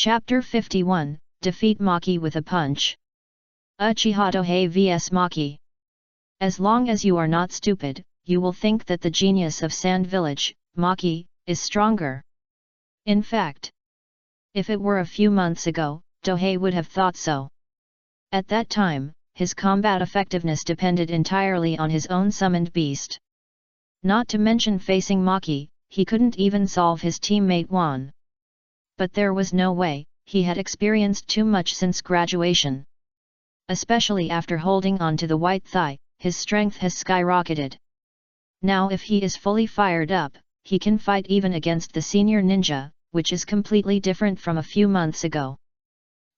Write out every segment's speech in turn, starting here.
Chapter 51, Defeat Maki with a Punch. Uchiha Dohei vs Maki. As long as you are not stupid, you will think that the genius of Sand Village, Maki, is stronger. In fact, if it were a few months ago, Dohei would have thought so. At that time, his combat effectiveness depended entirely on his own summoned beast. Not to mention facing Maki, he couldn't even solve his teammate Wan. But there was no way, he had experienced too much since graduation. Especially after holding on to the white thigh, his strength has skyrocketed. Now if he is fully fired up, he can fight even against the senior ninja, which is completely different from a few months ago.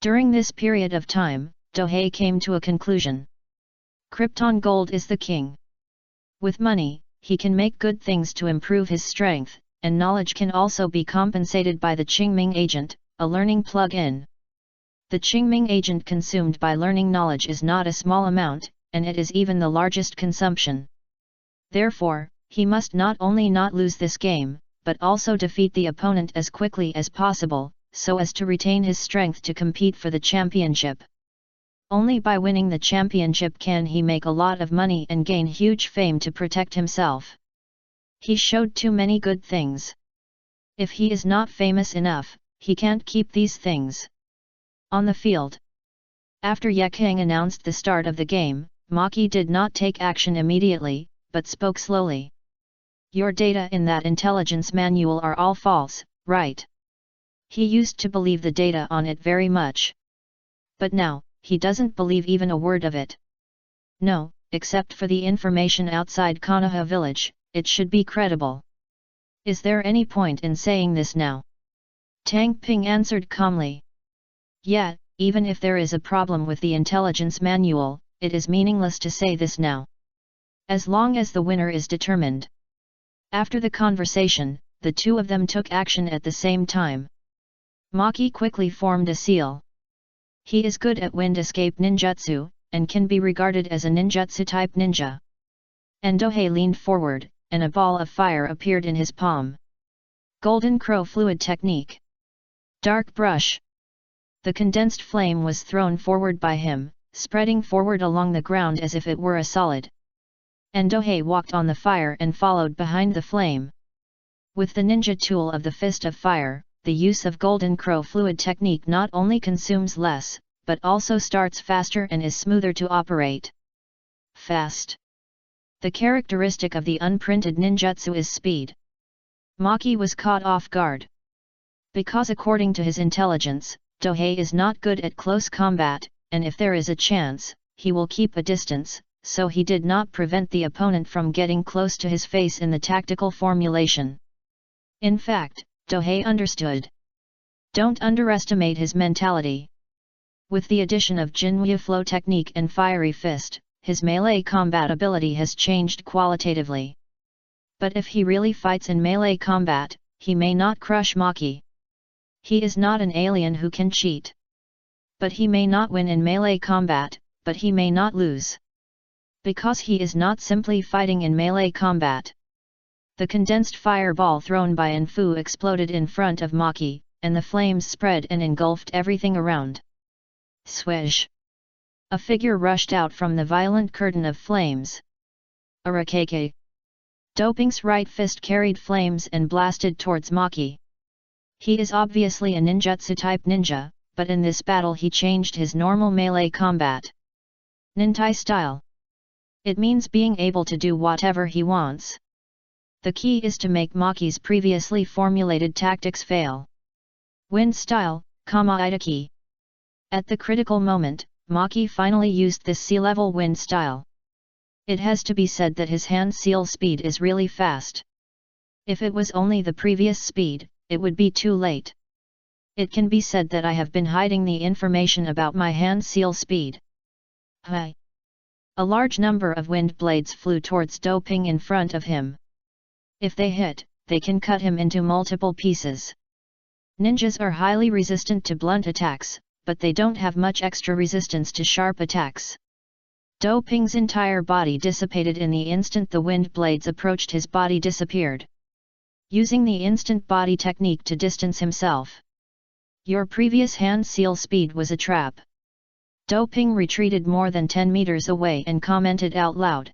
During this period of time, Dohei came to a conclusion. Krypton Gold is the king. With money, he can make good things to improve his strength, and knowledge can also be compensated by the Qingming agent, a learning plug-in. The Qingming agent consumed by learning knowledge is not a small amount, and it is even the largest consumption. Therefore, he must not only not lose this game, but also defeat the opponent as quickly as possible, so as to retain his strength to compete for the championship. Only by winning the championship can he make a lot of money and gain huge fame to protect himself. He showed too many good things. If he is not famous enough, he can't keep these things. On the field. After Yekang announced the start of the game, Maki did not take action immediately, but spoke slowly. Your data in that intelligence manual are all false, right? He used to believe the data on it very much. But now, he doesn't believe even a word of it. No, except for the information outside Konoha village, it should be credible. Is there any point in saying this now? Tang Ping answered calmly. Yeah, even if there is a problem with the intelligence manual, it is meaningless to say this now. As long as the winner is determined. After the conversation, the two of them took action at the same time. Maki quickly formed a seal. He is good at wind escape ninjutsu, and can be regarded as a ninjutsu-type ninja. And Dohei leaned forward, and a ball of fire appeared in his palm. Golden Crow Fluid Technique. Dark Brush. The condensed flame was thrown forward by him, spreading forward along the ground as if it were a solid. And Dohei walked on the fire and followed behind the flame. With the ninja tool of the Fist of Fire, the use of Golden Crow Fluid Technique not only consumes less, but also starts faster and is smoother to operate. Fast. The characteristic of the unprinted ninjutsu is speed. Maki was caught off guard. Because according to his intelligence, Dohei is not good at close combat, and if there is a chance, he will keep a distance, so he did not prevent the opponent from getting close to his face in the tactical formulation. In fact, Dohei understood. Don't underestimate his mentality. With the addition of Jinryu Flow Technique and Fiery Fist, his melee combat ability has changed qualitatively. But if he really fights in melee combat, he may not crush Maki. He is not an alien who can cheat. But he may not win in melee combat, but he may not lose. Because he is not simply fighting in melee combat. The condensed fireball thrown by Enfu exploded in front of Maki, and the flames spread and engulfed everything around. Swish! A figure rushed out from the violent curtain of flames. Arakeke! Doping's right fist carried flames and blasted towards Maki. He is obviously a ninjutsu-type ninja, but in this battle he changed his normal melee combat. Nintai style. It means being able to do whatever he wants. The key is to make Maki's previously formulated tactics fail. Wind style, Kama Itaki. At the critical moment, Maki finally used this sea-level wind style. It has to be said that his hand seal speed is really fast. If it was only the previous speed, it would be too late. It can be said that I have been hiding the information about my hand seal speed. Hi! A large number of wind blades flew towards Doping in front of him. If they hit, they can cut him into multiple pieces. Ninjas are highly resistant to blunt attacks, but they don't have much extra resistance to sharp attacks. Doping's entire body dissipated in the instant the wind blades approached. His body disappeared. Using the instant body technique to distance himself. Your previous hand seal speed was a trap. Doping retreated more than 10 meters away and commented out loud.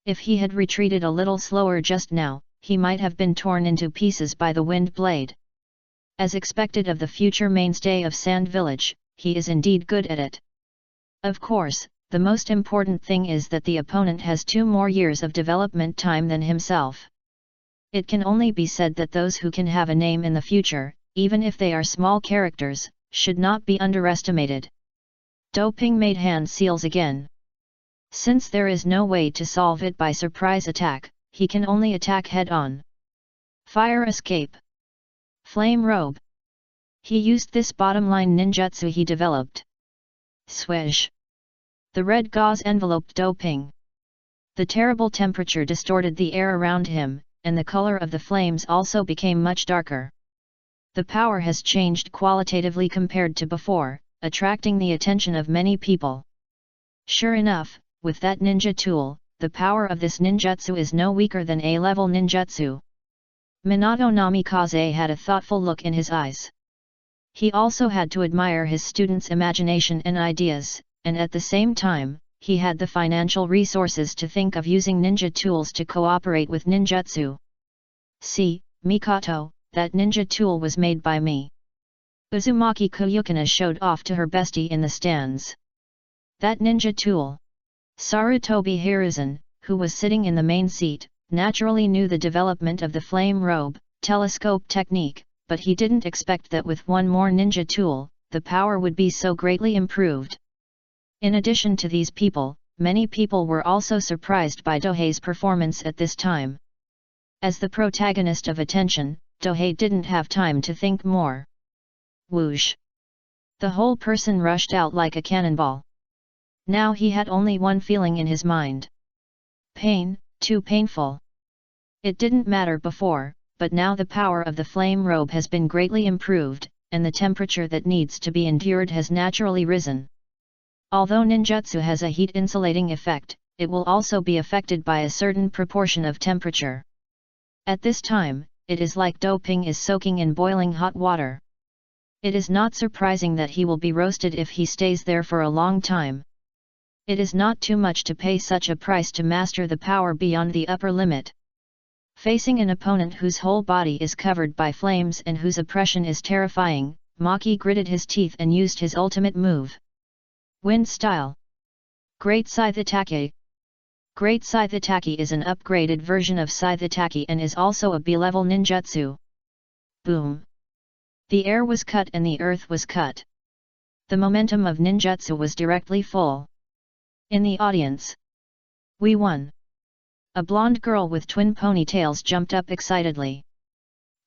If he had retreated a little slower just now, he might have been torn into pieces by the wind blade. As expected of the future mainstay of Sand Village, he is indeed good at it. Of course, the most important thing is that the opponent has 2 more years of development time than himself. It can only be said that those who can have a name in the future, even if they are small characters, should not be underestimated. Doping made hand seals again. Since there is no way to solve it by surprise attack, he can only attack head-on. Fire escape. Flame robe. He used this bottom-line ninjutsu he developed. Swish. The red gauze enveloped Doping. The terrible temperature distorted the air around him, and the color of the flames also became much darker. The power has changed qualitatively compared to before, attracting the attention of many people. Sure enough, with that ninja tool, the power of this ninjutsu is no weaker than A-level ninjutsu. Minato Namikaze had a thoughtful look in his eyes. He also had to admire his students' imagination and ideas, and at the same time, he had the financial resources to think of using ninja tools to cooperate with ninjutsu. See, Mikoto, that ninja tool was made by me. Uzumaki Kuyukina showed off to her bestie in the stands. That ninja tool. Sarutobi Hiruzen, who was sitting in the main seat, naturally knew the development of the flame robe, telescope technique, but he didn't expect that with one more ninja tool, the power would be so greatly improved. In addition to these people, many people were also surprised by Dohei's performance at this time. As the protagonist of attention, Dohei didn't have time to think more. Whoosh! The whole person rushed out like a cannonball. Now he had only one feeling in his mind. Pain, too painful. It didn't matter before, but now the power of the flame robe has been greatly improved, and the temperature that needs to be endured has naturally risen. Although ninjutsu has a heat insulating effect, it will also be affected by a certain proportion of temperature. At this time, it is like Doping is soaking in boiling hot water. It is not surprising that he will be roasted if he stays there for a long time. It is not too much to pay such a price to master the power beyond the upper limit. Facing an opponent whose whole body is covered by flames and whose oppression is terrifying, Maki gritted his teeth and used his ultimate move. Wind Style. Great Scythe Attack. Great Scythe Attack is an upgraded version of Scythe Attack and is also a B-level ninjutsu. Boom! The air was cut and the earth was cut. The momentum of ninjutsu was directly full. In the audience. We won! A blonde girl with twin ponytails jumped up excitedly.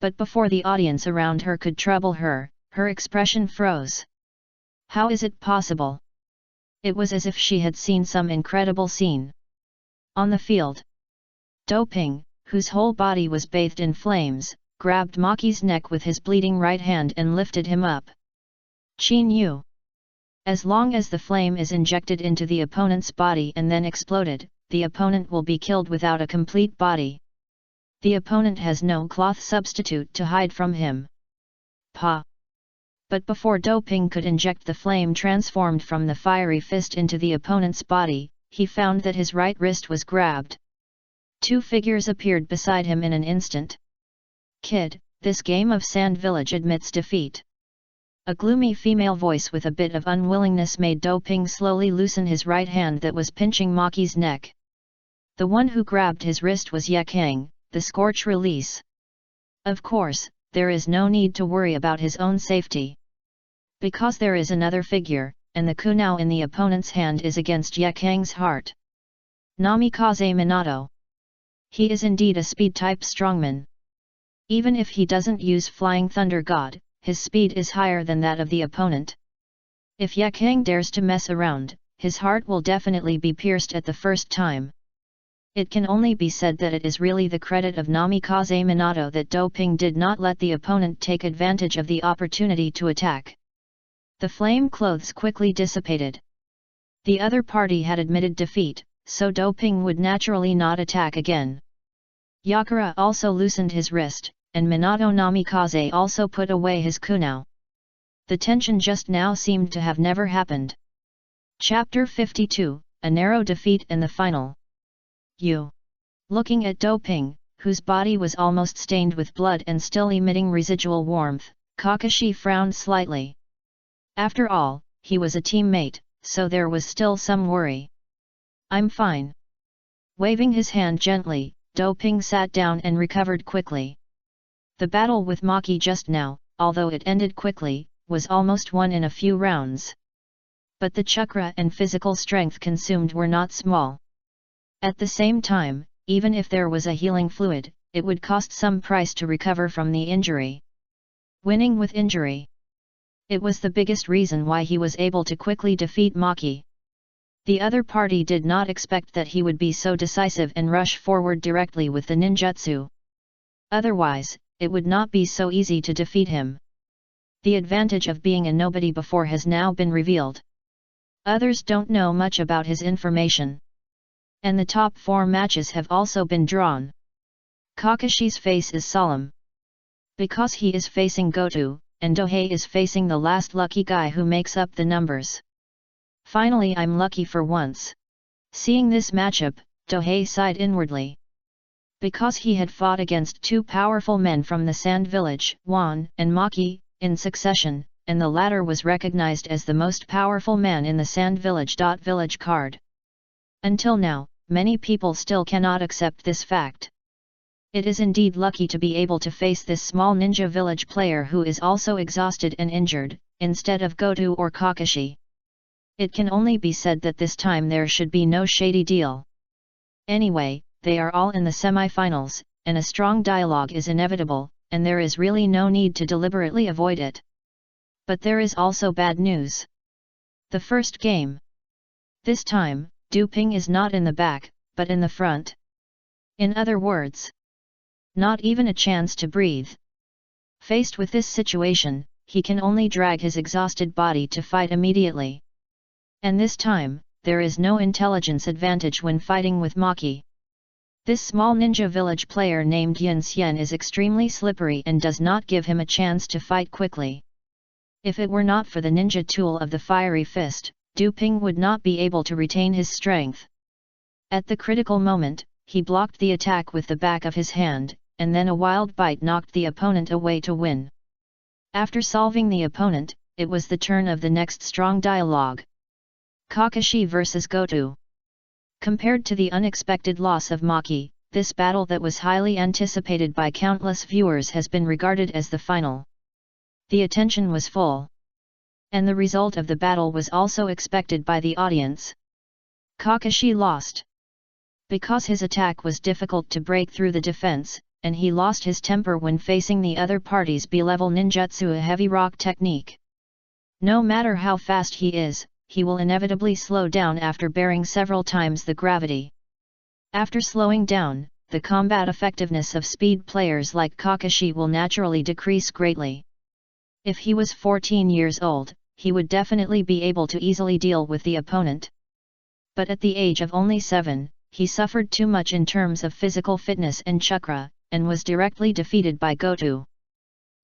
But before the audience around her could trouble her, her expression froze. How is it possible? It was as if she had seen some incredible scene. On the field, Doping, whose whole body was bathed in flames, grabbed Maki's neck with his bleeding right hand and lifted him up. Chin Yu. As long as the flame is injected into the opponent's body and then exploded, the opponent will be killed without a complete body. The opponent has no cloth substitute to hide from him. Pa! But before Doping could inject the flame transformed from the fiery fist into the opponent's body, he found that his right wrist was grabbed. 2 figures appeared beside him in an instant. Kid, this game of Sand Village admits defeat. A gloomy female voice with a bit of unwillingness made Doping slowly loosen his right hand that was pinching Maki's neck. The one who grabbed his wrist was Yakang, the Scorch Release. Of course, there is no need to worry about his own safety. Because there is another figure, and the kunai in the opponent's hand is against Yakang's heart. Namikaze Minato. He is indeed a speed-type strongman. Even if he doesn't use Flying Thunder God, his speed is higher than that of the opponent. If Yakang dares to mess around, his heart will definitely be pierced at the first time. It can only be said that it is really the credit of Namikaze Minato that Doping did not let the opponent take advantage of the opportunity to attack. The flame clothes quickly dissipated. The other party had admitted defeat, so Doping would naturally not attack again. Yakura also loosened his wrist, and Minato Namikaze also put away his kunai. The tension just now seemed to have never happened. Chapter 52, A Narrow Defeat and the Final. You. Looking at Doping, whose body was almost stained with blood and still emitting residual warmth, Kakashi frowned slightly. After all, he was a teammate, so there was still some worry. I'm fine. Waving his hand gently, Doping sat down and recovered quickly. The battle with Maki just now, although it ended quickly, was almost won in a few rounds. But the chakra and physical strength consumed were not small. At the same time, even if there was a healing fluid, it would cost some price to recover from the injury. Winning with injury. It was the biggest reason why he was able to quickly defeat Maki. The other party did not expect that he would be so decisive and rush forward directly with the ninjutsu. Otherwise, it would not be so easy to defeat him. The advantage of being a nobody before has now been revealed. Others don't know much about his information. And the top 4 matches have also been drawn. Kakashi's face is solemn. Because he is facing Goto, and Dohei is facing the last lucky guy who makes up the numbers. Finally, I'm lucky for once. Seeing this matchup, Dohei sighed inwardly. Because he had fought against 2 powerful men from the Sand Village, Wan and Maki, in succession, and the latter was recognized as the most powerful man in the Sand Village. Village card. Until now, many people still cannot accept this fact. It is indeed lucky to be able to face this small ninja village player who is also exhausted and injured, instead of Goto or Kakashi. It can only be said that this time there should be no shady deal. Anyway, they are all in the semi-finals, and a strong dialogue is inevitable, and there is really no need to deliberately avoid it. But there is also bad news. The first game. This time, Duping is not in the back, but in the front. In other words, not even a chance to breathe. Faced with this situation, he can only drag his exhausted body to fight immediately. And this time, there is no intelligence advantage when fighting with Maki. This small ninja village player named Yin Xian is extremely slippery and does not give him a chance to fight quickly. If it were not for the ninja tool of the fiery fist, Duping would not be able to retain his strength. At the critical moment, he blocked the attack with the back of his hand, and then a wild bite knocked the opponent away to win. After solving the opponent, it was the turn of the next strong dialogue. Kakashi vs Goto. Compared to the unexpected loss of Maki, this battle that was highly anticipated by countless viewers has been regarded as the final. The attention was full. And the result of the battle was also expected by the audience. Kakashi lost. Because his attack was difficult to break through the defense, and he lost his temper when facing the other party's B-level ninjutsu, a heavy rock technique. No matter how fast he is, he will inevitably slow down after bearing several times the gravity. After slowing down, the combat effectiveness of speed players like Kakashi will naturally decrease greatly. If he was 14 years old, he would definitely be able to easily deal with the opponent. But at the age of only 7, he suffered too much in terms of physical fitness and chakra, and was directly defeated by Goto.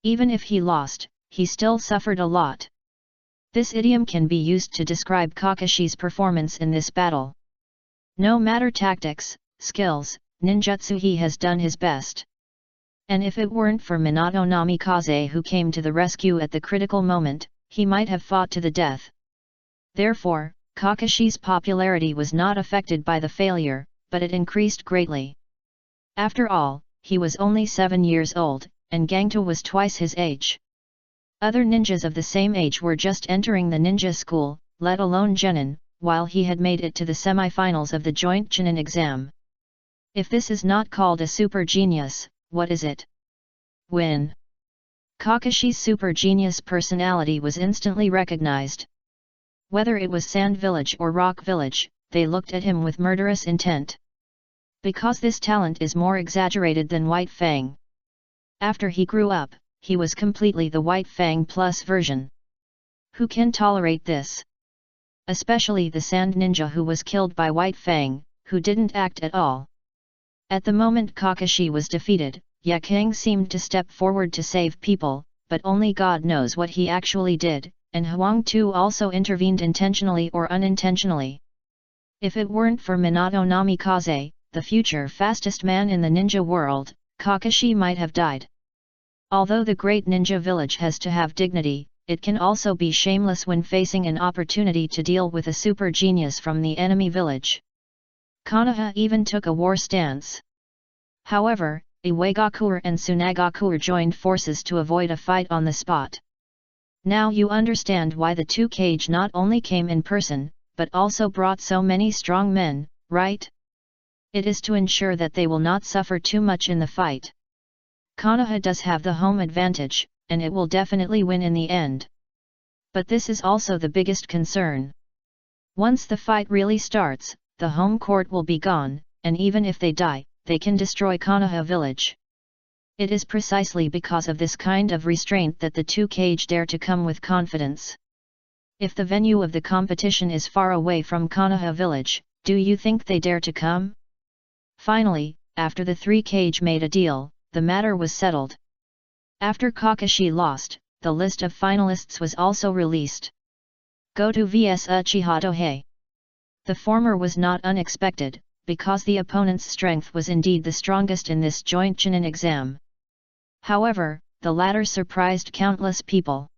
Even if he lost, he still suffered a lot. This idiom can be used to describe Kakashi's performance in this battle. No matter tactics, skills, ninjutsu, he has done his best. And if it weren't for Minato Namikaze who came to the rescue at the critical moment, he might have fought to the death. Therefore, Kakashi's popularity was not affected by the failure, but it increased greatly. After all, he was only 7 years old, and Gangto was twice his age. Other ninjas of the same age were just entering the ninja school, let alone Genin, while he had made it to the semi-finals of the joint Chunin exam. If this is not called a super genius, what is it? Win. Kakashi's super genius personality was instantly recognized. Whether it was Sand Village or Rock Village, they looked at him with murderous intent. Because this talent is more exaggerated than White Fang. After he grew up, he was completely the White Fang Plus version. Who can tolerate this? Especially the Sand Ninja who was killed by White Fang, who didn't act at all. At the moment Kakashi was defeated, Yakang seemed to step forward to save people, but only God knows what he actually did, and Huang Tu also intervened intentionally or unintentionally. If it weren't for Minato Namikaze, the future fastest man in the ninja world, Kakashi might have died. Although the great ninja village has to have dignity, it can also be shameless when facing an opportunity to deal with a super genius from the enemy village. Konoha even took a war stance. However, Iwagakure and Tsunagakure joined forces to avoid a fight on the spot. Now you understand why the two Kage not only came in person, but also brought so many strong men, right? It is to ensure that they will not suffer too much in the fight. Konoha does have the home advantage, and it will definitely win in the end. But this is also the biggest concern. Once the fight really starts, the home court will be gone, and even if they die, they can destroy Konoha village. It is precisely because of this kind of restraint that the two Kage dare to come with confidence. If the venue of the competition is far away from Konoha village, do you think they dare to come? Finally, after the three Kage made a deal, the matter was settled. After Kakashi lost, the list of finalists was also released. Goto vs Uchiha Tohei. The former was not unexpected, because the opponent's strength was indeed the strongest in this joint Chunin exam. However, the latter surprised countless people.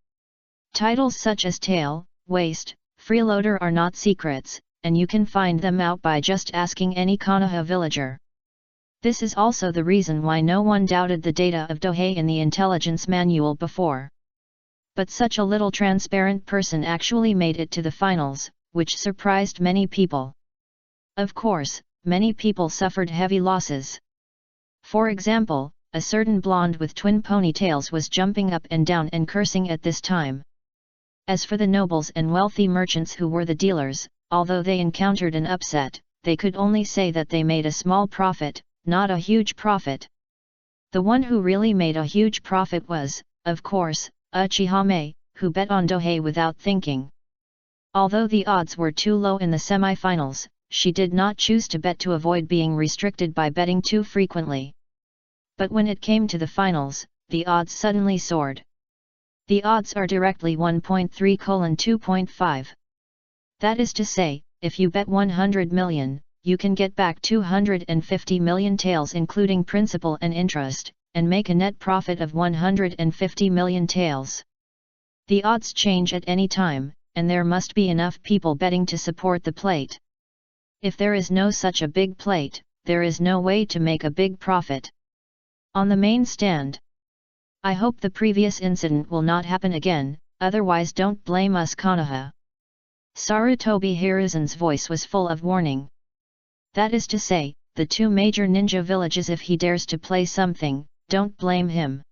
Titles such as Tail, Waist, Freeloader are not secrets, and you can find them out by just asking any Konoha villager. This is also the reason why no one doubted the data of Tohei in the intelligence manual before. But such a little transparent person actually made it to the finals, which surprised many people. Of course, many people suffered heavy losses. For example, a certain blonde with twin ponytails was jumping up and down and cursing at this time. As for the nobles and wealthy merchants who were the dealers, although they encountered an upset, they could only say that they made a small profit, not a huge profit. The one who really made a huge profit was, of course, Uchiha Mei, who bet on Tohei without thinking. Although the odds were too low in the semi-finals, she did not choose to bet to avoid being restricted by betting too frequently. But when it came to the finals, the odds suddenly soared. The odds are directly 1.3:2.5. That is to say, if you bet 100 million, you can get back 250 million taels including principal and interest, and make a net profit of 150 million taels. The odds change at any time, and there must be enough people betting to support the plate. If there is no such a big plate, there is no way to make a big profit. On the main stand. I hope the previous incident will not happen again, otherwise don't blame us Konoha. Sarutobi Hiruzen's voice was full of warning. That is to say, the two major ninja villages, if he dares to play something, don't blame him.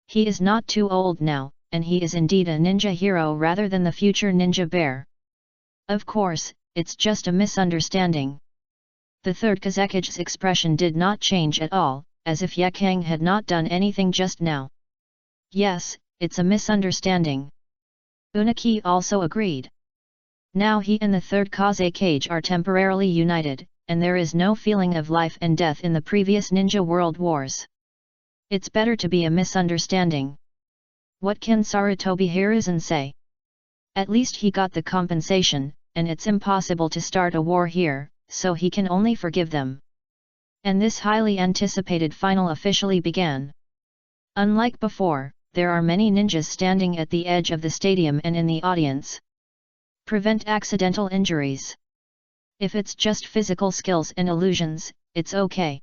He is not too old now, and he is indeed a ninja hero rather than the future ninja bear. Of course, it's just a misunderstanding. The third Kazekige's expression did not change at all, as if Yakang had not done anything just now. Yes, it's a misunderstanding. Unaki also agreed. Now he and the third Kazekage are temporarily united, and there is no feeling of life and death in the previous Ninja World Wars. It's better to be a misunderstanding. What can Sarutobi Hiruzen say? At least he got the compensation, and it's impossible to start a war here, so he can only forgive them. And this highly anticipated final officially began. Unlike before, there are many ninjas standing at the edge of the stadium and in the audience. Prevent accidental injuries. If it's just physical skills and illusions, it's okay.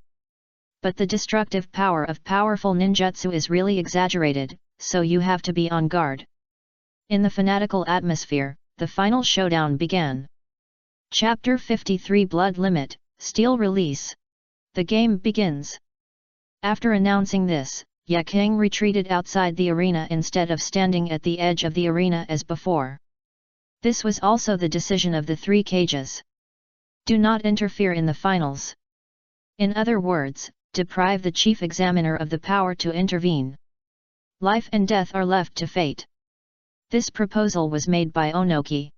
But the destructive power of powerful ninjutsu is really exaggerated, so you have to be on guard. In the fanatical atmosphere, the final showdown began. Chapter 53 Blood Limit, Steel Release. The game begins. After announcing this, Yakang retreated outside the arena instead of standing at the edge of the arena as before. This was also the decision of the three Kages. Do not interfere in the finals. In other words, deprive the chief examiner of the power to intervene. Life and death are left to fate. This proposal was made by Onoki.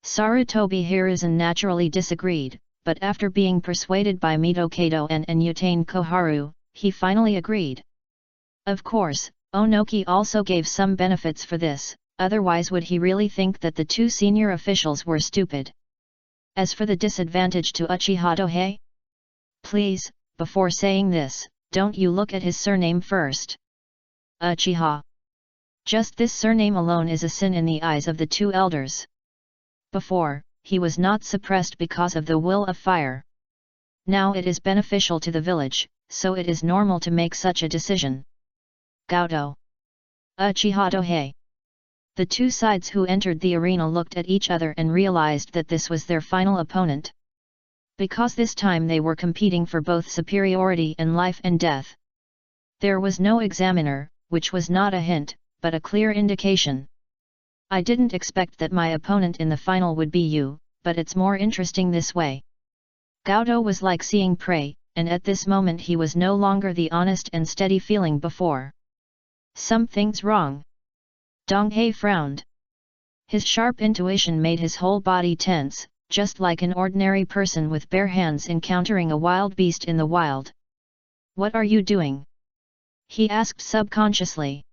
Sarutobi Hiruzen naturally disagreed, but after being persuaded by Mito Kato and Yutane Koharu, he finally agreed. Of course, Onoki also gave some benefits for this, otherwise would he really think that the two senior officials were stupid? As for the disadvantage to Uchiha Dohei? Please, before saying this, don't you look at his surname first. Uchiha. Just this surname alone is a sin in the eyes of the two elders. Before, he was not suppressed because of the will of fire. Now it is beneficial to the village, so it is normal to make such a decision. Gaudo. Uchiha Dohei. The two sides who entered the arena looked at each other and realized that this was their final opponent. Because this time they were competing for both superiority and life and death. There was no examiner, which was not a hint, but a clear indication. I didn't expect that my opponent in the final would be you, but it's more interesting this way. Gaudo was like seeing prey, and at this moment he was no longer the honest and steady feeling before. Something's wrong. Donghei frowned. His sharp intuition made his whole body tense, just like an ordinary person with bare hands encountering a wild beast in the wild. What are you doing? He asked subconsciously.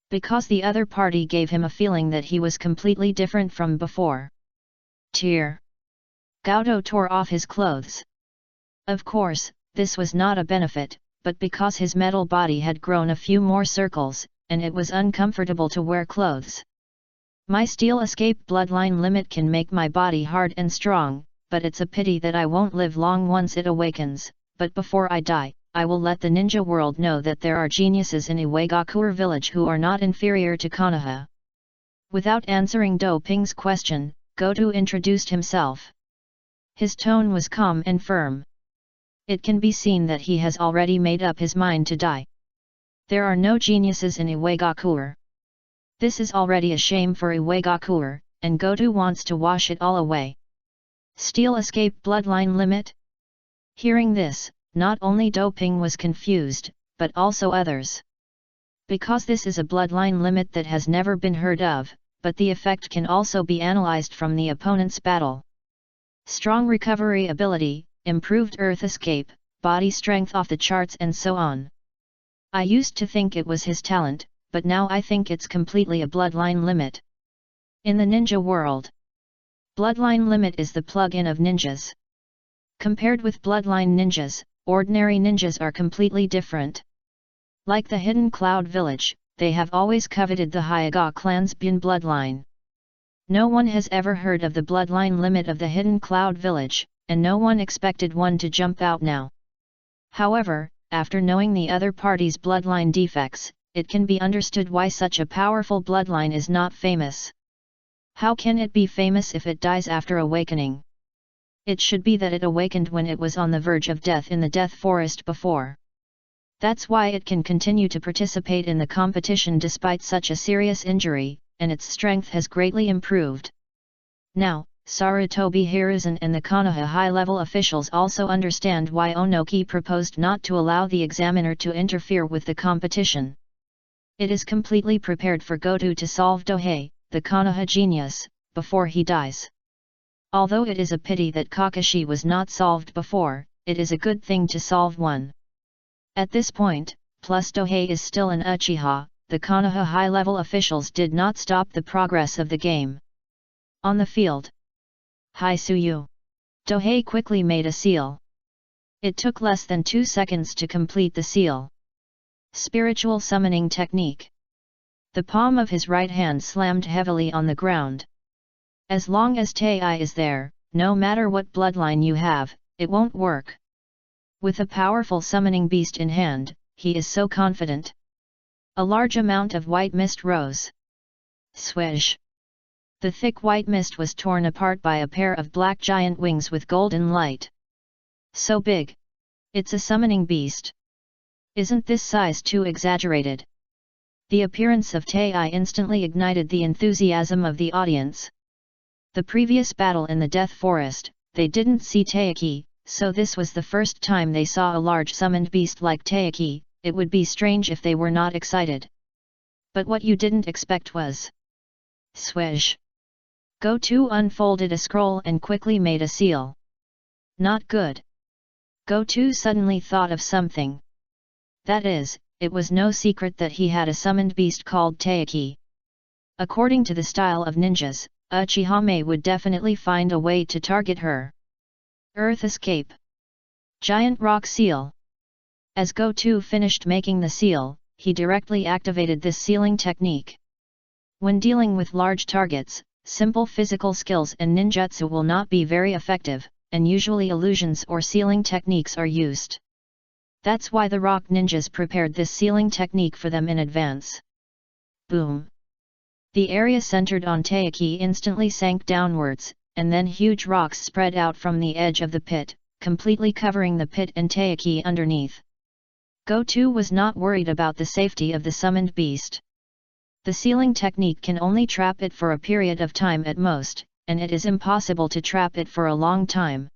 Because the other party gave him a feeling that he was completely different from before. Tear. Gaudo tore off his clothes. Of course, this was not a benefit, but because his metal body had grown a few more circles, and it was uncomfortable to wear clothes. My steel escape bloodline limit can make my body hard and strong, but it's a pity that I won't live long once it awakens, but before I die, I will let the ninja world know that there are geniuses in Iwagakure village who are not inferior to Konoha. Without answering Do Ping's question, Goto introduced himself. His tone was calm and firm. It can be seen that he has already made up his mind to die. There are no geniuses in Iwagakure. This is already a shame for Iwagakure, and Goto wants to wash it all away. Steel escape bloodline limit? Hearing this, not only Do Ping was confused, but also others. Because this is a bloodline limit that has never been heard of, but the effect can also be analyzed from the opponent's battle. Strong recovery ability, improved earth escape, body strength off the charts and so on. I used to think it was his talent, but now I think it's completely a bloodline limit. In the ninja world, bloodline limit is the plug-in of ninjas. Compared with bloodline ninjas, ordinary ninjas are completely different. Like the Hidden Cloud Village, they have always coveted the Hyuga clan's Bin bloodline. No one has ever heard of the bloodline limit of the Hidden Cloud Village, and no one expected one to jump out now. However, after knowing the other party's bloodline defects, it can be understood why such a powerful bloodline is not famous. How can it be famous if it dies after awakening? It should be that it awakened when it was on the verge of death in the Death Forest before. That's why it can continue to participate in the competition despite such a serious injury, and its strength has greatly improved. Now, Sarutobi Hiruzen and the Konoha high-level officials also understand why Onoki proposed not to allow the examiner to interfere with the competition. It is completely prepared for Goto to solve Dohei, the Konoha genius, before he dies. Although it is a pity that Kakashi was not solved before, it is a good thing to solve one. At this point, plus Dohei is still an Uchiha, the Konoha high-level officials did not stop the progress of the game. On the field, Haisuyu. Dohei quickly made a seal. It took less than 2 seconds to complete the seal. Spiritual summoning technique. The palm of his right hand slammed heavily on the ground. As long as Tei is there, no matter what bloodline you have, it won't work. With a powerful summoning beast in hand, he is so confident. A large amount of white mist rose. Swish! The thick white mist was torn apart by a pair of black giant wings with golden light. So big! It's a summoning beast. Isn't this size too exaggerated? The appearance of Tei instantly ignited the enthusiasm of the audience. The previous battle in the Death Forest, they didn't see Taiki, so this was the first time they saw a large summoned beast like Taiki. It would be strange if they were not excited. But what you didn't expect was... Swish! Goto unfolded a scroll and quickly made a seal. Not good. Goto suddenly thought of something. That is, it was no secret that he had a summoned beast called Taiki. According to the style of ninjas, Uchiha would definitely find a way to target her. Earth Escape. Giant Rock Seal. As Goto finished making the seal, he directly activated this sealing technique. When dealing with large targets, simple physical skills and ninjutsu will not be very effective, and usually illusions or sealing techniques are used. That's why the rock ninjas prepared this sealing technique for them in advance. Boom! The area centered on Taiki instantly sank downwards, and then huge rocks spread out from the edge of the pit, completely covering the pit and Taiki underneath. Goto was not worried about the safety of the summoned beast. The sealing technique can only trap it for a period of time at most, and it is impossible to trap it for a long time.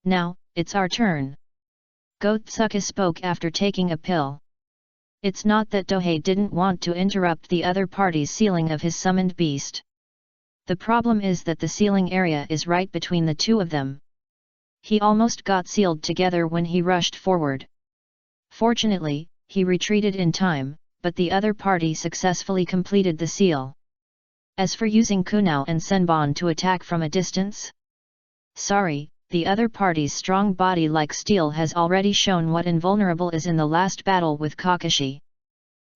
Now, it's our turn. Gotsuke spoke after taking a pill. It's not that Dohei didn't want to interrupt the other party's sealing of his summoned beast. The problem is that the sealing area is right between the two of them. He almost got sealed together when he rushed forward. Fortunately, he retreated in time, but the other party successfully completed the seal. As for using Kunao and Senbon to attack from a distance? Sorry, the other party's strong body like steel has already shown what invulnerable is in the last battle with Kakashi.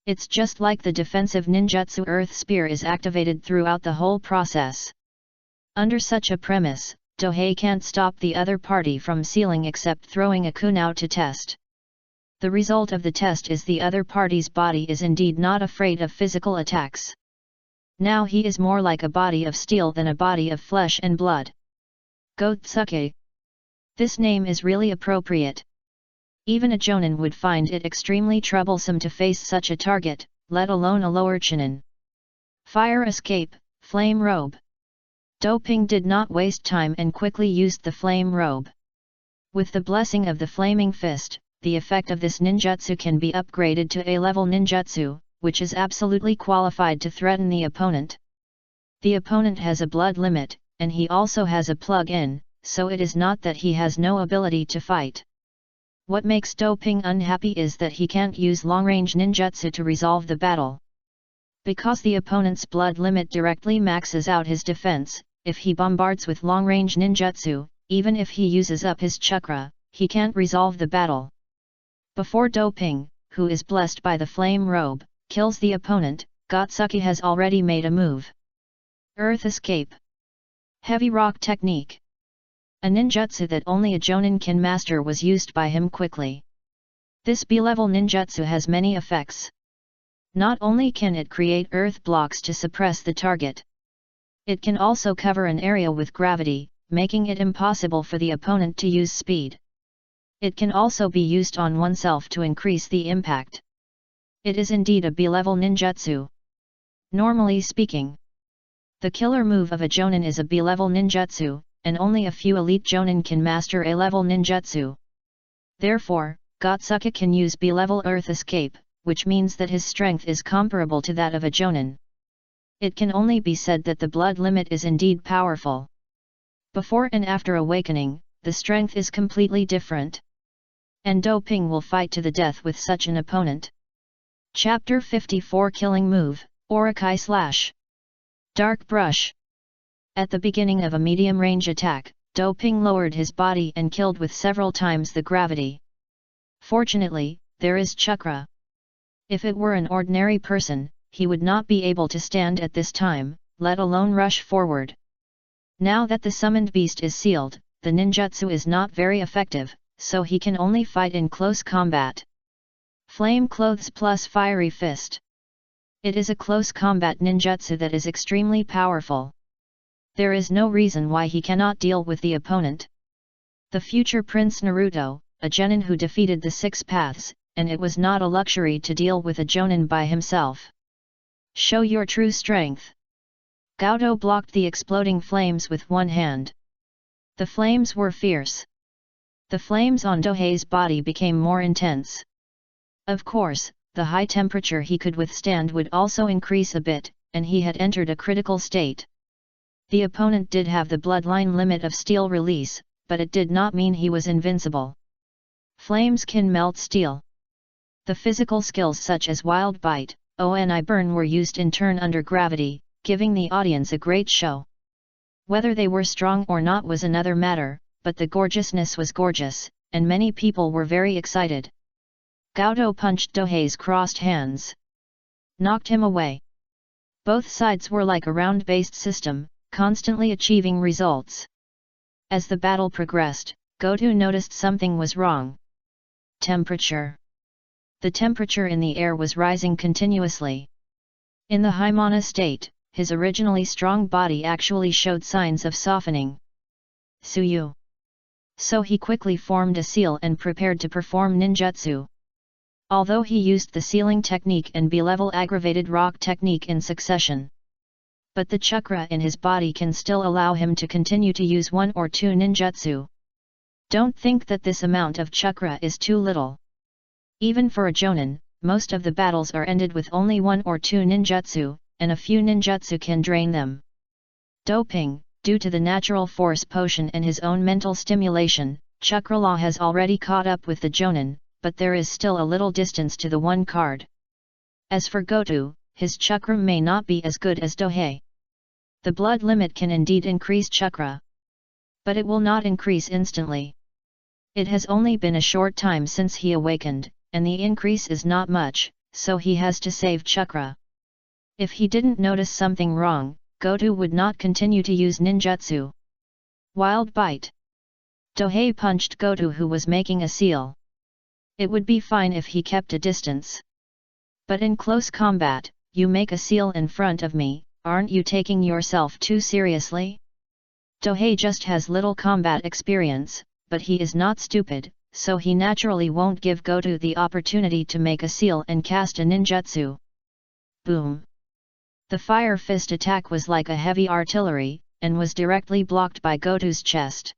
It's just like the defensive ninjutsu Earth Spear is activated throughout the whole process. Under such a premise, Dohei can't stop the other party from sealing except throwing a Kunao to test. The result of the test is the other party's body is indeed not afraid of physical attacks. Now he is more like a body of steel than a body of flesh and blood. Gotsuke. This name is really appropriate. Even a jonin would find it extremely troublesome to face such a target, let alone a lower chunin. Fire Escape, Flame Robe. Doping did not waste time and quickly used the Flame Robe. With the blessing of the Flaming Fist, the effect of this ninjutsu can be upgraded to A-level ninjutsu, which is absolutely qualified to threaten the opponent. The opponent has a blood limit, and he also has a plug-in, so it is not that he has no ability to fight. What makes Doping unhappy is that he can't use long-range ninjutsu to resolve the battle. Because the opponent's blood limit directly maxes out his defense, if he bombards with long-range ninjutsu, even if he uses up his chakra, he can't resolve the battle. Before Doping, who is blessed by the Flame Robe, kills the opponent, Gotsuke has already made a move. Earth Escape. Heavy Rock Technique. A ninjutsu that only a jonin can master was used by him quickly. This B-level ninjutsu has many effects. Not only can it create earth blocks to suppress the target, it can also cover an area with gravity, making it impossible for the opponent to use speed. It can also be used on oneself to increase the impact. It is indeed a B-level ninjutsu. Normally speaking, the killer move of a jonin is a B-level ninjutsu, and only a few elite jonin can master A-level ninjutsu. Therefore, Gotsuke can use B-level Earth Escape, which means that his strength is comparable to that of a jonin. It can only be said that the blood limit is indeed powerful. Before and after awakening, the strength is completely different. And Doping will fight to the death with such an opponent. Chapter 54 Killing Move, Orokai Slash. Dark Brush. At the beginning of a medium-range attack, Doping lowered his body and killed with several times the gravity. Fortunately, there is chakra. If it were an ordinary person, he would not be able to stand at this time, let alone rush forward. Now that the summoned beast is sealed, the ninjutsu is not very effective, so he can only fight in close combat. Flame Clothes plus Fiery Fist. It is a close combat ninjutsu that is extremely powerful. There is no reason why he cannot deal with the opponent. The future Prince Naruto, a genin who defeated the Six Paths, and it was not a luxury to deal with a jonin by himself. Show your true strength. Gaudo blocked the exploding flames with one hand. The flames were fierce. The flames on Dohei's body became more intense. Of course, the high temperature he could withstand would also increase a bit, and he had entered a critical state. The opponent did have the bloodline limit of steel release, but it did not mean he was invincible. Flames can melt steel. The physical skills such as Wild Bite, Oni Burn were used in turn under gravity, giving the audience a great show. Whether they were strong or not was another matter, but the gorgeousness was gorgeous, and many people were very excited. Gaudo punched Dohei's crossed hands. Knocked him away. Both sides were like a round-based system, constantly achieving results. As the battle progressed, Goto noticed something was wrong. Temperature. The temperature in the air was rising continuously. In the Himana state, his originally strong body actually showed signs of softening. Suyu. So he quickly formed a seal and prepared to perform ninjutsu. Although he used the sealing technique and B-level aggravated rock technique in succession. But the chakra in his body can still allow him to continue to use 1 or 2 ninjutsu. Don't think that this amount of chakra is too little. Even for a jonin, most of the battles are ended with only 1 or 2 ninjutsu, and a few ninjutsu can drain them. Doping, due to the natural force potion and his own mental stimulation, chakra law has already caught up with the jonin, but there is still a little distance to the 1 card. As for Goto, his chakra may not be as good as Dohei. The blood limit can indeed increase chakra. But it will not increase instantly. It has only been a short time since he awakened, and the increase is not much, so he has to save chakra. If he didn't notice something wrong, Goto would not continue to use ninjutsu. Wild Bite. Dohei punched Goto, who was making a seal. It would be fine if he kept a distance. But in close combat, you make a seal in front of me, aren't you taking yourself too seriously? Dohei just has little combat experience, but he is not stupid, so he naturally won't give Goto the opportunity to make a seal and cast a ninjutsu. Boom! The fire fist attack was like a heavy artillery, and was directly blocked by Goto's chest.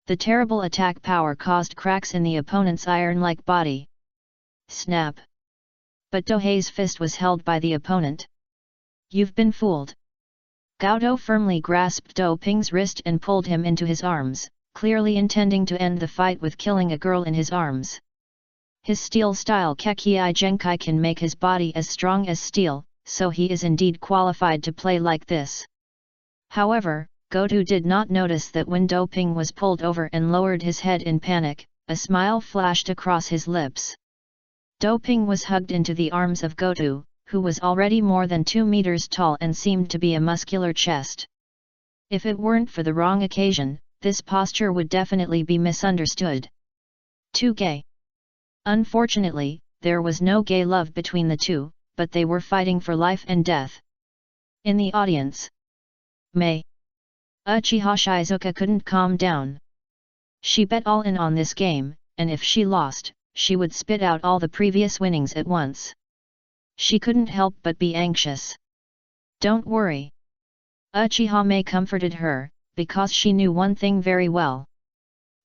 The terrible attack power caused cracks in the opponent's iron-like body. Snap! But Dohei's fist was held by the opponent. You've been fooled. Gaudo firmly grasped Do Ping's wrist and pulled him into his arms, clearly intending to end the fight with killing a girl in his arms. His steel-style Kekkei Genkai can make his body as strong as steel, so he is indeed qualified to play like this. However, Goto did not notice that when Do Ping was pulled over and lowered his head in panic, a smile flashed across his lips. Do Ping was hugged into the arms of Goto, who was already more than 2 meters tall and seemed to be a muscular chest. If it weren't for the wrong occasion, this posture would definitely be misunderstood. Too gay. Unfortunately, there was no gay love between the two, but they were fighting for life and death. In the audience, Uchiha Shizuka couldn't calm down. She bet all in on this game, and if she lost, she would spit out all the previous winnings at once. She couldn't help but be anxious. Don't worry. Uchiha Mei comforted her, because she knew one thing very well.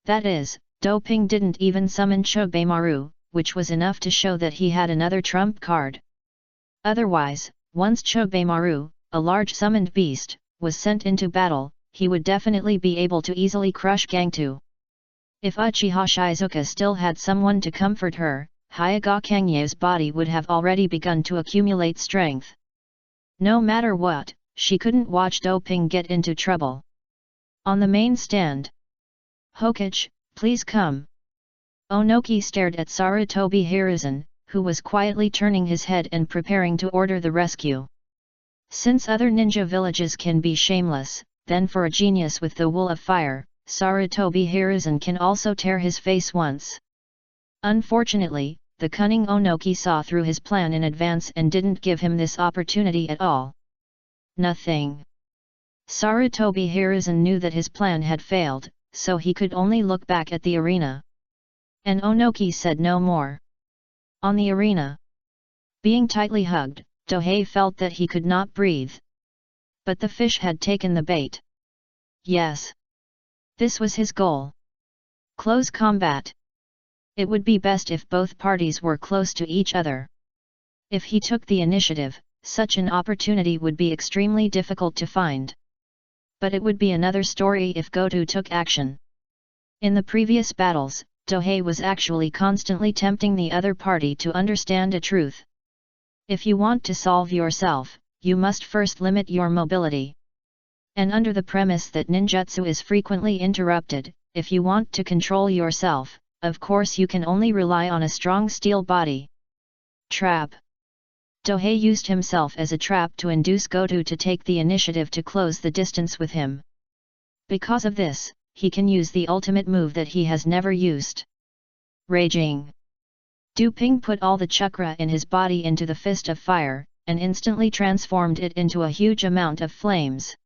That is, Do Ping didn't even summon Chogeimaru, which was enough to show that he had another trump card. Otherwise, once Chogeimaru, a large summoned beast, was sent into battle, he would definitely be able to easily crush Gangtu. If Uchiha Shizuka still had someone to comfort her, Hyaga Kangye's body would have already begun to accumulate strength. No matter what, she couldn't watch Do Ping get into trouble. On the main stand. Hokage, please come. Onoki stared at Sarutobi Hiruzen, who was quietly turning his head and preparing to order the rescue. Since other ninja villages can be shameless, then for a genius with the wool of fire, Sarutobi Hiruzen can also tear his face once. Unfortunately, the cunning Onoki saw through his plan in advance and didn't give him this opportunity at all. Nothing. Sarutobi Hiruzen knew that his plan had failed, so he could only look back at the arena. And Onoki said no more. On the arena, being tightly hugged, Dohei felt that he could not breathe. But the fish had taken the bait. Yes. This was his goal. Close combat. It would be best if both parties were close to each other. If he took the initiative, such an opportunity would be extremely difficult to find. But it would be another story if Goto took action. In the previous battles, Dohei was actually constantly tempting the other party to understand a truth. If you want to solve yourself, you must first limit your mobility. And under the premise that ninjutsu is frequently interrupted, if you want to control yourself, of course you can only rely on a strong steel body. Trap. Dohei used himself as a trap to induce Goto to take the initiative to close the distance with him. Because of this, he can use the ultimate move that he has never used. Raging. Du Ping put all the chakra in his body into the fist of fire, and instantly transformed it into a huge amount of flames.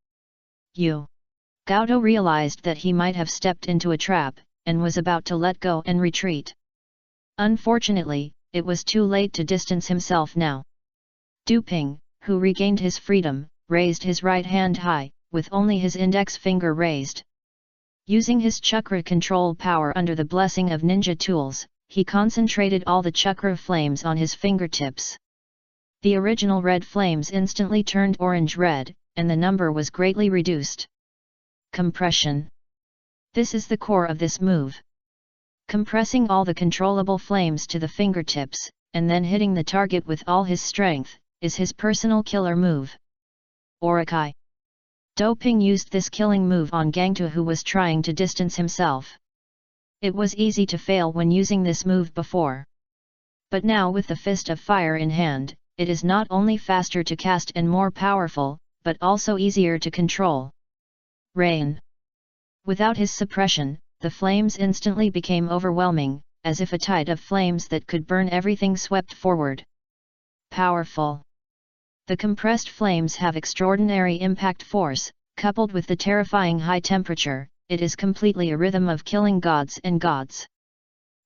Goto realized that he might have stepped into a trap, and was about to let go and retreat. Unfortunately, it was too late to distance himself now. Du Ping, who regained his freedom, raised his right hand high, with only his index finger raised. Using his chakra control power under the blessing of ninja tools, he concentrated all the chakra flames on his fingertips. The original red flames instantly turned orange-red, and the number was greatly reduced. Compression. This is the core of this move. Compressing all the controllable flames to the fingertips, and then hitting the target with all his strength, is his personal killer move. Orakai. Du Ping used this killing move on Gangtu, who was trying to distance himself. It was easy to fail when using this move before. But now with the fist of fire in hand, it is not only faster to cast and more powerful, but also easier to control. Rain. Without his suppression, the flames instantly became overwhelming, as if a tide of flames that could burn everything swept forward. Powerful. The compressed flames have extraordinary impact force, coupled with the terrifying high temperature, it is completely a rhythm of killing gods and gods.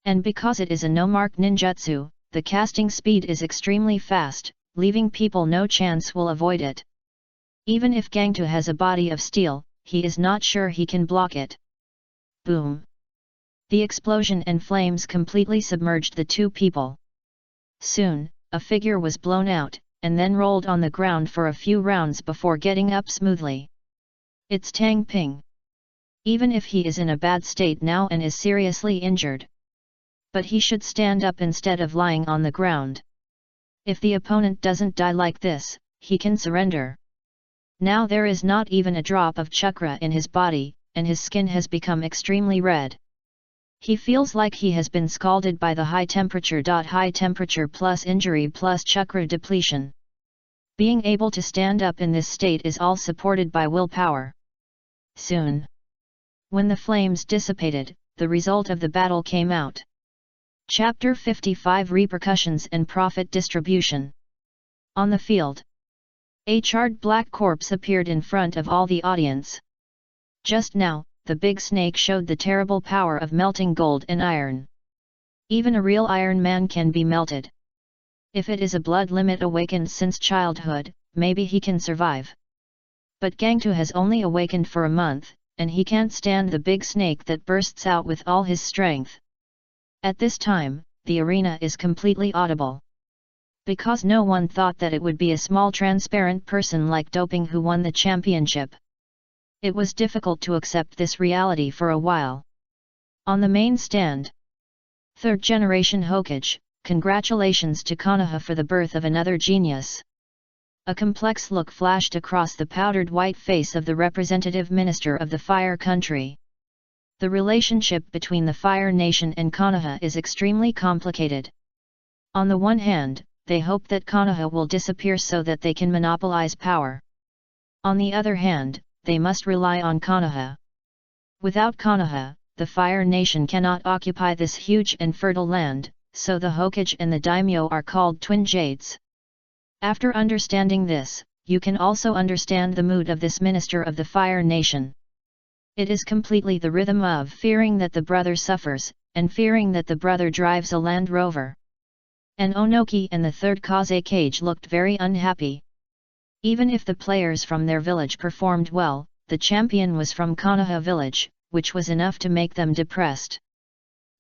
And because it is a no-mark ninjutsu, the casting speed is extremely fast, leaving people no chance will avoid it. Even if Gangtu has a body of steel, he is not sure he can block it. Boom! The explosion and flames completely submerged the two people. Soon, a figure was blown out, and then rolled on the ground for a few rounds before getting up smoothly. It's Tang Ping. Even if he is in a bad state now and is seriously injured. But he should stand up instead of lying on the ground. If the opponent doesn't die like this, he can surrender. Now there is not even a drop of chakra in his body, and his skin has become extremely red. He feels like he has been scalded by the high temperature. High temperature plus injury plus chakra depletion. Being able to stand up in this state is all supported by willpower. Soon, when the flames dissipated, the result of the battle came out. Chapter 55 Repercussions and Profit Distribution. On the field, a charred black corpse appeared in front of all the audience. Just now, the big snake showed the terrible power of melting gold and iron. Even a real Iron Man can be melted. If it is a blood limit awakened since childhood, maybe he can survive. But Gangtu has only awakened for a month, and he can't stand the big snake that bursts out with all his strength. At this time, the arena is completely audible. Because no one thought that it would be a small transparent person like Du Ping who won the championship. It was difficult to accept this reality for a while. On the main stand, third generation Hokage, congratulations to Konoha for the birth of another genius. A complex look flashed across the powdered white face of the representative minister of the Fire Country. The relationship between the Fire Nation and Konoha is extremely complicated. On the one hand, they hope that Konoha will disappear so that they can monopolize power. On the other hand, they must rely on Konoha. Without Konoha, the Fire Nation cannot occupy this huge and fertile land, so the Hokage and the Daimyo are called twin jades. After understanding this, you can also understand the mood of this minister of the Fire Nation. It is completely the rhythm of fearing that the brother suffers, and fearing that the brother drives a Land Rover. And Onoki and the third Kazekage looked very unhappy. Even if the players from their village performed well, the champion was from Konoha village, which was enough to make them depressed.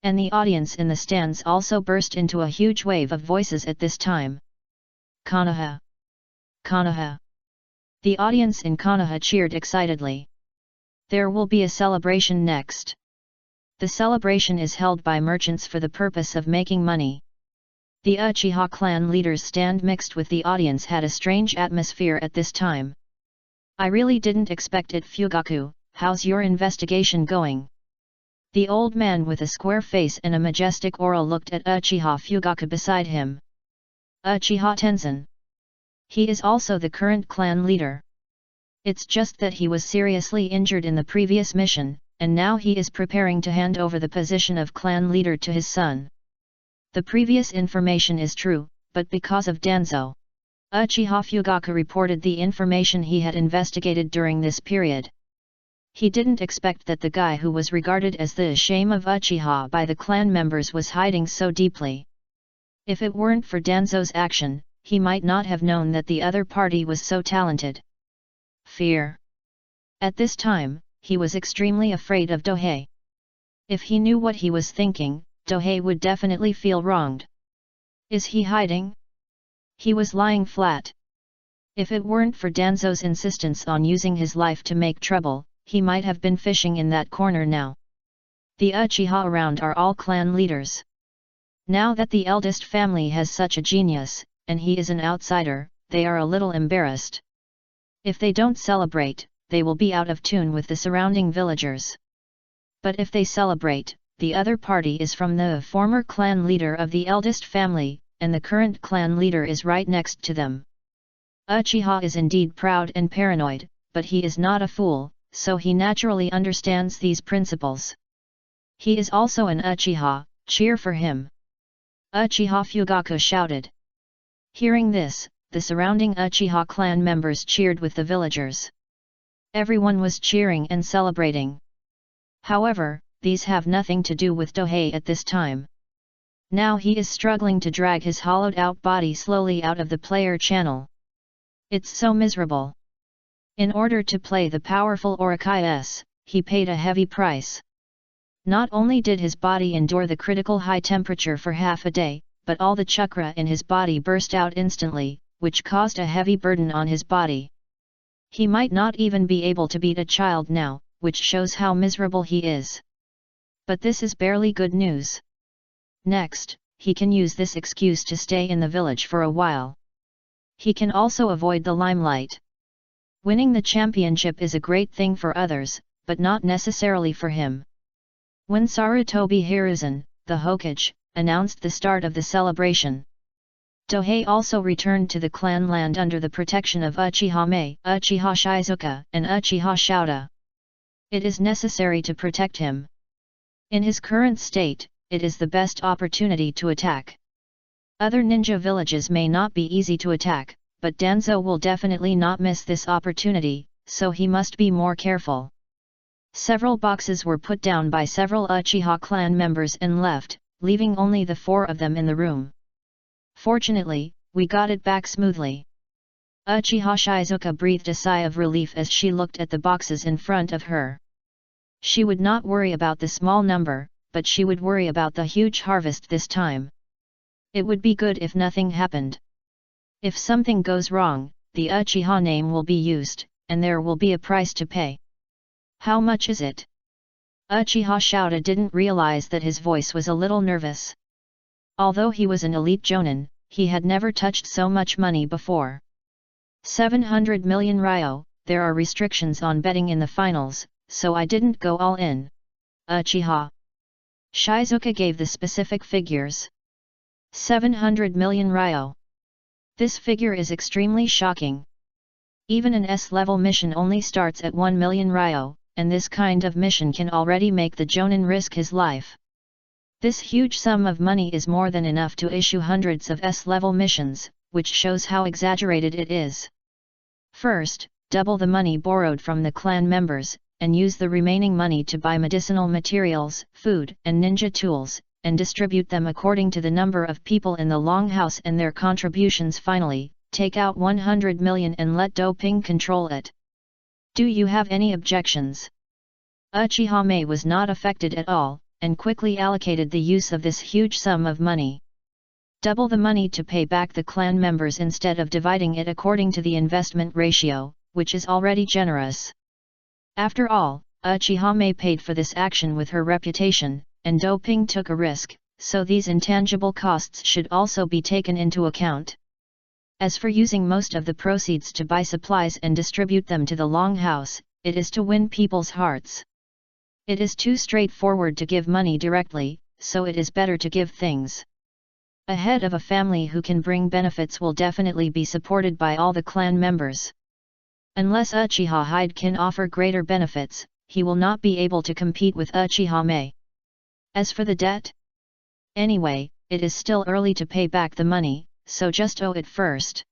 And the audience in the stands also burst into a huge wave of voices at this time. Konoha! Konoha! The audience in Konoha cheered excitedly. There will be a celebration next. The celebration is held by merchants for the purpose of making money. The Uchiha clan leader's stand mixed with the audience had a strange atmosphere at this time. I really didn't expect it. Fugaku, how's your investigation going? The old man with a square face and a majestic aura looked at Uchiha Fugaku beside him. Uchiha Tenzin. He is also the current clan leader. It's just that he was seriously injured in the previous mission, and now he is preparing to hand over the position of clan leader to his son. The previous information is true, but because of Danzo. Uchiha Fugaku reported the information he had investigated during this period. He didn't expect that the guy who was regarded as the shame of Uchiha by the clan members was hiding so deeply. If it weren't for Danzo's action, he might not have known that the other party was so talented. Fear. At this time, he was extremely afraid of Dohei. If he knew what he was thinking, Dohei would definitely feel wronged. Is he hiding? He was lying flat. If it weren't for Danzo's insistence on using his life to make trouble, he might have been fishing in that corner now. The Uchiha around are all clan leaders. Now that the eldest family has such a genius, and he is an outsider, they are a little embarrassed. If they don't celebrate, they will be out of tune with the surrounding villagers. But if they celebrate, the other party is from the former clan leader of the eldest family, and the current clan leader is right next to them. Uchiha is indeed proud and paranoid, but he is not a fool, so he naturally understands these principles. He is also an Uchiha, cheer for him. Uchiha Fugaku shouted. Hearing this, the surrounding Uchiha clan members cheered with the villagers. Everyone was cheering and celebrating. However, these have nothing to do with Dohei at this time. Now he is struggling to drag his hollowed-out body slowly out of the player channel. It's so miserable. In order to play the powerful Orokai, he paid a heavy price. Not only did his body endure the critical high temperature for half a day, but all the chakra in his body burst out instantly, which caused a heavy burden on his body. He might not even be able to beat a child now, which shows how miserable he is. But this is barely good news. Next, he can use this excuse to stay in the village for a while. He can also avoid the limelight. Winning the championship is a great thing for others, but not necessarily for him. When Sarutobi Hiruzen, the Hokage, announced the start of the celebration, Dohei also returned to the clan land under the protection of Uchiha Mei, Uchiha Shizuka, and Uchiha Shouta. It is necessary to protect him. In his current state, it is the best opportunity to attack. Other ninja villages may not be easy to attack, but Danzo will definitely not miss this opportunity, so he must be more careful. Several boxes were put down by several Uchiha clan members and left, leaving only the 4 of them in the room. Fortunately, we got it back smoothly. Uchiha Shizuka breathed a sigh of relief as she looked at the boxes in front of her. She would not worry about the small number, but she would worry about the huge harvest this time. It would be good if nothing happened. If something goes wrong, the Uchiha name will be used, and there will be a price to pay. How much is it? Uchiha Shouta didn't realize that his voice was a little nervous. Although he was an elite jonin, he had never touched so much money before. 700 million ryo, there are restrictions on betting in the finals, so I didn't go all in. Uchiha Shizuka gave the specific figures. 700 million ryo. This figure is extremely shocking. Even an S-level mission only starts at 1 million ryo, and this kind of mission can already make the jonin risk his life. This huge sum of money is more than enough to issue hundreds of S-level missions, which shows how exaggerated it is. First, double the money borrowed from the clan members, and use the remaining money to buy medicinal materials, food, and ninja tools, and distribute them according to the number of people in the longhouse and their contributions. Finally, take out 100 million and let doping control it. Do you have any objections? Uchiha Mei was not affected at all, and quickly allocated the use of this huge sum of money. Double the money to pay back the clan members instead of dividing it according to the investment ratio, which is already generous. After all, Uchiha Mei paid for this action with her reputation, and Do Ping took a risk, so these intangible costs should also be taken into account. As for using most of the proceeds to buy supplies and distribute them to the Longhouse, it is to win people's hearts. It is too straightforward to give money directly, so it is better to give things. A head of a family who can bring benefits will definitely be supported by all the clan members. Unless Uchiha Hyde can offer greater benefits, he will not be able to compete with Uchiha Mei. As for the debt? Anyway, it is still early to pay back the money, so just owe it first.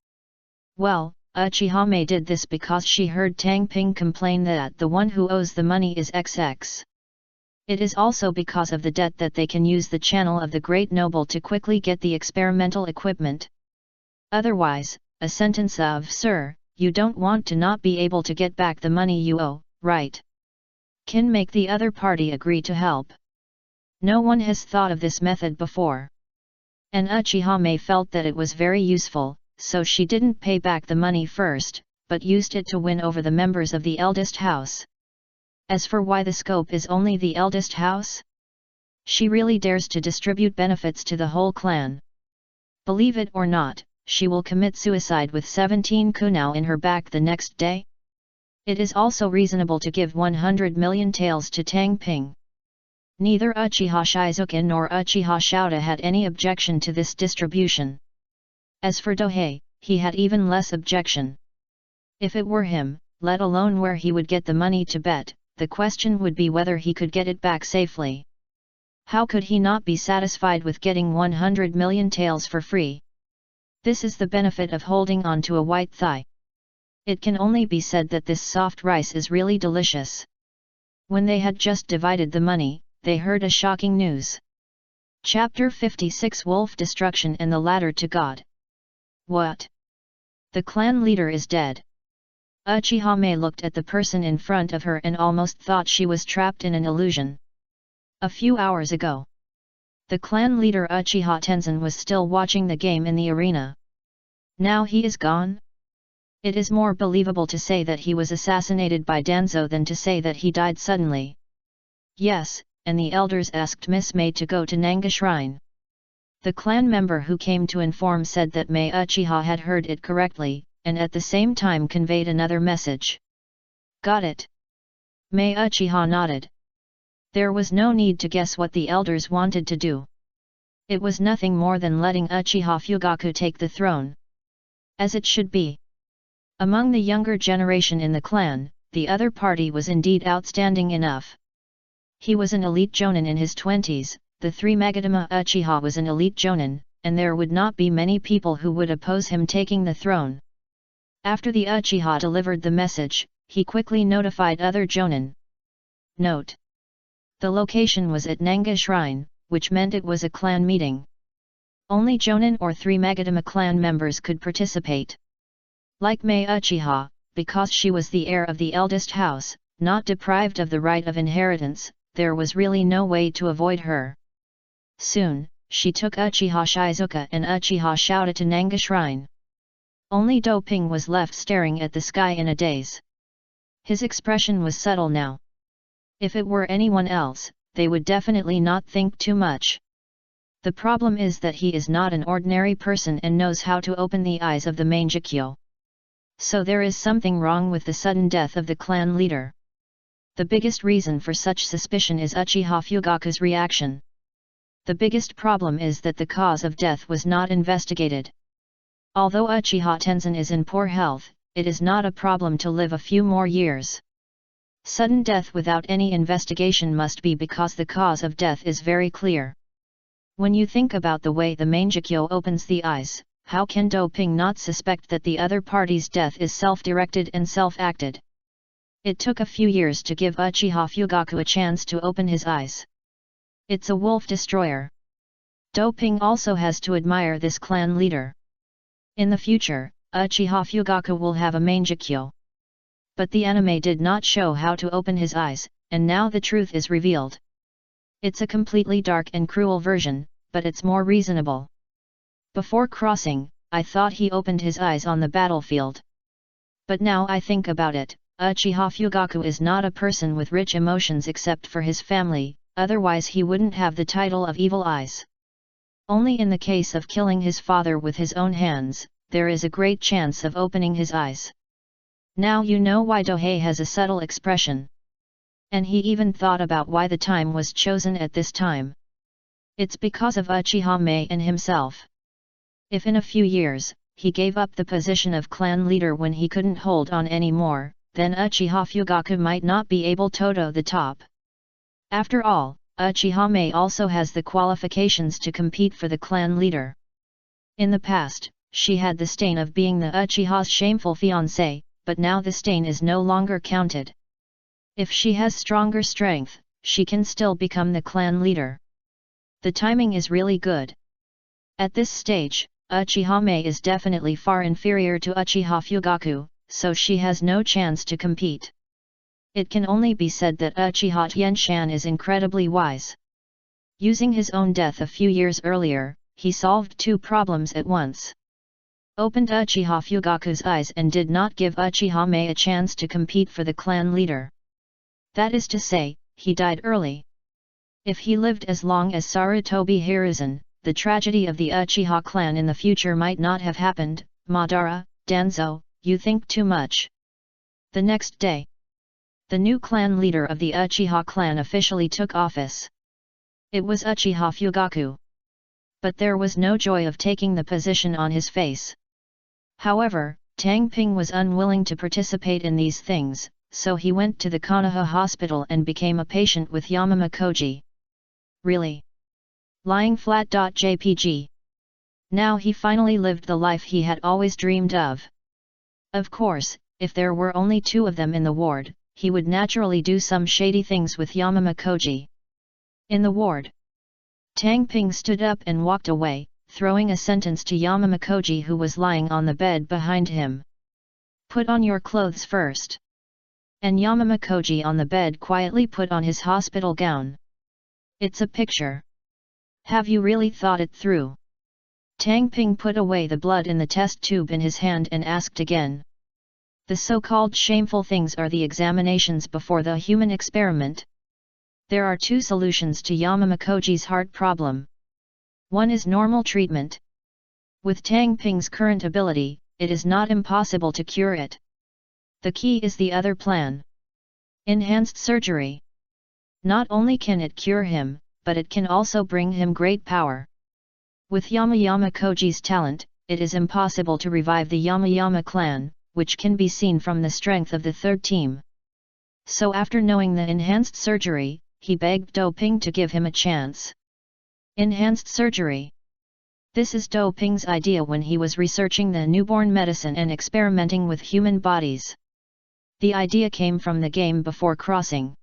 Well, Uchiha Mei did this because she heard Tang Ping complain that the one who owes the money is XX. It is also because of the debt that they can use the channel of the great noble to quickly get the experimental equipment. Otherwise, a sentence of "Sir, you don't want to not be able to get back the money you owe, right?" can make the other party agree to help. No one has thought of this method before. And Uchiha Mei felt that it was very useful, so she didn't pay back the money first, but used it to win over the members of the eldest house. As for why the scope is only the eldest house? She really dares to distribute benefits to the whole clan. Believe it or not, she will commit suicide with 17 kunao in her back the next day. It is also reasonable to give 100 million taels to Tang Ping. Neither Uchiha Shizuka nor Uchiha Shouta had any objection to this distribution. As for Dohei, he had even less objection. If it were him, let alone where he would get the money to bet, the question would be whether he could get it back safely. How could he not be satisfied with getting 100 million taels for free? This is the benefit of holding on to a white thigh. It can only be said that this soft rice is really delicious. When they had just divided the money, they heard a shocking news. Chapter 56 Wolf Destruction and the Ladder to God. What? The clan leader is dead. Uchiha Mei looked at the person in front of her and almost thought she was trapped in an illusion. A few hours ago, the clan leader Uchiha Tenzin was still watching the game in the arena. Now he is gone? It is more believable to say that he was assassinated by Danzo than to say that he died suddenly. Yes, and the elders asked Miss Mei to go to Nanga Shrine. The clan member who came to inform said that Mei Uchiha had heard it correctly, and at the same time conveyed another message. Got it. Mei Uchiha nodded. There was no need to guess what the elders wanted to do. It was nothing more than letting Uchiha Fugaku take the throne. As it should be. Among the younger generation in the clan, the other party was indeed outstanding enough. He was an elite jonin in his 20s, the 3 Magadama Uchiha was an elite jonin, and there would not be many people who would oppose him taking the throne. After the Uchiha delivered the message, he quickly notified other jonin. Note: the location was at Nanga Shrine, which meant it was a clan meeting. Only jonin or 3 Magadama clan members could participate. Like Mei Uchiha, because she was the heir of the eldest house, not deprived of the right of inheritance, there was really no way to avoid her. Soon, she took Uchiha Shizuka and Uchiha Shouta to Nanga Shrine. Only Do Ping was left staring at the sky in a daze. His expression was subtle now. If it were anyone else, they would definitely not think too much. The problem is that he is not an ordinary person and knows how to open the eyes of the Mangekyo. So there is something wrong with the sudden death of the clan leader. The biggest reason for such suspicion is Uchiha Fugaku's reaction. The biggest problem is that the cause of death was not investigated. Although Uchiha Tenzin is in poor health, it is not a problem to live a few more years. Sudden death without any investigation must be because the cause of death is very clear. When you think about the way the Mangekyo opens the eyes, how can Do Ping not suspect that the other party's death is self-directed and self-acted? It took a few years to give Uchiha Fugaku a chance to open his eyes. It's a wolf destroyer. Do Ping also has to admire this clan leader. In the future, Uchiha Fugaku will have a Mangekyo. But the anime did not show how to open his eyes, and now the truth is revealed. It's a completely dark and cruel version, but it's more reasonable. Before crossing, I thought he opened his eyes on the battlefield. But now I think about it, Uchiha Fugaku is not a person with rich emotions except for his family, otherwise he wouldn't have the title of Evil Eyes. Only in the case of killing his father with his own hands, there is a great chance of opening his eyes. Now you know why Dohei has a subtle expression. And he even thought about why the time was chosen at this time. It's because of Uchiha Mei and himself. If in a few years, he gave up the position of clan leader when he couldn't hold on anymore, then Uchiha Fugaku might not be able to to the top. After all, Uchiha Mei also has the qualifications to compete for the clan leader. In the past, she had the stain of being the Uchiha's shameful fiancé, but now the stain is no longer counted. If she has stronger strength, she can still become the clan leader. The timing is really good. At this stage, Uchiha Mei is definitely far inferior to Uchiha Fugaku, so she has no chance to compete. It can only be said that Uchiha Tianshan is incredibly wise. Using his own death a few years earlier, he solved two problems at once. Opened Uchiha Fugaku's eyes and did not give Uchiha Mei a chance to compete for the clan leader. That is to say, he died early. If he lived as long as Sarutobi Hiruzen, the tragedy of the Uchiha clan in the future might not have happened. Madara, Danzo, you think too much. The next day, the new clan leader of the Uchiha clan officially took office. It was Uchiha Fugaku. But there was no joy of taking the position on his face. However, Tang Ping was unwilling to participate in these things, so he went to the Konoha hospital and became a patient with Yamama Koji. Really? Lying flat. JPG. Now he finally lived the life he had always dreamed of. Of course, if there were only two of them in the ward, he would naturally do some shady things with Yamama Koji. In the ward, Tang Ping stood up and walked away, throwing a sentence to Yamama Koji who was lying on the bed behind him. Put on your clothes first. And Yamama Koji on the bed quietly put on his hospital gown. It's a picture. Have you really thought it through? Tang Ping put away the blood in the test tube in his hand and asked again. The so-called shameful things are the examinations before the human experiment. There are two solutions to Yamama Koji's heart problem. One is normal treatment. With Tang Ping's current ability, it is not impossible to cure it. The key is the other plan. Enhanced surgery. Not only can it cure him, but it can also bring him great power. With Yama Koji's talent, it is impossible to revive the Yama clan, which can be seen from the strength of the third team. So after knowing the enhanced surgery, he begged Do Ping to give him a chance. Enhanced surgery. This is Do Ping's idea when he was researching the newborn medicine and experimenting with human bodies. The idea came from the game Before Crossing.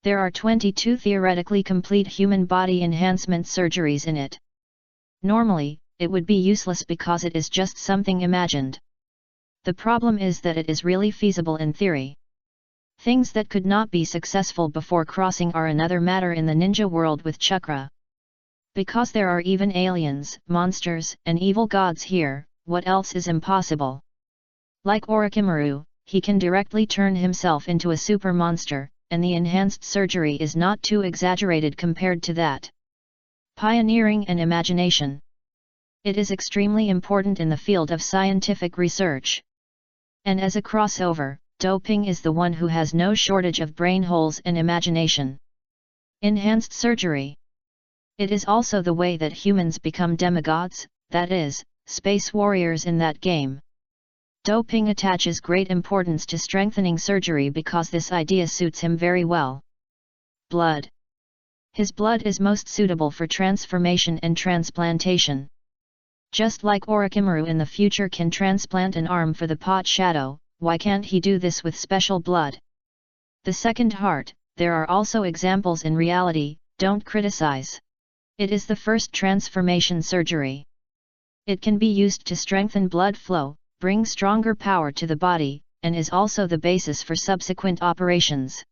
There are 22 theoretically complete human body enhancement surgeries in it. Normally, it would be useless because it is just something imagined. The problem is that it is really feasible in theory. Things that could not be successful before crossing are another matter in the ninja world with chakra. Because there are even aliens, monsters, and evil gods here, what else is impossible? Like Orochimaru, he can directly turn himself into a super monster, and the enhanced surgery is not too exaggerated compared to that. Pioneering and imagination. It is extremely important in the field of scientific research. And as a crossover, Do Ping is the one who has no shortage of brain holes and imagination. Enhanced surgery. It is also the way that humans become demigods, that is, space warriors in that game. Do Ping attaches great importance to strengthening surgery because this idea suits him very well. Blood. His blood is most suitable for transformation and transplantation. Just like Orochimaru in the future can transplant an arm for the pot shadow, why can't he do this with special blood? The second heart, there are also examples in reality, don't criticize. It is the first transformation surgery. It can be used to strengthen blood flow, bring stronger power to the body, and is also the basis for subsequent operations.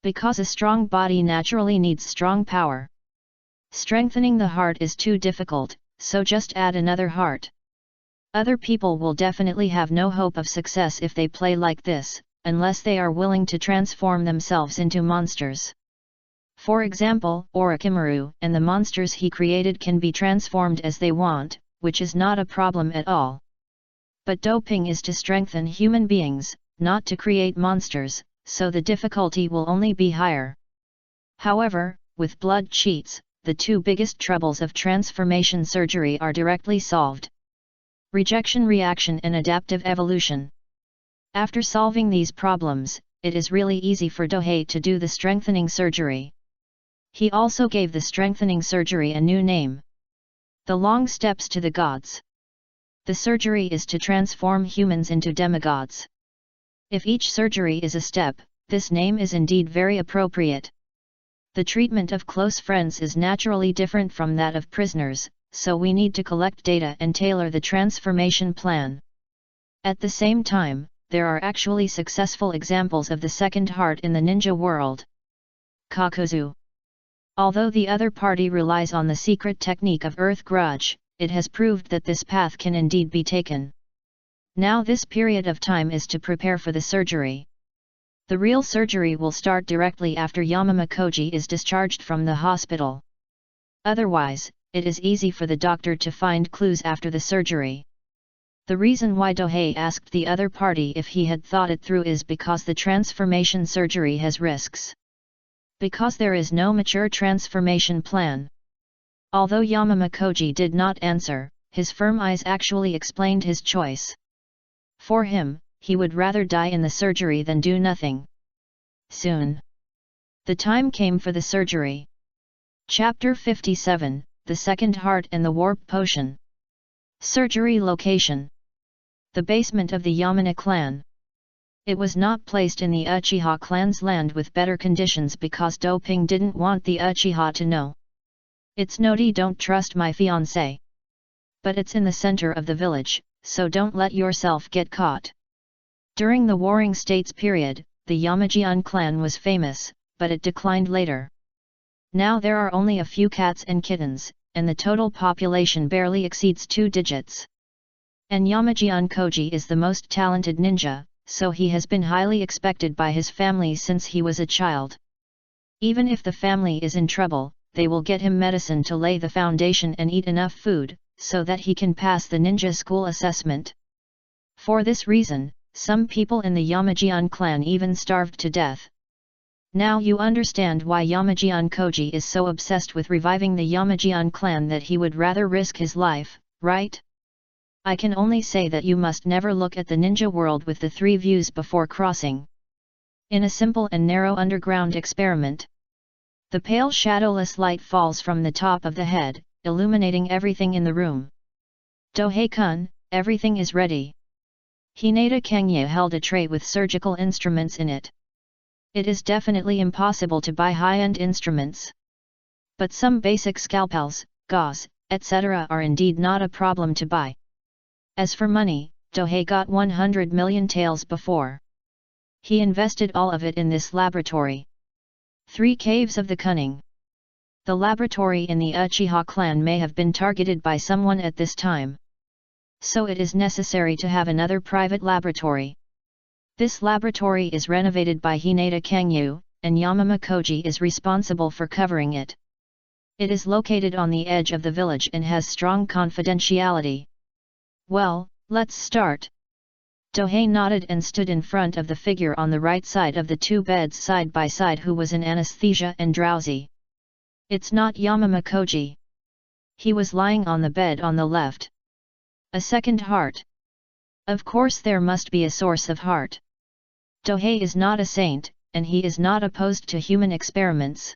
Because a strong body naturally needs strong power. Strengthening the heart is too difficult, so just add another heart. Other people will definitely have no hope of success if they play like this. unless they are willing to transform themselves into monsters. For example, Orochimaru and the monsters he created can be transformed as they want, which is not a problem at all. But doping is to strengthen human beings, not to create monsters, so the difficulty will only be higher. However, with blood cheats, the two biggest troubles of transformation surgery are directly solved: rejection reaction and adaptive evolution. After solving these problems, it is really easy for Dohei to do the strengthening surgery. He also gave the strengthening surgery a new name: the long steps to the gods. The surgery is to transform humans into demigods. If each surgery is a step, this name is indeed very appropriate. The treatment of close friends is naturally different from that of prisoners, so we need to collect data and tailor the transformation plan. At the same time, there are actually successful examples of the second heart in the ninja world. Kakuzu. Although the other party relies on the secret technique of Earth Grudge, it has proved that this path can indeed be taken. Now this period of time is to prepare for the surgery. The real surgery will start directly after Yamamakoji is discharged from the hospital. Otherwise, it is easy for the doctor to find clues after the surgery. The reason why Dohei asked the other party if he had thought it through is because the transformation surgery has risks. Because there is no mature transformation plan. Although Yamamakoji did not answer, his firm eyes actually explained his choice. For him, he would rather die in the surgery than do nothing. Soon. The time came for the surgery. Chapter 57, The Second Heart and the Warp Potion. Surgery location: the basement of the Yamana clan. It was not placed in the Uchiha clan's land with better conditions because Doping didn't want the Uchiha to know. It's Noti don't trust my fiancé. But it's in the center of the village, so don't let yourself get caught. During the Warring States period, the Yamajian clan was famous, but it declined later. Now there are only a few cats and kittens, and the total population barely exceeds 2 digits. And Yamajian Koji is the most talented ninja, so he has been highly expected by his family since he was a child. Even if the family is in trouble, they will get him medicine to lay the foundation and eat enough food, so that he can pass the ninja school assessment. For this reason, some people in the Yamajian clan even starved to death. Now you understand why Yamajian Koji is so obsessed with reviving the Yamajian clan that he would rather risk his life, right? I can only say that you must never look at the ninja world with the 3 views before crossing. In a simple and narrow underground experiment, the pale shadowless light falls from the top of the head, illuminating everything in the room. Dohei-kun, everything is ready. Hinata Kenya held a tray with surgical instruments in it. It is definitely impossible to buy high-end instruments. But some basic scalpels, gauze, etc. are indeed not a problem to buy. As for money, Dohei got 100 million taels before. He invested all of it in this laboratory. 3 Caves of the Cunning. The laboratory in the Uchiha clan may have been targeted by someone at this time. So it is necessary to have another private laboratory. This laboratory is renovated by Hinata Kangyu, and Yamamakoji is responsible for covering it. It is located on the edge of the village and has strong confidentiality. Well, let's start. Dohei nodded and stood in front of the figure on the right side of the 2 beds side by side who was in anesthesia and drowsy. It's not Yamamakoji. He was lying on the bed on the left. A second heart. Of course there must be a source of heart. Dohei is not a saint, and he is not opposed to human experiments.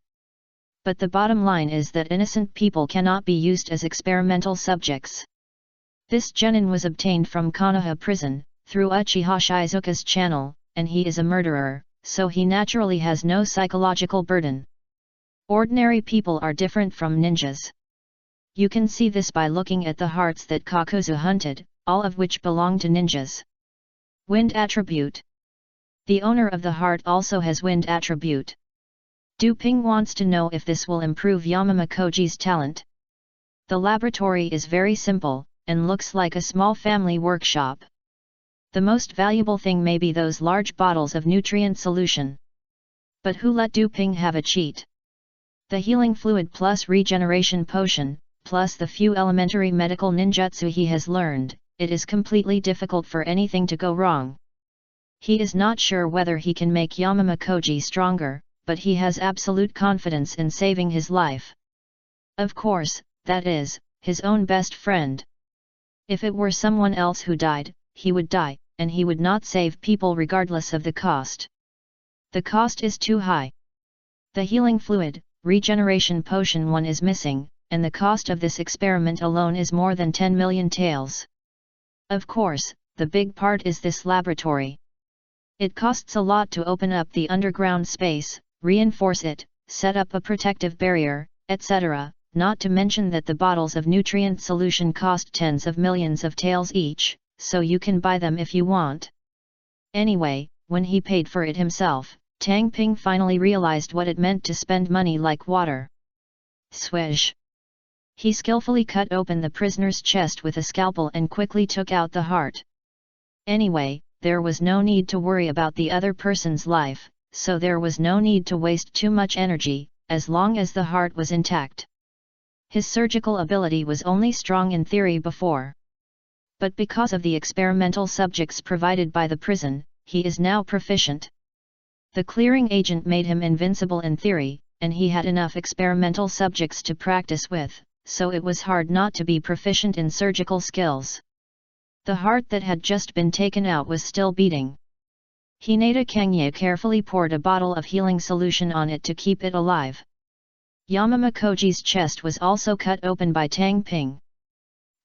But the bottom line is that innocent people cannot be used as experimental subjects. This genin was obtained from Konoha prison, through Uchiha Shizuka's channel, and he is a murderer, so he naturally has no psychological burden. Ordinary people are different from ninjas. You can see this by looking at the hearts that Kakuzu hunted, all of which belong to ninjas. Wind attribute. The owner of the heart also has wind attribute. Du Ping wants to know if this will improve Yamamakoji's talent. The laboratory is very simple, and looks like a small family workshop. The most valuable thing may be those large bottles of nutrient solution. But who let Du Ping have a cheat? The healing fluid plus regeneration potion, plus the few elementary medical ninjutsu he has learned, it is completely difficult for anything to go wrong. He is not sure whether he can make Yamamakoji stronger, but he has absolute confidence in saving his life. Of course, that is, his own best friend. If it were someone else who died, he would die, and he would not save people regardless of the cost. The cost is too high. The healing fluid, regeneration potion 1 is missing, and the cost of this experiment alone is more than 10 million taels. Of course, the big part is this laboratory. It costs a lot to open up the underground space, reinforce it, set up a protective barrier, etc., not to mention that the bottles of nutrient solution cost tens of millions of taels each, so you can buy them if you want. Anyway, when he paid for it himself, Tang Ping finally realized what it meant to spend money like water. Swish! He skillfully cut open the prisoner's chest with a scalpel and quickly took out the heart. Anyway, there was no need to worry about the other person's life, so there was no need to waste too much energy, as long as the heart was intact. His surgical ability was only strong in theory before. But because of the experimental subjects provided by the prison, he is now proficient. The clearing agent made him invincible in theory, and he had enough experimental subjects to practice with, so it was hard not to be proficient in surgical skills. The heart that had just been taken out was still beating. Hinata Kangye carefully poured a bottle of healing solution on it to keep it alive. Yamamakoji's chest was also cut open by Tang Ping.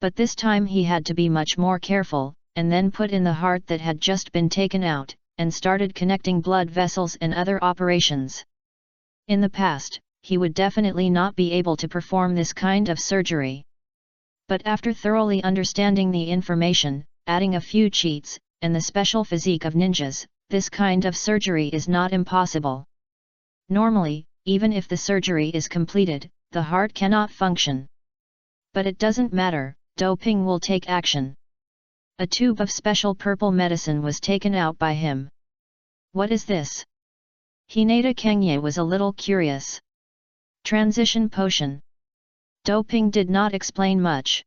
But this time he had to be much more careful, and then put in the heart that had just been taken out, and started connecting blood vessels and other operations. In the past, he would definitely not be able to perform this kind of surgery. But after thoroughly understanding the information, adding a few cheats, and the special physique of ninjas, this kind of surgery is not impossible. Normally, even if the surgery is completed, the heart cannot function. But it doesn't matter, Du Ping will take action. A tube of special purple medicine was taken out by him. What is this? Hinata Kangye was a little curious. Transition potion. Du Ping did not explain much.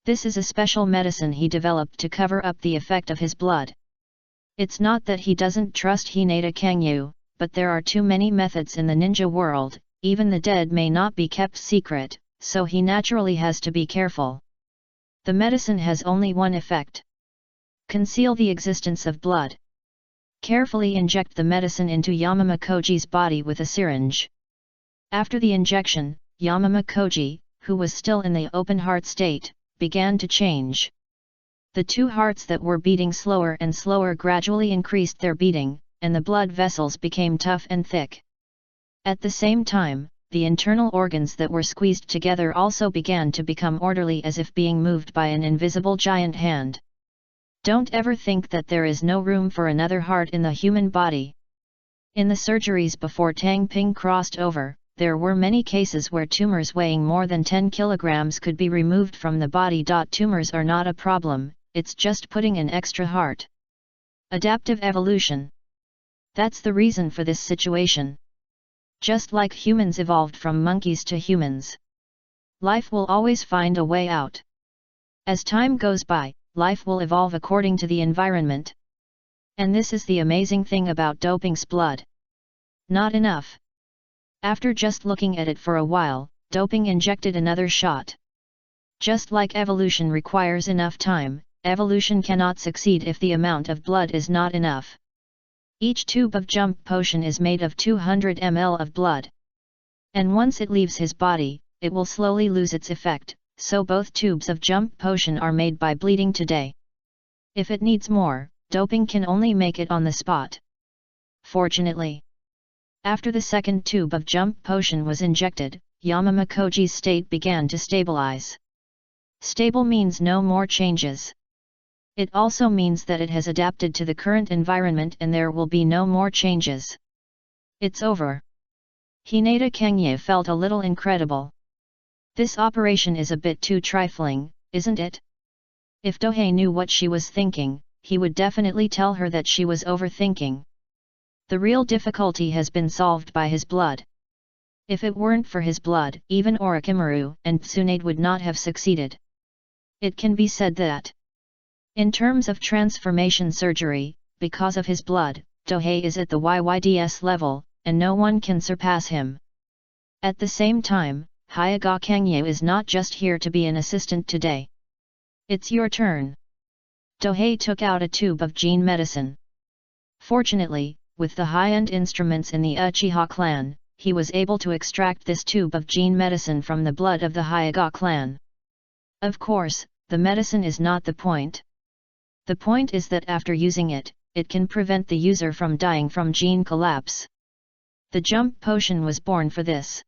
This is a special medicine he developed to cover up the effect of his blood. It's not that he doesn't trust Hinata Kangye, but there are too many methods in the ninja world, even the dead may not be kept secret, so he naturally has to be careful. The medicine has only one effect. Conceal the existence of blood. Carefully inject the medicine into Yamamakoji's body with a syringe. After the injection, Yamamakoji, who was still in the open heart state, began to change. The two hearts that were beating slower and slower gradually increased their beating, and the blood vessels became tough and thick. At the same time, the internal organs that were squeezed together also began to become orderly as if being moved by an invisible giant hand. Don't ever think that there is no room for another heart in the human body. In the surgeries before Tang Ping crossed over, there were many cases where tumors weighing more than 10 kilograms could be removed from the body. Tumors are not a problem, it's just putting an extra heart. Adaptive evolution. That's the reason for this situation. Just like humans evolved from monkeys to humans. Life will always find a way out. As time goes by, life will evolve according to the environment. And this is the amazing thing about Du Ping's blood. Not enough. After just looking at it for a while, Du Ping injected another shot. Just like evolution requires enough time, evolution cannot succeed if the amount of blood is not enough. Each tube of jump potion is made of 200 ml of blood. And once it leaves his body, it will slowly lose its effect, so both tubes of jump potion are made by bleeding today. If it needs more, Du Ping can only make it on the spot. Fortunately, after the second tube of jump potion was injected, Yamamakoji's state began to stabilize. Stable means no more changes. It also means that it has adapted to the current environment and there will be no more changes. It's over. Hinata Kangye felt a little incredible. This operation is a bit too trifling, isn't it? If Dohei knew what she was thinking, he would definitely tell her that she was overthinking. The real difficulty has been solved by his blood. If it weren't for his blood, even Orochimaru and Tsunade would not have succeeded. It can be said that, in terms of transformation surgery, because of his blood, Dohei is at the YYDS level, and no one can surpass him. At the same time, Hyaga Kangye is not just here to be an assistant today. It's your turn. Dohei took out a tube of gene medicine. Fortunately, with the high-end instruments in the Uchiha clan, he was able to extract this tube of gene medicine from the blood of the Hyaga clan. Of course, the medicine is not the point. The point is that after using it, it can prevent the user from dying from gene collapse. The jump potion was born for this.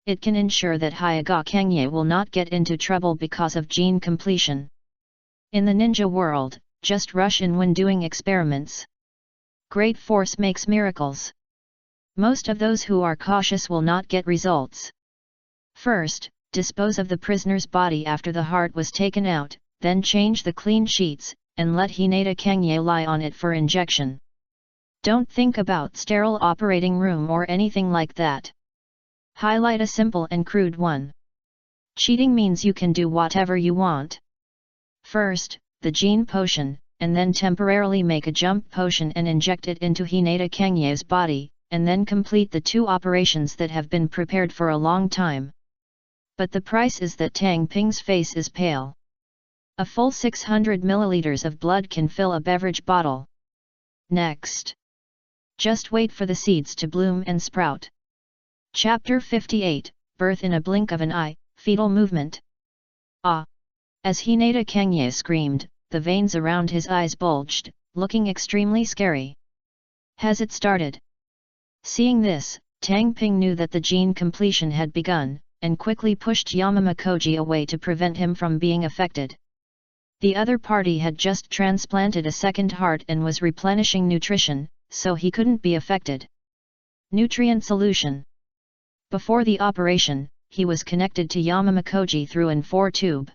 It can ensure that Hyaga Kangye will not get into trouble because of gene completion. In the ninja world, just rush in when doing experiments. Great force makes miracles. Most of those who are cautious will not get results. First, dispose of the prisoner's body after the heart was taken out, then change the clean sheets, and let Hinata Kangye lie on it for injection. Don't think about sterile operating room or anything like that. Highlight a simple and crude one. Cheating means you can do whatever you want. First, the gene potion, and then temporarily make a jump potion and inject it into Hinata Kangye's body, and then complete the two operations that have been prepared for a long time. But the price is that Tang Ping's face is pale. A full 600 milliliters of blood can fill a beverage bottle. Next. Just wait for the seeds to bloom and sprout. Chapter 58, Birth in a Blink of an Eye, Fetal Movement. Ah! As Hinata Kangye screamed, the veins around his eyes bulged, looking extremely scary. Has it started? Seeing this, Tang Ping knew that the gene completion had begun, and quickly pushed Yamamakoji away to prevent him from being affected. The other party had just transplanted a second heart and was replenishing nutrition, so he couldn't be affected. Nutrient solution. Before the operation, he was connected to Yamamakoji through an 4 tube.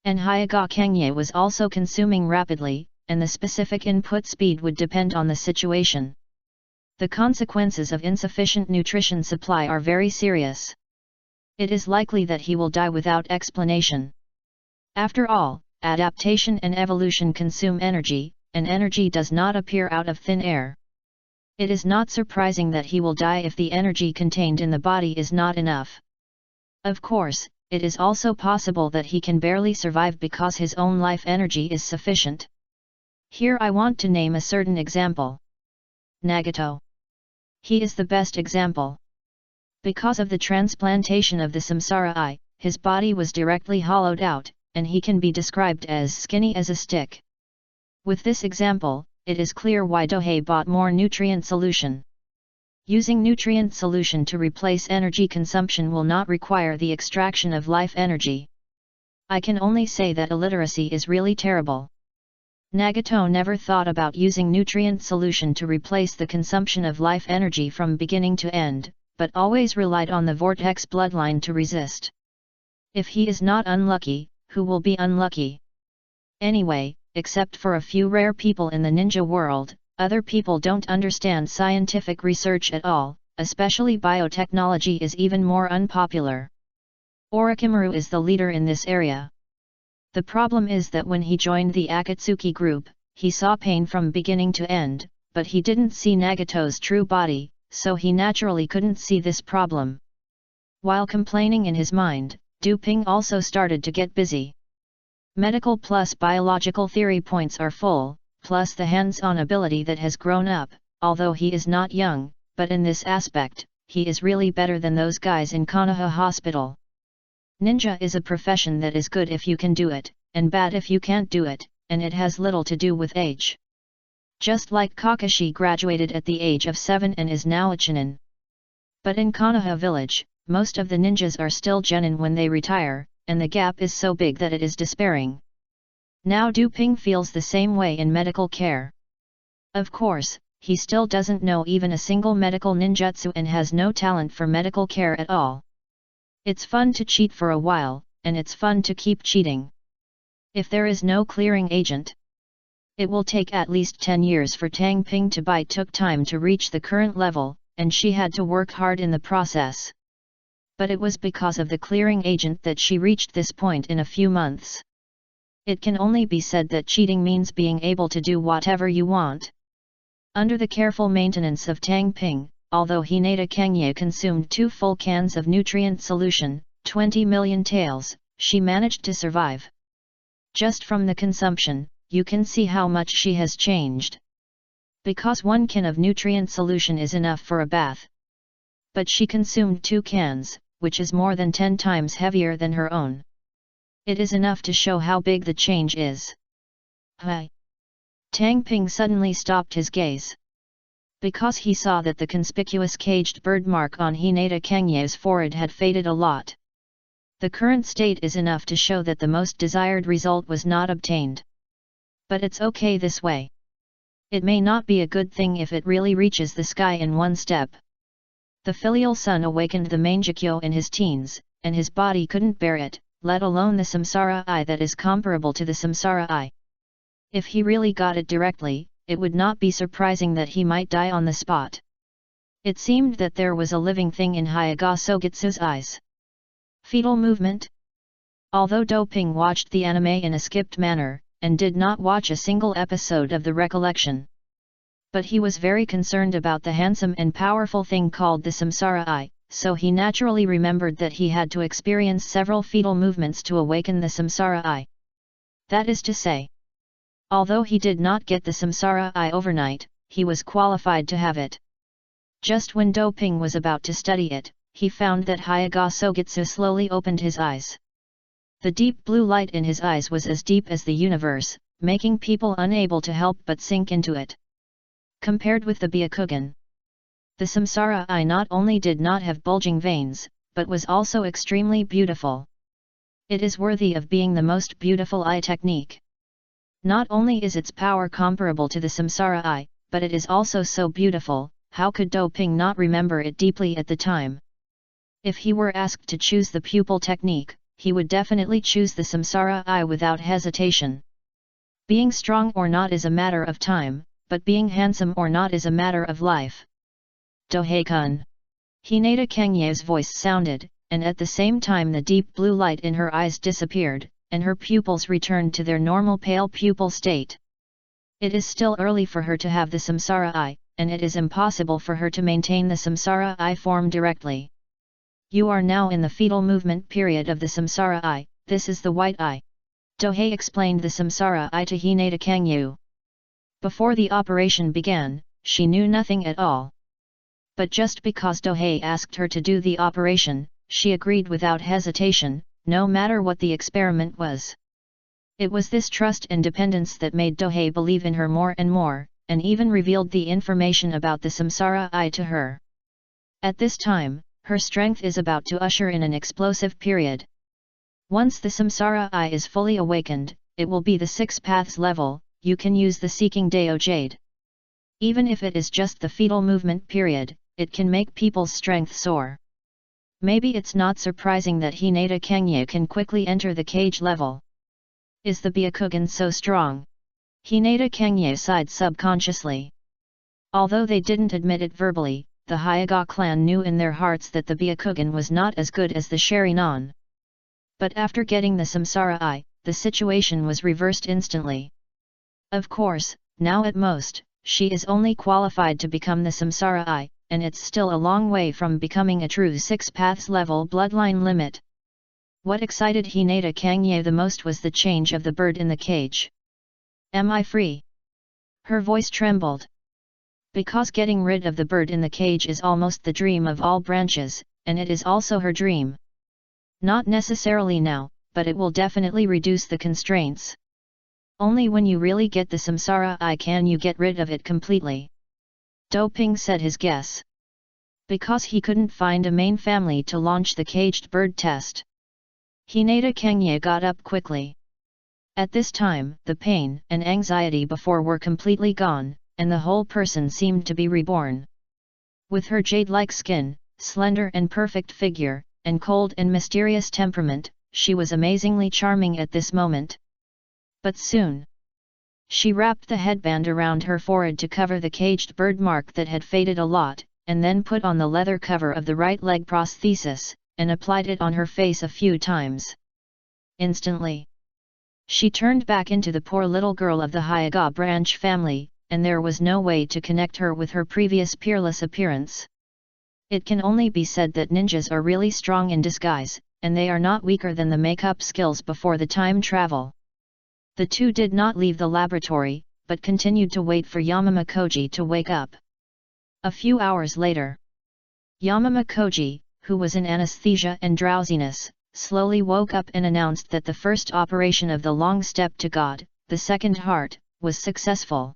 And Hyaga Kangye was also consuming rapidly, and the specific input speed would depend on the situation. The consequences of insufficient nutrition supply are very serious. It is likely that he will die without explanation. After all, adaptation and evolution consume energy, and energy does not appear out of thin air. It is not surprising that he will die if the energy contained in the body is not enough. Of course, it is also possible that he can barely survive because his own life energy is sufficient. Here I want to name a certain example. Nagato. He is the best example. Because of the transplantation of the Samsara eye, his body was directly hollowed out, and he can be described as skinny as a stick. With this example, it is clear why Dohei bought more nutrient solution. Using nutrient solution to replace energy consumption will not require the extraction of life energy. I can only say that illiteracy is really terrible. Nagato never thought about using nutrient solution to replace the consumption of life energy from beginning to end, but always relied on the vortex bloodline to resist. If he is not unlucky, who will be unlucky? Anyway, except for a few rare people in the ninja world, other people don't understand scientific research at all, especially biotechnology is even more unpopular. Orochimaru is the leader in this area. The problem is that when he joined the Akatsuki group, he saw pain from beginning to end, but he didn't see Nagato's true body, so he naturally couldn't see this problem. While complaining in his mind, Du Ping also started to get busy. Medical plus biological theory points are full, plus the hands-on ability that has grown up, although he is not young, but in this aspect, he is really better than those guys in Konoha Hospital. Ninja is a profession that is good if you can do it, and bad if you can't do it, and it has little to do with age. Just like Kakashi graduated at the age of 7 and is now a Chunin. But in Konoha village, most of the ninjas are still genin when they retire, and the gap is so big that it is despairing. Now Du Ping feels the same way in medical care. Of course, he still doesn't know even a single medical ninjutsu and has no talent for medical care at all. It's fun to cheat for a while, and it's fun to keep cheating. If there is no clearing agent, It will take at least 10 years for Tang Ping to buy. Took time to reach the current level, and she had to work hard in the process. But it was because of the clearing agent that she reached this point in a few months. It can only be said that cheating means being able to do whatever you want. Under the careful maintenance of Tang Ping, although Hinata Kangye consumed 2 full cans of nutrient solution, 20 million taels, she managed to survive. Just from the consumption, you can see how much she has changed. Because 1 can of nutrient solution is enough for a bath. But she consumed 2 cans, which is more than 10 times heavier than her own. It is enough to show how big the change is. Hi! Tang Ping suddenly stopped his gaze. Because he saw that the conspicuous caged bird mark on Hinata Kangye's forehead had faded a lot. The current state is enough to show that the most desired result was not obtained. But it's okay this way. It may not be a good thing if it really reaches the sky in 1 step. The filial son awakened the Manjikyo in his teens, and his body couldn't bear it, let alone the samsara eye that is comparable to the samsara eye. If he really got it directly, it would not be surprising that he might die on the spot. It seemed that there was a living thing in Hyaga Sogitsu's eyes. Fetal movement? Although Do Ping watched the anime in a skipped manner, and did not watch a single episode of the recollection. But he was very concerned about the handsome and powerful thing called the samsara eye, so he naturally remembered that he had to experience several fetal movements to awaken the samsara eye. That is to say, although he did not get the samsara eye overnight, he was qualified to have it. Just when Do Ping was about to study it, he found that Hyaga Sogitsu slowly opened his eyes. The deep blue light in his eyes was as deep as the universe, making people unable to help but sink into it. Compared with the Byakugan, the samsara eye not only did not have bulging veins, but was also extremely beautiful. It is worthy of being the most beautiful eye technique. Not only is its power comparable to the samsara eye, but it is also so beautiful. How could Do Ping not remember it deeply at the time? If he were asked to choose the pupil technique, he would definitely choose the samsara eye without hesitation. Being strong or not is a matter of time, but being handsome or not is a matter of life. Dohei-kun! Hinata Kangye's voice sounded, and at the same time the deep blue light in her eyes disappeared, and her pupils returned to their normal pale pupil state. It is still early for her to have the samsara eye, and it is impossible for her to maintain the samsara eye form directly. You are now in the fetal movement period of the samsara eye, this is the white eye. Dohei explained the samsara eye to Hinata Kangye. Before the operation began, she knew nothing at all. But just because Dohei asked her to do the operation, she agreed without hesitation, no matter what the experiment was. It was this trust and dependence that made Dohei believe in her more and more, and even revealed the information about the samsara eye to her. At this time, her strength is about to usher in an explosive period. Once the samsara eye is fully awakened, it will be the 6 paths level. You can use the Seeking Deo Jade. Even if it is just the fetal movement period, it can make people's strength soar. Maybe it's not surprising that Hinata Kangye can quickly enter the cage level. Is the Byakugan so strong? Hinata Kangye sighed subconsciously. Although they didn't admit it verbally, the Hyaga clan knew in their hearts that the Byakugan was not as good as the Sharinon. But after getting the samsara eye, the situation was reversed instantly. Of course, now at most, she is only qualified to become the samsara eye, and it's still a long way from becoming a true 6 paths level bloodline limit. What excited Hinata Kangye the most was the change of the bird in the cage. Am I free? Her voice trembled. Because getting rid of the bird in the cage is almost the dream of all branches, and it is also her dream. Not necessarily now, but it will definitely reduce the constraints. Only when you really get the samsara eye can you get rid of it completely. Do Ping said his guess. Because he couldn't find a main family to launch the caged bird test. Hinata Kangye got up quickly. At this time, the pain and anxiety before were completely gone, and the whole person seemed to be reborn. With her jade-like skin, slender and perfect figure, and cold and mysterious temperament, she was amazingly charming at this moment. But soon, She wrapped the headband around her forehead to cover the caged birthmark that had faded a lot, and then put on the leather cover of the right leg prosthesis, and applied it on her face a few times. Instantly, she turned back into the poor little girl of the Hyuga branch family, and there was no way to connect her with her previous peerless appearance. It can only be said that ninjas are really strong in disguise, and they are not weaker than the makeup skills before the time travel. The two did not leave the laboratory, but continued to wait for Yamama Koji to wake up. A few hours later, Yamama Koji, who was in anesthesia and drowsiness, slowly woke up and announced that the first operation of the long step to God, the second heart, was successful.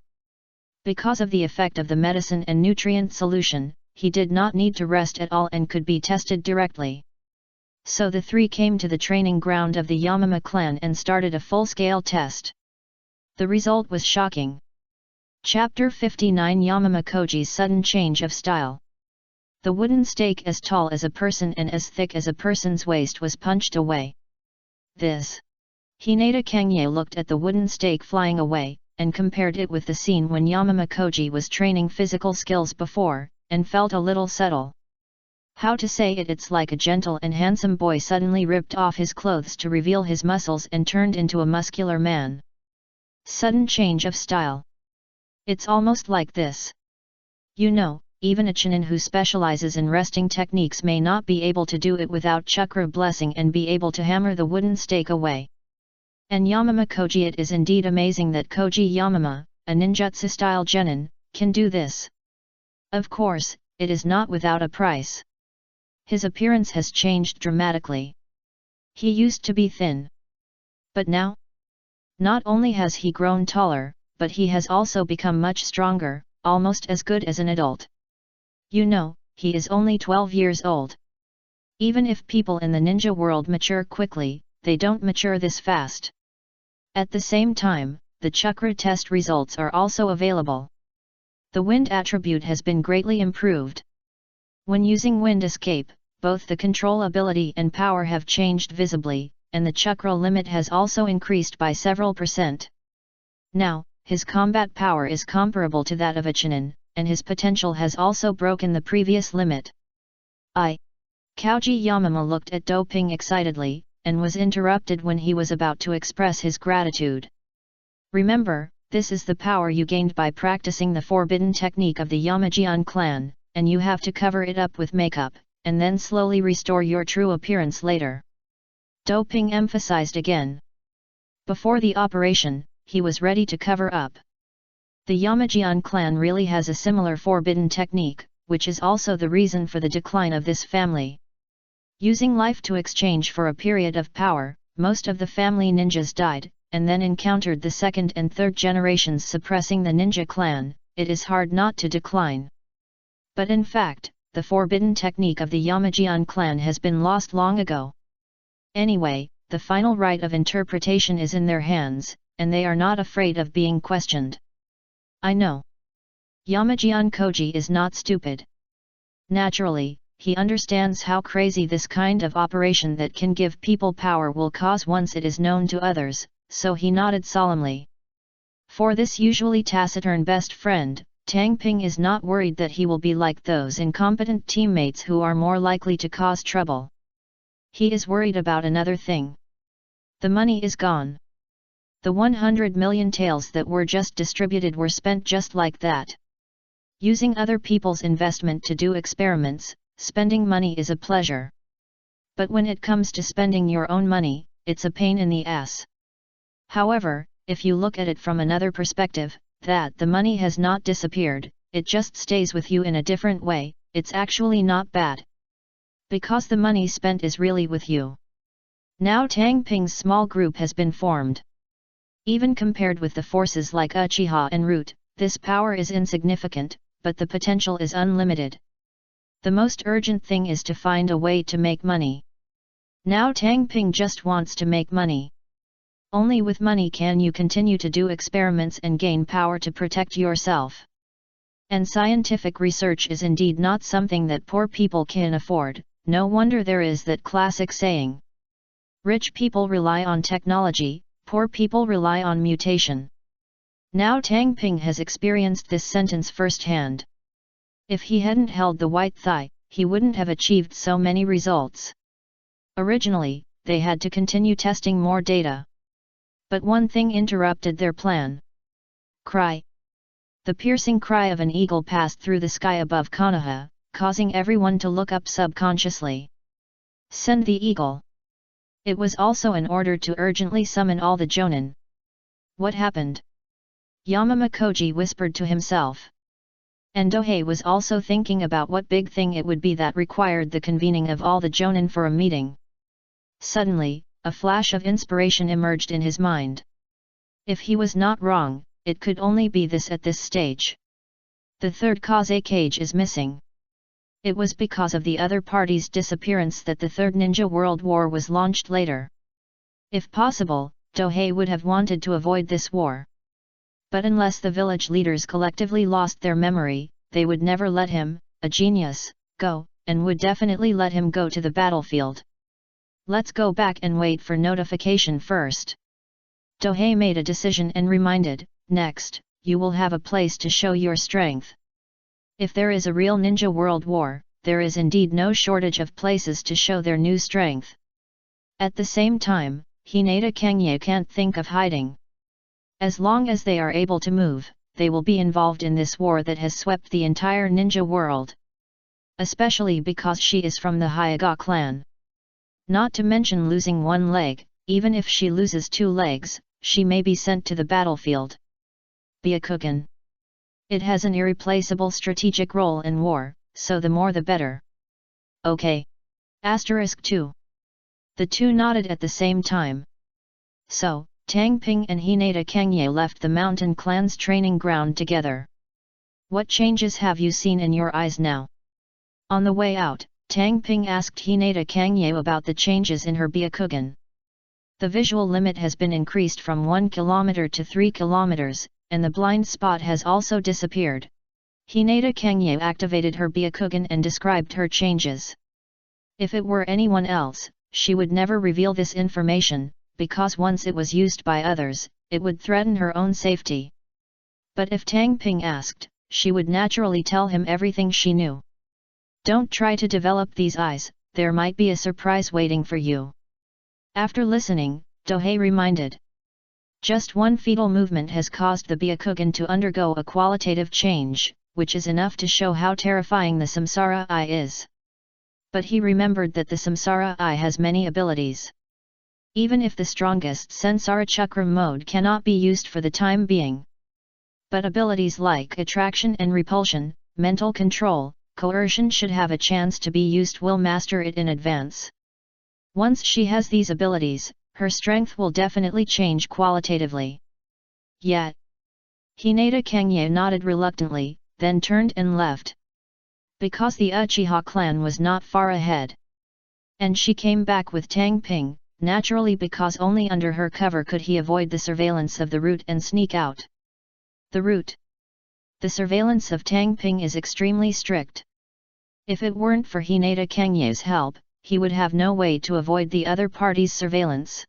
Because of the effect of the medicine and nutrient solution, he did not need to rest at all and could be tested directly. So the three came to the training ground of the Yamama clan and started a full-scale test. The result was shocking. Chapter 59 Yamama Koji's sudden change of style. The wooden stake as tall as a person and as thick as a person's waist was punched away. This. Hinata Kangye looked at the wooden stake flying away, and compared it with the scene when Yamama Koji was training physical skills before, and felt a little subtle. How to say it? It's like a gentle and handsome boy suddenly ripped off his clothes to reveal his muscles and turned into a muscular man. Sudden change of style. It's almost like this. You know, even a Chunin who specializes in resting techniques may not be able to do it without chakra blessing and be able to hammer the wooden stake away. And Yamama Koji, it is indeed amazing that Koji Yamama, a ninjutsu-style genin, can do this. Of course, it is not without a price. His appearance has changed dramatically. He used to be thin. But now? Not only has he grown taller, but he has also become much stronger, almost as good as an adult. You know, he is only 12 years old. Even if people in the ninja world mature quickly, they don't mature this fast. At the same time, the chakra test results are also available. The wind attribute has been greatly improved. When using wind escape, both the control ability and power have changed visibly, and the chakra limit has also increased by several %. Now, his combat power is comparable to that of a Chunin, and his potential has also broken the previous limit. Koji Yamama looked at Doping excitedly, and was interrupted when he was about to express his gratitude. Remember, this is the power you gained by practicing the forbidden technique of the Yamajian clan, and you have to cover it up with makeup, and then slowly restore your true appearance later. Doping emphasized again. Before the operation, he was ready to cover up. The Yamajian clan really has a similar forbidden technique, which is also the reason for the decline of this family. Using life to exchange for a period of power, most of the family ninjas died, and then encountered the second and third generations suppressing the ninja clan. It is hard not to decline. But in fact, the forbidden technique of the Yamajian clan has been lost long ago. Anyway, the final right of interpretation is in their hands, and they are not afraid of being questioned. I know. Yamajian Koji is not stupid. Naturally, he understands how crazy this kind of operation that can give people power will cause once it is known to others, so he nodded solemnly. For this usually taciturn best friend, Tang Ping is not worried that he will be like those incompetent teammates who are more likely to cause trouble. He is worried about another thing. The money is gone. The 100 million taels that were just distributed were spent just like that. Using other people's investment to do experiments, spending money is a pleasure. But when it comes to spending your own money, it's a pain in the ass. However, if you look at it from another perspective, that the money has not disappeared, it just stays with you in a different way, it's actually not bad. Because the money spent is really with you. Now Tang Ping's small group has been formed. Even compared with the forces like Uchiha and Root, this power is insignificant, but the potential is unlimited. The most urgent thing is to find a way to make money. Now Tang Ping just wants to make money. Only with money can you continue to do experiments and gain power to protect yourself. And scientific research is indeed not something that poor people can afford, no wonder there is that classic saying. Rich people rely on technology, poor people rely on mutation. Now Tang Ping has experienced this sentence firsthand. If he hadn't held the white thigh, he wouldn't have achieved so many results. Originally, they had to continue testing more data. But one thing interrupted their plan. Cry. The piercing cry of an eagle passed through the sky above Konoha, causing everyone to look up subconsciously. Send the eagle. It was also an order to urgently summon all the Jonin. What happened? Yamamakoji whispered to himself. And Dohei was also thinking about what big thing it would be that required the convening of all the Jonin for a meeting. Suddenly, a flash of inspiration emerged in his mind. If he was not wrong, it could only be this at this stage. The third Kaze cage is missing. It was because of the other party's disappearance that the Third Ninja World War was launched later. If possible, Dohei would have wanted to avoid this war. But unless the village leaders collectively lost their memory, they would never let him, a genius, go, and would definitely let him go to the battlefield. Let's go back and wait for notification first. Dohei made a decision and reminded, next, you will have a place to show your strength. If there is a real ninja world war, there is indeed no shortage of places to show their new strength. At the same time, Hinata Kangye can't think of hiding. As long as they are able to move, they will be involved in this war that has swept the entire ninja world. Especially because she is from the Hyuga clan. Not to mention losing one leg, even if she loses 2 legs, she may be sent to the battlefield. Byakugan. It has an irreplaceable strategic role in war, so the more the better. Okay. *2. The two nodded at the same time. So, Tang Ping and Hinata Kangye left the mountain clan's training ground together. What changes have you seen in your eyes now? On the way out, Tang Ping asked Hinata Kangye about the changes in her Byakugan. The visual limit has been increased from 1 km to 3 km, and the blind spot has also disappeared. Hinata Kangye activated her Byakugan and described her changes. If it were anyone else, she would never reveal this information, because once it was used by others, it would threaten her own safety. But if Tang Ping asked, she would naturally tell him everything she knew. Don't try to develop these eyes, there might be a surprise waiting for you. After listening, Dohei reminded. Just one fetal movement has caused the Byakugan to undergo a qualitative change, which is enough to show how terrifying the Samsara Eye is. But he remembered that the Samsara Eye has many abilities. Even if the strongest Sensara Chakram mode cannot be used for the time being. But abilities like attraction and repulsion, mental control, coercion should have a chance to be used will master it in advance. Once she has these abilities, her strength will definitely change qualitatively. Yet. Hinata Kangye nodded reluctantly, then turned and left. Because the Uchiha clan was not far ahead. And she came back with Tang Ping, naturally because only under her cover could he avoid the surveillance of the route and sneak out. The route. The surveillance of Tang Ping is extremely strict. If it weren't for Hinata Kangye's help, he would have no way to avoid the other party's surveillance.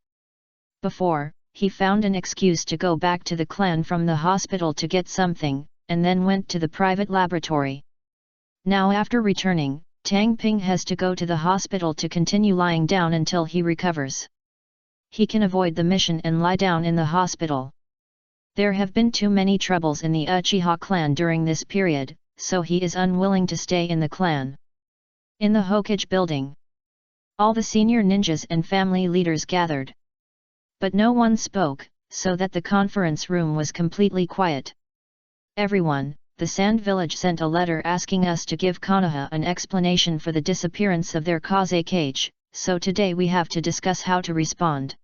Before, he found an excuse to go back to the clan from the hospital to get something, and then went to the private laboratory. Now after returning, Tang Ping has to go to the hospital to continue lying down until he recovers. He can avoid the mission and lie down in the hospital. There have been too many troubles in the Uchiha clan during this period, so he is unwilling to stay in the clan. In the Hokage building, all the senior ninjas and family leaders gathered. But no one spoke, so that the conference room was completely quiet. Everyone, the Sand Village sent a letter asking us to give Konoha an explanation for the disappearance of their Kaze cage, so today we have to discuss how to respond.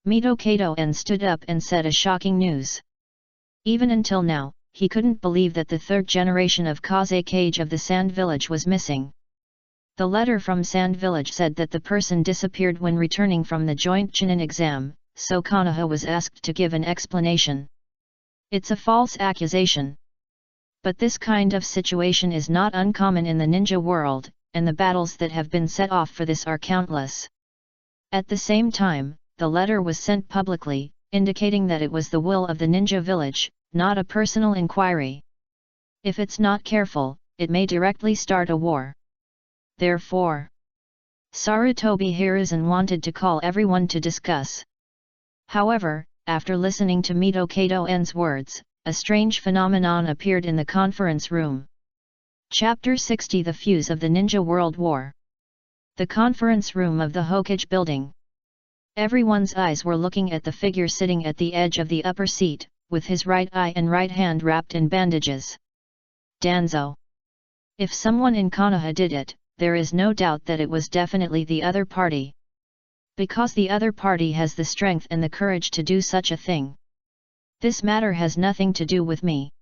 Mito Kato-en stood up and said a shocking news. Even until now, he couldn't believe that the third generation of Kaze cage of the Sand Village was missing. The letter from Sand Village said that the person disappeared when returning from the joint Chunin exam, so Konoha was asked to give an explanation. It's a false accusation. But this kind of situation is not uncommon in the ninja world, and the battles that have been set off for this are countless. At the same time, the letter was sent publicly, indicating that it was the will of the ninja village, not a personal inquiry. If it's not careful, it may directly start a war. Therefore, Sarutobi Hiruzen wanted to call everyone to discuss. However, after listening to Mito Kato-en's words, a strange phenomenon appeared in the conference room. Chapter 60: The Fuse of the Ninja World War. The conference room of the Hokage building. Everyone's eyes were looking at the figure sitting at the edge of the upper seat, with his right eye and right hand wrapped in bandages. Danzo. If someone in Konoha did it, there is no doubt that it was definitely the other party. Because the other party has the strength and the courage to do such a thing. This matter has nothing to do with me.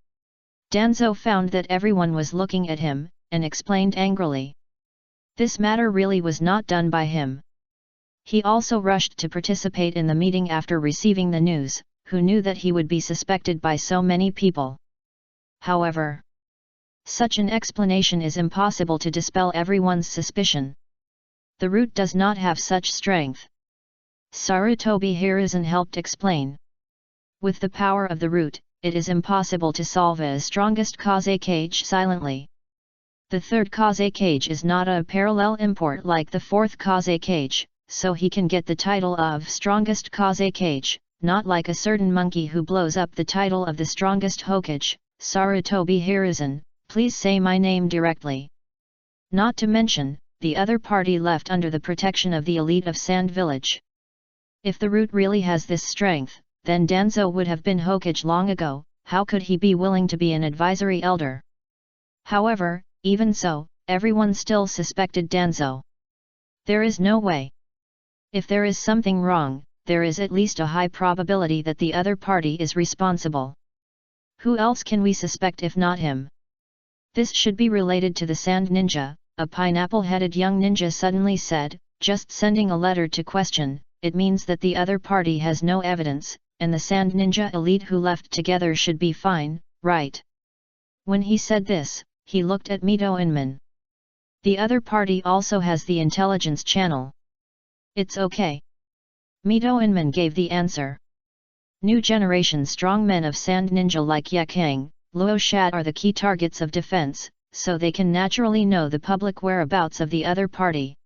Danzo found that everyone was looking at him, and explained angrily. This matter really was not done by him. He also rushed to participate in the meeting after receiving the news, who knew that he would be suspected by so many people. However, such an explanation is impossible to dispel everyone's suspicion. The root does not have such strength. Sarutobi Hiruzen helped explain. With the power of the root, it is impossible to solve a strongest Kaze cage silently. The third Kaze cage is not a parallel import like the fourth Kaze cage, so he can get the title of strongest Kaze cage, not like a certain monkey who blows up the title of the strongest Hokage. Sarutobi Hiruzen, please say my name directly. Not to mention, the other party left under the protection of the elite of Sand Village. If the root really has this strength, then Danzo would have been Hokage long ago. How could he be willing to be an advisory elder? However, even so, everyone still suspected Danzo. There is no way. If there is something wrong, there is at least a high probability that the other party is responsible. Who else can we suspect if not him? This should be related to the Sand Ninja, a pineapple-headed young ninja suddenly said. Just sending a letter to question, it means that the other party has no evidence, and the Sand Ninja elite who left together should be fine, right? When he said this, he looked at Mito Inman. The other party also has the intelligence channel. It's okay. Mito Inman gave the answer. New generation strong men of Sand Ninja like Yakang, Luo Shad are the key targets of defense, so they can naturally know the public whereabouts of the other party.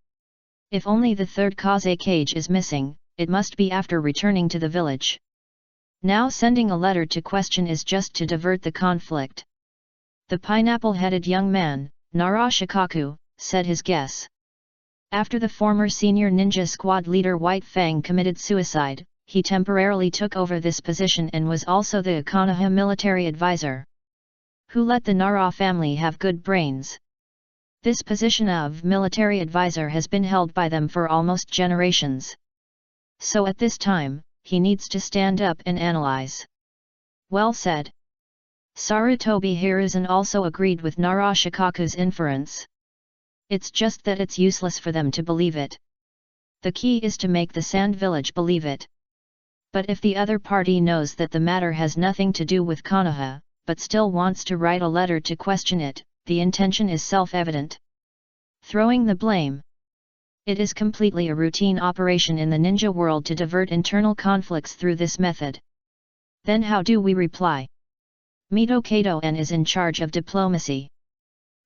If only the third Kaze cage is missing, it must be after returning to the village. Now sending a letter to question is just to divert the conflict. The pineapple-headed young man, Narashikaku, said his guess. After the former senior ninja squad leader White Fang committed suicide, he temporarily took over this position and was also the Konoha military advisor. Who let the Nara family have good brains. This position of military advisor has been held by them for almost generations. So at this time, he needs to stand up and analyze. Well said. Sarutobi Hiruzen also agreed with Narashikaku's inference. It's just that it's useless for them to believe it. The key is to make the Sand Village believe it. But if the other party knows that the matter has nothing to do with Konoha, but still wants to write a letter to question it, the intention is self-evident. Throwing the blame. It is completely a routine operation in the ninja world to divert internal conflicts through this method. Then how do we reply? Mito Kato-en is in charge of diplomacy.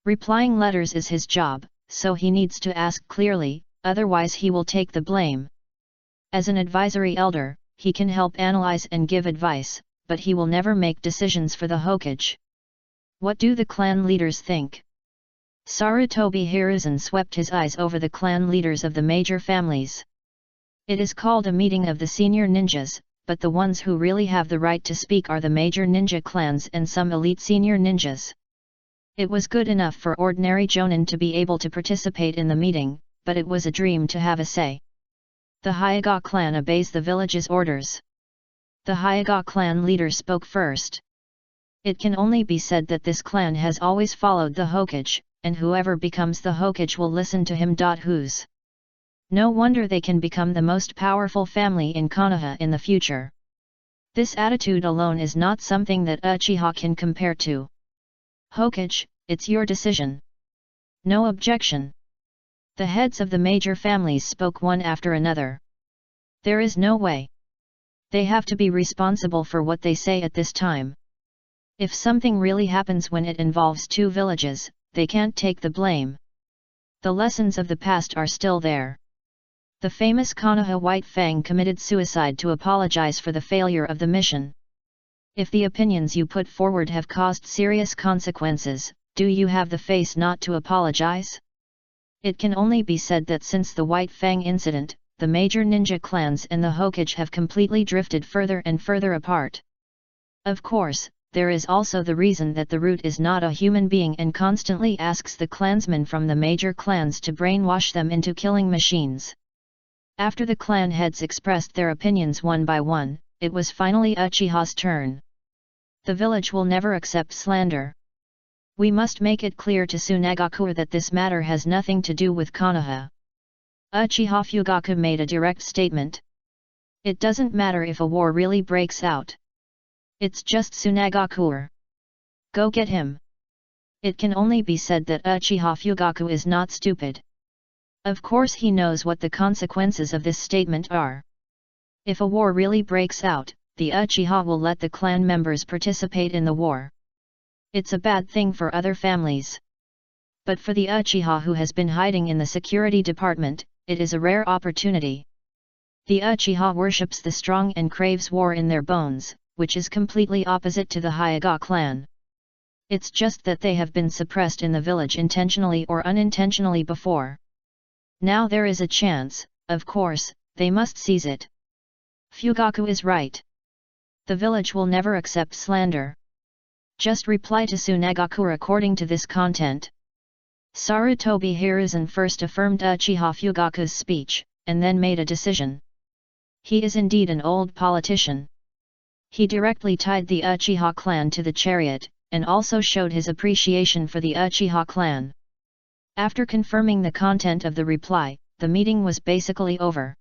Replying letters is his job, so he needs to ask clearly, otherwise he will take the blame. As an advisory elder, he can help analyze and give advice, but he will never make decisions for the Hokage. What do the clan leaders think? Sarutobi Hiruzen swept his eyes over the clan leaders of the major families. It is called a meeting of the senior ninjas, but the ones who really have the right to speak are the major ninja clans and some elite senior ninjas. It was good enough for ordinary jonin to be able to participate in the meeting, but it was a dream to have a say. The Hyuga clan obeys the village's orders. The Hyuga clan leader spoke first. It can only be said that this clan has always followed the Hokage, and whoever becomes the Hokage will listen to him. Whose? No wonder they can become the most powerful family in Konoha in the future. This attitude alone is not something that Uchiha can compare to. Hokage, it's your decision. No objection. The heads of the major families spoke one after another. There is no way. They have to be responsible for what they say at this time. If something really happens when it involves two villages, they can't take the blame. The lessons of the past are still there. The famous Konoha White Fang committed suicide to apologize for the failure of the mission. If the opinions you put forward have caused serious consequences, do you have the face not to apologize? It can only be said that since the White Fang incident, the major ninja clans and the Hokage have completely drifted further and further apart. Of course, there is also the reason that the root is not a human being and constantly asks the clansmen from the major clans to brainwash them into killing machines. After the clan heads expressed their opinions one by one, it was finally Uchiha's turn. The village will never accept slander. We must make it clear to Tsunagaku that this matter has nothing to do with Konoha. Uchiha Fugaku made a direct statement. It doesn't matter if a war really breaks out. It's just Tsunagaku. Go get him. It can only be said that Uchiha Fugaku is not stupid. Of course he knows what the consequences of this statement are. If a war really breaks out, the Uchiha will let the clan members participate in the war. It's a bad thing for other families. But for the Uchiha who has been hiding in the security department, it is a rare opportunity. The Uchiha worships the strong and craves war in their bones, which is completely opposite to the Hyuga clan. It's just that they have been suppressed in the village intentionally or unintentionally before. Now there is a chance, of course, they must seize it. Fugaku is right. The village will never accept slander. Just reply to Tsunagaku according to this content. Sarutobi Hiruzen first affirmed Uchiha Fugaku's speech, and then made a decision. He is indeed an old politician. He directly tied the Uchiha clan to the chariot, and also showed his appreciation for the Uchiha clan. After confirming the content of the reply, the meeting was basically over.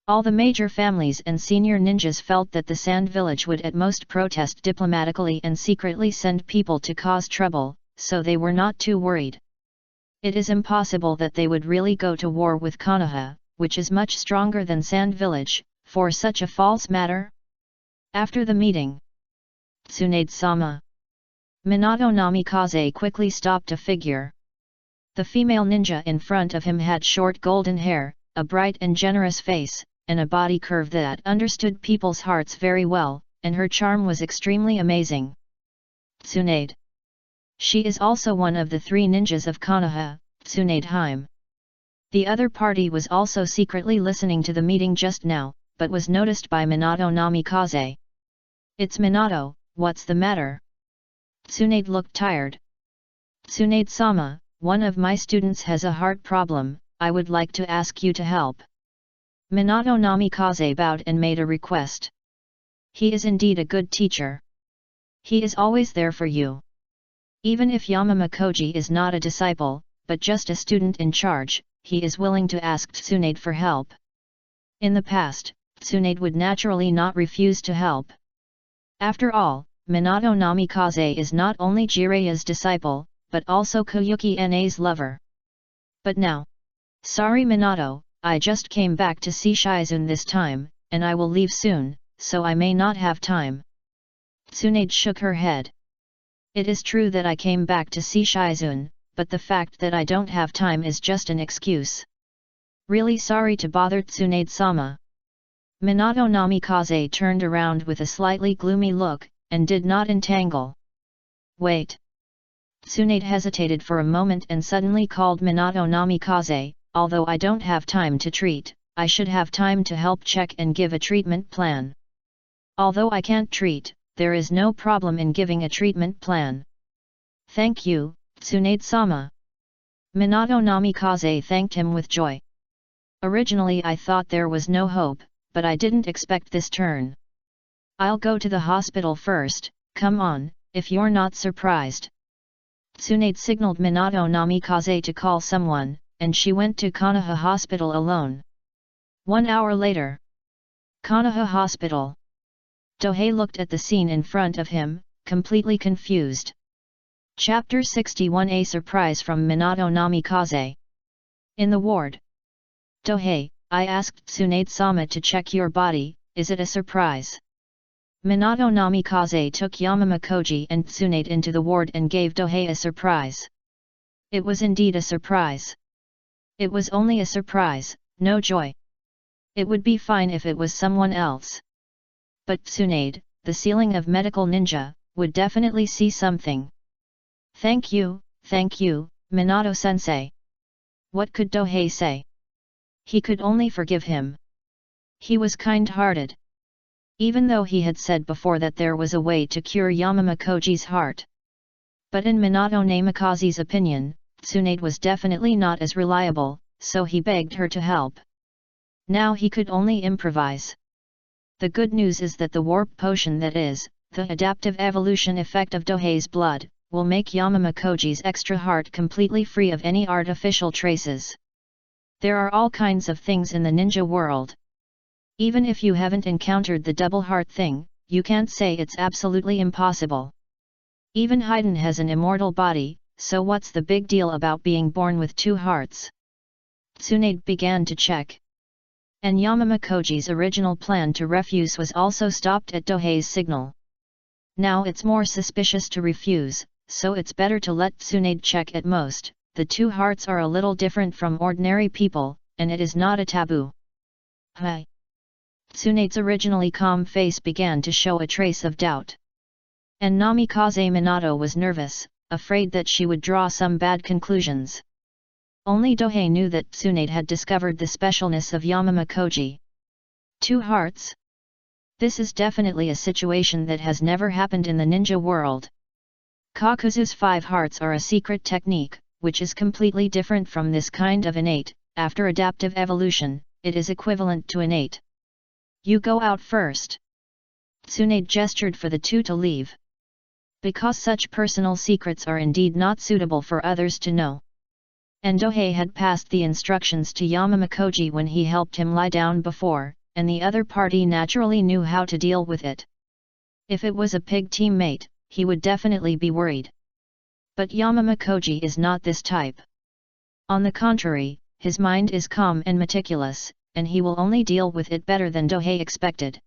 All the major families and senior ninjas felt that the Sand Village would at most protest diplomatically and secretly send people to cause trouble, so they were not too worried. It is impossible that they would really go to war with Konoha, which is much stronger than Sand Village, for such a false matter. After the meeting, Tsunade-sama. Minato Namikaze quickly stopped a figure. The female ninja in front of him had short golden hair, a bright and generous face, and a body curve that understood people's hearts very well, and her charm was extremely amazing. Tsunade. She is also one of the three ninjas of Konoha, Tsunade Hime. The other party was also secretly listening to the meeting just now, but was noticed by Minato Namikaze. It's Minato, what's the matter? Tsunade looked tired. Tsunade-sama, one of my students has a heart problem, I would like to ask you to help. Minato Namikaze bowed and made a request. He is indeed a good teacher. He is always there for you. Even if Yamama Koji is not a disciple, but just a student in charge, he is willing to ask Tsunade for help. In the past, Tsunade would naturally not refuse to help. After all, Minato Namikaze is not only Jireya's disciple, but also Koyuki Na's lover. But now, sorry Minato, I just came back to see Shizune this time, and I will leave soon, so I may not have time. Tsunade shook her head. It is true that I came back to see Shizune, but the fact that I don't have time is just an excuse. Really sorry to bother Tsunade-sama. Minato Namikaze turned around with a slightly gloomy look, and did not entangle. Wait. Tsunade hesitated for a moment and suddenly called Minato Namikaze, although I don't have time to treat, I should have time to help check and give a treatment plan. Although I can't treat, there is no problem in giving a treatment plan. Thank you, Tsunade-sama. Minato Namikaze thanked him with joy. Originally I thought there was no hope, but I didn't expect this turn. I'll go to the hospital first, come on, if you're not surprised. Tsunade signaled Minato Namikaze to call someone, and she went to Konoha Hospital alone. 1 hour later. Konoha Hospital. Dohei looked at the scene in front of him, completely confused. Chapter 61 A Surprise from Minato Namikaze. In the ward. Dohei, I asked Tsunade-sama to check your body, is it a surprise? Minato Namikaze took Yamama Koji and Tsunade into the ward and gave Dohei a surprise. It was indeed a surprise. It was only a surprise, no joy. It would be fine if it was someone else. But Tsunade, the ceiling of medical ninja, would definitely see something. Thank you, Minato-sensei. What could Dohei say? He could only forgive him. He was kind-hearted. Even though he had said before that there was a way to cure Yamama Koji's heart. But in Minato Namikaze's opinion, Tsunade was definitely not as reliable, so he begged her to help. Now he could only improvise. The good news is that the warp potion, that is, the adaptive evolution effect of Dohei's blood, will make Yamama Koji's extra heart completely free of any artificial traces. There are all kinds of things in the ninja world. Even if you haven't encountered the double heart thing, you can't say it's absolutely impossible. Even Haiden has an immortal body, so what's the big deal about being born with two hearts? Tsunade began to check. And Yamama Koji's original plan to refuse was also stopped at Dohei's signal. Now it's more suspicious to refuse, so it's better to let Tsunade check at most. The two hearts are a little different from ordinary people, and it is not a taboo. Hi. Tsunade's originally calm face began to show a trace of doubt. And Namikaze Minato was nervous, afraid that she would draw some bad conclusions. Only Dohei knew that Tsunade had discovered the specialness of Yamama Koji. Two hearts? This is definitely a situation that has never happened in the ninja world. Kakuzu's 5 hearts are a secret technique, which is completely different from this kind of innate. After adaptive evolution, it is equivalent to innate. You go out first. Tsunade gestured for the two to leave. Because such personal secrets are indeed not suitable for others to know. And Dohei had passed the instructions to Yamama Koji when he helped him lie down before, and the other party naturally knew how to deal with it. If it was a pig teammate, he would definitely be worried. But Yamama Koji is not this type. On the contrary, his mind is calm and meticulous, and he will only deal with it better than Dohei expected.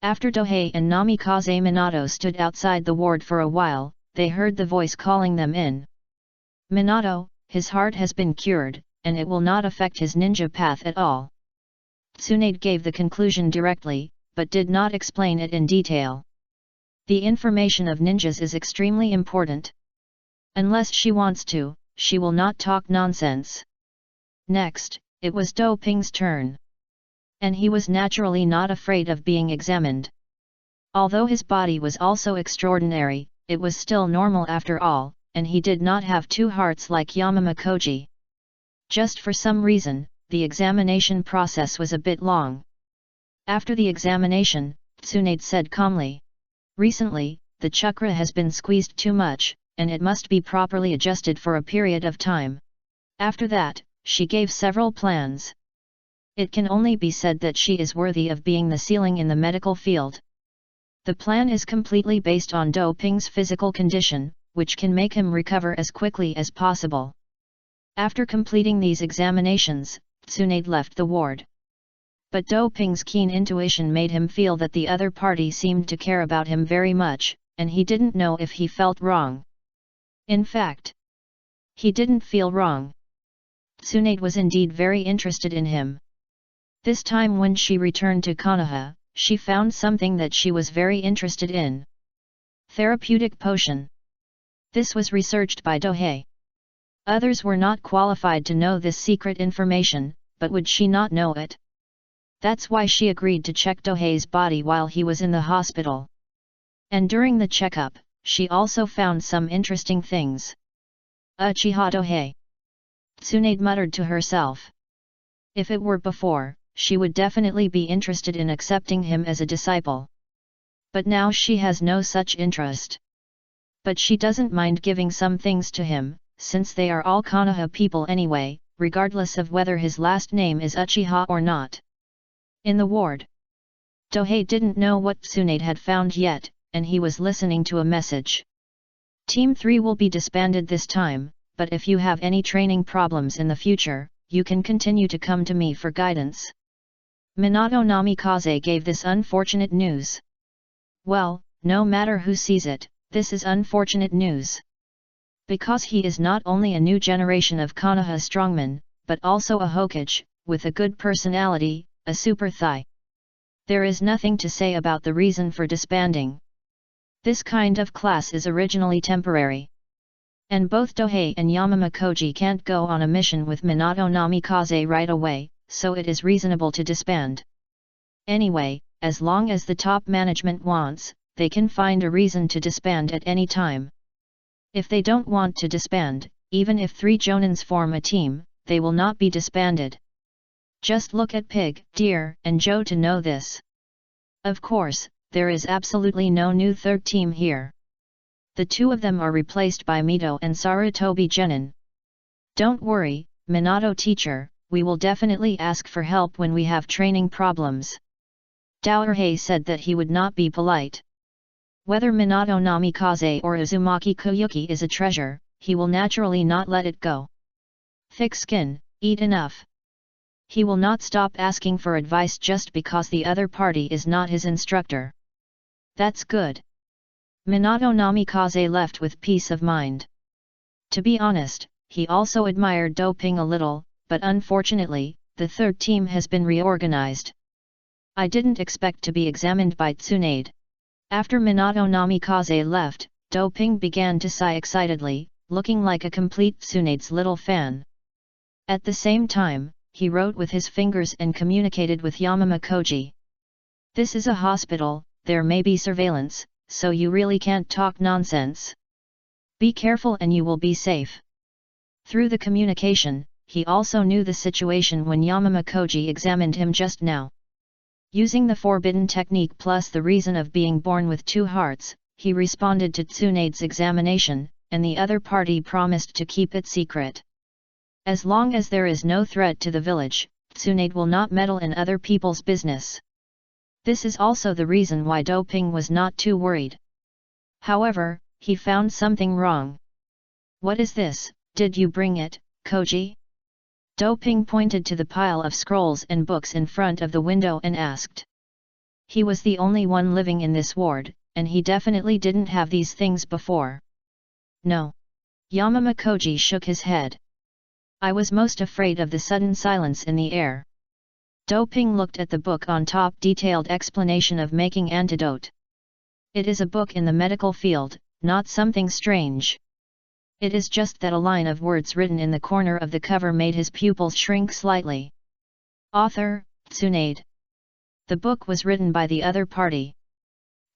After Dohei and Namikaze Minato stood outside the ward for a while, they heard the voice calling them in. Minato, his heart has been cured, and it will not affect his ninja path at all. Tsunade gave the conclusion directly, but did not explain it in detail. The information of ninjas is extremely important. Unless she wants to, she will not talk nonsense. Next, it was Do Ping's turn. And he was naturally not afraid of being examined. Although his body was also extraordinary, it was still normal after all, and he did not have two hearts like Yamama Koji. Just for some reason, the examination process was a bit long. After the examination, Tsunade said calmly. Recently, the chakra has been squeezed too much, and it must be properly adjusted for a period of time. After that, she gave several plans. It can only be said that she is worthy of being the ceiling in the medical field. The plan is completely based on Do Ping's physical condition, which can make him recover as quickly as possible. After completing these examinations, Tsunade left the ward. But Do Ping's keen intuition made him feel that the other party seemed to care about him very much, and he didn't know if he felt wrong. In fact, he didn't feel wrong. Tsunade was indeed very interested in him. This time when she returned to Konoha, she found something that she was very interested in. Therapeutic potion. This was researched by Dohei. Others were not qualified to know this secret information, but would she not know it? That's why she agreed to check Dohei's body while he was in the hospital. And during the checkup, she also found some interesting things. Uchiha Dohei. Tsunade muttered to herself. If it were before, she would definitely be interested in accepting him as a disciple. But now she has no such interest. But she doesn't mind giving some things to him, since they are all Konoha people anyway, regardless of whether his last name is Uchiha or not. In the ward, Dohei didn't know what Tsunade had found yet, and he was listening to a message. Team 3 will be disbanded this time, but if you have any training problems in the future, you can continue to come to me for guidance. Minato Namikaze gave this unfortunate news. Well, no matter who sees it, this is unfortunate news. Because he is not only a new generation of Konoha strongman, but also a Hokage, with a good personality, a super thigh. There is nothing to say about the reason for disbanding. This kind of class is originally temporary. And both Dohei and Yamama Koji can't go on a mission with Minato Namikaze right away, so it is reasonable to disband. Anyway, as long as the top management wants, they can find a reason to disband at any time. If they don't want to disband, even if 3 Jonins form a team, they will not be disbanded. Just look at Pig, Deer, and Joe to know this. Of course, there is absolutely no new third team here. The 2 of them are replaced by Mito and Sarutobi Genin. Don't worry, Minato teacher, we will definitely ask for help when we have training problems. Daohei said that he would not be polite. Whether Minato Namikaze or Uzumaki Koyuki is a treasure, he will naturally not let it go. Thick skin, eat enough. He will not stop asking for advice just because the other party is not his instructor. That's good. Minato Namikaze left with peace of mind. To be honest, he also admired Doping a little, but unfortunately, the third team has been reorganized. I didn't expect to be examined by Tsunade. After Minato Namikaze left, Doping began to sigh excitedly, looking like a complete Tsunade's little fan. At the same time, he wrote with his fingers and communicated with Yamama Koji. This is a hospital, there may be surveillance, so you really can't talk nonsense. Be careful and you will be safe. Through the communication, he also knew the situation when Yamama Koji examined him just now. Using the forbidden technique plus the reason of being born with 2 hearts, he responded to Tsunade's examination, and the other party promised to keep it secret. As long as there is no threat to the village, Tsunade will not meddle in other people's business. This is also the reason why Doping was not too worried. However, he found something wrong. What is this, did you bring it, Koji? Doping pointed to the pile of scrolls and books in front of the window and asked. He was the only one living in this ward, and he definitely didn't have these things before. No. Yamama Koji shook his head. I was most afraid of the sudden silence in the air. Doping looked at the book on top, detailed explanation of making antidote. It is a book in the medical field, not something strange. It is just that a line of words written in the corner of the cover made his pupils shrink slightly. Author, Tsunade. The book was written by the other party.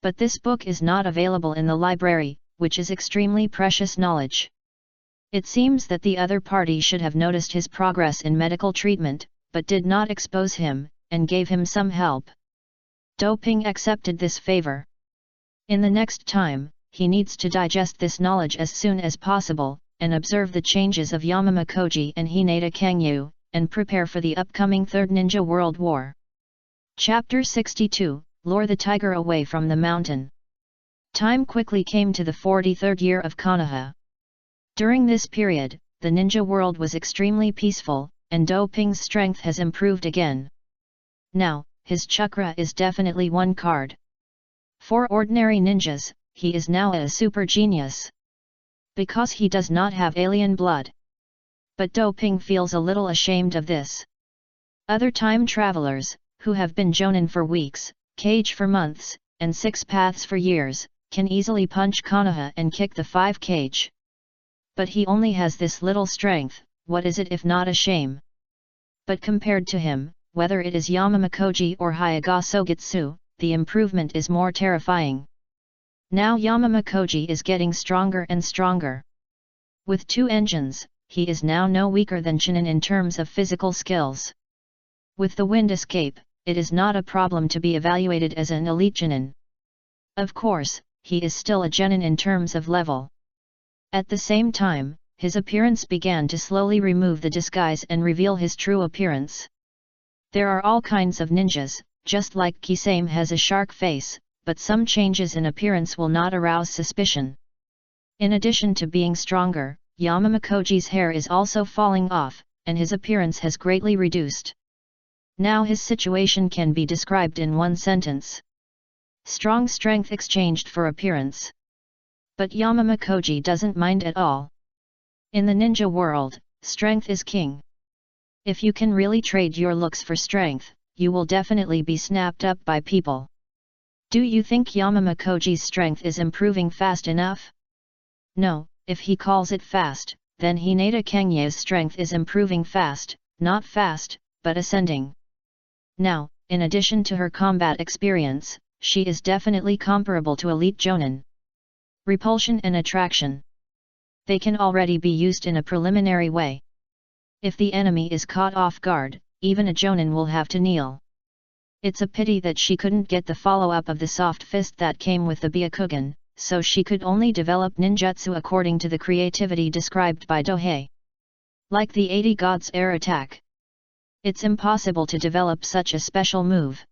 But this book is not available in the library, which is extremely precious knowledge. It seems that the other party should have noticed his progress in medical treatment, but did not expose him, and gave him some help. Doping accepted this favor. In the next time, he needs to digest this knowledge as soon as possible, and observe the changes of Yamama Koji and Hinata Kangyu, and prepare for the upcoming Third Ninja World War. Chapter 62, Lure the Tiger Away from the Mountain. Time quickly came to the 43rd year of Konoha. During this period, the ninja world was extremely peaceful, and Doping's strength has improved again. Now, his chakra is definitely 1 card. For ordinary ninjas, he is now a super genius. Because he does not have alien blood. But Doping feels a little ashamed of this. Other time travelers, who have been Jonin for weeks, Kage for months, and 6 paths for years, can easily punch Konoha and kick the 5 Kage. But he only has this little strength, what is it if not a shame? But compared to him, whether it is Yamama Koji or Hyaga Sogetsu, the improvement is more terrifying. Now Yamama Koji is getting stronger and stronger. With 2 engines, he is now no weaker than Chunin in terms of physical skills. With the wind escape, it is not a problem to be evaluated as an elite Chunin. Of course, he is still a genin in terms of level. At the same time, his appearance began to slowly remove the disguise and reveal his true appearance. There are all kinds of ninjas, just like Kisame has a shark face, but some changes in appearance will not arouse suspicion. In addition to being stronger, Yamama Koji's hair is also falling off, and his appearance has greatly reduced. Now his situation can be described in 1 sentence. Strong strength exchanged for appearance. But Yamamakoji doesn't mind at all. In the ninja world, strength is king. If you can really trade your looks for strength, you will definitely be snapped up by people. Do you think Yamamakoji's strength is improving fast enough? No, if he calls it fast, then Hinata Kengye's strength is improving fast, not fast, but ascending. Now, in addition to her combat experience, she is definitely comparable to elite jonin. Repulsion and attraction. They can already be used in a preliminary way. If the enemy is caught off guard, even a jonin will have to kneel. It's a pity that she couldn't get the follow-up of the soft fist that came with the Byakugan, so she could only develop ninjutsu according to the creativity described by Dohei. Like the 80 Gods air attack. It's impossible to develop such a special move.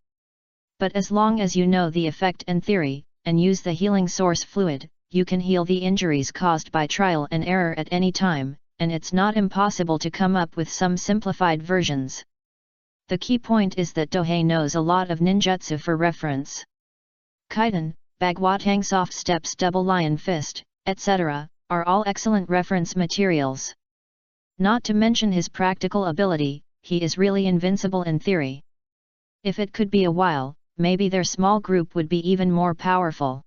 But as long as you know the effect and theory, and use the healing source fluid, you can heal the injuries caused by trial and error at any time, and it's not impossible to come up with some simplified versions. The key point is that Dohei knows a lot of ninjutsu for reference. Kaiden, Bagwatang soft steps double lion fist, etc., are all excellent reference materials. Not to mention his practical ability, he is really invincible in theory. If it could be a while, maybe their small group would be even more powerful.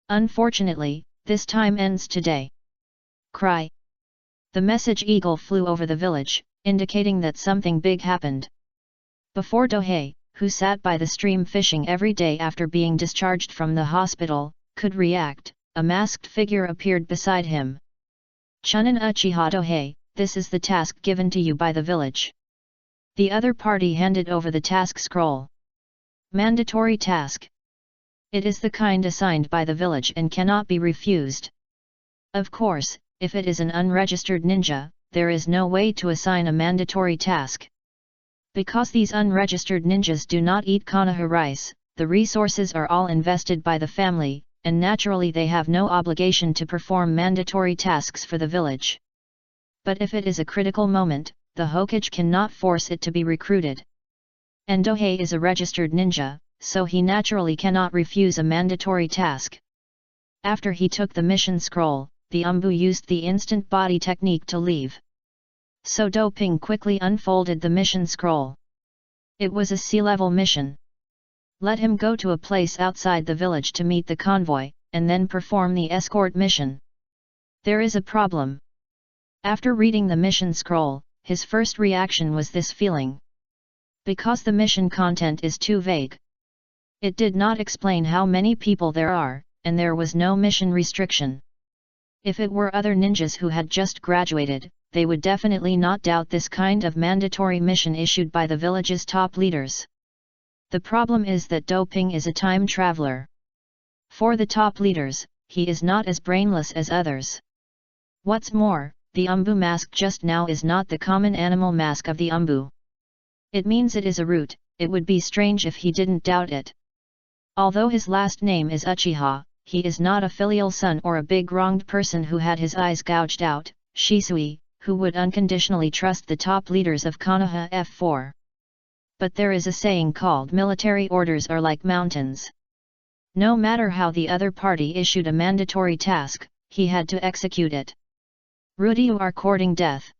Unfortunately, this time ends today. Cry. The message eagle flew over the village, indicating that something big happened. Before Dohei, who sat by the stream fishing every day after being discharged from the hospital, could react, a masked figure appeared beside him. Chunin Uchiha Dohei, this is the task given to you by the village. The other party handed over the task scroll. Mandatory task. It is the kind assigned by the village and cannot be refused. Of course, if it is an unregistered ninja, there is no way to assign a mandatory task. Because these unregistered ninjas do not eat Konoha rice, the resources are all invested by the family, and naturally they have no obligation to perform mandatory tasks for the village. But if it is a critical moment, the Hokage cannot force it to be recruited. And Dohei is a registered ninja, so he naturally cannot refuse a mandatory task. After he took the mission scroll, the Umbu used the instant body technique to leave. So Doping quickly unfolded the mission scroll. It was a sea-level mission. Let him go to a place outside the village to meet the convoy, and then perform the escort mission. There is a problem. After reading the mission scroll, his first reaction was this feeling. Because the mission content is too vague. It did not explain how many people there are, and there was no mission restriction. If it were other ninjas who had just graduated, they would definitely not doubt this kind of mandatory mission issued by the village's top leaders. The problem is that Doping is a time traveler. For the top leaders, he is not as brainless as others. What's more, the Umbu mask just now is not the common animal mask of the Umbu. It means it is a root. It would be strange if he didn't doubt it. Although his last name is Uchiha, he is not a filial son or a big wronged person who had his eyes gouged out, Shisui, who would unconditionally trust the top leaders of Konoha F4. But there is a saying called military orders are like mountains. No matter how the other party issued a mandatory task, he had to execute it. Ryu are courting death.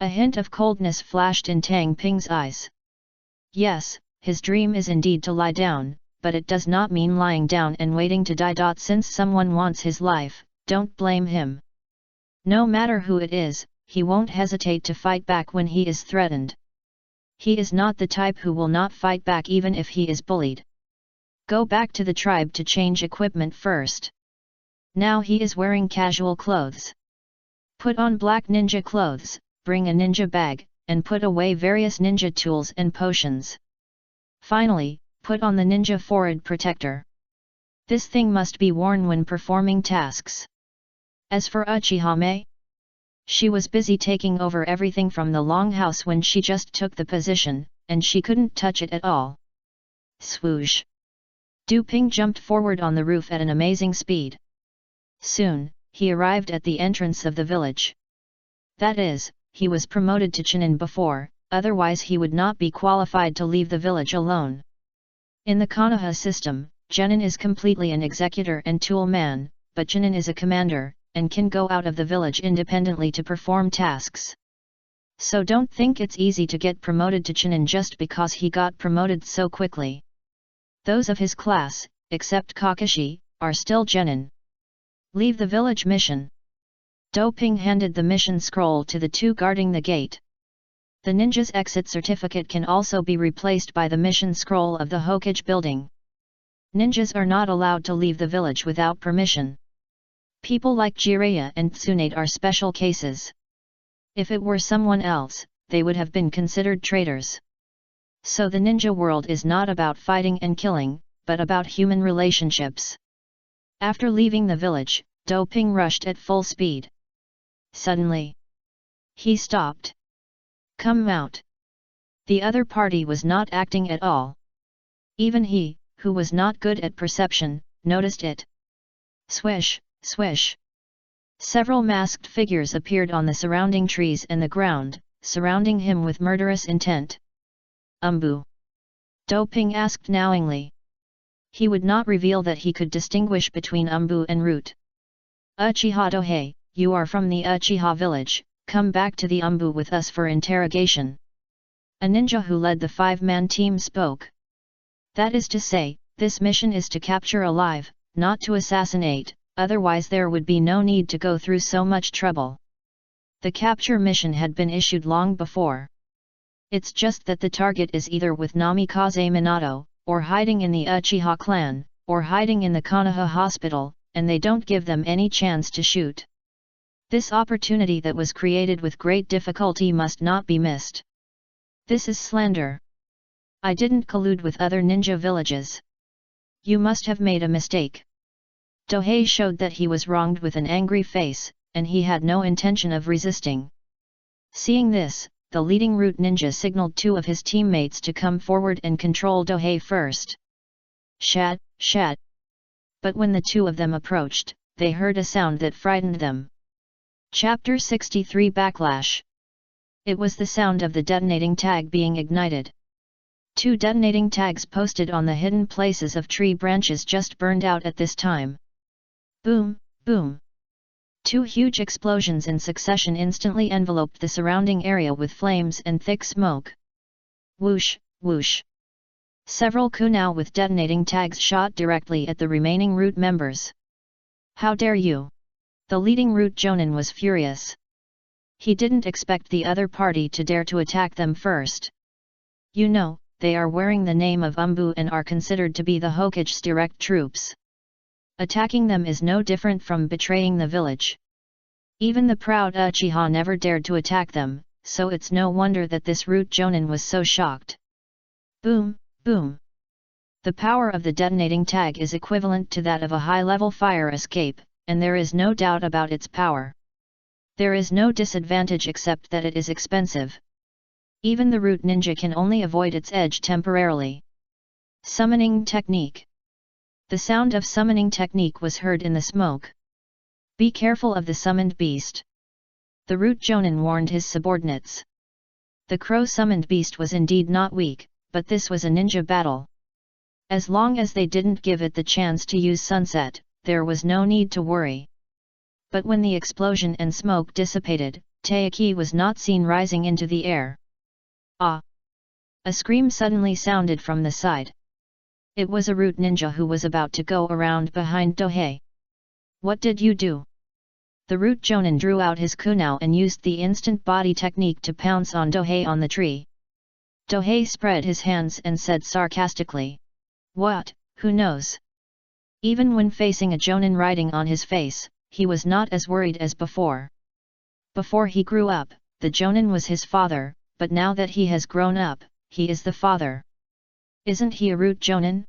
A hint of coldness flashed in Tang Ping's eyes. Yes, his dream is indeed to lie down, but it does not mean lying down and waiting to die. Since someone wants his life, don't blame him. No matter who it is, he won't hesitate to fight back when he is threatened. He is not the type who will not fight back even if he is bullied. Go back to the tribe to change equipment first. Now he is wearing casual clothes. Put on black ninja clothes, bring a ninja bag, and put away various ninja tools and potions. Finally, put on the ninja forehead protector. This thing must be worn when performing tasks. As for Uchihame, she was busy taking over everything from the longhouse when she just took the position, and she couldn't touch it at all. Swoosh! Du Ping jumped forward on the roof at an amazing speed. Soon, he arrived at the entrance of the village. That is, he was promoted to Chunin before, otherwise he would not be qualified to leave the village alone. In the Konoha system, Genin is completely an executor and tool man, but Genin is a commander, and can go out of the village independently to perform tasks. So don't think it's easy to get promoted to Genin just because he got promoted so quickly. Those of his class, except Kakashi, are still Genin. Leave the village mission. Doping handed the mission scroll to the two guarding the gate. The ninja's exit certificate can also be replaced by the mission scroll of the Hokage building. Ninjas are not allowed to leave the village without permission. People like Jiraiya and Tsunade are special cases. If it were someone else, they would have been considered traitors. So the ninja world is not about fighting and killing, but about human relationships. After leaving the village, Doping rushed at full speed. Suddenly, he stopped. Come out. The other party was not acting at all. Even he, who was not good at perception, noticed it. Swish, swish. Several masked figures appeared on the surrounding trees and the ground, surrounding him with murderous intent. Umbu? Doping asked knowingly. He would not reveal that he could distinguish between Umbu and Root. Uchiha Dohei, you are from the Uchiha village, come back to the Umbu with us for interrogation. A ninja who led the 5-man team spoke. That is to say, this mission is to capture alive, not to assassinate, otherwise there would be no need to go through so much trouble. The capture mission had been issued long before. It's just that the target is either with Namikaze Minato, or hiding in the Uchiha clan, or hiding in the Konoha hospital, and they don't give them any chance to shoot. This opportunity that was created with great difficulty must not be missed. This is slander. I didn't collude with other ninja villages. You must have made a mistake. Dohei showed that he was wronged with an angry face, and he had no intention of resisting. Seeing this, the leading Root ninja signaled 2 of his teammates to come forward and control Dohei first. Shat, shat. But when the 2 of them approached, they heard a sound that frightened them. Chapter 63 Backlash. It was the sound of the detonating tag being ignited. 2 detonating tags posted on the hidden places of tree branches just burned out at this time. Boom, boom. 2 huge explosions in succession instantly enveloped the surrounding area with flames and thick smoke. Whoosh, whoosh. Several kunai with detonating tags shot directly at the remaining Root members. How dare you! The leading Root Jonin was furious. He didn't expect the other party to dare to attack them first. You know, they are wearing the name of Umbu and are considered to be the Hokage's direct troops. Attacking them is no different from betraying the village. Even the proud Uchiha never dared to attack them, so it's no wonder that this Root Jonin was so shocked. Boom, boom. The power of the detonating tag is equivalent to that of a high-level fire escape, and there is no doubt about its power. There is no disadvantage except that it is expensive. Even the Root ninja can only avoid its edge temporarily. Summoning technique. The sound of summoning technique was heard in the smoke. Be careful of the summoned beast. The Root Jonin warned his subordinates. The crow-summoned beast was indeed not weak, but this was a ninja battle. As long as they didn't give it the chance to use sunset, there was no need to worry. But when the explosion and smoke dissipated, Taiki was not seen rising into the air. Ah! A scream suddenly sounded from the side. It was a Root ninja who was about to go around behind Dohei. What did you do? The Root Jonin drew out his kunai and used the instant body technique to pounce on Dohei on the tree. Dohei spread his hands and said sarcastically, "What, who knows?" Even when facing a Jonin riding on his face, he was not as worried as before. Before he grew up, the Jonin was his father, but now that he has grown up, he is the father. Isn't he a Root Jonin?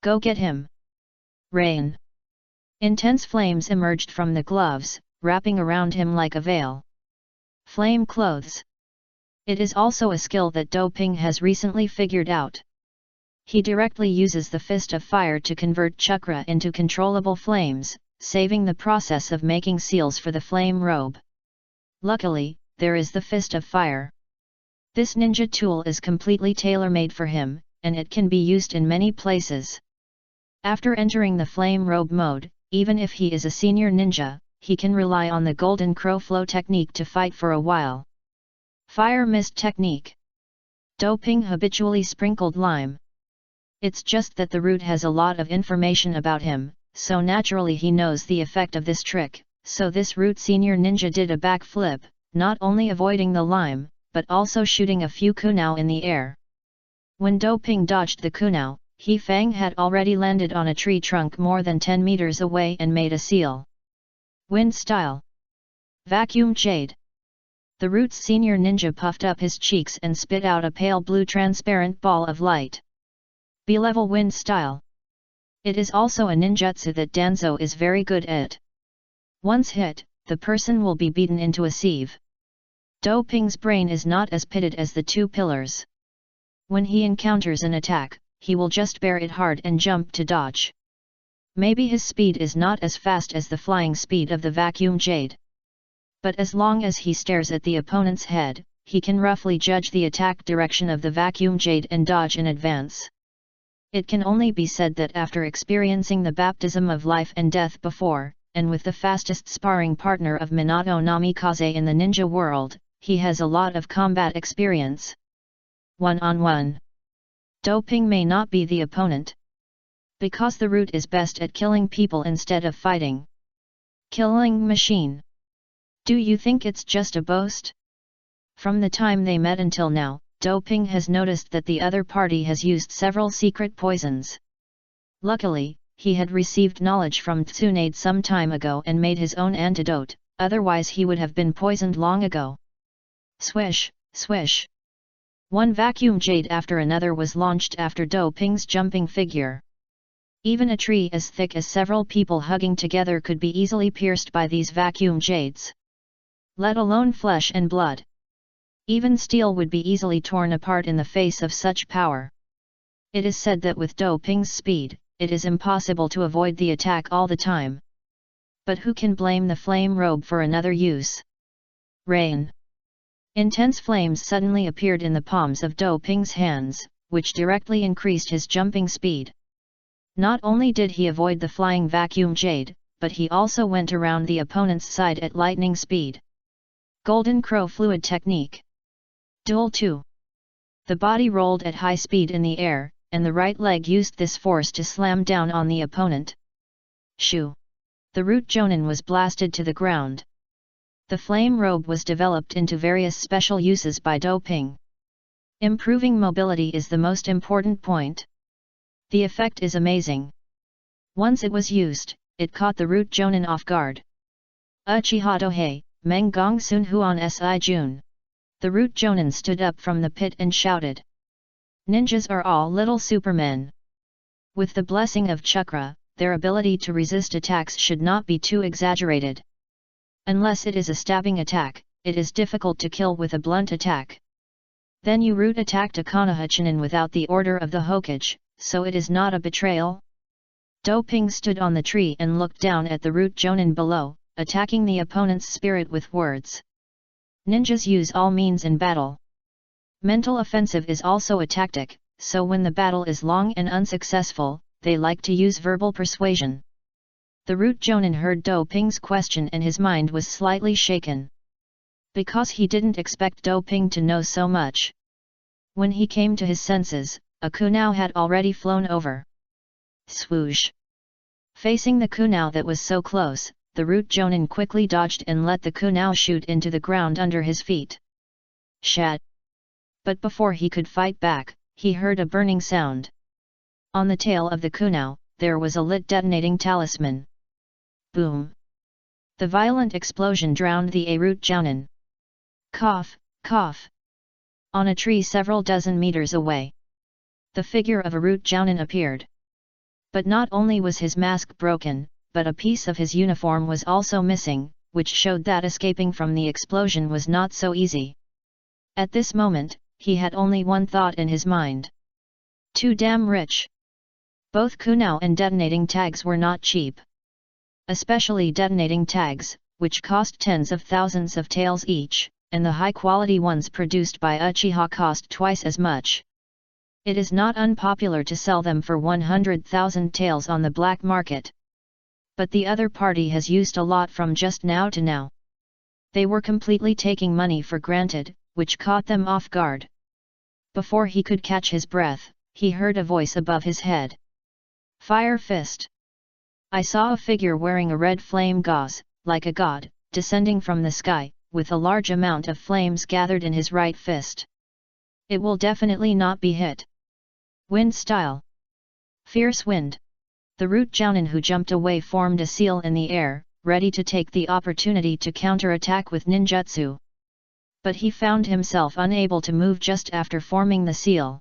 Go get him! Rain! Intense flames emerged from the gloves, wrapping around him like a veil. Flame clothes. It is also a skill that Doping has recently figured out. He directly uses the Fist of Fire to convert chakra into controllable flames, saving the process of making seals for the flame robe. Luckily, there is the Fist of Fire. This ninja tool is completely tailor-made for him, and it can be used in many places. After entering the flame robe mode, even if he is a senior ninja, he can rely on the golden crow flow technique to fight for a while. Fire mist technique. Doping habitually sprinkled lime. It's just that the root has a lot of information about him, so naturally he knows the effect of this trick, so this root senior ninja did a backflip, not only avoiding the lime, but also shooting a few kunao in the air. When Doping dodged the kunao, He Fang had already landed on a tree trunk more than 10 meters away and made a seal. Wind style. Vacuum jade. The root's senior ninja puffed up his cheeks and spit out a pale blue transparent ball of light. B-level wind style. It is also a ninjutsu that Danzo is very good at. Once hit, the person will be beaten into a sieve. Doping's brain is not as pitted as the two pillars. When he encounters an attack, he will just bear it hard and jump to dodge. Maybe his speed is not as fast as the flying speed of the vacuum jade. But as long as he stares at the opponent's head, he can roughly judge the attack direction of the vacuum jade and dodge in advance. It can only be said that after experiencing the baptism of life and death before, and with the fastest sparring partner of Minato Namikaze in the ninja world, he has a lot of combat experience. One-on-one. Doping may not be the opponent. Because the root is best at killing people instead of fighting. Killing machine. Do you think it's just a boast? From the time they met until now, Doping has noticed that the other party has used several secret poisons. Luckily, he had received knowledge from Tsunade some time ago and made his own antidote, otherwise he would have been poisoned long ago. Swish, swish. One vacuum jade after another was launched after Doping's jumping figure. Even a tree as thick as several people hugging together could be easily pierced by these vacuum jades. Let alone flesh and blood. Even steel would be easily torn apart in the face of such power. It is said that with Doping's speed, it is impossible to avoid the attack all the time. But who can blame the flame robe for another use? Rain. Intense flames suddenly appeared in the palms of Doping's hands, which directly increased his jumping speed. Not only did he avoid the flying vacuum jade, but he also went around the opponent's side at lightning speed. Golden Crow Fluid Technique. Duel 2. The body rolled at high speed in the air, and the right leg used this force to slam down on the opponent. Shoo! The root jonin was blasted to the ground. The flame robe was developed into various special uses by Doping. Improving mobility is the most important point. The effect is amazing. Once it was used, it caught the root jonin off guard. Uchiha Dohei, Meng Gong Sun Huan Si Jun. The root jonin stood up from the pit and shouted. Ninjas are all little supermen. With the blessing of chakra, their ability to resist attacks should not be too exaggerated. Unless it is a stabbing attack, it is difficult to kill with a blunt attack. Then you root attacked a Konoha Chunin without the order of the Hokage, so it is not a betrayal. Doping stood on the tree and looked down at the root jonin below, attacking the opponent's spirit with words. Ninjas use all means in battle. Mental offensive is also a tactic, so when the battle is long and unsuccessful, they like to use verbal persuasion. The root jonin heard Doping's question and his mind was slightly shaken. Because he didn't expect Doping to know so much. When he came to his senses, a kunao had already flown over. Swoosh! Facing the kunao that was so close, the root jonin quickly dodged and let the kunao shoot into the ground under his feet. Shat! But before he could fight back, he heard a burning sound. On the tail of the kunao, there was a lit detonating talisman. Boom! The violent explosion drowned the root jonin. Cough, cough! On a tree several dozen meters away, the figure of a root jonin appeared. But not only was his mask broken, but a piece of his uniform was also missing, which showed that escaping from the explosion was not so easy. At this moment, he had only one thought in his mind. Too damn rich. Both kunao and detonating tags were not cheap. Especially detonating tags, which cost tens of thousands of taels each, and the high-quality ones produced by Uchiha cost twice as much. It is not unpopular to sell them for 100,000 taels on the black market. But the other party has used a lot from just now to now. They were completely taking money for granted, which caught them off guard. Before he could catch his breath, he heard a voice above his head. Fire Fist! I saw a figure wearing a red flame gauze, like a god, descending from the sky, with a large amount of flames gathered in his right fist. It will definitely not be hit. Wind style. Fierce wind. The root jounin who jumped away formed a seal in the air, ready to take the opportunity to counter-attack with ninjutsu. But he found himself unable to move just after forming the seal.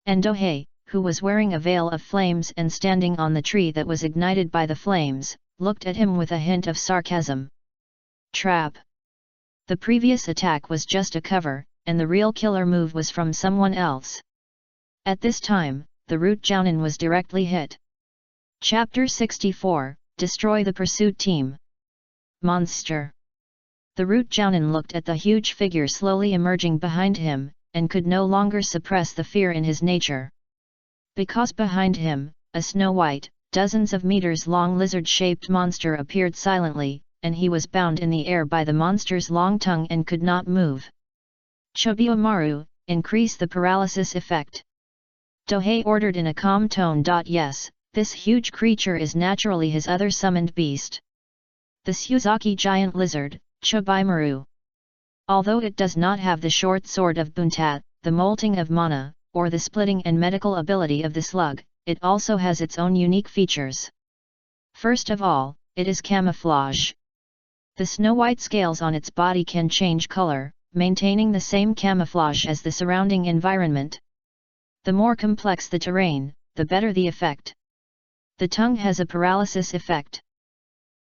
And Dohei, who was wearing a veil of flames and standing on the tree that was ignited by the flames, looked at him with a hint of sarcasm. Trap. The previous attack was just a cover, and the real killer move was from someone else. At this time, the root jounin was directly hit. Chapter 64, Destroy the Pursuit Team. Monster. The root jounin looked at the huge figure slowly emerging behind him, and could no longer suppress the fear in his nature. Because behind him, a snow-white, dozens of meters long lizard-shaped monster appeared silently, and he was bound in the air by the monster's long tongue and could not move. Chobiomaru, increase the paralysis effect. Dohei ordered in a calm tone. Yes, this huge creature is naturally his other summoned beast. The Suzaki giant lizard, Chobimaru. Although it does not have the short sword of Buntat, the molting of mana, or the splitting and medical ability of the slug, it also has its own unique features. First of all, it is camouflage. The snow-white scales on its body can change color, maintaining the same camouflage as the surrounding environment. The more complex the terrain, the better the effect. The tongue has a paralysis effect.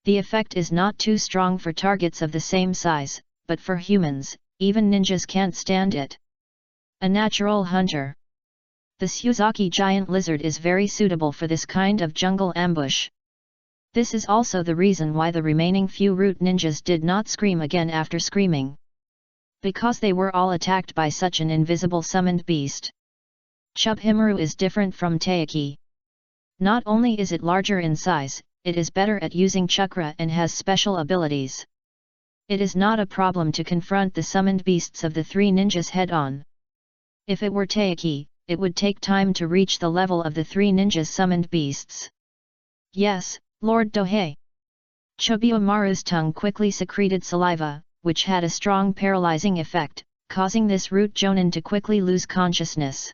The effect is not too strong for targets of the same size, but for humans, even ninjas can't stand it. A natural hunter. The Suzaki giant lizard is very suitable for this kind of jungle ambush. This is also the reason why the remaining few root ninjas did not scream again after screaming. Because they were all attacked by such an invisible summoned beast. Chubhimaru is different from Taiki. Not only is it larger in size, it is better at using chakra and has special abilities. It is not a problem to confront the summoned beasts of the three ninjas head-on. If it were Taiki, it would take time to reach the level of the three ninjas summoned beasts. Yes, Lord Dohei. Chobiomaru's tongue quickly secreted saliva, which had a strong paralyzing effect, causing this root jounin to quickly lose consciousness.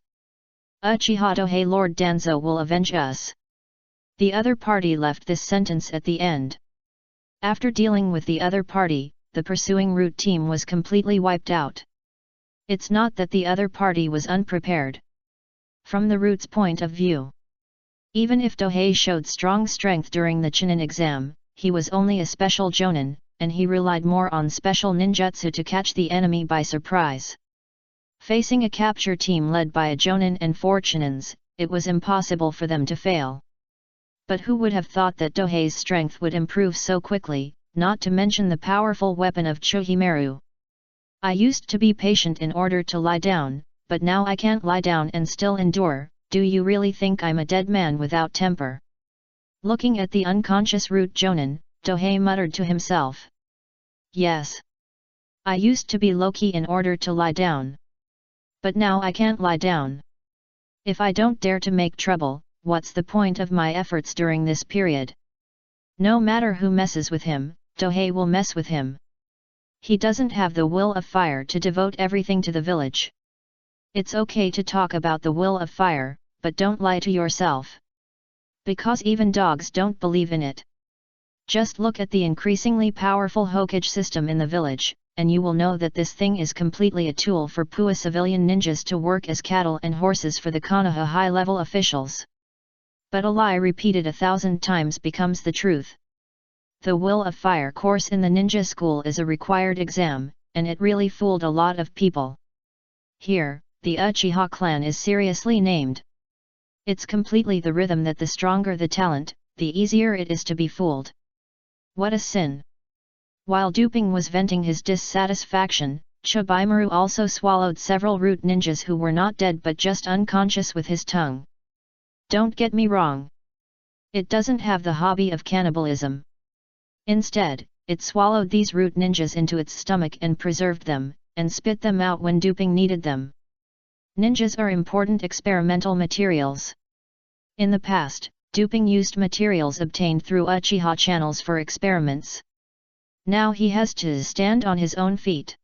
Uchiha Dohei, Lord Danzo will avenge us. The other party left this sentence at the end. After dealing with the other party, the pursuing root team was completely wiped out. It's not that the other party was unprepared. From the root's point of view, even if Dohei showed strong strength during the Chunin exam, he was only a special jounin, and he relied more on special ninjutsu to catch the enemy by surprise. Facing a capture team led by a jounin and 4 chunins, it was impossible for them to fail. But who would have thought that Dohei's strength would improve so quickly, not to mention the powerful weapon of Chohimeru. I used to be patient in order to lie down, but now I can't lie down and still endure. Do you really think I'm a dead man without temper? Looking at the unconscious root jounin, Dohei muttered to himself. Yes. I used to be low-key in order to lie down. But now I can't lie down. If I don't dare to make trouble, what's the point of my efforts during this period? No matter who messes with him, Dohei will mess with him. He doesn't have the will of fire to devote everything to the village. It's okay to talk about the will of fire, but don't lie to yourself. Because even dogs don't believe in it. Just look at the increasingly powerful Hokage system in the village, and you will know that this thing is completely a tool for Pua civilian ninjas to work as cattle and horses for the Konoha high-level officials. But a lie repeated 1,000 times becomes the truth. The Will of Fire course in the ninja school is a required exam, and it really fooled a lot of people. Here, the Uchiha clan is seriously named. It's completely the rhythm that the stronger the talent, the easier it is to be fooled. What a sin! While Duping was venting his dissatisfaction, Chibimaru also swallowed several root ninjas who were not dead but just unconscious with his tongue. Don't get me wrong. It doesn't have the hobby of cannibalism. Instead, it swallowed these root ninjas into its stomach and preserved them, and spit them out when duping needed them. Ninjas are important experimental materials. In the past, duping used materials obtained through Uchiha channels for experiments. Now he has to stand on his own feet.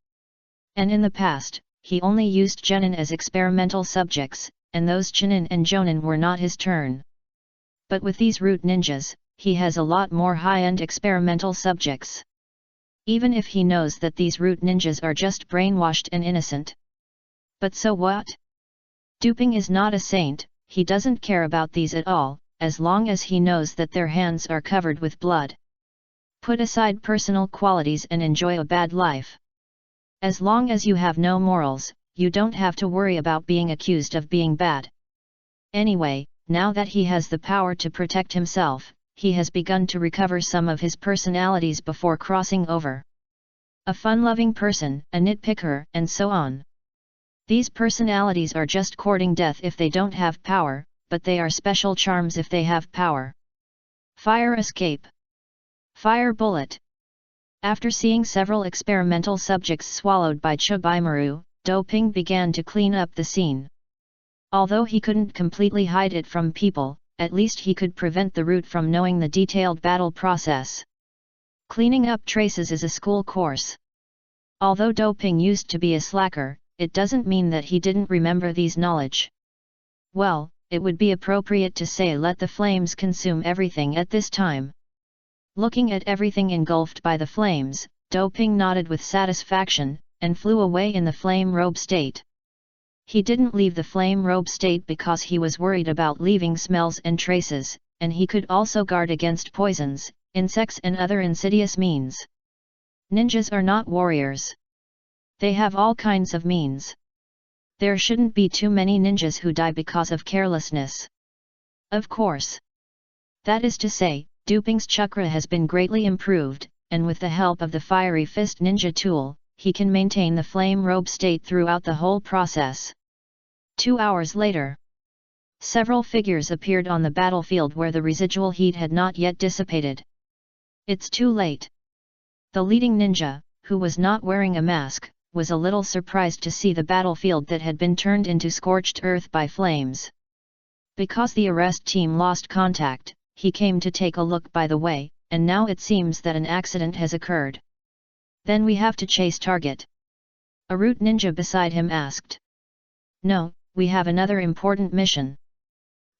And in the past, he only used genin as experimental subjects, and those chinin and jonin were not his turn. But with these root ninjas, he has a lot more high-end experimental subjects. Even if he knows that these root ninjas are just brainwashed and innocent. But so what? Duping is not a saint, he doesn't care about these at all, as long as he knows that their hands are covered with blood. Put aside personal qualities and enjoy a bad life. As long as you have no morals, you don't have to worry about being accused of being bad. Anyway, now that he has the power to protect himself, he has begun to recover some of his personalities before crossing over. A fun-loving person, a nitpicker, and so on. These personalities are just courting death if they don't have power, but they are special charms if they have power. Fire escape. Fire bullet. After seeing several experimental subjects swallowed by Chibimaru, Doping began to clean up the scene. Although he couldn't completely hide it from people, at least he could prevent the root from knowing the detailed battle process. Cleaning up traces is a school course. Although Doping used to be a slacker, it doesn't mean that he didn't remember these knowledge. Well, it would be appropriate to say let the flames consume everything at this time. Looking at everything engulfed by the flames, Doping nodded with satisfaction, and flew away in the flame robe state. He didn't leave the flame robe state because he was worried about leaving smells and traces, and he could also guard against poisons, insects and other insidious means. Ninjas are not warriors. They have all kinds of means. There shouldn't be too many ninjas who die because of carelessness. Of course. That is to say, Duping's chakra has been greatly improved, and with the help of the Fiery Fist Ninja tool, he can maintain the flame robe state throughout the whole process. 2 hours later, several figures appeared on the battlefield where the residual heat had not yet dissipated. It's too late. The leading ninja, who was not wearing a mask, was a little surprised to see the battlefield that had been turned into scorched earth by flames. Because the arrest team lost contact, he came to take a look by the way, and now it seems that an accident has occurred. Then we have to chase target. A root ninja beside him asked. No, we have another important mission.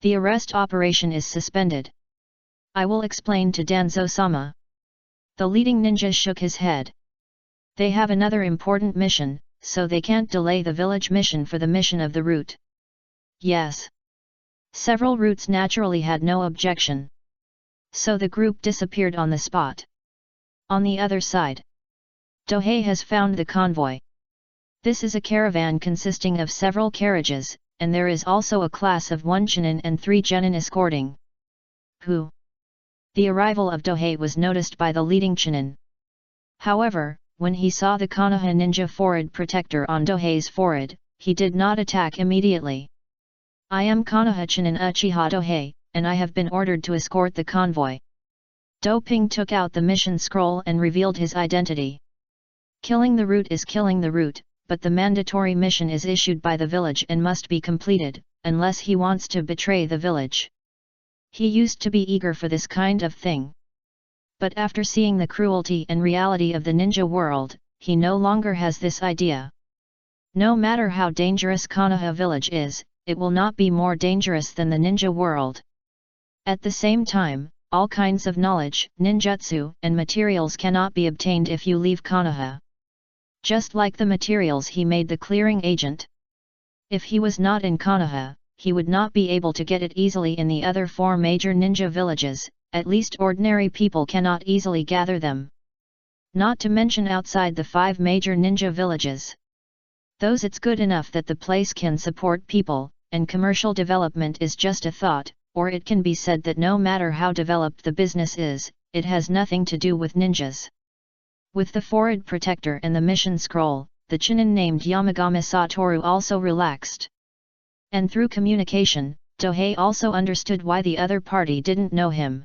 The arrest operation is suspended. I will explain to Danzo-sama. The leading ninja shook his head. They have another important mission, so they can't delay the village mission for the mission of the root. Yes. Several roots naturally had no objection. So the group disappeared on the spot. On the other side, Dohei has found the convoy. This is a caravan consisting of several carriages, and there is also a class of 1 chinin and 3 genin escorting. Who? The arrival of Dohei was noticed by the leading chinin. However, when he saw the Konoha ninja forehead protector on Dohei's forehead, he did not attack immediately. I am Konoha chinin Uchiha Dohei, and I have been ordered to escort the convoy. Doping took out the mission scroll and revealed his identity. Killing the root is killing the root, but the mandatory mission is issued by the village and must be completed, unless he wants to betray the village. He used to be eager for this kind of thing. But after seeing the cruelty and reality of the ninja world, he no longer has this idea. No matter how dangerous Konoha village is, it will not be more dangerous than the ninja world. At the same time, all kinds of knowledge, ninjutsu, and materials cannot be obtained if you leave Konoha. Just like the materials he made the clearing agent. If he was not in Konoha, he would not be able to get it easily in the other 4 major ninja villages, at least ordinary people cannot easily gather them. Not to mention outside the 5 major ninja villages. Those it's good enough that the place can support people, and commercial development is just a thought, or it can be said that no matter how developed the business is, it has nothing to do with ninjas. With the forehead protector and the mission scroll, the Chunin named Yamagami Satoru also relaxed. And through communication, Dohei also understood why the other party didn't know him.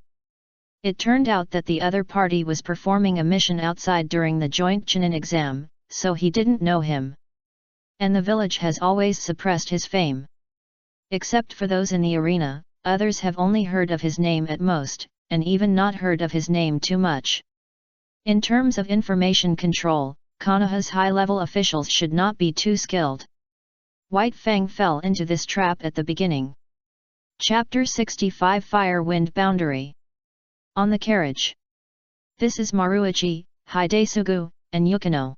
It turned out that the other party was performing a mission outside during the joint Chunin exam, so he didn't know him. And the village has always suppressed his fame. Except for those in the arena, others have only heard of his name at most, and even not heard of his name too much. In terms of information control, Konoha's high-level officials should not be too skilled. White Fang fell into this trap at the beginning. Chapter 65 Fire Wind Boundary. On the carriage. This is Maruichi, Hidesugu, and Yukino.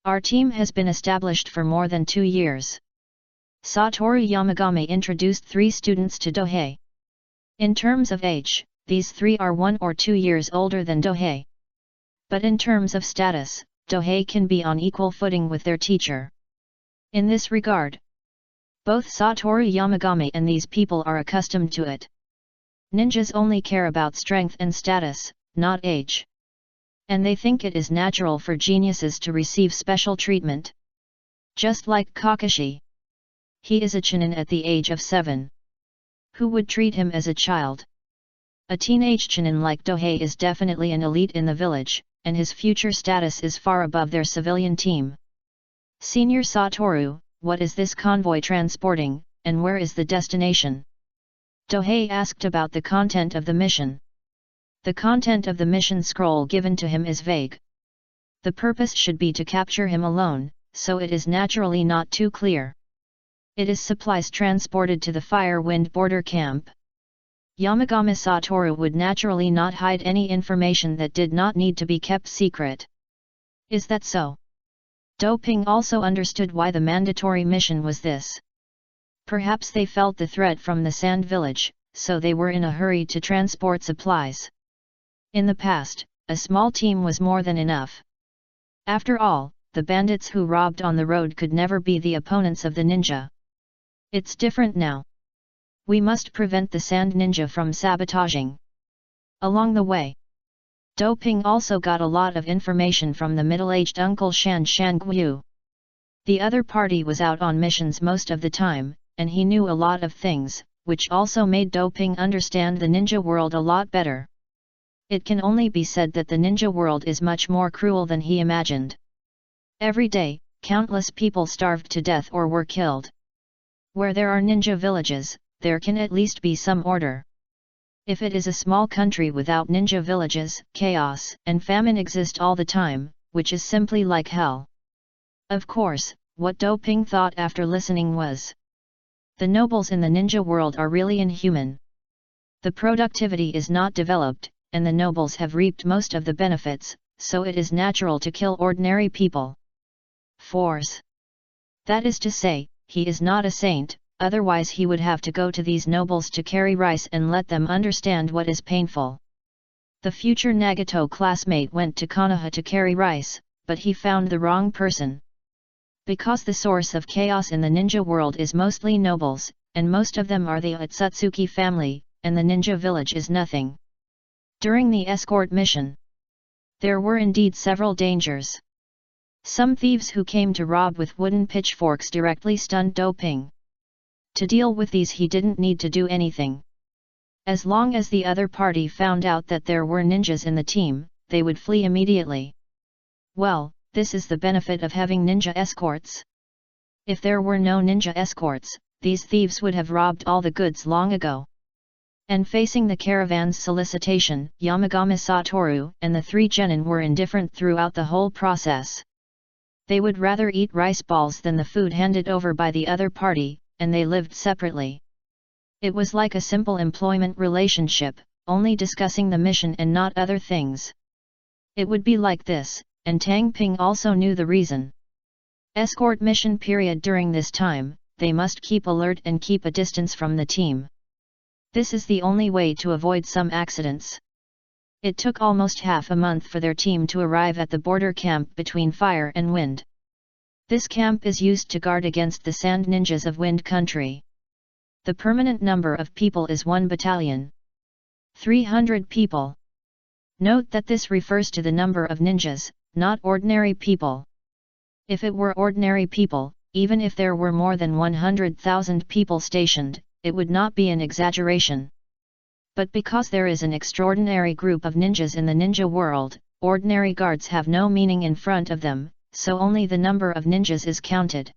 Our team has been established for more than 2 years. Satoru Yamagami introduced 3 students to Dohei. In terms of age, these 3 are 1 or 2 years older than Dohei. But in terms of status, Dohei can be on equal footing with their teacher. In this regard, both Satoru Yamagami and these people are accustomed to it. Ninjas only care about strength and status, not age. And they think it is natural for geniuses to receive special treatment. Just like Kakashi. He is a Chunin at the age of 7. Who would treat him as a child? A teenage Chunin like Dohei is definitely an elite in the village, and his future status is far above their civilian team. Senior Satoru, what is this convoy transporting, and where is the destination? Dohei asked about the content of the mission. The content of the mission scroll given to him is vague. The purpose should be to capture him alone, so it is naturally not too clear. It is supplies transported to the Fire Wind border camp. Yamagami Satoru would naturally not hide any information that did not need to be kept secret. Is that so? Doping also understood why the mandatory mission was this. Perhaps they felt the threat from the Sand Village, so they were in a hurry to transport supplies. In the past, a small team was more than enough. After all, the bandits who robbed on the road could never be the opponents of the ninja. It's different now. We must prevent the Sand Ninja from sabotaging. Along the way, Doping also got a lot of information from the middle-aged Uncle Shan Shangyu. The other party was out on missions most of the time, and he knew a lot of things, which also made Doping understand the ninja world a lot better. It can only be said that the ninja world is much more cruel than he imagined. Every day, countless people starved to death or were killed. Where there are ninja villages, there can at least be some order. If it is a small country without ninja villages, chaos and famine exist all the time, which is simply like hell. Of course, what Doping thought after listening was, the nobles in the ninja world are really inhuman. The productivity is not developed, and the nobles have reaped most of the benefits, so it is natural to kill ordinary people. Force. That is to say, he is not a saint. Otherwise he would have to go to these nobles to carry rice and let them understand what is painful. The future Nagato classmate went to Konoha to carry rice, but he found the wrong person. Because the source of chaos in the ninja world is mostly nobles, and most of them are the Otsutsuki family, and the ninja village is nothing. During the escort mission, there were indeed several dangers. Some thieves who came to rob with wooden pitchforks directly stunned Doping. To deal with these he didn't need to do anything. As long as the other party found out that there were ninjas in the team, they would flee immediately. Well, this is the benefit of having ninja escorts. If there were no ninja escorts, these thieves would have robbed all the goods long ago. And facing the caravan's solicitation, Yamagami Satoru and the 3 genin were indifferent throughout the whole process. They would rather eat rice balls than the food handed over by the other party, and they lived separately. It was like a simple employment relationship, only discussing the mission and not other things. It would be like this, and Tang Ping also knew the reason. Escort mission period. During this time, they must keep alert and keep a distance from the team. This is the only way to avoid some accidents. It took almost half a month for their team to arrive at the border camp between Fire and Wind. This camp is used to guard against the Sand Ninjas of Wind Country. The permanent number of people is 1 battalion. 300 people. Note that this refers to the number of ninjas, not ordinary people. If it were ordinary people, even if there were more than 100,000 people stationed, it would not be an exaggeration. But because there is an extraordinary group of ninjas in the ninja world, ordinary guards have no meaning in front of them, so only the number of ninjas is counted.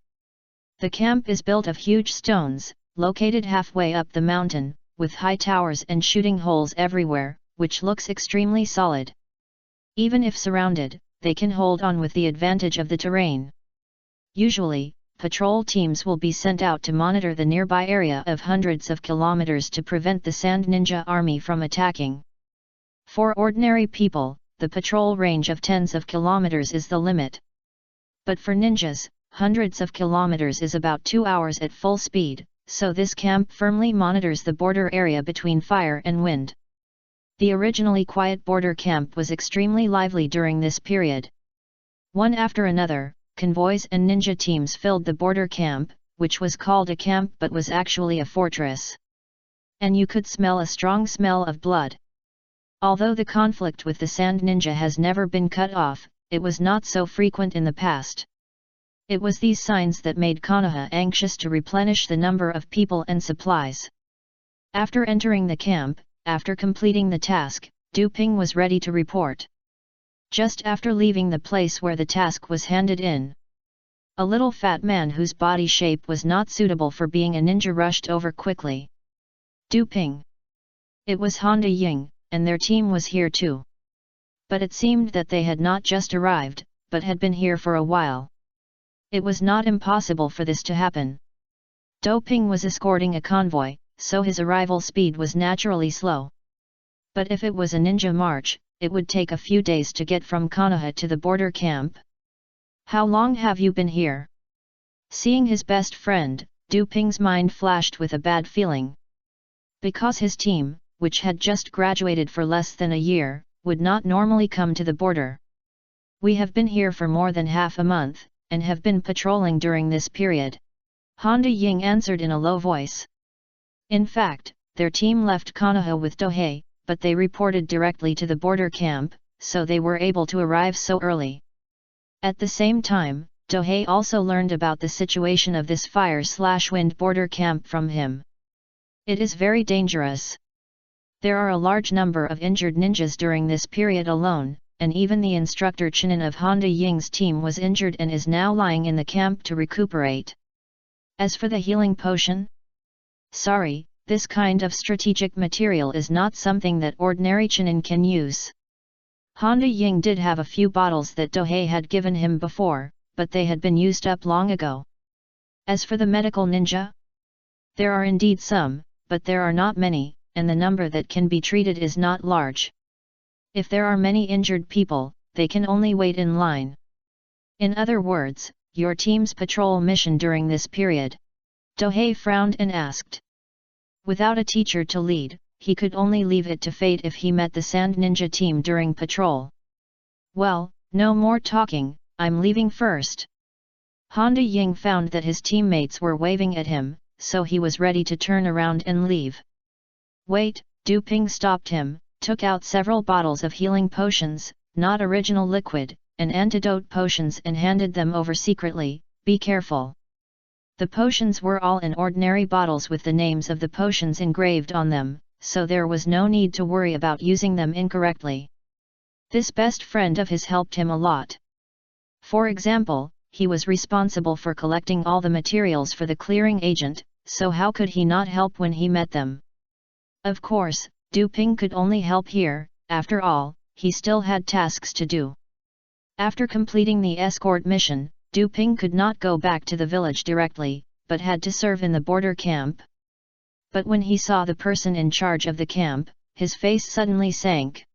The camp is built of huge stones, located halfway up the mountain, with high towers and shooting holes everywhere, which looks extremely solid. Even if surrounded, they can hold on with the advantage of the terrain. Usually, patrol teams will be sent out to monitor the nearby area of hundreds of kilometers to prevent the Sand Ninja army from attacking. For ordinary people, the patrol range of tens of kilometers is the limit. But for ninjas, hundreds of kilometers is about 2 hours at full speed, so this camp firmly monitors the border area between fire and wind. The originally quiet border camp was extremely lively during this period. One after another, convoys and ninja teams filled the border camp, which was called a camp but was actually a fortress. And you could smell a strong smell of blood. Although the conflict with the Sand Ninja has never been cut off, it was not so frequent in the past. It was these signs that made Konoha anxious to replenish the number of people and supplies. After entering the camp, after completing the task, Du Ping was ready to report. Just after leaving the place where the task was handed in, a little fat man whose body shape was not suitable for being a ninja rushed over quickly. Du Ping. It was Honda Ying, and their team was here too. But it seemed that they had not just arrived, but had been here for a while. It was not impossible for this to happen. Du Ping was escorting a convoy, so his arrival speed was naturally slow. But if it was a ninja march, it would take a few days to get from Konoha to the border camp. How long have you been here? Seeing his best friend, Du Ping's mind flashed with a bad feeling. Because his team, which had just graduated for less than a year, would not normally come to the border. We have been here for more than half a month, and have been patrolling during this period. Honda Ying answered in a low voice. In fact, their team left Konoha with Dohei, but they reported directly to the border camp, so they were able to arrive so early. At the same time, Dohei also learned about the situation of this fire/wind border camp from him. It is very dangerous. There are a large number of injured ninjas during this period alone, and even the instructor Chinin of Honda Ying's team was injured and is now lying in the camp to recuperate. As for the healing potion? Sorry, this kind of strategic material is not something that ordinary Chinin can use. Honda Ying did have a few bottles that Dohei had given him before, but they had been used up long ago. As for the medical ninja? There are indeed some, but there are not many, and the number that can be treated is not large. If there are many injured people, they can only wait in line. In other words, your team's patrol mission during this period. Dohei frowned and asked. Without a teacher to lead, he could only leave it to fate if he met the Sand Ninja team during patrol. Well, no more talking, I'm leaving first. Honda Ying found that his teammates were waving at him, so he was ready to turn around and leave. Wait, Du Ping stopped him, took out several bottles of healing potions, not original liquid, and antidote potions and handed them over secretly. Be careful. The potions were all in ordinary bottles with the names of the potions engraved on them, so there was no need to worry about using them incorrectly. This best friend of his helped him a lot. For example, he was responsible for collecting all the materials for the clearing agent, so how could he not help when he met them? Of course, Du Ping could only help here, after all, he still had tasks to do. After completing the escort mission, Du Ping could not go back to the village directly, but had to serve in the border camp. But when he saw the person in charge of the camp, his face suddenly sank.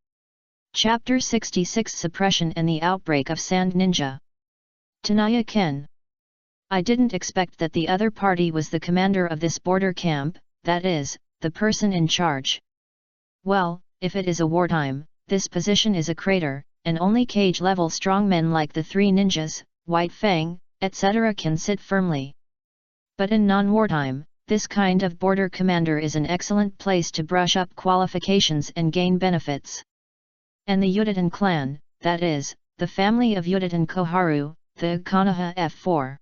Chapter 66 Suppression and the Outbreak of Sand Ninja. Tanaya Ken. I didn't expect that the other party was the commander of this border camp, that is, the person in charge. Well, if it is a wartime, this position is a crater, and only cage-level strongmen like the three ninjas, White Fang, etc. can sit firmly. But in non-wartime, this kind of border commander is an excellent place to brush up qualifications and gain benefits. And the Uditan clan, that is, the family of Uditan Koharu, the Konoha F4.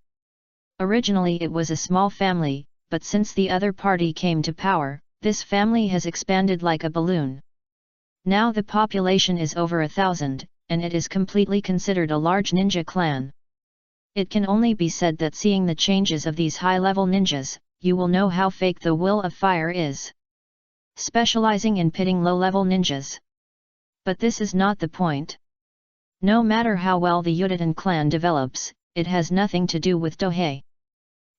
Originally it was a small family, but since the other party came to power, this family has expanded like a balloon. Now the population is over 1,000, and it is completely considered a large ninja clan. It can only be said that seeing the changes of these high-level ninjas, you will know how fake the Will of Fire is. Specializing in pitting low-level ninjas. But this is not the point. No matter how well the Uchiha clan develops, it has nothing to do with Dohei.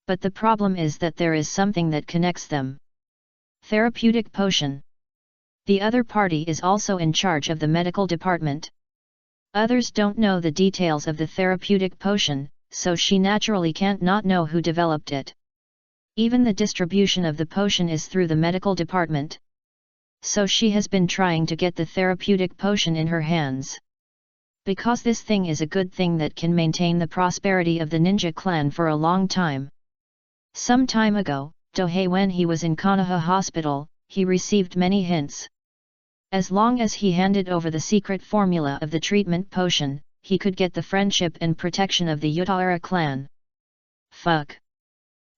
But the problem is that there is something that connects them. Therapeutic potion. The other party is also in charge of the medical department. Others don't know the details of the therapeutic potion, so she naturally can't not know who developed it. Even the distribution of the potion is through the medical department. So she has been trying to get the therapeutic potion in her hands. Because this thing is a good thing that can maintain the prosperity of the ninja clan for a long time. Some time ago, Dohei, when he was in Konoha Hospital, he received many hints. As long as he handed over the secret formula of the treatment potion, he could get the friendship and protection of the Uchiha clan. Fuck.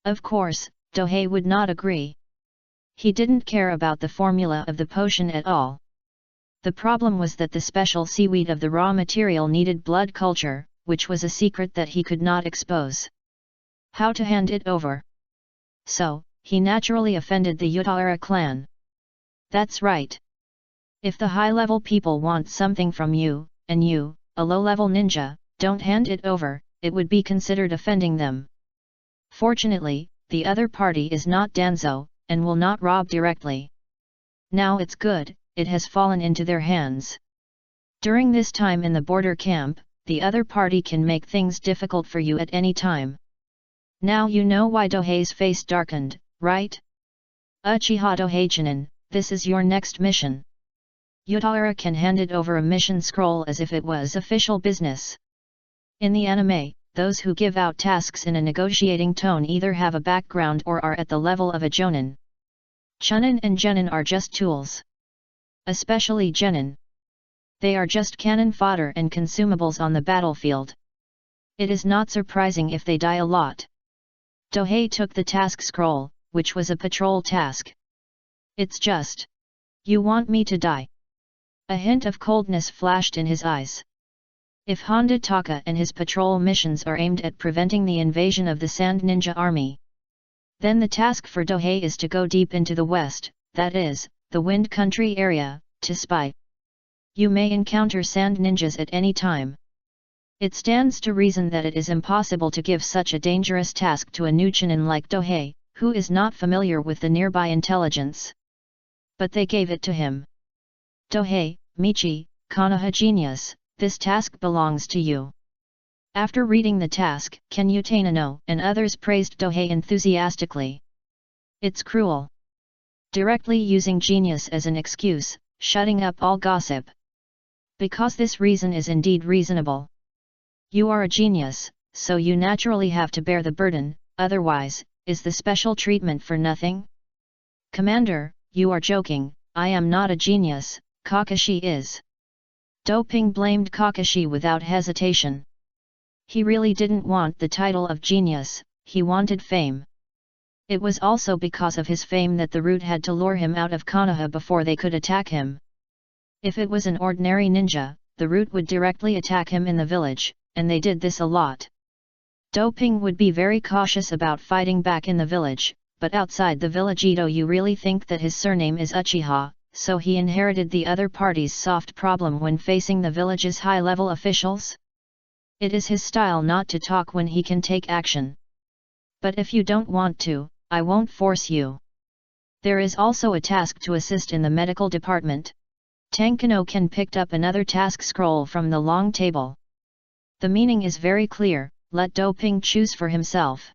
Of course, Dohei would not agree. He didn't care about the formula of the potion at all. The problem was that the special seaweed of the raw material needed blood culture, which was a secret that he could not expose. How to hand it over? So, he naturally offended the Uchiha clan. That's right. If the high-level people want something from you, and you, a low-level ninja, don't hand it over, it would be considered offending them. Fortunately, the other party is not Danzo, and will not rob directly. Now it's good, it has fallen into their hands. During this time in the border camp, the other party can make things difficult for you at any time. Now you know why Dohei's face darkened, right? Uchiha Dohei-chinen, this is your next mission. Uchiha can hand it over a mission scroll as if it was official business. In the anime, those who give out tasks in a negotiating tone either have a background or are at the level of a jonin. Chunin and genin are just tools. Especially genin. They are just cannon fodder and consumables on the battlefield. It is not surprising if they die a lot. Dohei took the task scroll, which was a patrol task. It's just. You want me to die? A hint of coldness flashed in his eyes. If Honda Taka and his patrol missions are aimed at preventing the invasion of the Sand Ninja Army, then the task for Dohei is to go deep into the west, that is, the Wind Country area, to spy. You may encounter Sand Ninjas at any time. It stands to reason that it is impossible to give such a dangerous task to a new Chunin like Dohei, who is not familiar with the nearby intelligence. But they gave it to him. Dohei, Michi, Konoha genius, this task belongs to you. After reading the task, Ken Utanano and others praised Dohei enthusiastically. It's cruel. Directly using genius as an excuse, shutting up all gossip. Because this reason is indeed reasonable. You are a genius, so you naturally have to bear the burden, otherwise, is the special treatment for nothing? Commander, you are joking, I am not a genius, Kakashi is. Doping blamed Kakashi without hesitation. He really didn't want the title of genius, he wanted fame. It was also because of his fame that the Root had to lure him out of Konoha before they could attack him. If it was an ordinary ninja, the Root would directly attack him in the village, and they did this a lot. Doping would be very cautious about fighting back in the village, but outside the village you really think that his surname is Uchiha, so he inherited the other party's soft problem when facing the village's high-level officials? It is his style not to talk when he can take action. But if you don't want to, I won't force you. There is also a task to assist in the medical department. Tankano-ken picked up another task scroll from the long table. The meaning is very clear, let Doping choose for himself.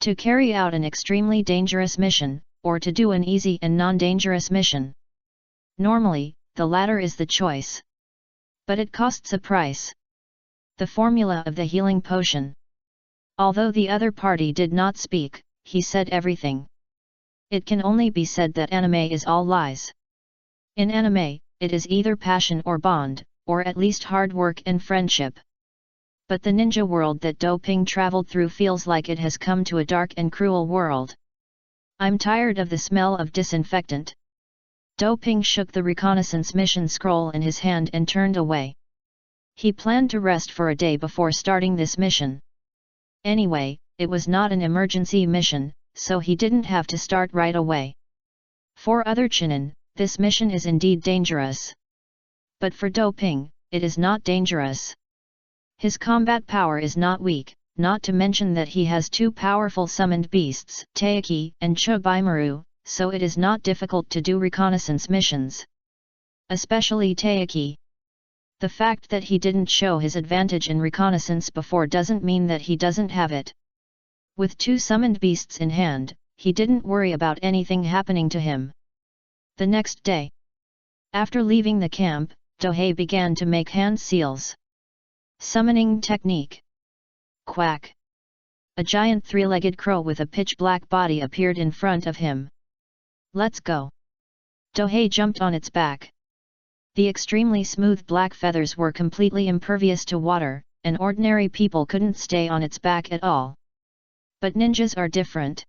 To carry out an extremely dangerous mission, or to do an easy and non-dangerous mission. Normally, the latter is the choice. But it costs a price. The formula of the healing potion. Although the other party did not speak, he said everything. It can only be said that anime is all lies. In anime, it is either passion or bond, or at least hard work and friendship. But the ninja world that Do Ping traveled through feels like it has come to a dark and cruel world. I'm tired of the smell of disinfectant. Do Ping shook the reconnaissance mission scroll in his hand and turned away. He planned to rest for a day before starting this mission. Anyway, it was not an emergency mission, so he didn't have to start right away. For other Chunin, this mission is indeed dangerous. But for Do Ping, it is not dangerous. His combat power is not weak, not to mention that he has two powerful summoned beasts, Taiki and Chobaimaru, so it is not difficult to do reconnaissance missions. Especially Taiki. The fact that he didn't show his advantage in reconnaissance before doesn't mean that he doesn't have it. With two summoned beasts in hand, he didn't worry about anything happening to him. The next day, after leaving the camp, Dohei began to make hand seals. Summoning technique. Quack. A giant three-legged crow with a pitch-black body appeared in front of him. Let's go. Dohei jumped on its back. The extremely smooth black feathers were completely impervious to water, and ordinary people couldn't stay on its back at all. But ninjas are different.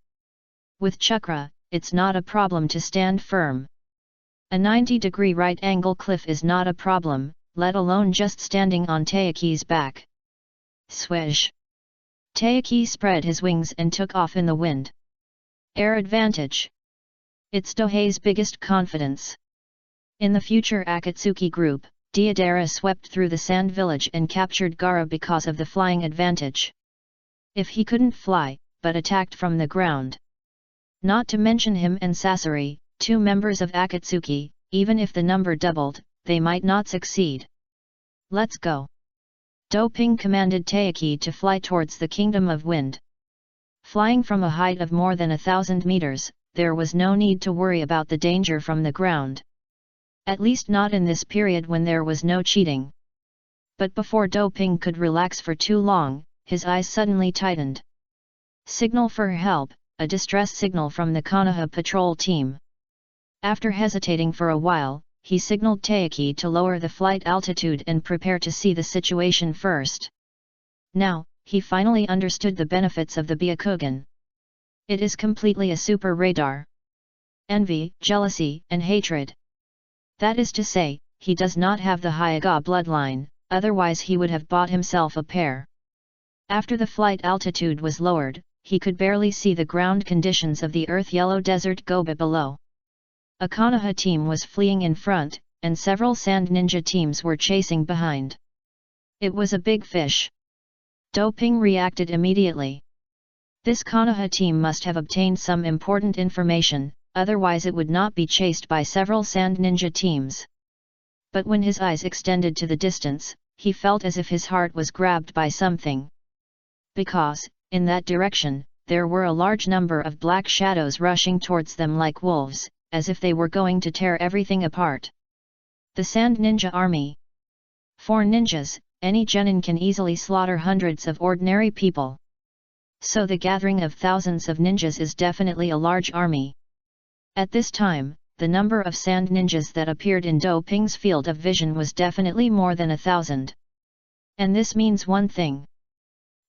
With chakra, it's not a problem to stand firm. A 90-degree right-angle cliff is not a problem, let alone just standing on Taiki's back. Swish! Taiki spread his wings and took off in the wind. Air advantage. It's Dohei's biggest confidence. In the future Akatsuki group, Deidara swept through the sand village and captured Gaara because of the flying advantage. If he couldn't fly, but attacked from the ground. Not to mention him and Sasori, two members of Akatsuki, even if the number doubled, they might not succeed. Let's go. Do Ping commanded Taiki to fly towards the Kingdom of Wind. Flying from a height of more than 1,000 meters, there was no need to worry about the danger from the ground. At least not in this period when there was no cheating. But before Do Ping could relax for too long, his eyes suddenly tightened. Signal for help, a distress signal from the Konoha patrol team. After hesitating for a while, he signaled Taiki to lower the flight altitude and prepare to see the situation first. Now, he finally understood the benefits of the Byakugan. It is completely a super radar. Envy, jealousy, and hatred. That is to say, he does not have the Hyuga bloodline, otherwise he would have bought himself a pair. After the flight altitude was lowered, he could barely see the ground conditions of the earth-yellow desert Gobi below. A Konoha team was fleeing in front, and several sand ninja teams were chasing behind. It was a big fish. Do Ping reacted immediately. This Konoha team must have obtained some important information, otherwise it would not be chased by several sand ninja teams. But when his eyes extended to the distance, he felt as if his heart was grabbed by something. Because, in that direction, there were a large number of black shadows rushing towards them like wolves, as if they were going to tear everything apart. The Sand Ninja Army. For ninjas, any genin can easily slaughter hundreds of ordinary people. So the gathering of thousands of ninjas is definitely a large army. At this time, the number of sand ninjas that appeared in Do Ping's field of vision was definitely more than 1,000. And this means one thing.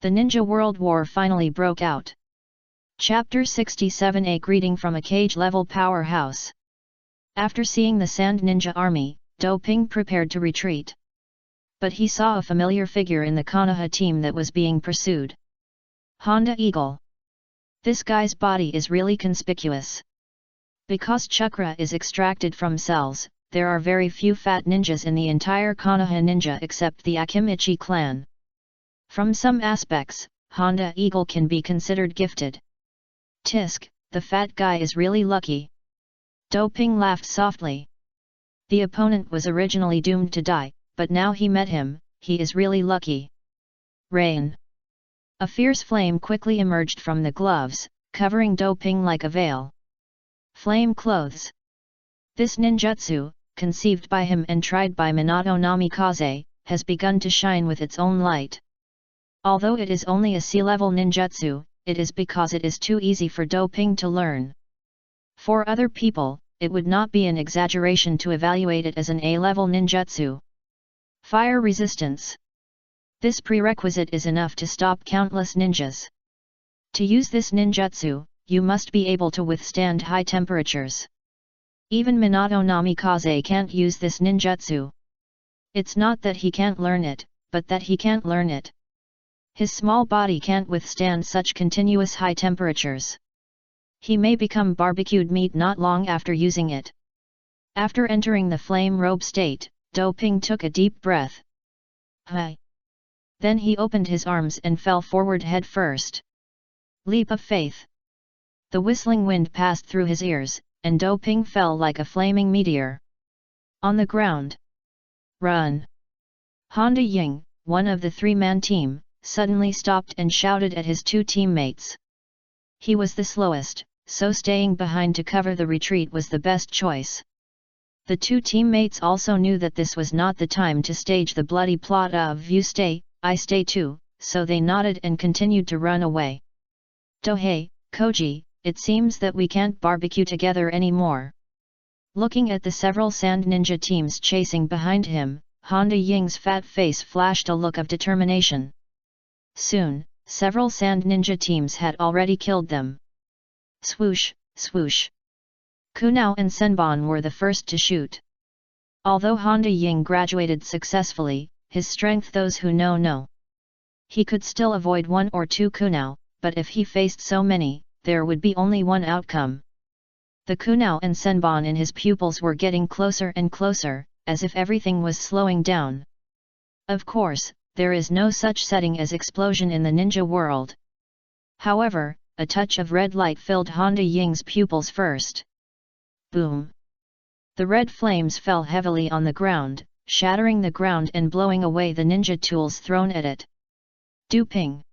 The Ninja World War finally broke out. Chapter 67, A Greeting from a Cage-Level Powerhouse. After seeing the Sand Ninja Army, Do Ping prepared to retreat. But he saw a familiar figure in the Konoha team that was being pursued. Honda Eagle. This guy's body is really conspicuous. Because chakra is extracted from cells, there are very few fat ninjas in the entire Konoha ninja except the Akimichi clan. From some aspects, Honda Eagle can be considered gifted. Tisk, the fat guy is really lucky. Do Ping laughed softly. The opponent was originally doomed to die, but now he met him, he is really lucky. Rain. A fierce flame quickly emerged from the gloves, covering Do Ping like a veil. Flame clothes. This ninjutsu, conceived by him and tried by Minato Namikaze, has begun to shine with its own light. Although it is only a C-level ninjutsu, it is because it is too easy for Do Ping to learn. For other people, it would not be an exaggeration to evaluate it as an A-level ninjutsu. Fire resistance. This prerequisite is enough to stop countless ninjas. To use this ninjutsu, you must be able to withstand high temperatures. Even Minato Namikaze can't use this ninjutsu. It's not that he can't learn it, but that he can't learn it. His small body can't withstand such continuous high temperatures. He may become barbecued meat not long after using it. After entering the flame robe state, Doping took a deep breath. Hi. Then he opened his arms and fell forward head first. Leap of faith. The whistling wind passed through his ears, and Doping fell like a flaming meteor. On the ground. Run! Honda Ying, one of the three-man team, suddenly stopped and shouted at his two teammates. He was the slowest, so staying behind to cover the retreat was the best choice. The two teammates also knew that this was not the time to stage the bloody plot of "You stay, I stay too," so they nodded and continued to run away. "Tohei, Koji, it seems that we can't barbecue together anymore." Looking at the several sand ninja teams chasing behind him, Honda Ying's fat face flashed a look of determination. Soon, several sand ninja teams had already killed them. Swoosh, swoosh. Kunao and Senbon were the first to shoot. Although Honda Ying graduated successfully, his strength those who know. He could still avoid one or two Kunao, but if he faced so many, there would be only one outcome. The Kunao and Senbon in his pupils were getting closer and closer, as if everything was slowing down. Of course, there is no such setting as explosion in the ninja world. However, a touch of red light filled Honda Ying's pupils first. Boom! The red flames fell heavily on the ground, shattering the ground and blowing away the ninja tools thrown at it. Duping!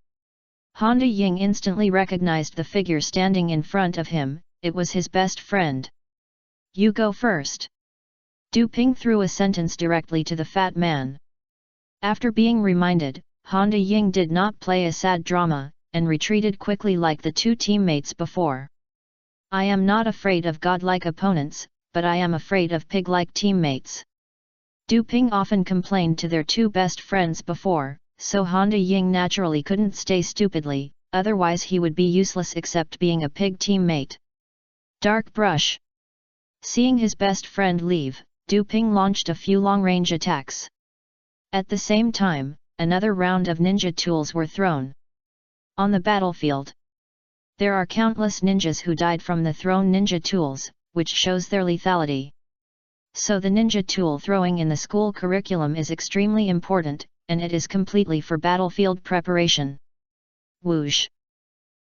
Honda Ying instantly recognized the figure standing in front of him. It was his best friend. "You go first." Duping threw a sentence directly to the fat man. After being reminded, Honda Ying did not play a sad drama, and retreated quickly like the two teammates before. "I am not afraid of godlike opponents, but I am afraid of pig-like teammates." Duping often complained to their two best friends before, so Honda Ying naturally couldn't stay stupidly, otherwise he would be useless except being a pig teammate. Dark brush. Seeing his best friend leave, Duping launched a few long-range attacks. At the same time, another round of ninja tools were thrown. On the battlefield, there are countless ninjas who died from the thrown ninja tools, which shows their lethality. So the ninja tool throwing in the school curriculum is extremely important, and it is completely for battlefield preparation. Whoosh!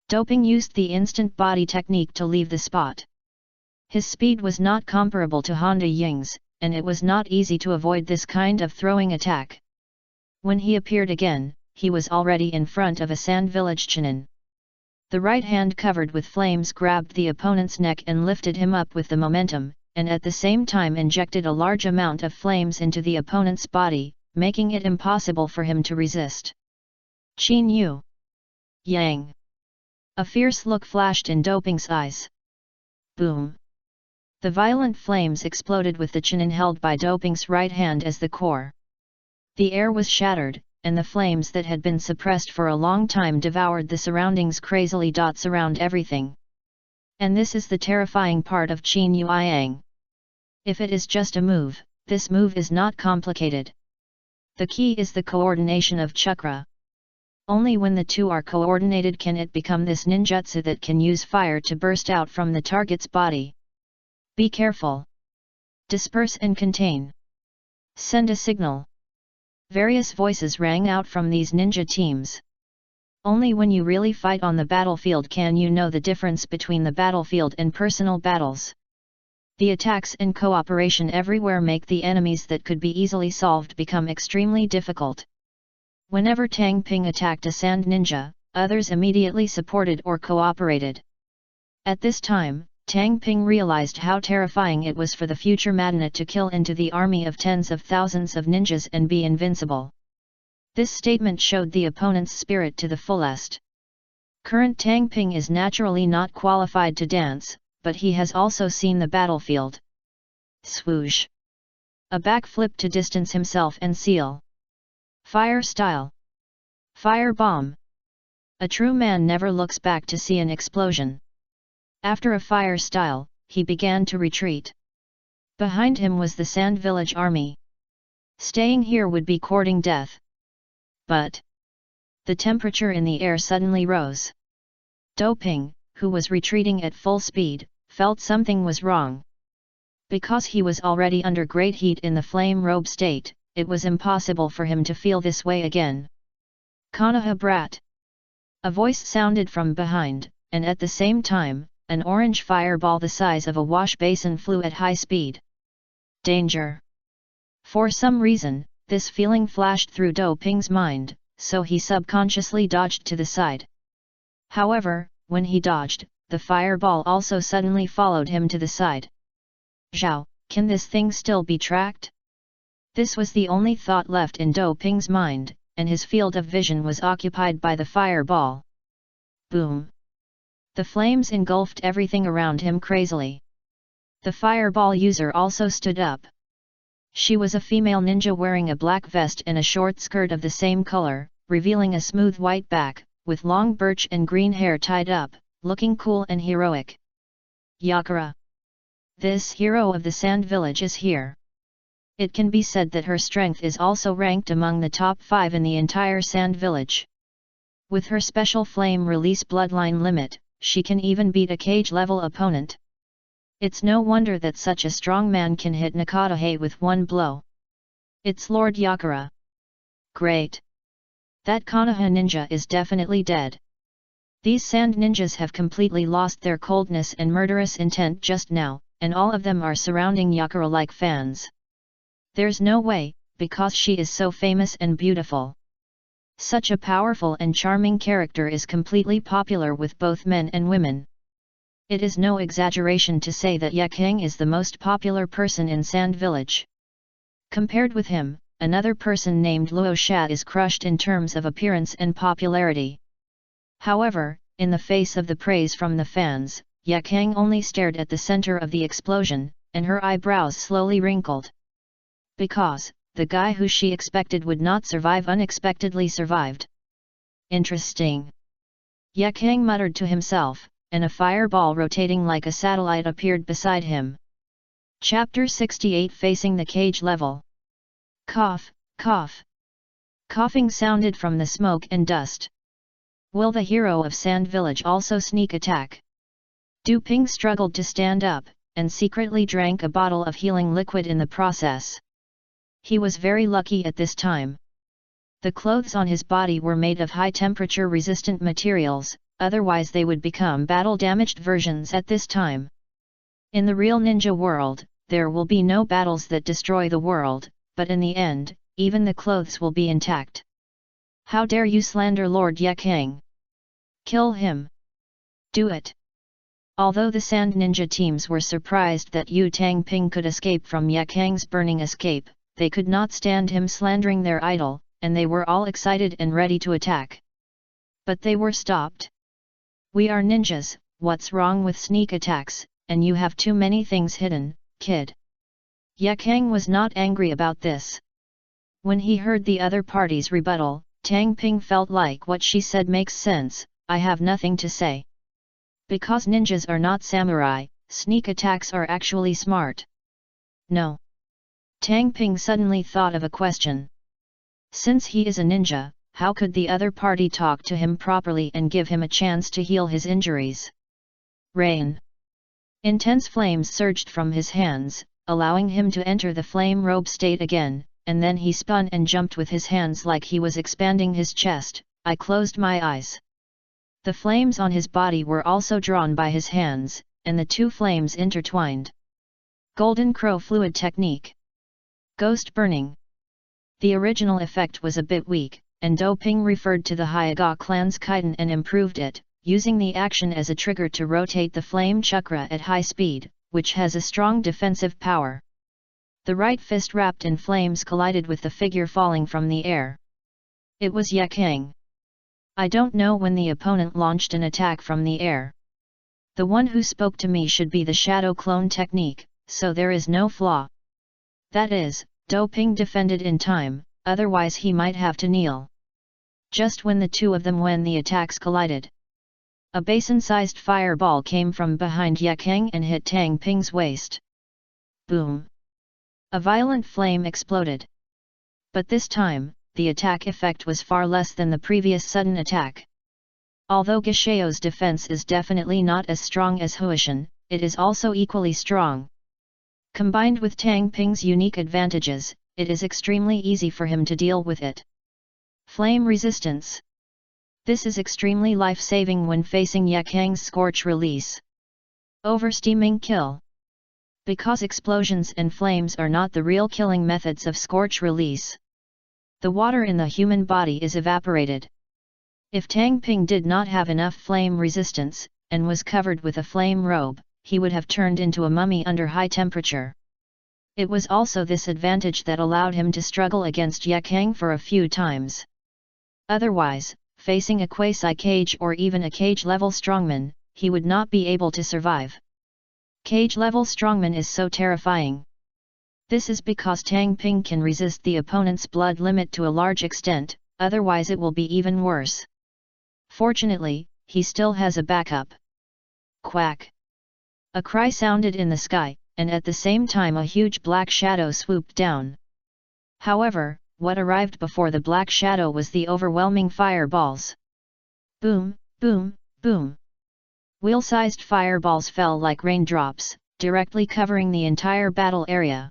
Doping used the instant body technique to leave the spot. His speed was not comparable to Honda Ying's, and it was not easy to avoid this kind of throwing attack. When he appeared again, he was already in front of a sand village Chunin. The right hand covered with flames grabbed the opponent's neck and lifted him up with the momentum, and at the same time injected a large amount of flames into the opponent's body, making it impossible for him to resist. Qin Yu! Yang! A fierce look flashed in Doping's eyes. Boom! The violent flames exploded with the Chunin held by Doping's right hand as the core. The air was shattered, and the flames that had been suppressed for a long time devoured the surroundings crazily. Dots around everything. And this is the terrifying part of Qin Yu Yang. If it is just a move, this move is not complicated. The key is the coordination of chakra. Only when the two are coordinated can it become this ninjutsu that can use fire to burst out from the target's body. Be careful. Disperse and contain. Send a signal. Various voices rang out from these ninja teams. Only when you really fight on the battlefield can you know the difference between the battlefield and personal battles. The attacks and cooperation everywhere make the enemies that could be easily solved become extremely difficult. Whenever Tang Ping attacked a sand ninja, others immediately supported or cooperated. At this time, Tang Ping realized how terrifying it was for the future Madana to kill into the army of tens of thousands of ninjas and be invincible. This statement showed the opponent's spirit to the fullest. Current Tang Ping is naturally not qualified to dance, but he has also seen the battlefield. Swoosh! A backflip to distance himself and seal. Fire style. Fire bomb. A true man never looks back to see an explosion. After a fire style, he began to retreat. Behind him was the Sand Village army. Staying here would be courting death. But the temperature in the air suddenly rose. Doping, who was retreating at full speed, felt something was wrong. Because he was already under great heat in the flame robe state, it was impossible for him to feel this way again. Konoha brat! A voice sounded from behind, and at the same time, an orange fireball the size of a wash basin flew at high speed. Danger! For some reason, this feeling flashed through Doping's mind, so he subconsciously dodged to the side. However, when he dodged, the fireball also suddenly followed him to the side. Zhao, can this thing still be tracked? This was the only thought left in Doping's mind, and his field of vision was occupied by the fireball. Boom! The flames engulfed everything around him crazily. The fireball user also stood up. She was a female ninja wearing a black vest and a short skirt of the same color, revealing a smooth white back, with long birch and green hair tied up, looking cool and heroic. Yakura! This hero of the Sand Village is here. It can be said that her strength is also ranked among the top 5 in the entire Sand Village. With her special flame release bloodline limit, she can even beat a cage-level opponent. It's no wonder that such a strong man can hit Nakatahe with one blow. It's Lord Yakura. Great! That Konoha ninja is definitely dead. These sand ninjas have completely lost their coldness and murderous intent just now, and all of them are surrounding Yakura like fans. There's no way, because she is so famous and beautiful. Such a powerful and charming character is completely popular with both men and women. It is no exaggeration to say that Yakang is the most popular person in Sand Village. Compared with him, another person named Luo Sha is crushed in terms of appearance and popularity. However, in the face of the praise from the fans, Yakang only stared at the center of the explosion, and her eyebrows slowly wrinkled. Because, the guy who she expected would not survive unexpectedly survived. Interesting. Yakang muttered to himself, and a fireball rotating like a satellite appeared beside him. Chapter 68 Facing the Cage Level. Cough, cough. Coughing sounded from the smoke and dust. Will the hero of Sand Village also sneak attack? Du Ping struggled to stand up, and secretly drank a bottle of healing liquid in the process. He was very lucky at this time. The clothes on his body were made of high-temperature resistant materials, otherwise they would become battle-damaged versions at this time. In the real ninja world, there will be no battles that destroy the world, but in the end, even the clothes will be intact. How dare you slander Lord Yakang? Kill him! Do it! Although the Sand Ninja teams were surprised that Yu Tangping could escape from Yakang's burning escape, they could not stand him slandering their idol, and they were all excited and ready to attack. But they were stopped. We are ninjas, what's wrong with sneak attacks, and you have too many things hidden, kid. Yakang was not angry about this. When he heard the other party's rebuttal, Tangping felt like what she said makes sense. I have nothing to say. Because ninjas are not samurai, sneak attacks are actually smart. No. Tangping suddenly thought of a question. Since he is a ninja, how could the other party talk to him properly and give him a chance to heal his injuries? Rain. Intense flames surged from his hands, allowing him to enter the flame robe state again, and then he spun and jumped with his hands like he was expanding his chest. I closed my eyes. The flames on his body were also drawn by his hands, and the two flames intertwined. Golden Crow Fluid Technique. Ghost Burning. The original effect was a bit weak, and Do Ping referred to the Hyaga clan's Kaiden and improved it, using the action as a trigger to rotate the flame chakra at high speed, which has a strong defensive power. The right fist wrapped in flames collided with the figure falling from the air. It was Yakang. I don't know when the opponent launched an attack from the air. The one who spoke to me should be the shadow clone technique, so there is no flaw. That is, Do Ping defended in time, otherwise he might have to kneel. Just when the two of them when the attacks collided. A basin-sized fireball came from behind Yakang and hit Tang Ping's waist. Boom! A violent flame exploded. But this time, the attack effect was far less than the previous sudden attack. Although Gishao's defense is definitely not as strong as Huishan, it is also equally strong. Combined with Tang Ping's unique advantages, it is extremely easy for him to deal with it. Flame resistance. This is extremely life-saving when facing Yakang's scorch release. Oversteaming kill. Because explosions and flames are not the real killing methods of scorch release. The water in the human body is evaporated. If Tang Ping did not have enough flame resistance, and was covered with a flame robe, he would have turned into a mummy under high temperature. It was also this advantage that allowed him to struggle against Yakang for a few times. Otherwise, facing a quasi-cage or even a cage-level strongman, he would not be able to survive. Cage-level strongman is so terrifying. This is because Tang Ping can resist the opponent's blood limit to a large extent, otherwise it will be even worse. Fortunately, he still has a backup. Quack! A cry sounded in the sky, and at the same time a huge black shadow swooped down. However, what arrived before the black shadow was the overwhelming fireballs. Boom, boom, boom. Wheel-sized fireballs fell like raindrops, directly covering the entire battle area.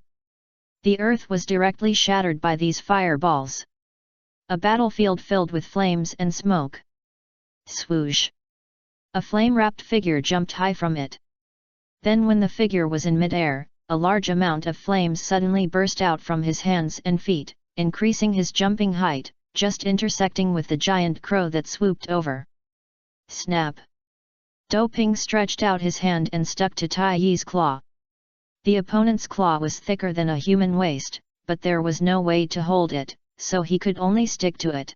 The earth was directly shattered by these fireballs. A battlefield filled with flames and smoke. Swoosh! A flame-wrapped figure jumped high from it. Then when the figure was in mid-air, a large amount of flames suddenly burst out from his hands and feet, increasing his jumping height, just intersecting with the giant crow that swooped over. Snap! Dou Ping stretched out his hand and stuck to Tai Yi's claw. The opponent's claw was thicker than a human waist, but there was no way to hold it, so he could only stick to it.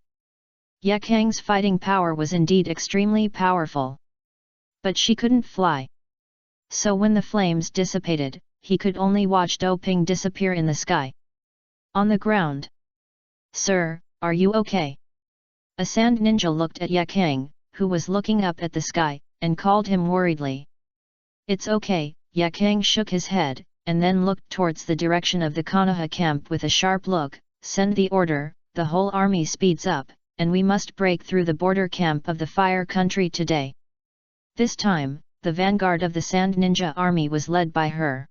Yakang's fighting power was indeed extremely powerful. But she couldn't fly. So when the flames dissipated, he could only watch Dou Ping disappear in the sky. On the ground. Sir, are you okay? A sand ninja looked at Yakang, who was looking up at the sky, and called him worriedly. It's okay, Yakang shook his head, and then looked towards the direction of the Konoha camp with a sharp look. Send the order, the whole army speeds up, and we must break through the border camp of the Fire Country today. This time, the vanguard of the Sand Ninja army was led by her.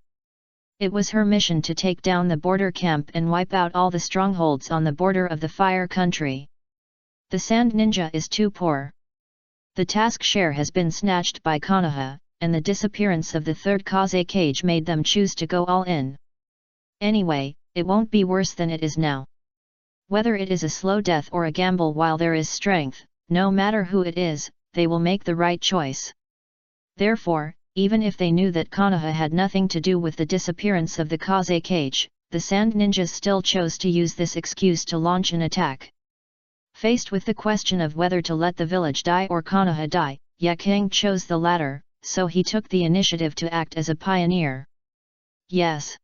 It was her mission to take down the border camp and wipe out all the strongholds on the border of the Fire Country. The Sand Ninja is too poor. The task share has been snatched by Konoha, and the disappearance of the third Kaze cage made them choose to go all in. Anyway, it won't be worse than it is now. Whether it is a slow death or a gamble while there is strength, no matter who it is, they will make the right choice. Therefore, even if they knew that Konoha had nothing to do with the disappearance of the Kaze cage, the Sand Ninjas still chose to use this excuse to launch an attack. Faced with the question of whether to let the village die or Konoha die, Yakang chose the latter, so he took the initiative to act as a pioneer. Yes.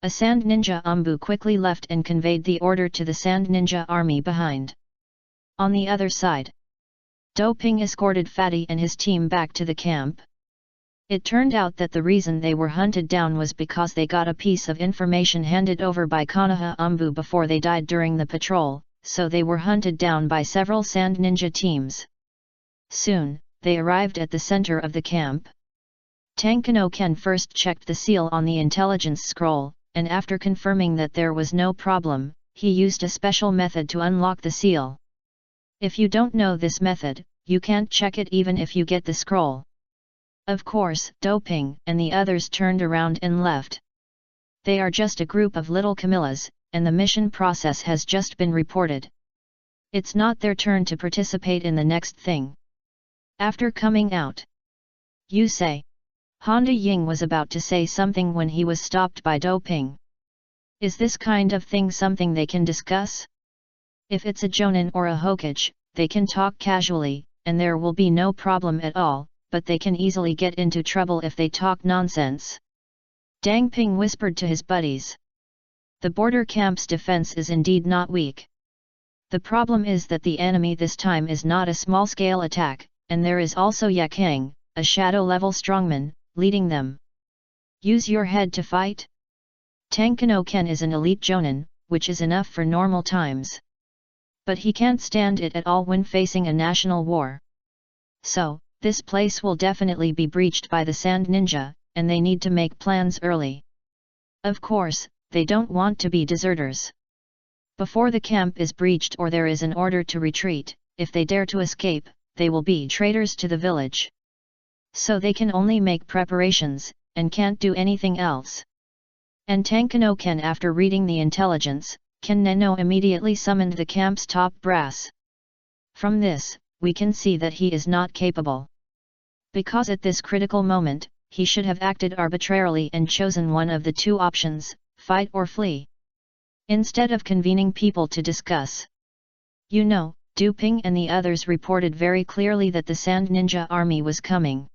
A Sand Ninja Umbu quickly left and conveyed the order to the Sand Ninja army behind. On the other side, Dou Ping escorted Fatty and his team back to the camp. It turned out that the reason they were hunted down was because they got a piece of information handed over by Konoha Umbu before they died during the patrol, so they were hunted down by several Sand Ninja teams. Soon, they arrived at the center of the camp. Tankano Ken first checked the seal on the intelligence scroll, and after confirming that there was no problem, he used a special method to unlock the seal. If you don't know this method, you can't check it even if you get the scroll. Of course, Dou Ping and the others turned around and left. They are just a group of little Camillas, and the mission process has just been reported. It's not their turn to participate in the next thing. After coming out, you say. Honda Ying was about to say something when he was stopped by Dou Ping. Is this kind of thing something they can discuss? If it's a Jonin or a Hokage, they can talk casually, and there will be no problem at all, but they can easily get into trouble if they talk nonsense. Dang Ping whispered to his buddies. The border camp's defense is indeed not weak. The problem is that the enemy this time is not a small-scale attack, and there is also Yakang, a shadow-level strongman, leading them. Use your head to fight? Tankano Ken is an elite jonin, which is enough for normal times. But he can't stand it at all when facing a national war. So, this place will definitely be breached by the Sand Ninja, and they need to make plans early. Of course, they don't want to be deserters. Before the camp is breached or there is an order to retreat, if they dare to escape, they will be traitors to the village. So they can only make preparations, and can't do anything else. And Tankano Ken, after reading the intelligence, Ken Neno immediately summoned the camp's top brass. From this, we can see that he is not capable. Because at this critical moment, he should have acted arbitrarily and chosen one of the two options, fight or flee. Instead of convening people to discuss. Du Ping and the others reported very clearly that the Sand Ninja army was coming.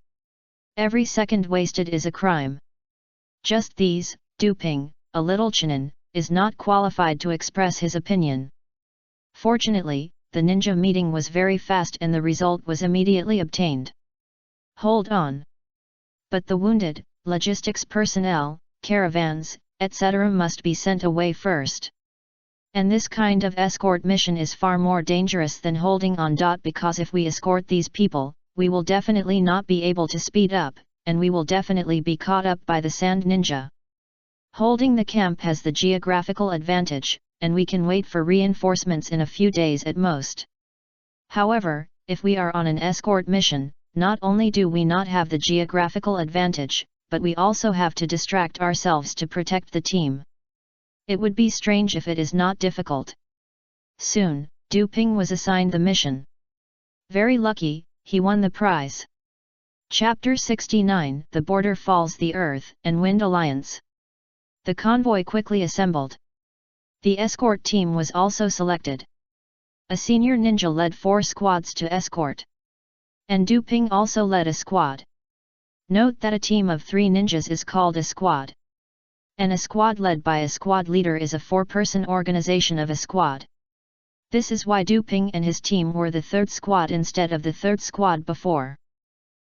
Every second wasted is a crime. Just these, Du Ping, a little chinin, is not qualified to express his opinion. Fortunately, the ninja meeting was very fast and the result was immediately obtained. Hold on. But the wounded, logistics personnel, caravans, etc. must be sent away first. And this kind of escort mission is far more dangerous than holding on. Because if we escort these people, we will definitely not be able to speed up, and we will definitely be caught up by the Sand Ninja. Holding the camp has the geographical advantage, and we can wait for reinforcements in a few days at most. However, if we are on an escort mission, not only do we not have the geographical advantage, but we also have to distract ourselves to protect the team. It would be strange if it is not difficult. Soon, Du Ping was assigned the mission. Very lucky, he won the prize. Chapter 69: The Border Falls, the Earth and Wind Alliance. The convoy quickly assembled. The escort team was also selected. A senior ninja led 4 squads to escort. And Du Ping also led a squad. Note that a team of 3 ninjas is called a squad. And a squad led by a squad leader is a 4-person organization of a squad. This is why Du Ping and his team were the 3rd squad instead of the 3rd squad before.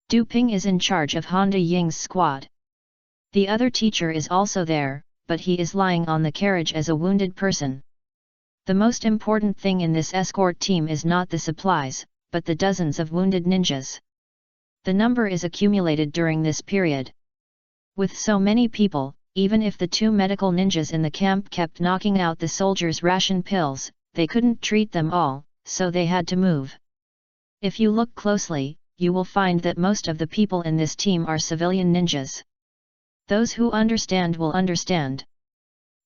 Du Ping is in charge of Honda Ying's squad. The other teacher is also there, but he is lying on the carriage as a wounded person. The most important thing in this escort team is not the supplies, but the dozens of wounded ninjas. The number is accumulated during this period. With so many people, even if the 2 medical ninjas in the camp kept knocking out the soldiers' ration pills, they couldn't treat them all, so they had to move. If you look closely, you will find that most of the people in this team are civilian ninjas. Those who understand will understand.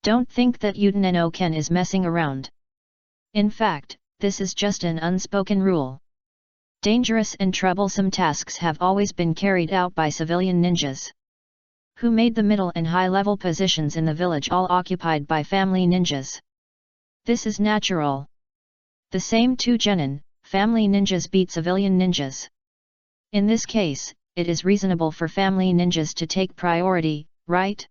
Don't think that Utenno Ken is messing around. In fact, this is just an unspoken rule. Dangerous and troublesome tasks have always been carried out by civilian ninjas. Who made the middle and high-level positions in the village all occupied by family ninjas. This is natural. The same 2 genin, family ninjas beat civilian ninjas. In this case, it is reasonable for family ninjas to take priority, right?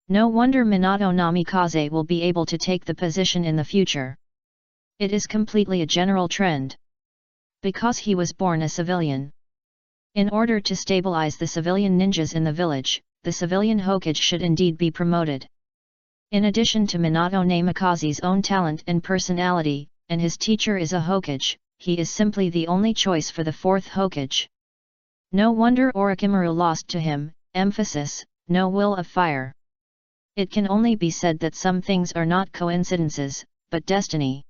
No wonder Minato Namikaze will be able to take the position in the future. It is completely a general trend. Because he was born a civilian. In order to stabilize the civilian ninjas in the village, the civilian Hokage should indeed be promoted. In addition to Minato Namikaze's own talent and personality, and his teacher is a Hokage, he is simply the only choice for the 4th Hokage. No wonder Orochimaru lost to him, emphasis, no will of fire. It can only be said that some things are not coincidences, but destiny.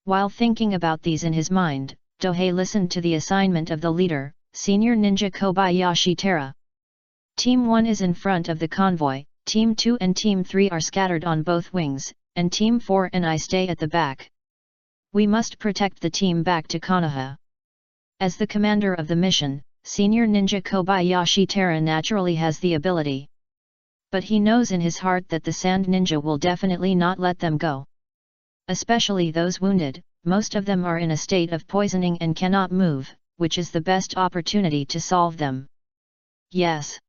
While thinking about these in his mind, Dohei listened to the assignment of the leader, Senior Ninja Kobayashi Tera. Team 1 is in front of the convoy, Team 2 and Team 3 are scattered on both wings, and Team 4 and I stay at the back. We must protect the team back to Konoha. As the commander of the mission, Senior Ninja Kobayashi Tera naturally has the ability. But he knows in his heart that the Sand Ninja will definitely not let them go. Especially those wounded, most of them are in a state of poisoning and cannot move, which is the best opportunity to solve them. Yes.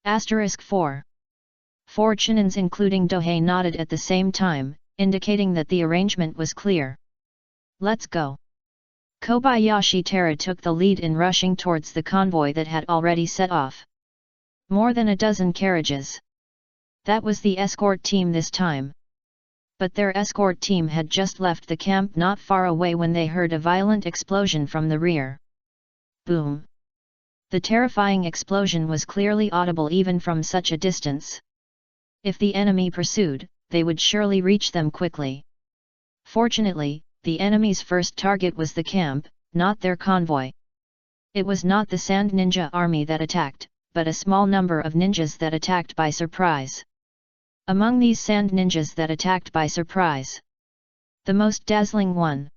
4. 4 chinins including Dohei nodded at the same time, indicating that the arrangement was clear. Let's go. Kobayashi Tera took the lead in rushing towards the convoy that had already set off. More than a dozen carriages. That was the escort team this time. But their escort team had just left the camp not far away when they heard a violent explosion from the rear. Boom! The terrifying explosion was clearly audible even from such a distance. If the enemy pursued, they would surely reach them quickly. Fortunately, the enemy's first target was the camp, not their convoy. It was not the Sand Ninja army that attacked, but a small number of ninjas that attacked by surprise. Among these Sand Ninjas that attacked by surprise, the most dazzling one,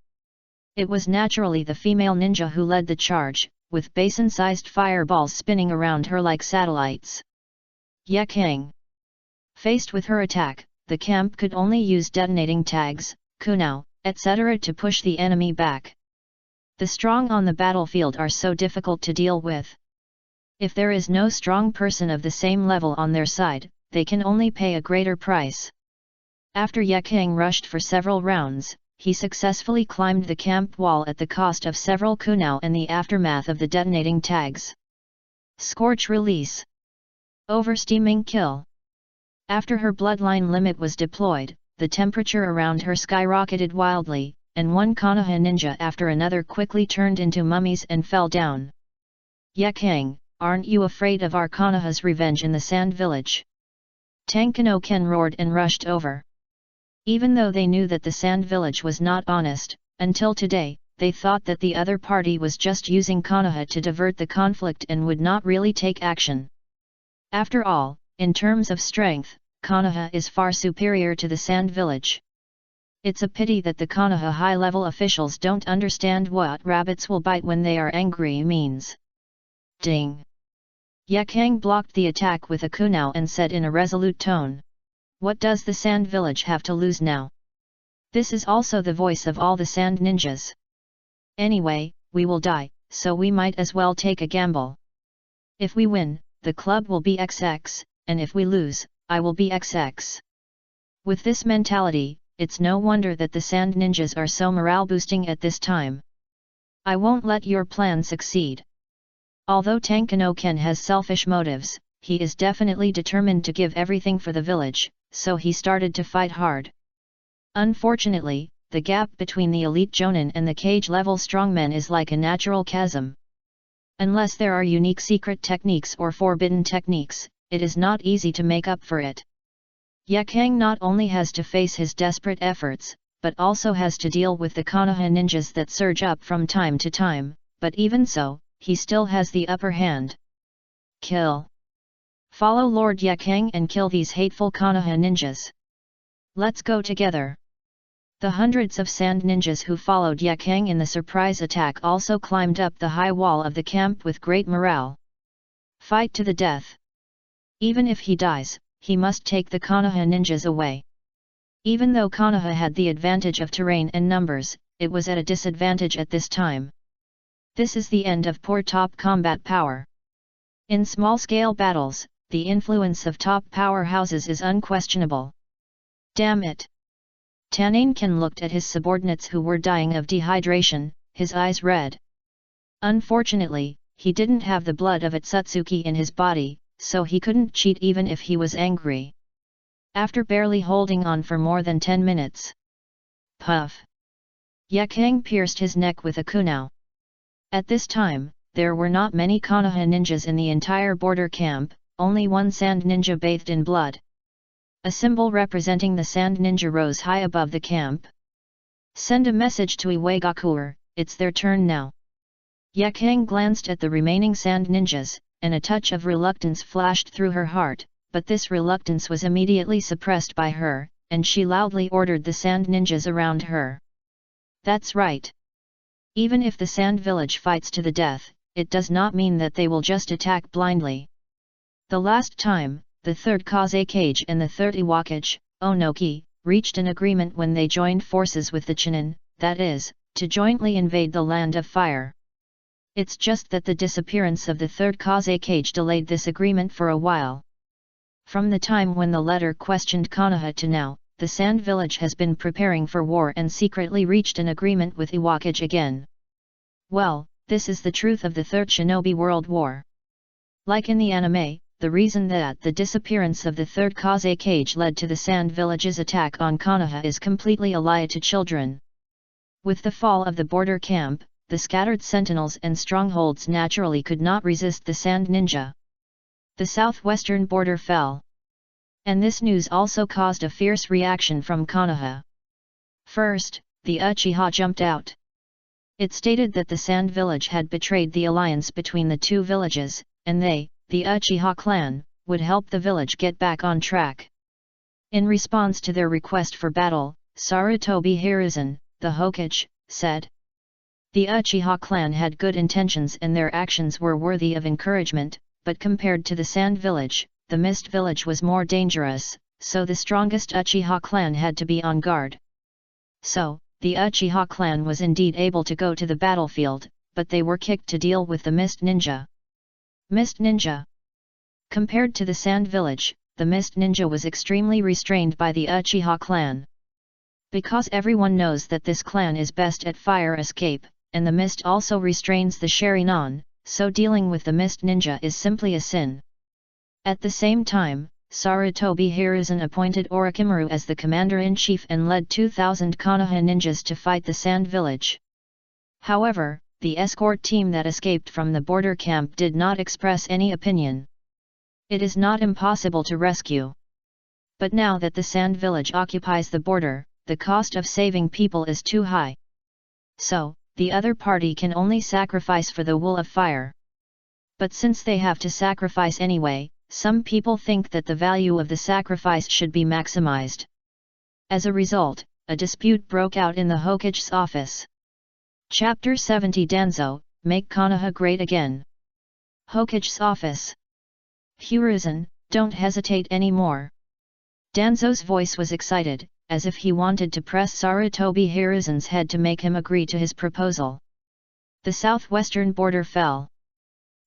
it was naturally the female ninja who led the charge, with basin-sized fireballs spinning around her like satellites. Yakang. Faced with her attack, the camp could only use detonating tags, kunao, etc. to push the enemy back. The strong on the battlefield are so difficult to deal with. If there is no strong person of the same level on their side, they can only pay a greater price. After Yakang rushed for several rounds, he successfully climbed the camp wall at the cost of several kunao and the aftermath of the detonating tags. Scorch release. Oversteaming kill. After her bloodline limit was deployed, the temperature around her skyrocketed wildly, and one Konoha ninja after another quickly turned into mummies and fell down. Yakang, aren't you afraid of our Konoha's revenge in the Sand Village? Tankano Ken roared and rushed over. Even though they knew that the Sand Village was not honest, until today, they thought that the other party was just using Konoha to divert the conflict and would not really take action. After all, in terms of strength, Konoha is far superior to the Sand Village. It's a pity that the Konoha high-level officials don't understand what rabbits will bite when they are angry means. Ding! Yakang blocked the attack with a kunao and said in a resolute tone, "What does the Sand Village have to lose now? This is also the voice of all the Sand Ninjas. Anyway, we will die, so we might as well take a gamble. If we win, the club will be XX, and if we lose, I will be XX." With this mentality, it's no wonder that the Sand Ninjas are so morale-boosting at this time. I won't let your plan succeed. Although Tankano Ken has selfish motives, he is definitely determined to give everything for the village, so he started to fight hard. Unfortunately, the gap between the elite Jonin and the cage-level strongmen is like a natural chasm. Unless there are unique secret techniques or forbidden techniques, it is not easy to make up for it. Yakang not only has to face his desperate efforts, but also has to deal with the Konoha ninjas that surge up from time to time, but even so, he still has the upper hand. Kill. Follow Lord Yakang and kill these hateful Konoha ninjas. Let's go together. The hundreds of Sand Ninjas who followed Yakang in the surprise attack also climbed up the high wall of the camp with great morale. Fight to the death. Even if he dies, he must take the Konoha ninjas away. Even though Konoha had the advantage of terrain and numbers, it was at a disadvantage at this time. This is the end of poor top combat power. In small-scale battles, the influence of top powerhouses is unquestionable. Damn it! Tanane-ken looked at his subordinates who were dying of dehydration, his eyes red. Unfortunately, he didn't have the blood of Otsutsuki in his body, so he couldn't cheat even if he was angry. After barely holding on for more than 10 minutes. Puff! Yakang pierced his neck with a kunao. At this time, there were not many Konoha ninjas in the entire border camp, only one Sand Ninja bathed in blood. A symbol representing the Sand Ninja rose high above the camp. Send a message to Iwagakuer, it's their turn now. Yakang glanced at the remaining Sand Ninjas, and a touch of reluctance flashed through her heart, but this reluctance was immediately suppressed by her, and she loudly ordered the Sand Ninjas around her. That's right. Even if the Sand Village fights to the death, it does not mean that they will just attack blindly. The last time, the 3rd Kazekage and the 3rd Iwakage, Onoki, reached an agreement when they joined forces with the Chunin, that is, to jointly invade the Land of Fire. It's just that the disappearance of the 3rd Kazekage delayed this agreement for a while. From the time when the letter questioned Konoha to now, the Sand Village has been preparing for war and secretly reached an agreement with Iwakage again. Well, this is the truth of the Third Shinobi World War. Like in the anime, the reason that the disappearance of the third Kazekage led to the Sand Village's attack on Konoha is completely a lie to children. With the fall of the border camp, the scattered sentinels and strongholds naturally could not resist the Sand Ninja. The southwestern border fell. And this news also caused a fierce reaction from Konoha. First, the Uchiha jumped out. It stated that the Sand Village had betrayed the alliance between the two villages, and they, the Uchiha clan, would help the village get back on track. In response to their request for battle, Sarutobi Hiruzen, the Hokage, said, "The Uchiha clan had good intentions and their actions were worthy of encouragement, but compared to the Sand Village, the Mist Village was more dangerous, so the strongest Uchiha clan had to be on guard." So, the Uchiha clan was indeed able to go to the battlefield, but they were kicked to deal with the Mist Ninja. Mist Ninja. Compared to the Sand Village, the Mist Ninja was extremely restrained by the Uchiha clan. Because everyone knows that this clan is best at fire escape, and the mist also restrains the Sharingan, so dealing with the Mist Ninja is simply a sin. At the same time, Sarutobi Hiruzen appointed Orochimaru as the commander-in-chief and led 2,000 Konoha ninjas to fight the Sand Village. However, the escort team that escaped from the border camp did not express any opinion. It is not impossible to rescue. But now that the Sand Village occupies the border, the cost of saving people is too high. So, the other party can only sacrifice for the Wool of Fire. But since they have to sacrifice anyway, some people think that the value of the sacrifice should be maximized. As a result, a dispute broke out in the Hokage's office. Chapter 70 Danzo, Make Konoha Great Again. Hokage's office. Hiruzen, don't hesitate anymore. Danzo's voice was excited, as if he wanted to press Sarutobi Hiruzen's head to make him agree to his proposal. The southwestern border fell.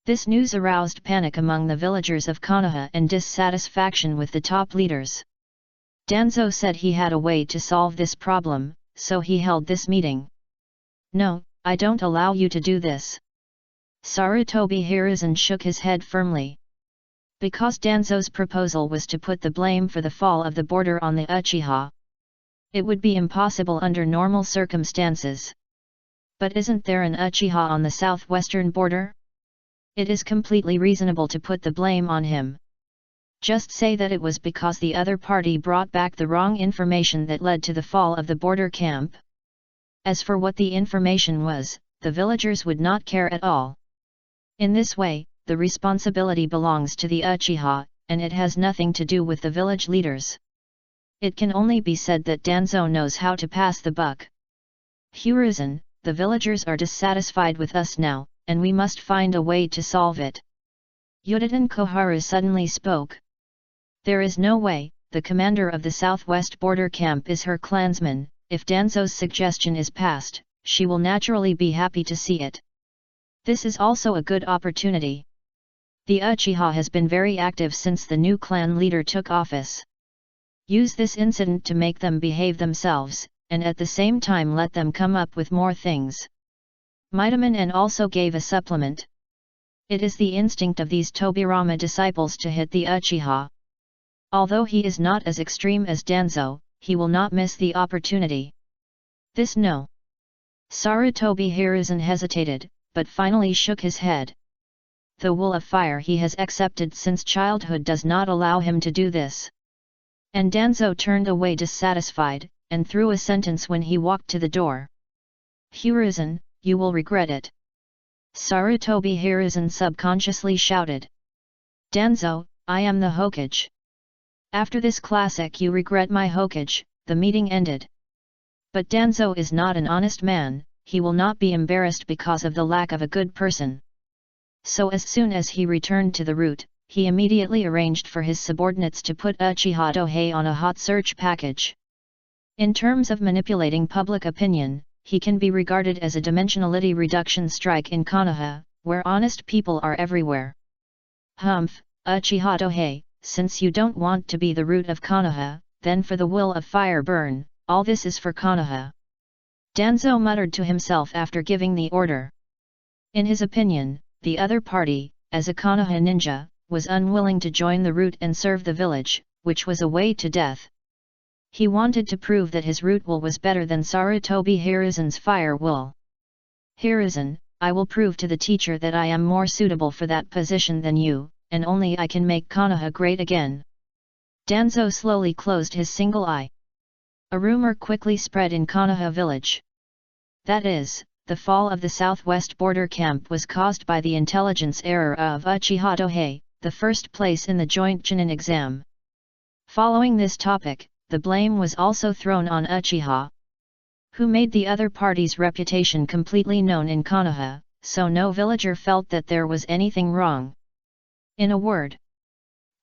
This news aroused panic among the villagers of Konoha and dissatisfaction with the top leaders. Danzo said he had a way to solve this problem, so he held this meeting. "No, I don't allow you to do this." Sarutobi Hiruzen shook his head firmly. Because Danzo's proposal was to put the blame for the fall of the border on the Uchiha. It would be impossible under normal circumstances. But isn't there an Uchiha on the southwestern border? It is completely reasonable to put the blame on him. Just say that it was because the other party brought back the wrong information that led to the fall of the border camp. As for what the information was, the villagers would not care at all. In this way, the responsibility belongs to the Uchiha, and it has nothing to do with the village leaders. It can only be said that Danzo knows how to pass the buck. Hiruzen, the villagers are dissatisfied with us now, and we must find a way to solve it. Yuditen Koharu suddenly spoke. There is no way, the commander of the southwest border camp is her clansman. If Danzo's suggestion is passed, she will naturally be happy to see it. This is also a good opportunity. The Uchiha has been very active since the new clan leader took office. Use this incident to make them behave themselves, and at the same time let them come up with more things. Mitaman also gave a supplement. It is the instinct of these Tobirama disciples to hit the Uchiha. Although he is not as extreme as Danzo, he will not miss the opportunity. This no. Sarutobi Hiruzen hesitated, but finally shook his head. The Wool of Fire he has accepted since childhood does not allow him to do this. And Danzo turned away dissatisfied, and threw a sentence when he walked to the door. Hiruzen, you will regret it. Sarutobi Hiruzen subconsciously shouted. Danzo, I am the Hokage. After this classic you regret my Hokage, the meeting ended. But Danzo is not an honest man, he will not be embarrassed because of the lack of a good person. So as soon as he returned to the route, he immediately arranged for his subordinates to put Uchiha Dohei on a hot search package. In terms of manipulating public opinion, he can be regarded as a dimensionality reduction strike in Konoha, where honest people are everywhere. Humph, Uchiha Dohei, since you don't want to be the root of Konoha, then for the will of fire burn, all this is for Konoha. Danzo muttered to himself after giving the order. In his opinion, the other party, as a Konoha ninja, was unwilling to join the route and serve the village, which was a way to death. He wanted to prove that his root wool was better than Sarutobi Hiruzen's fire wool. Hiruzen, I will prove to the teacher that I am more suitable for that position than you, and only I can make Konoha great again. Danzo slowly closed his single eye. A rumor quickly spread in Konoha village. That is, the fall of the southwest border camp was caused by the intelligence error of Uchiha Tohei, the first place in the joint Chunin exam. Following this topic, the blame was also thrown on Uchiha, who made the other party's reputation completely known in Konoha, so no villager felt that there was anything wrong. In a word,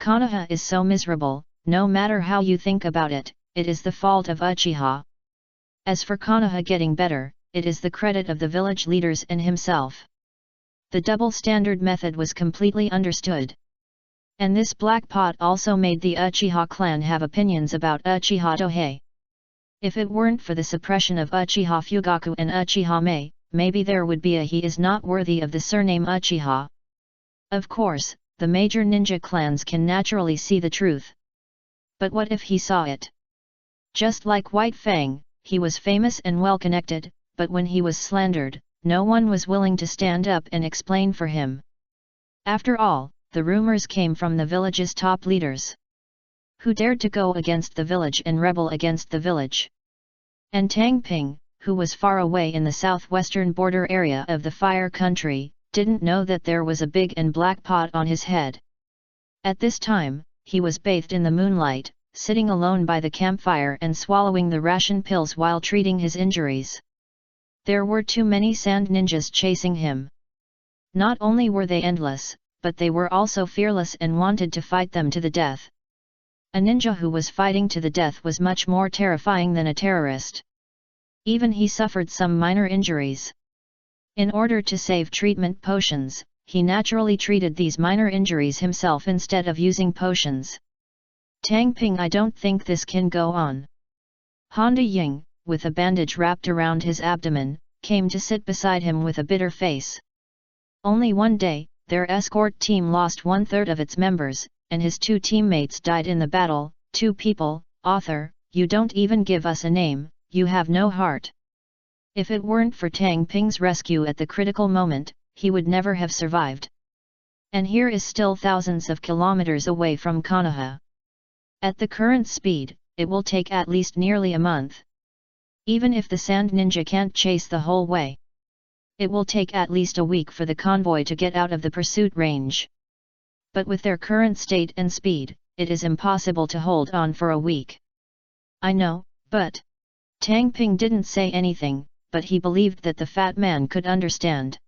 Konoha is so miserable, no matter how you think about it, it is the fault of Uchiha. As for Konoha getting better, it is the credit of the village leaders and himself. The double standard method was completely understood. And this black pot also made the Uchiha clan have opinions about Uchiha Tohei. If it weren't for the suppression of Uchiha Fugaku and Uchiha Mei, maybe there would be a he is not worthy of the surname Uchiha. Of course, the major ninja clans can naturally see the truth. But what if he saw it? Just like White Fang, he was famous and well connected, but when he was slandered, no one was willing to stand up and explain for him. After all, the rumors came from the village's top leaders, who dared to go against the village and rebel against the village. And Tang Ping, who was far away in the southwestern border area of the Fire Country, didn't know that there was a big and black pot on his head. At this time, he was bathed in the moonlight, sitting alone by the campfire and swallowing the ration pills while treating his injuries. There were too many sand ninjas chasing him. Not only were they endless, but they were also fearless and wanted to fight them to the death. A ninja who was fighting to the death was much more terrifying than a terrorist. Even he suffered some minor injuries. In order to save treatment potions, he naturally treated these minor injuries himself instead of using potions. Tang Ping, I don't think this can go on. Honda Ying, with a bandage wrapped around his abdomen, came to sit beside him with a bitter face. Only one day, their escort team lost 1/3 of its members, and his 2 teammates died in the battle. 2 people, author, you don't even give us a name, you have no heart. If it weren't for Tang Ping's rescue at the critical moment, he would never have survived. And here is still thousands of kilometers away from Konoha. At the current speed, it will take at least nearly a month. Even if the sand ninja can't chase the whole way, it will take at least a week for the convoy to get out of the pursuit range. But with their current state and speed, it is impossible to hold on for a week. I know, but... Tang Ping didn't say anything, but he believed that the fat man could understand.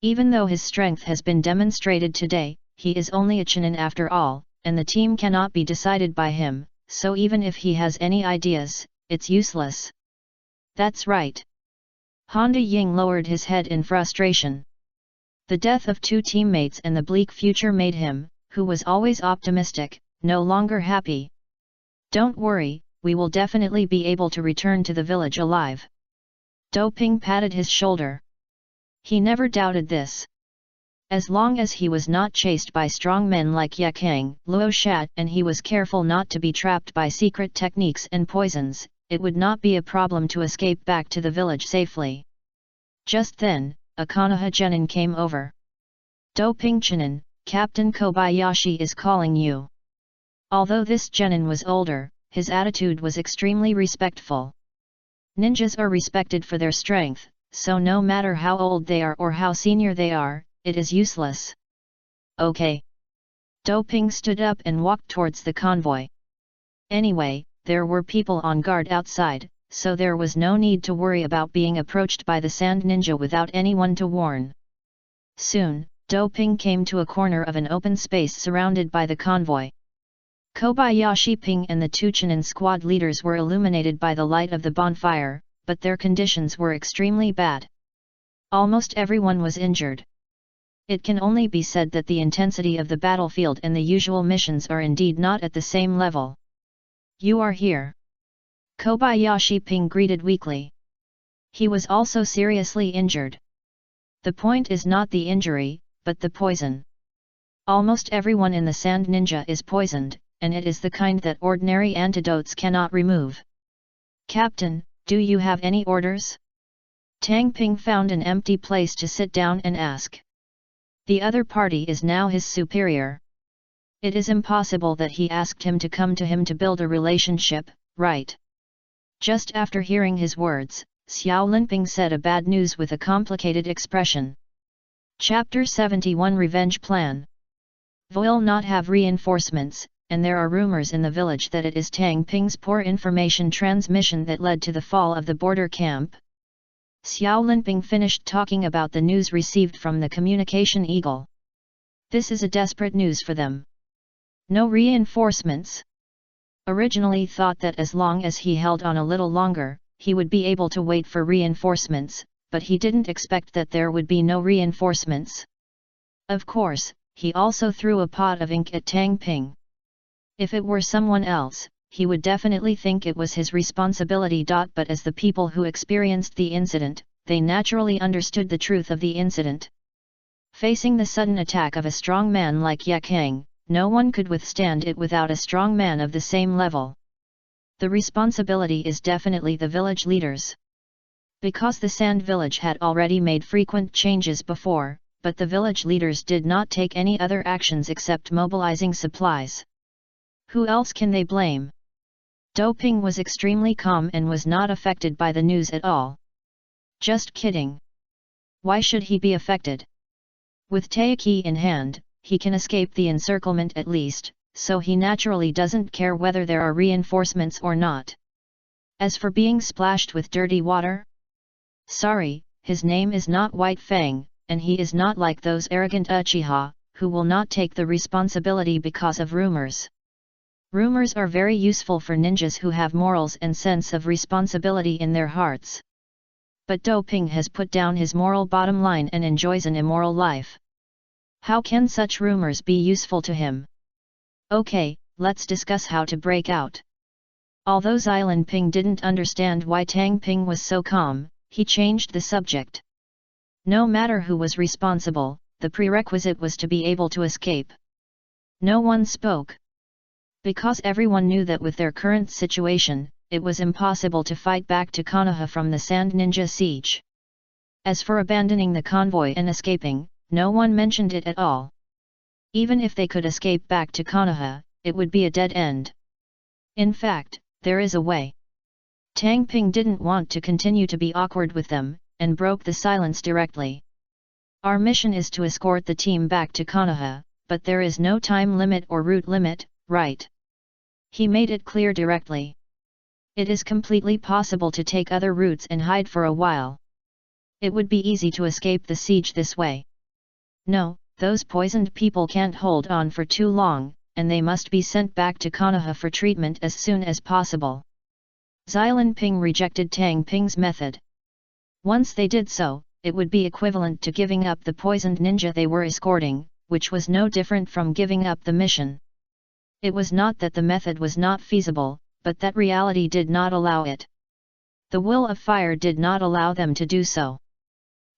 Even though his strength has been demonstrated today, he is only a Chunin after all, and the team cannot be decided by him, so even if he has any ideas, it's useless. That's right. Honda Ying lowered his head in frustration. The death of 2 teammates and the bleak future made him, who was always optimistic, no longer happy. Don't worry, we will definitely be able to return to the village alive. Do Ping patted his shoulder. He never doubted this. As long as he was not chased by strong men like Ye Kang, Luo Shat, and he was careful not to be trapped by secret techniques and poisons, it would not be a problem to escape back to the village safely. Just then, a Konoha genin came over. Do Ping Chunin, Captain Kobayashi is calling you. Although this genin was older, his attitude was extremely respectful. Ninjas are respected for their strength, so no matter how old they are or how senior they are, it is useless. Okay. Do Ping stood up and walked towards the convoy. Anyway, there were people on guard outside, so there was no need to worry about being approached by the sand ninja without anyone to warn. Soon, Do Ping came to a corner of an open space surrounded by the convoy. Kobayashi Ping and the 2 Chunin squad leaders were illuminated by the light of the bonfire, but their conditions were extremely bad. Almost everyone was injured. It can only be said that the intensity of the battlefield and the usual missions are indeed not at the same level. You are here. Kobayashi Ping greeted weakly. He was also seriously injured. The point is not the injury, but the poison. Almost everyone in the Sand Ninja is poisoned, and it is the kind that ordinary antidotes cannot remove. Captain, do you have any orders? Tang Ping found an empty place to sit down and ask. The other party is now his superior. It is impossible that he asked him to come to him to build a relationship, right? Just after hearing his words, Xiao Linping said a bad news with a complicated expression. Chapter 71 Revenge Plan. Will not have reinforcements, and there are rumors in the village that it is Tang Ping's poor information transmission that led to the fall of the border camp. Xiao Linping finished talking about the news received from the communication eagle. This is a desperate news for them. No reinforcements. Originally thought that as long as he held on a little longer, he would be able to wait for reinforcements, but he didn't expect that there would be no reinforcements. Of course, he also threw a pot of ink at Tang Ping. If it were someone else, he would definitely think it was his responsibility. But as the people who experienced the incident, they naturally understood the truth of the incident. Facing the sudden attack of a strong man like Ye Kang, no one could withstand it without a strong man of the same level. The responsibility is definitely the village leaders. Because the Sand Village had already made frequent changes before, but the village leaders did not take any other actions except mobilizing supplies. Who else can they blame? Dou Ping was extremely calm and was not affected by the news at all. Just kidding. Why should he be affected? With Taiki in hand, he can escape the encirclement at least, so he naturally doesn't care whether there are reinforcements or not. As for being splashed with dirty water? Sorry, his name is not White Fang, and he is not like those arrogant Uchiha, who will not take the responsibility because of rumors. Rumors are very useful for ninjas who have morals and sense of responsibility in their hearts. But Dou Ping has put down his moral bottom line and enjoys an immoral life. How can such rumors be useful to him? Okay, let's discuss how to break out. Although Xilin Ping didn't understand why Tang Ping was so calm, he changed the subject. No matter who was responsible, the prerequisite was to be able to escape. No one spoke. Because everyone knew that with their current situation, it was impossible to fight back to Konoha from the Sand Ninja siege. As for abandoning the convoy and escaping, no one mentioned it at all. Even if they could escape back to Konoha, it would be a dead end. In fact, there is a way. Tang Ping didn't want to continue to be awkward with them, and broke the silence directly. Our mission is to escort the team back to Konoha, but there is no time limit or route limit, right? He made it clear directly. It is completely possible to take other routes and hide for a while. It would be easy to escape the siege this way. No, those poisoned people can't hold on for too long, and they must be sent back to Konoha for treatment as soon as possible. Xilin Ping rejected Tang Ping's method. Once they did so, it would be equivalent to giving up the poisoned ninja they were escorting, which was no different from giving up the mission. It was not that the method was not feasible, but that reality did not allow it. The will of fire did not allow them to do so.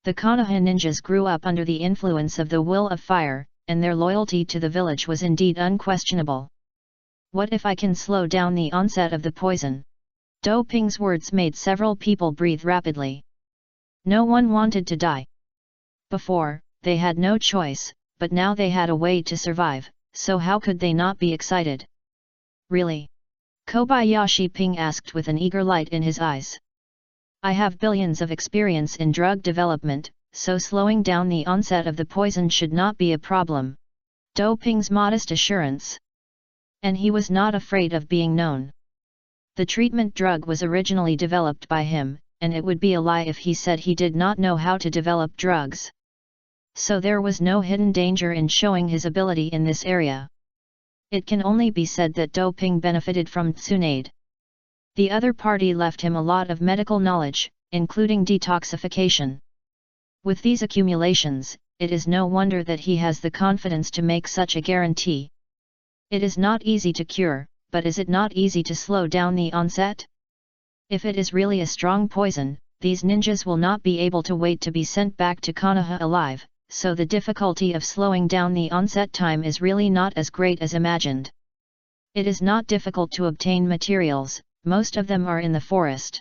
The Konoha ninjas grew up under the influence of the will of fire, and their loyalty to the village was indeed unquestionable. What if I can slow down the onset of the poison? Dou Ping's words made several people breathe rapidly. No one wanted to die. Before, they had no choice, but now they had a way to survive, so how could they not be excited? Really? Kobayashi Ping asked with an eager light in his eyes. I have billions of experience in drug development, so slowing down the onset of the poison should not be a problem. Dou Ping's modest assurance. And he was not afraid of being known. The treatment drug was originally developed by him, and it would be a lie if he said he did not know how to develop drugs. So there was no hidden danger in showing his ability in this area. It can only be said that Dou Ping benefited from Tsunade. The other party left him a lot of medical knowledge, including detoxification. With these accumulations, it is no wonder that he has the confidence to make such a guarantee. It is not easy to cure, but is it not easy to slow down the onset? If it is really a strong poison, these ninjas will not be able to wait to be sent back to Konoha alive, so the difficulty of slowing down the onset time is really not as great as imagined. It is not difficult to obtain materials, most of them are in the forest.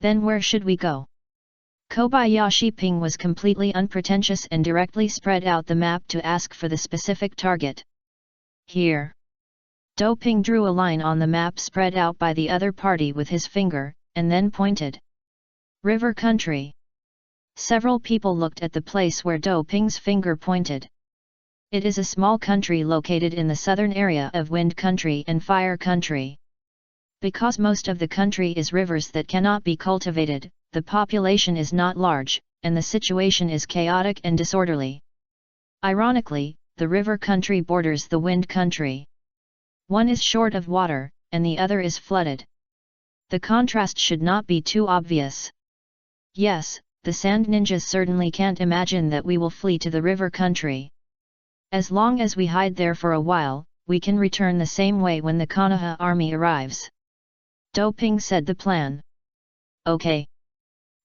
Then where should we go? Kobayashi Ping was completely unpretentious and directly spread out the map to ask for the specific target. Here. Do Ping drew a line on the map spread out by the other party with his finger, and then pointed. River country. Several people looked at the place where Do Ping's finger pointed. It is a small country located in the southern area of Wind Country and Fire Country. Because most of the country is rivers that cannot be cultivated, the population is not large, and the situation is chaotic and disorderly. Ironically, the river country borders the Wind Country. One is short of water, and the other is flooded. The contrast should not be too obvious. Yes, the sand ninjas certainly can't imagine that we will flee to the river country. As long as we hide there for a while, we can return the same way when the Konoha army arrives. Do Ping said the plan. Okay.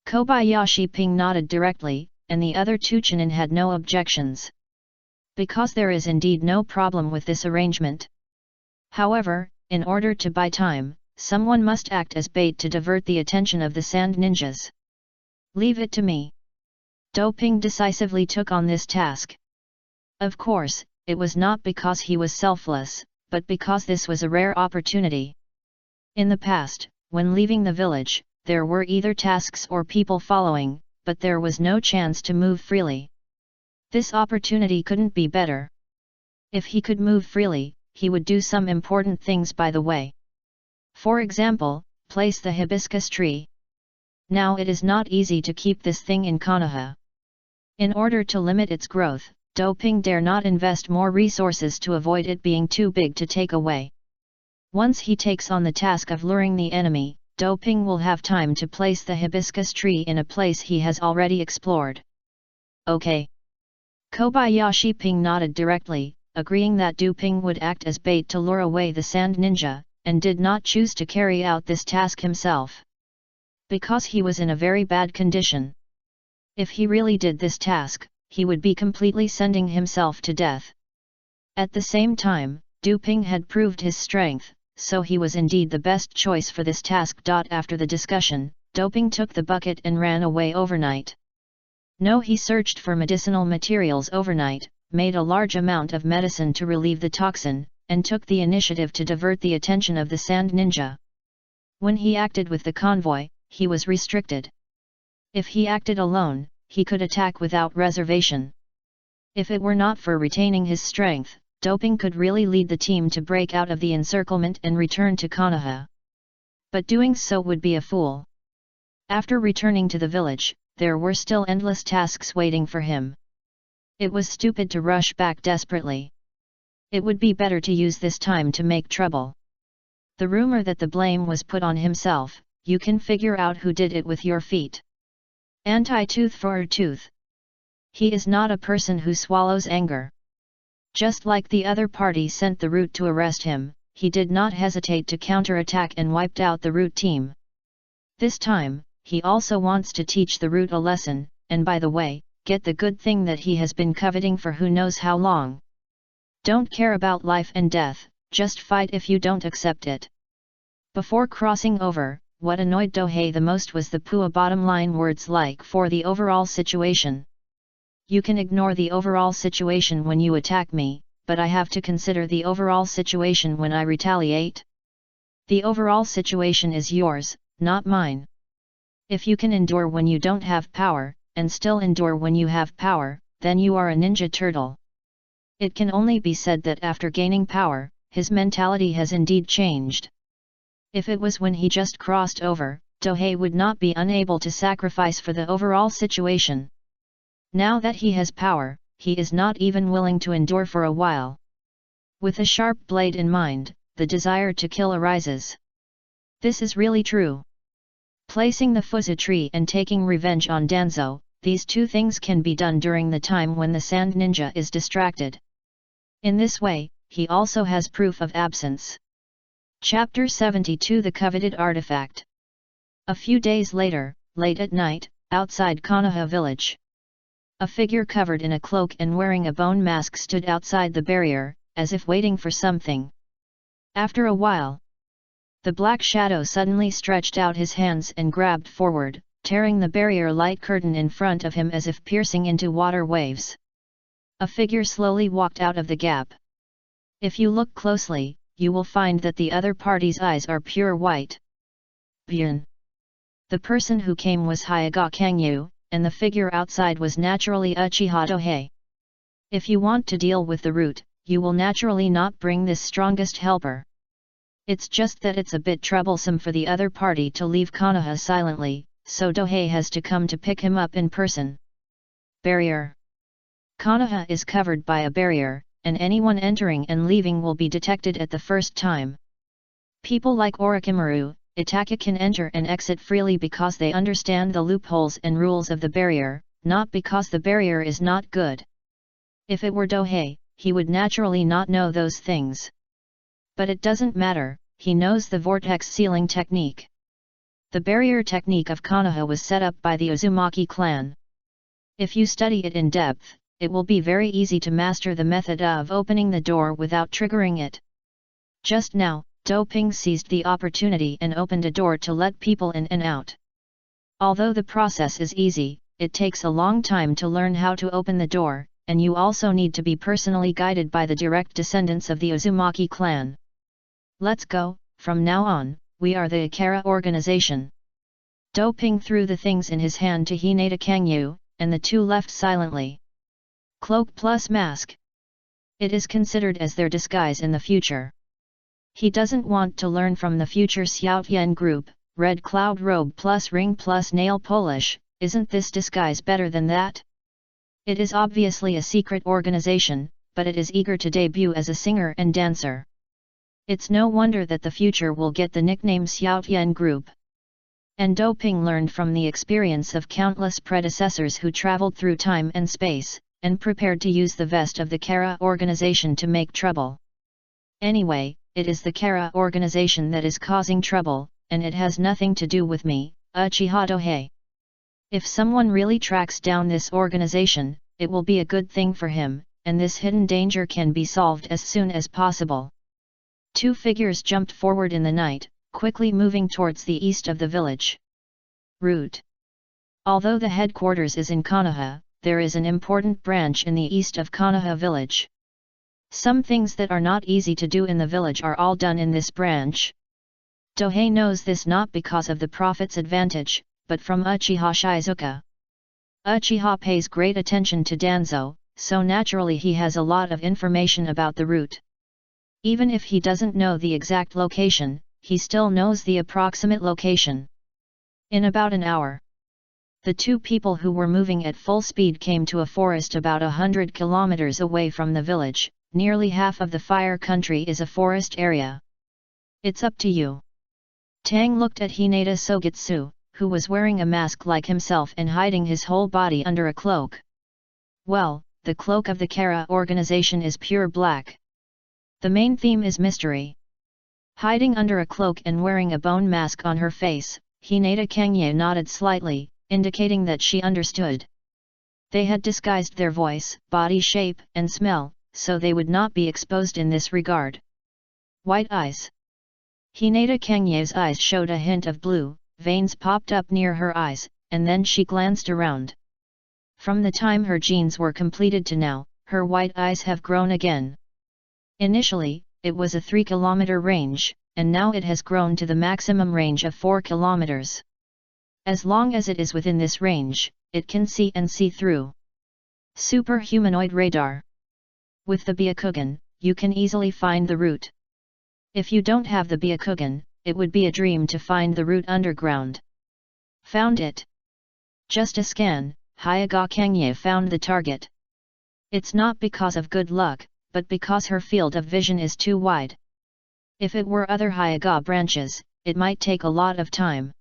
Kobayashi Ping nodded directly, and the other two Chunin had no objections. Because there is indeed no problem with this arrangement. However, in order to buy time, someone must act as bait to divert the attention of the sand ninjas. Leave it to me. Do Ping decisively took on this task. Of course, it was not because he was selfless, but because this was a rare opportunity. In the past, when leaving the village, there were either tasks or people following, but there was no chance to move freely. This opportunity couldn't be better. If he could move freely, he would do some important things by the way. For example, place the hibiscus tree. Now it is not easy to keep this thing in Konoha. In order to limit its growth, Do Ping dare not invest more resources to avoid it being too big to take away. Once he takes on the task of luring the enemy, Do Ping will have time to place the hibiscus tree in a place he has already explored. Okay. Kobayashi Ping nodded directly, agreeing that Do Ping would act as bait to lure away the sand ninja, and did not choose to carry out this task himself. Because he was in a very bad condition. If he really did this task, he would be completely sending himself to death. At the same time, Do Ping had proved his strength, so he was indeed the best choice for this task. After the discussion, Do Ping took the bucket and ran away overnight. No, he searched for medicinal materials overnight, made a large amount of medicine to relieve the toxin, and took the initiative to divert the attention of the sand ninja. When he acted with the convoy, he was restricted. If he acted alone, he could attack without reservation. If it were not for retaining his strength, Do Ping could really lead the team to break out of the encirclement and return to Konoha. But doing so would be a fool. After returning to the village, there were still endless tasks waiting for him. It was stupid to rush back desperately. It would be better to use this time to make trouble. The rumor that the blame was put on himself, you can figure out who did it with your feet. Anti-tooth for a tooth. He is not a person who swallows anger. Just like the other party sent the root to arrest him, he did not hesitate to counterattack and wiped out the root team. This time, he also wants to teach the root a lesson, and by the way, get the good thing that he has been coveting for who knows how long. Don't care about life and death, just fight if you don't accept it. Before crossing over, what annoyed Dohei the most was the Pua bottom line words like "for the overall situation." You can ignore the overall situation when you attack me, but I have to consider the overall situation when I retaliate. The overall situation is yours, not mine. If you can endure when you don't have power, and still endure when you have power, then you are a ninja turtle. It can only be said that after gaining power, his mentality has indeed changed. If it was when he just crossed over, Dohei would not be unable to sacrifice for the overall situation. Now that he has power, he is not even willing to endure for a while. With a sharp blade in mind, the desire to kill arises. This is really true. Placing the Fuza tree and taking revenge on Danzo, these two things can be done during the time when the sand ninja is distracted. In this way, he also has proof of absence. Chapter 72 The Coveted Artifact. A few days later, late at night, outside Konoha village. A figure covered in a cloak and wearing a bone mask stood outside the barrier, as if waiting for something. After a while, the black shadow suddenly stretched out his hands and grabbed forward, tearing the barrier light curtain in front of him as if piercing into water waves. A figure slowly walked out of the gap. If you look closely, you will find that the other party's eyes are pure white. Byun. The person who came was Hyaga Kangyu, and the figure outside was naturally Uchiha Dohei. If you want to deal with the root, you will naturally not bring this strongest helper. It's just that it's a bit troublesome for the other party to leave Konoha silently, so Dohei has to come to pick him up in person. Barrier. Konoha is covered by a barrier, and anyone entering and leaving will be detected at the first time. People like Orochimaru, Itachi can enter and exit freely because they understand the loopholes and rules of the barrier, not because the barrier is not good. If it were Dohei, he would naturally not know those things. But it doesn't matter, he knows the vortex sealing technique. The barrier technique of Konoha was set up by the Uzumaki clan. If you study it in depth, it will be very easy to master the method of opening the door without triggering it. Just now, Doping seized the opportunity and opened a door to let people in and out. Although the process is easy, it takes a long time to learn how to open the door, and you also need to be personally guided by the direct descendants of the Uzumaki clan. Let's go, from now on, we are the Ikara organization. Doping threw the things in his hand to Hinata Kangyu, and the two left silently. Cloak plus mask. It is considered as their disguise in the future. He doesn't want to learn from the future Xiaotian group. Red cloud robe plus ring plus nail polish, isn't this disguise better than that? It is obviously a secret organization, but it is eager to debut as a singer and dancer. It's no wonder that the future will get the nickname Xiaotian group. And Doping learned from the experience of countless predecessors who traveled through time and space, and prepared to use the vest of the Kara organization to make trouble. Anyway, it is the Kara organization that is causing trouble, and it has nothing to do with me, Uchiha Dohei. If someone really tracks down this organization, it will be a good thing for him, and this hidden danger can be solved as soon as possible. Two figures jumped forward in the night, quickly moving towards the east of the village. Route. Although the headquarters is in Konoha, there is an important branch in the east of Konoha village. Some things that are not easy to do in the village are all done in this branch. Dohei knows this not because of the prophet's advantage, but from Uchiha Shizuka. Uchiha pays great attention to Danzo, so naturally he has a lot of information about the route. Even if he doesn't know the exact location, he still knows the approximate location. In about an hour, the two people who were moving at full speed came to a forest about 100 kilometers away from the village. Nearly half of the fire country is a forest area. It's up to you. Tang looked at Hinata Sogetsu, who was wearing a mask like himself and hiding his whole body under a cloak. Well, the cloak of the Kara organization is pure black. The main theme is mystery. Hiding under a cloak and wearing a bone mask on her face, Hinata Kangyu nodded slightly, indicating that she understood. They had disguised their voice, body shape, and smell, so they would not be exposed in this regard. White eyes. Hinata Kangyu's eyes showed a hint of blue, veins popped up near her eyes, and then she glanced around. From the time her genes were completed to now, her white eyes have grown again. Initially, it was a 3-kilometer range, and now it has grown to the maximum range of 4 kilometers. As long as it is within this range, it can see and see through. Super-humanoid radar. With the Byakugan, you can easily find the route. If you don't have the Byakugan, it would be a dream to find the route underground. Found it. Just a scan, Hyaga Kangyu found the target. It's not because of good luck, but because her field of vision is too wide. If it were other Hyaga branches, it might take a lot of time.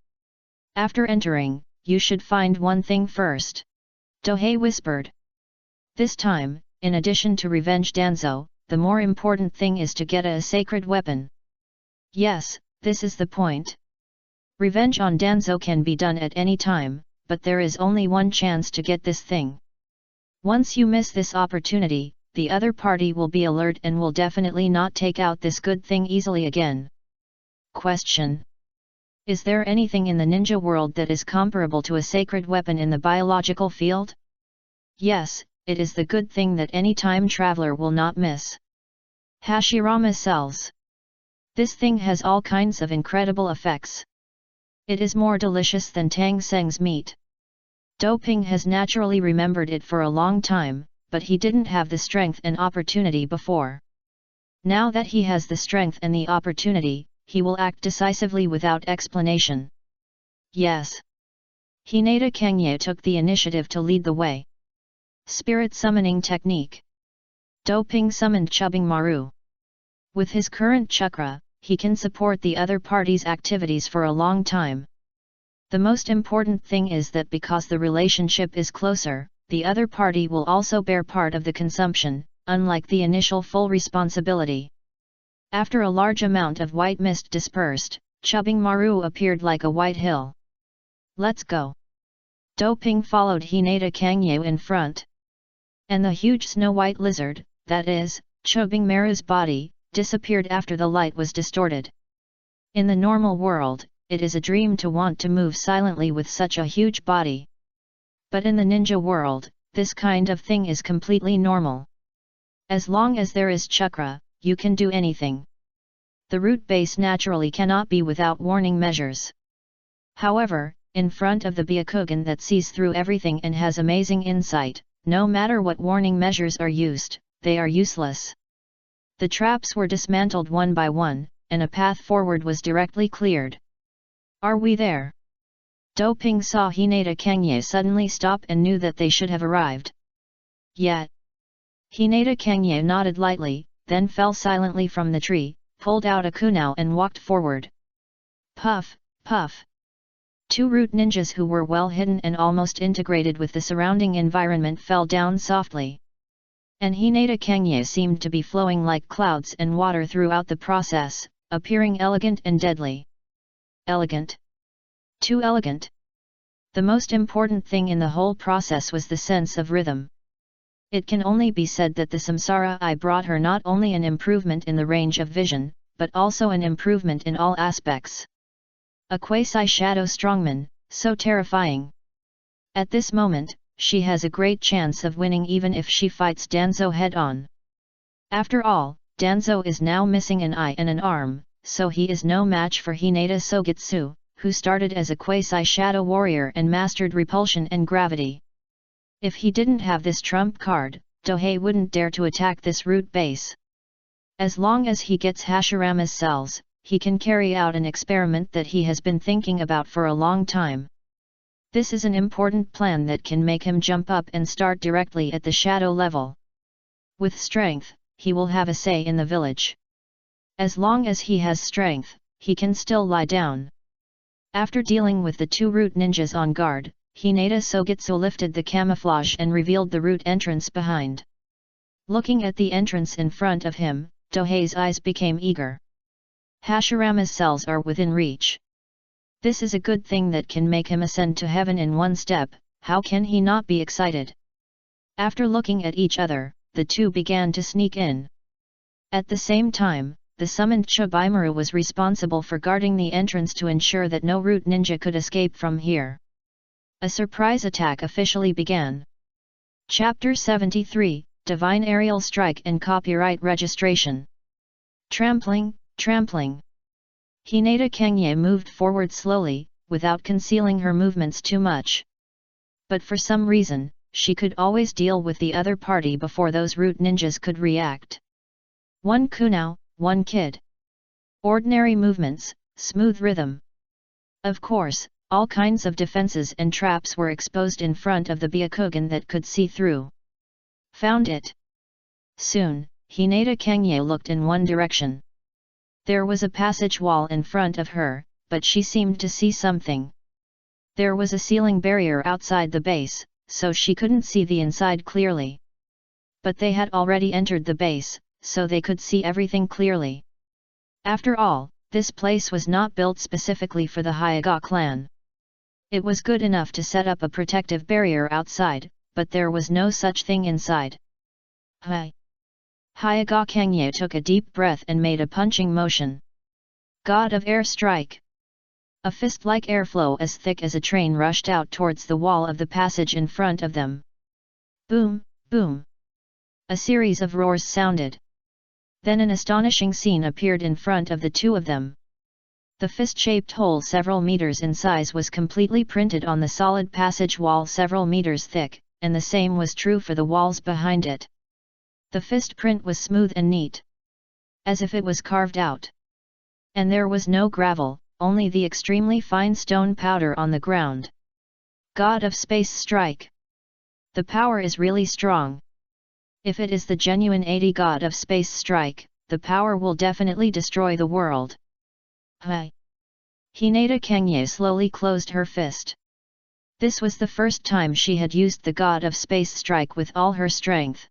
After entering, you should find one thing first. Dohei whispered. This time, in addition to revenge Danzo, the more important thing is to get a sacred weapon. Yes, this is the point. Revenge on Danzo can be done at any time, but there is only one chance to get this thing. Once you miss this opportunity, the other party will be alert and will definitely not take out this good thing easily again. Question. Is there anything in the ninja world that is comparable to a sacred weapon in the biological field? Yes, it is the good thing that any time traveler will not miss. Hashirama cells. This thing has all kinds of incredible effects. It is more delicious than Tang Seng's meat. Doping has naturally remembered it for a long time, but he didn't have the strength and opportunity before. Now that he has the strength and the opportunity, he will act decisively without explanation. Yes. Hinata Kangye took the initiative to lead the way. Spirit Summoning Technique. Doping summoned Chubing Maru. With his current chakra, he can support the other party's activities for a long time. The most important thing is that because the relationship is closer, the other party will also bear part of the consumption, unlike the initial full responsibility. After a large amount of white mist dispersed, Chubing Maru appeared like a white hill. Let's go. Doping followed Hinata Kangye in front. And the huge snow-white lizard, that is, Chubing Maru's body, disappeared after the light was distorted. In the normal world, it is a dream to want to move silently with such a huge body. But in the ninja world, this kind of thing is completely normal. As long as there is chakra, you can do anything. The root base naturally cannot be without warning measures. However, in front of the Byakugan that sees through everything and has amazing insight, no matter what warning measures are used, they are useless. The traps were dismantled one by one, and a path forward was directly cleared. Are we there? Doping saw Hinata Kangye suddenly stop and knew that they should have arrived. Yet. Hinata Kangye nodded lightly, then fell silently from the tree, pulled out a kunao and walked forward. Puff, puff. Two root ninjas who were well hidden and almost integrated with the surrounding environment fell down softly. And Hinata Kangye seemed to be flowing like clouds and water throughout the process, appearing elegant and deadly. Elegant. Too elegant. The most important thing in the whole process was the sense of rhythm. It can only be said that the Samsara Eye brought her not only an improvement in the range of vision, but also an improvement in all aspects. A quasi-shadow strongman, so terrifying. At this moment, she has a great chance of winning even if she fights Danzo head-on. After all, Danzo is now missing an eye and an arm, so he is no match for Hinata Sogitsu, who started as a quasi-shadow warrior and mastered repulsion and gravity. If he didn't have this trump card, Dohei wouldn't dare to attack this root base. As long as he gets Hashirama's cells, he can carry out an experiment that he has been thinking about for a long time. This is an important plan that can make him jump up and start directly at the shadow level. With strength, he will have a say in the village. As long as he has strength, he can still lie down. After dealing with the two root ninjas on guard, Hinata Sogitsu lifted the camouflage and revealed the root entrance behind. Looking at the entrance in front of him, Dohei's eyes became eager. Hashirama's cells are within reach. This is a good thing that can make him ascend to heaven in one step. How can he not be excited? After looking at each other, the two began to sneak in. At the same time, the summoned Chubaimaru was responsible for guarding the entrance to ensure that no root ninja could escape from here. A surprise attack officially began. Chapter 73, Divine Aerial Strike and Copyright Registration. Trampling, trampling. Hinata Kangye moved forward slowly, without concealing her movements too much. But for some reason, she could always deal with the other party before those root ninjas could react. One kunao, one kid. Ordinary movements, smooth rhythm. Of course, all kinds of defenses and traps were exposed in front of the Byakugan that could see through. Found it. Soon, Hinata Kangye looked in one direction. There was a passage wall in front of her, but she seemed to see something. There was a ceiling barrier outside the base, so she couldn't see the inside clearly. But they had already entered the base, so they could see everything clearly. After all, This place was not built specifically for the Hyuga clan. It was good enough to set up a protective barrier outside, but there was no such thing inside. Hi! Hyuga Kangye took a deep breath and made a punching motion. God of Air Strike! A fist-like airflow as thick as a train rushed out towards the wall of the passage in front of them. Boom, boom! A series of roars sounded. Then an astonishing scene appeared in front of the two of them. The fist-shaped hole several meters in size was completely printed on the solid passage wall several meters thick, and the same was true for the walls behind it. The fist print was smooth and neat, as if it was carved out. And there was no gravel, only the extremely fine stone powder on the ground. God of Space Strike! The power is really strong. If it is the genuine 80 God of Space Strike, the power will definitely destroy the world. Hi! Hinata Kangye slowly closed her fist. This was the first time she had used the God of Space Strike with all her strength.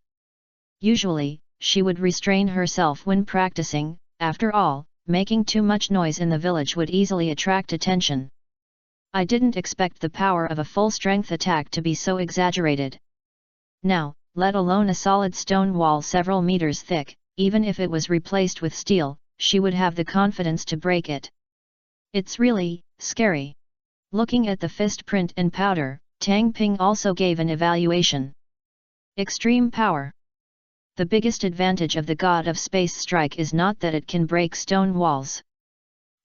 Usually, she would restrain herself when practicing, after all, making too much noise in the village would easily attract attention. I didn't expect the power of a full-strength attack to be so exaggerated. Now, let alone a solid stone wall several meters thick, even if it was replaced with steel, she would have the confidence to break it. It's really scary. Looking at the fist print and powder, Tang Ping also gave an evaluation. Extreme power. The biggest advantage of the God of Space Strike is not that it can break stone walls.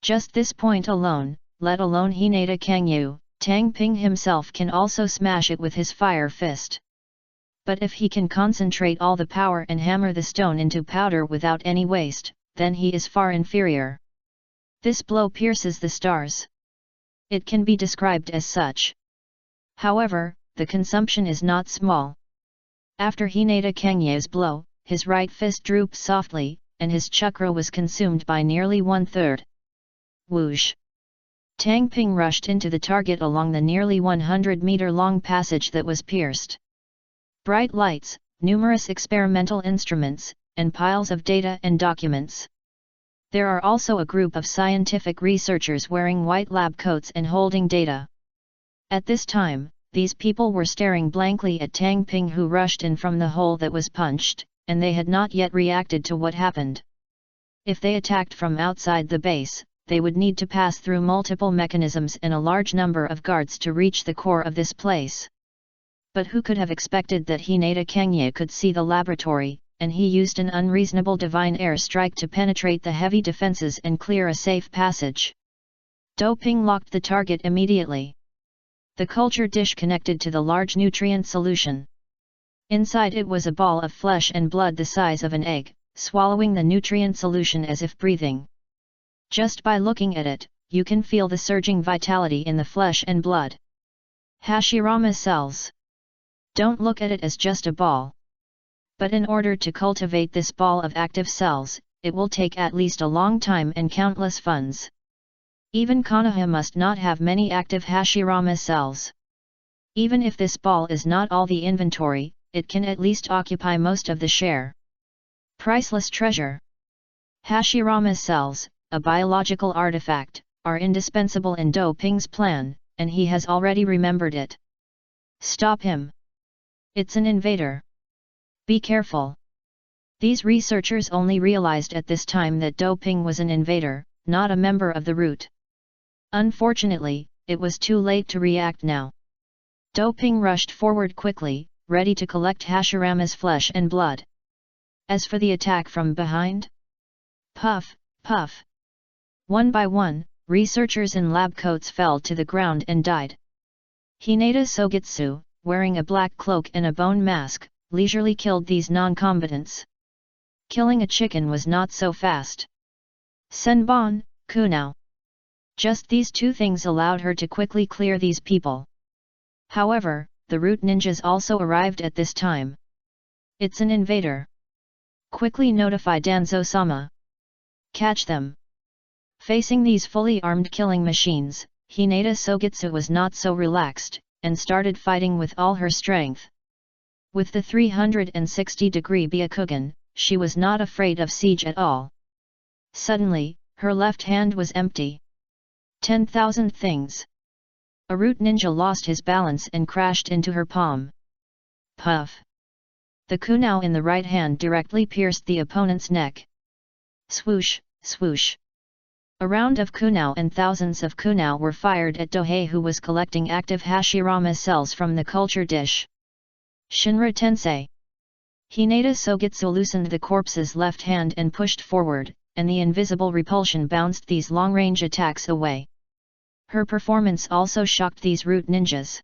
Just this point alone, let alone Hinata Kangyu, Tang Ping himself can also smash it with his fire fist. But if he can concentrate all the power and hammer the stone into powder without any waste, then he is far inferior. This blow pierces the stars. It can be described as such. However, the consumption is not small. After Hinata Kangyu's blow, his right fist drooped softly, and his chakra was consumed by nearly 1/3. Whoosh! Tang Ping rushed into the target along the nearly 100-meter-long passage that was pierced. Bright lights, numerous experimental instruments, and piles of data and documents. There are also a group of scientific researchers wearing white lab coats and holding data. At this time, these people were staring blankly at Tang Ping, who rushed in from the hole that was punched, and they had not yet reacted to what happened. If they attacked from outside the base, they would need to pass through multiple mechanisms and a large number of guards to reach the core of this place. But who could have expected that Hinata Kangye could see the laboratory, and he used an unreasonable divine air strike to penetrate the heavy defenses and clear a safe passage. Doping locked the target immediately. The culture dish connected to the large nutrient solution. Inside it was a ball of flesh and blood the size of an egg, swallowing the nutrient solution as if breathing. Just by looking at it, you can feel the surging vitality in the flesh and blood. Hashirama cells. Don't look at it as just a ball. But in order to cultivate this ball of active cells, it will take at least a long time and countless funds. Even Konoha must not have many active Hashirama cells. Even if this ball is not all the inventory, it can at least occupy most of the share. Priceless treasure. Hashirama cells, a biological artifact, are indispensable in Do Ping's plan, and he has already remembered it. Stop him. It's an invader. Be careful. These researchers only realized at this time that Do Ping was an invader, not a member of the root. Unfortunately, it was too late to react now. Do Ping rushed forward quickly, ready to collect Hashirama's flesh and blood. As for the attack from behind? Puff, puff. One by one, researchers in lab coats fell to the ground and died. Hinata Sogitsu, wearing a black cloak and a bone mask, leisurely killed these non-combatants. Killing a chicken was not so fast. Senbon, Kunao. Just these two things allowed her to quickly clear these people. However, the root ninjas also arrived at this time. It's an invader. Quickly notify Danzo-sama. Catch them. Facing these fully armed killing machines, Hinata Sogitsu was not so relaxed, and started fighting with all her strength. With the 360-degree Byakugan, she was not afraid of siege at all. Suddenly, Her left hand was empty. 10,000 things. A root ninja lost his balance and crashed into her palm. Puff! The kunao in the right hand directly pierced the opponent's neck. Swoosh, swoosh. A round of kunao and thousands of kunao were fired at Dohei, who was collecting active Hashirama cells from the culture dish. Shinra Tensei. Hinata Sogitsu loosened the corpse's left hand and pushed forward, and the invisible repulsion bounced these long-range attacks away. Her performance also shocked these root ninjas.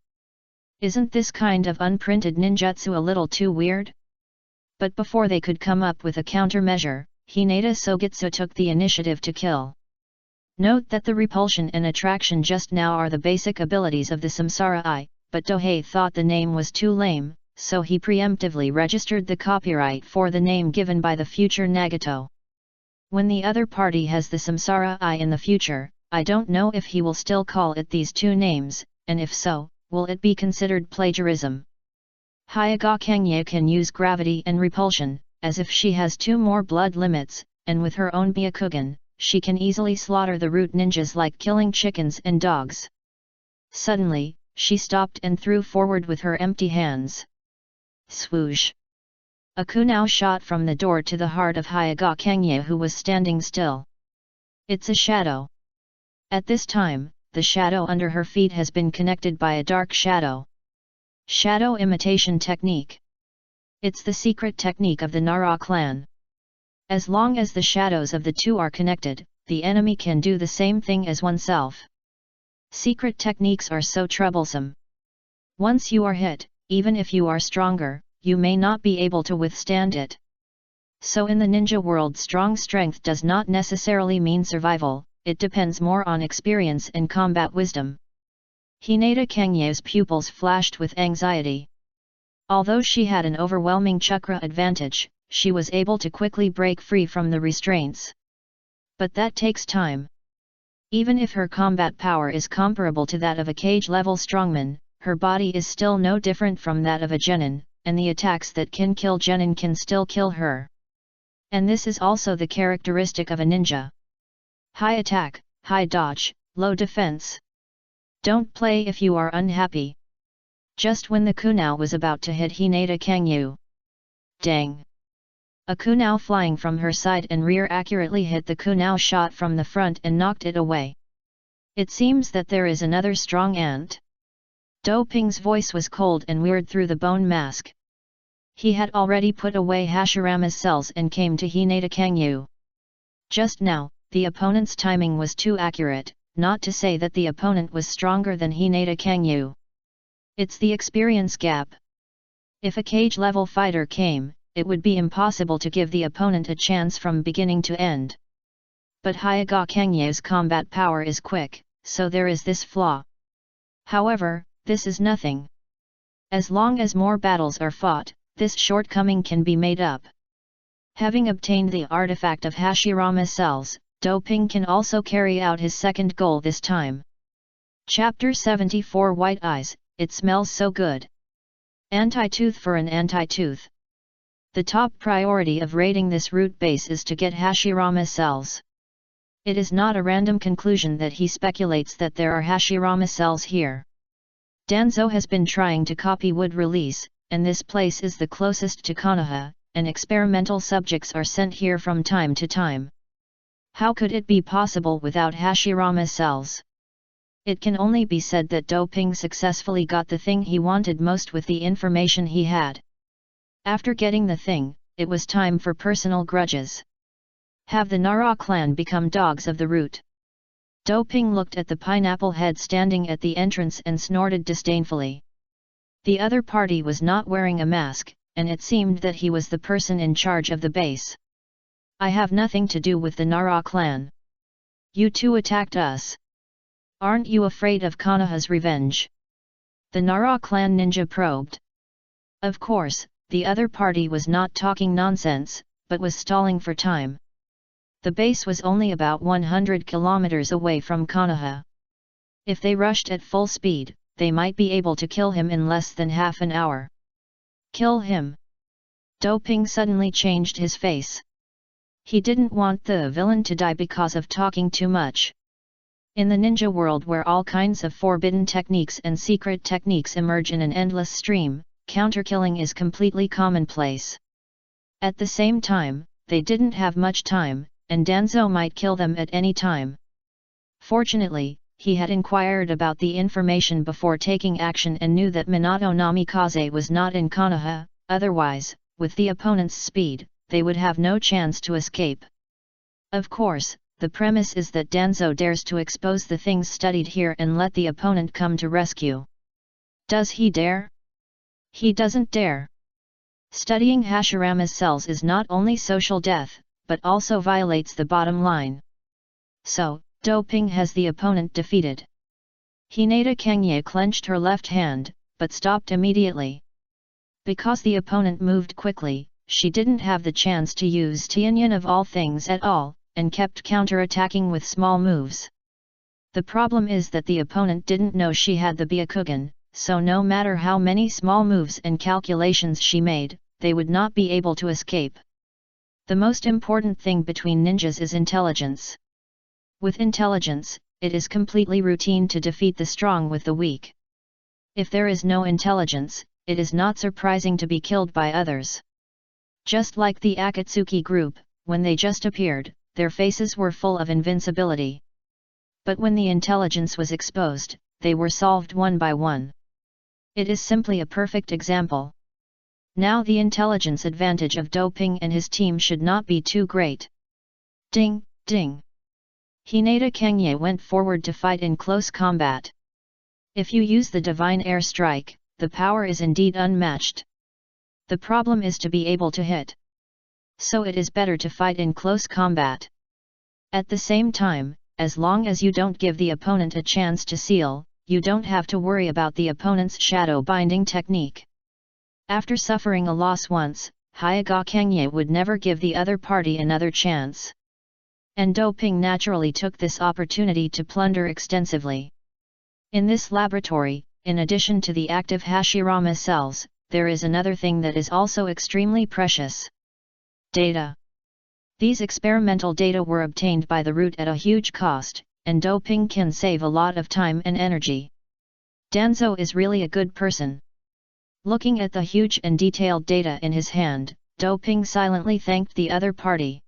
Isn't this kind of unprinted ninjutsu a little too weird? But before they could come up with a countermeasure, Hinata Sogitsu took the initiative to kill. Note that the repulsion and attraction just now are the basic abilities of the Samsara Eye, but Dohei thought the name was too lame, so he preemptively registered the copyright for the name given by the future Nagato. When the other party has the Samsara Eye in the future, I don't know if he will still call it these two names, and if so, will it be considered plagiarism? Hyaga Kangye can use gravity and repulsion, as if she has two more blood limits, and with her own Byakugan, she can easily slaughter the root ninjas like killing chickens and dogs. Suddenly, she stopped and threw forward with her empty hands. Swoosh! A kunao shot from the door to the heart of Hyaga Kangye, who was standing still. It's a shadow. At this time, the shadow under her feet has been connected by a dark shadow. Shadow imitation technique. It's the secret technique of the Nara clan. As long as the shadows of the two are connected, the enemy can do the same thing as oneself. Secret techniques are so troublesome. Once you are hit, even if you are stronger, you may not be able to withstand it. So in the ninja world, strong strength does not necessarily mean survival, it depends more on experience and combat wisdom. Hinata Kangye's pupils flashed with anxiety. Although she had an overwhelming chakra advantage, she was able to quickly break free from the restraints. But that takes time. Even if her combat power is comparable to that of a cage-level strongman, her body is still no different from that of a genin, and the attacks that can kill genin can still kill her. And this is also the characteristic of a ninja. High attack, high dodge, low defense. Don't play if you are unhappy. Just when the kunao was about to hit Hinata Kangye. Dang! A kunao flying from her side and rear accurately hit the kunao shot from the front and knocked it away. It seems that there is another strong ant. Do Ping's voice was cold and weird through the bone mask. He had already put away Hashirama's cells and came to Hinata Kangye. Just now, the opponent's timing was too accurate, not to say that the opponent was stronger than Hinata Kangye. It's the experience gap. If a cage-level fighter came, it would be impossible to give the opponent a chance from beginning to end. But Hyaga Kangye's combat power is quick, so there is this flaw. However, this is nothing. As long as more battles are fought, this shortcoming can be made up. Having obtained the artifact of Hashirama cells, Do Ping can also carry out his second goal this time. Chapter 74 White Eyes, it smells so good. Anti-tooth for an anti-tooth. The top priority of raiding this root base is to get Hashirama cells. It is not a random conclusion that he speculates that there are Hashirama cells here. Danzo has been trying to copy wood release, and this place is the closest to Konoha, and experimental subjects are sent here from time to time. How could it be possible without Hashirama cells? It can only be said that Do Ping successfully got the thing he wanted most with the information he had. After getting the thing, it was time for personal grudges. Have the Nara clan become dogs of the root? Do Ping looked at the pineapple head standing at the entrance and snorted disdainfully. The other party was not wearing a mask, and it seemed that he was the person in charge of the base. I have nothing to do with the Nara clan. You two attacked us. Aren't you afraid of Konoha's revenge? The Nara clan ninja probed. Of course, the other party was not talking nonsense, but was stalling for time. The base was only about 100 kilometers away from Konoha. If they rushed at full speed, they might be able to kill him in less than half an hour. Kill him? Do Ping suddenly changed his face. He didn't want the villain to die because of talking too much. In the ninja world where all kinds of forbidden techniques and secret techniques emerge in an endless stream, counterkilling is completely commonplace. At the same time, they didn't have much time, and Danzo might kill them at any time. Fortunately, he had inquired about the information before taking action and knew that Minato Namikaze was not in Konoha, otherwise, with the opponent's speed, they would have no chance to escape. Of course, the premise is that Danzo dares to expose the things studied here and let the opponent come to rescue. Does he dare? He doesn't dare. Studying Hashirama's cells is not only social death, but also violates the bottom line. So, Doping has the opponent defeated. Hinata Kangye clenched her left hand, but stopped immediately. Because the opponent moved quickly, she didn't have the chance to use Tianyan of all things at all, and kept counter-attacking with small moves. The problem is that the opponent didn't know she had the Byakugan, so no matter how many small moves and calculations she made, they would not be able to escape. The most important thing between ninjas is intelligence. With intelligence, it is completely routine to defeat the strong with the weak. If there is no intelligence, it is not surprising to be killed by others. Just like the Akatsuki group, when they just appeared, their faces were full of invincibility. But when the intelligence was exposed, they were solved one by one. It is simply a perfect example. Now the intelligence advantage of Doping and his team should not be too great. Ding, ding. Hinata Kangye went forward to fight in close combat. If you use the Divine Air Strike, the power is indeed unmatched. The problem is to be able to hit. So it is better to fight in close combat. At the same time, as long as you don't give the opponent a chance to seal, you don't have to worry about the opponent's shadow binding technique. After suffering a loss once, Hyaga Kangye would never give the other party another chance. And Doping naturally took this opportunity to plunder extensively. In this laboratory, in addition to the active Hashirama cells, there is another thing that is also extremely precious. Data. These experimental data were obtained by the root at a huge cost, and Doping can save a lot of time and energy. Danzo is really a good person. Looking at the huge and detailed data in his hand, Doping silently thanked the other party.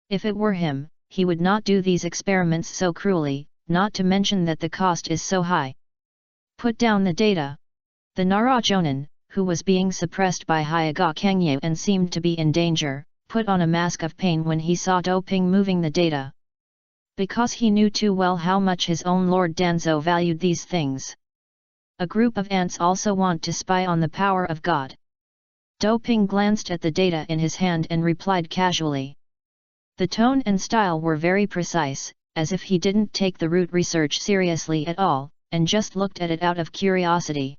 If it were him, he would not do these experiments so cruelly, not to mention that the cost is so high. Put down the data. The Narajonin, who was being suppressed by Hyaga Kangye and seemed to be in danger, put on a mask of pain when he saw Doping moving the data. Because he knew too well how much his own Lord Danzo valued these things. A group of ants also want to spy on the power of God. Doping glanced at the data in his hand and replied casually. The tone and style were very precise, as if he didn't take the root research seriously at all, and just looked at it out of curiosity.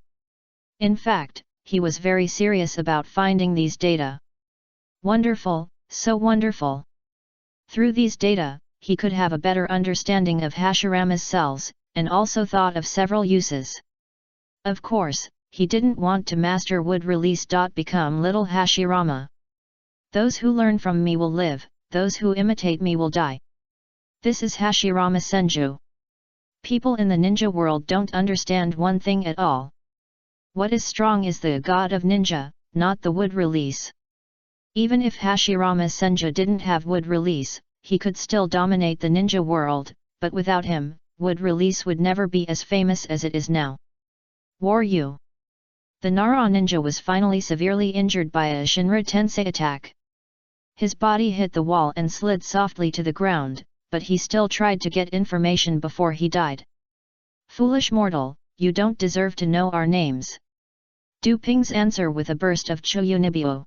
In fact, he was very serious about finding these data. Wonderful, so wonderful. Through these data, he could have a better understanding of Hashirama's cells, and also thought of several uses. Of course, he didn't want to master would release. Become little Hashirama. Those who learn from me will live, those who imitate me will die. This is Hashirama Senju. People in the ninja world don't understand one thing at all. What is strong is the god of ninja, not the wood release. Even if Hashirama Senju didn't have wood release, he could still dominate the ninja world, but without him, wood release would never be as famous as it is now. Waryu. The Nara ninja was finally severely injured by a Shinra Tensei attack. His body hit the wall and slid softly to the ground, but he still tried to get information before he died. Foolish mortal, you don't deserve to know our names. Duping's answer with a burst of Chuyunibiu.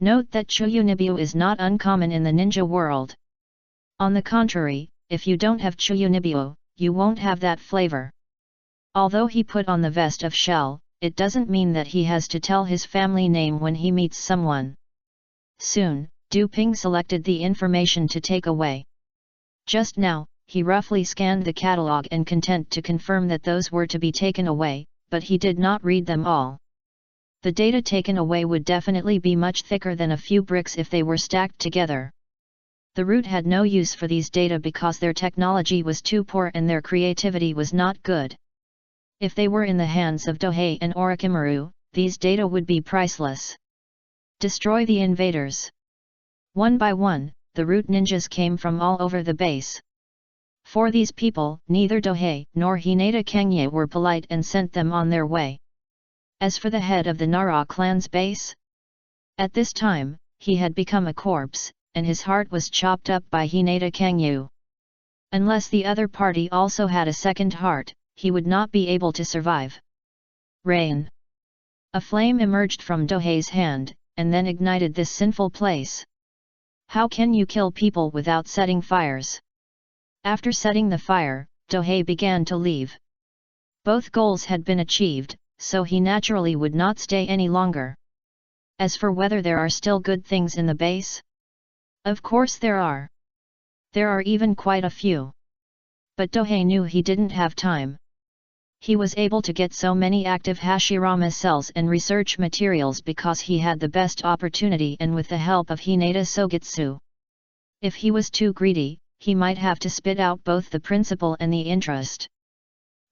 Note that Chuyunibiu is not uncommon in the ninja world. On the contrary, if you don't have Chuyunibiu, you won't have that flavor. Although he put on the vest of shell, it doesn't mean that he has to tell his family name when he meets someone. Soon, Duping selected the information to take away. Just now, he roughly scanned the catalog and content to confirm that those were to be taken away, but he did not read them all. The data taken away would definitely be much thicker than a few bricks if they were stacked together. The root had no use for these data because their technology was too poor and their creativity was not good. If they were in the hands of Dohei and Orochimaru, these data would be priceless. Destroy the invaders. One by one, the root ninjas came from all over the base. For these people, neither Dohei nor Hinata Kangye were polite and sent them on their way. As for the head of the Nara clan's base, at this time, he had become a corpse, and his heart was chopped up by Hinata Kangye. Unless the other party also had a second heart, he would not be able to survive. Rain. A flame emerged from Dohei's hand, and then ignited this sinful place. How can you kill people without setting fires? After setting the fire, Dohei began to leave. Both goals had been achieved, so he naturally would not stay any longer. As for whether there are still good things in the base? Of course there are. There are even quite a few. But Dohei knew he didn't have time. He was able to get so many active Hashirama cells and research materials because he had the best opportunity and with the help of Hinata Sogetsu. If he was too greedy, he might have to spit out both the principal and the interest.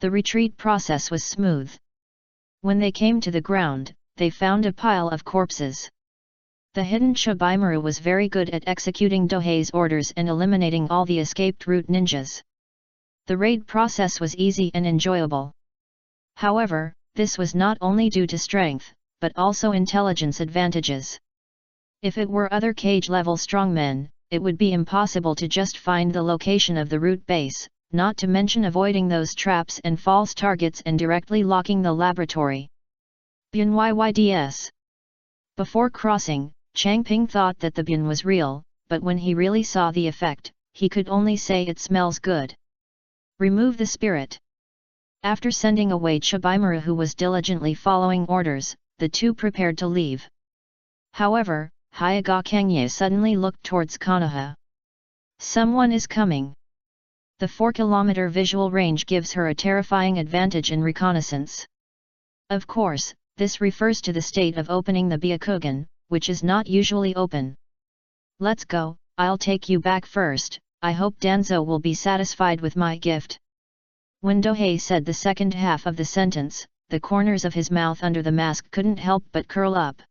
The retreat process was smooth. When they came to the ground, they found a pile of corpses. The hidden Shibimaru was very good at executing Dohei's orders and eliminating all the escaped root ninjas. The raid process was easy and enjoyable. However, this was not only due to strength, but also intelligence advantages. If it were other cage-level strongmen, it would be impossible to just find the location of the root base, not to mention avoiding those traps and false targets and directly locking the laboratory. Byds. Before crossing, Changping thought that the Byun was real, but when he really saw the effect, he could only say it smells good. Remove the spirit. After sending away Shibimaru, who was diligently following orders, the two prepared to leave. However, Hyaga Kangye suddenly looked towards Konoha. Someone is coming. The 4-kilometer visual range gives her a terrifying advantage in reconnaissance. Of course, this refers to the state of opening the Byakugan, which is not usually open. Let's go, I'll take you back first. I hope Danzo will be satisfied with my gift. When Dohei said the second half of the sentence, the corners of his mouth under the mask couldn't help but curl up.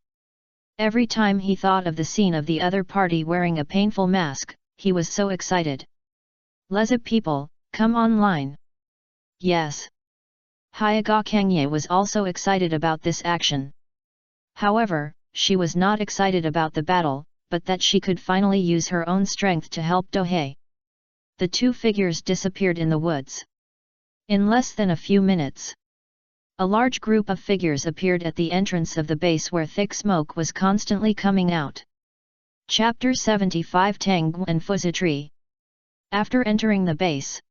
Every time he thought of the scene of the other party wearing a painful mask, he was so excited. Leza people, come online. Yes. Hyaga Kangye was also excited about this action. However, she was not excited about the battle, but that she could finally use her own strength to help Dohei. The two figures disappeared in the woods. In less than a few minutes, a large group of figures appeared at the entrance of the base where thick smoke was constantly coming out. Chapter 75 Tang and Fuzitri. After entering the base,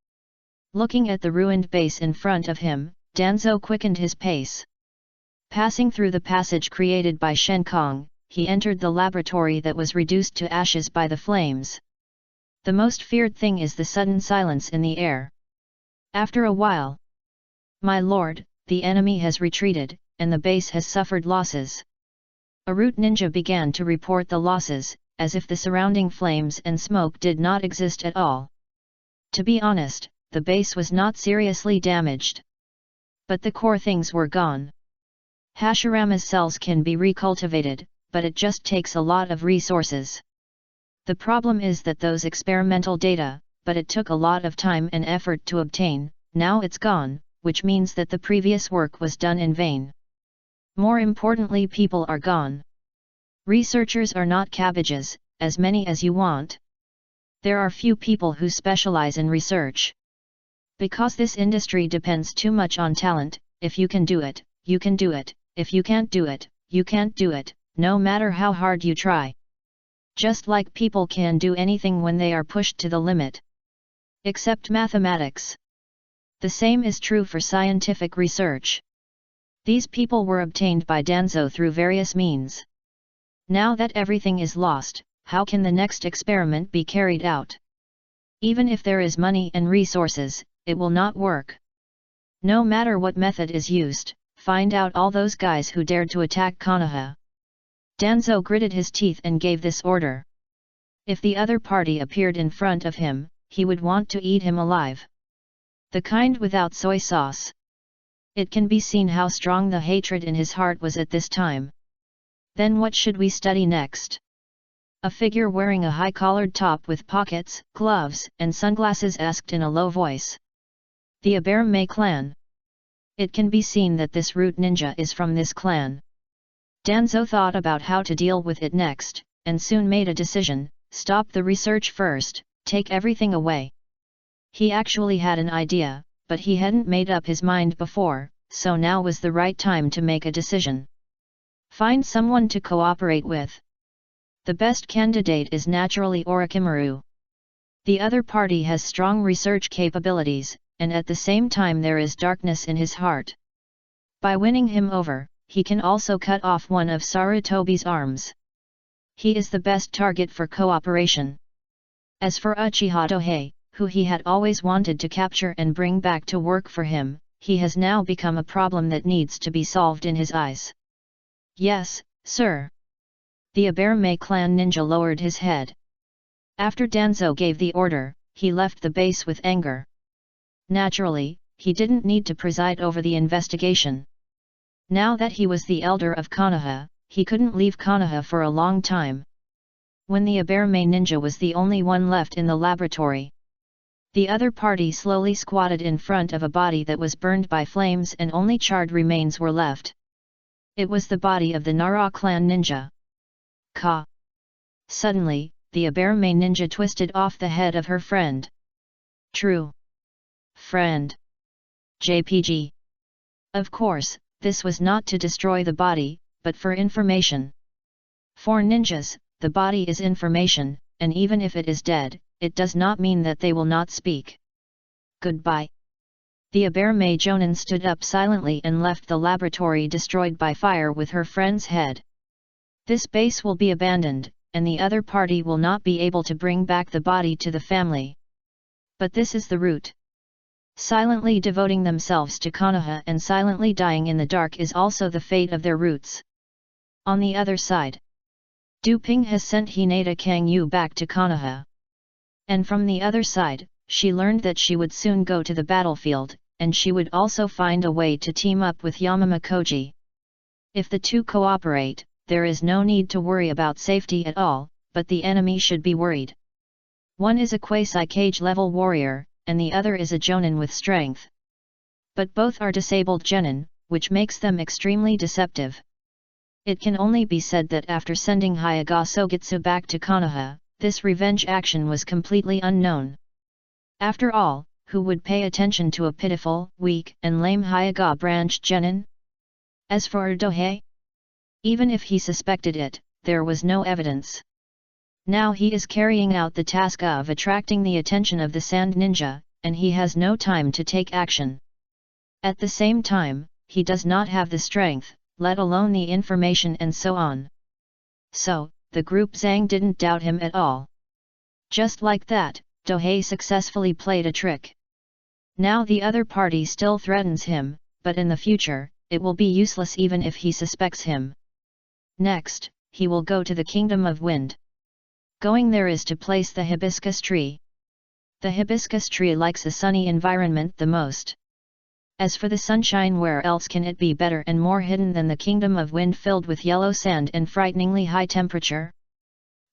looking at the ruined base in front of him, Danzo quickened his pace. Passing through the passage created by Shen Kong, he entered the laboratory that was reduced to ashes by the flames. The most feared thing is the sudden silence in the air. After a while, my lord, the enemy has retreated, and the base has suffered losses. A root ninja began to report the losses, as if the surrounding flames and smoke did not exist at all. To be honest, the base was not seriously damaged. But the core things were gone. Hashirama's cells can be recultivated, but it just takes a lot of resources. The problem is that those experimental data, but it took a lot of time and effort to obtain, now it's gone, which means that the previous work was done in vain. More importantly, people are gone. Researchers are not cabbages, as many as you want. There are few people who specialize in research. Because this industry depends too much on talent, if you can do it, you can do it, if you can't do it, you can't do it, no matter how hard you try. Just like people can do anything when they are pushed to the limit. Except mathematics. The same is true for scientific research. These people were obtained by Danzo through various means. Now that everything is lost, how can the next experiment be carried out? Even if there is money and resources, it will not work. No matter what method is used, find out all those guys who dared to attack Konoha. Danzo gritted his teeth and gave this order. If the other party appeared in front of him, he would want to eat him alive. The kind without soy sauce. It can be seen how strong the hatred in his heart was at this time. Then what should we study next? A figure wearing a high-collared top with pockets, gloves, and sunglasses asked in a low voice. The Aberme clan. It can be seen that this root ninja is from this clan. Danzo thought about how to deal with it next, and soon made a decision: stop the research first, take everything away. He actually had an idea, but he hadn't made up his mind before, so now was the right time to make a decision. Find someone to cooperate with. The best candidate is naturally Orochimaru. The other party has strong research capabilities, and at the same time there is darkness in his heart. By winning him over, he can also cut off one of Sarutobi's arms. He is the best target for cooperation. As for Uchiha Dohei, who he had always wanted to capture and bring back to work for him, he has now become a problem that needs to be solved in his eyes. Yes, sir. The Aberme clan ninja lowered his head. After Danzo gave the order, he left the base with anger. Naturally, he didn't need to preside over the investigation. Now that he was the elder of Konoha, he couldn't leave Konoha for a long time. When the Aberme ninja was the only one left in the laboratory, the other party slowly squatted in front of a body that was burned by flames and only charred remains were left. It was the body of the Nara clan ninja. Ka! Suddenly, the Aberme ninja twisted off the head of her friend. True. Friend. JPG. Of course, this was not to destroy the body, but for information. For ninjas, the body is information, and even if it is dead, it does not mean that they will not speak. Goodbye. The Aberme Jonin stood up silently and left the laboratory destroyed by fire with her friend's head. This base will be abandoned, and the other party will not be able to bring back the body to the family. But this is the route. Silently devoting themselves to Konoha and silently dying in the dark is also the fate of their roots. On the other side, Du Ping has sent Hinata Kangyu back to Konoha. And from the other side, she learned that she would soon go to the battlefield, and she would also find a way to team up with Yamama Koji. If the two cooperate, there is no need to worry about safety at all, but the enemy should be worried. One is a quasi-cage level warrior, and the other is a Jonin with strength. But both are disabled genin, which makes them extremely deceptive. It can only be said that after sending Hyaga Sogitsu back to Konoha, this revenge action was completely unknown. After all, who would pay attention to a pitiful, weak, and lame Hyaga branch genin? As for Dohei, even if he suspected it, there was no evidence. Now he is carrying out the task of attracting the attention of the Sand Ninja, and he has no time to take action. At the same time, he does not have the strength, let alone the information and so on. So, the group Zhang didn't doubt him at all. Just like that, Dohei successfully played a trick. Now the other party still threatens him, but in the future, it will be useless even if he suspects him. Next, he will go to the Kingdom of Wind. Going there is to place the hibiscus tree. The hibiscus tree likes a sunny environment the most. As for the sunshine, where else can it be better and more hidden than the Kingdom of Wind filled with yellow sand and frighteningly high temperature?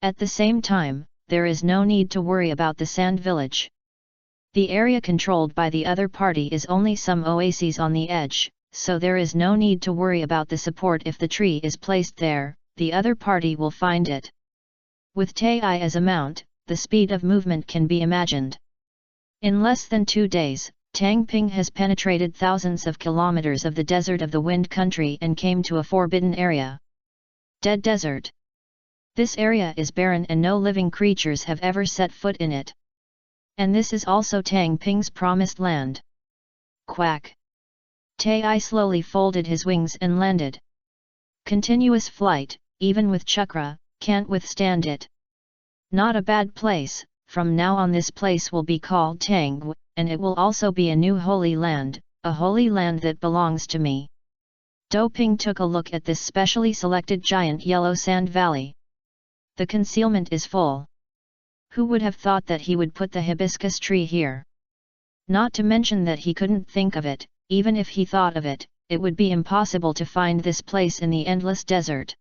At the same time, there is no need to worry about the sand village. The area controlled by the other party is only some oases on the edge, so there is no need to worry about the support. If the tree is placed there, the other party will find it. With Tei as a mount, the speed of movement can be imagined. In less than 2 days, Tang Ping has penetrated thousands of kilometers of the desert of the Wind Country and came to a forbidden area. Dead Desert. This area is barren and no living creatures have ever set foot in it. And this is also Tang Ping's promised land. Quack. Tei slowly folded his wings and landed. Continuous flight, even with chakra, can't withstand it. Not a bad place. From now on this place will be called Tanggu, and it will also be a new holy land, a holy land that belongs to me. Do Ping took a look at this specially selected giant yellow sand valley. The concealment is full. Who would have thought that he would put the hibiscus tree here? Not to mention that he couldn't think of it. Even if he thought of it, it would be impossible to find this place in the endless desert.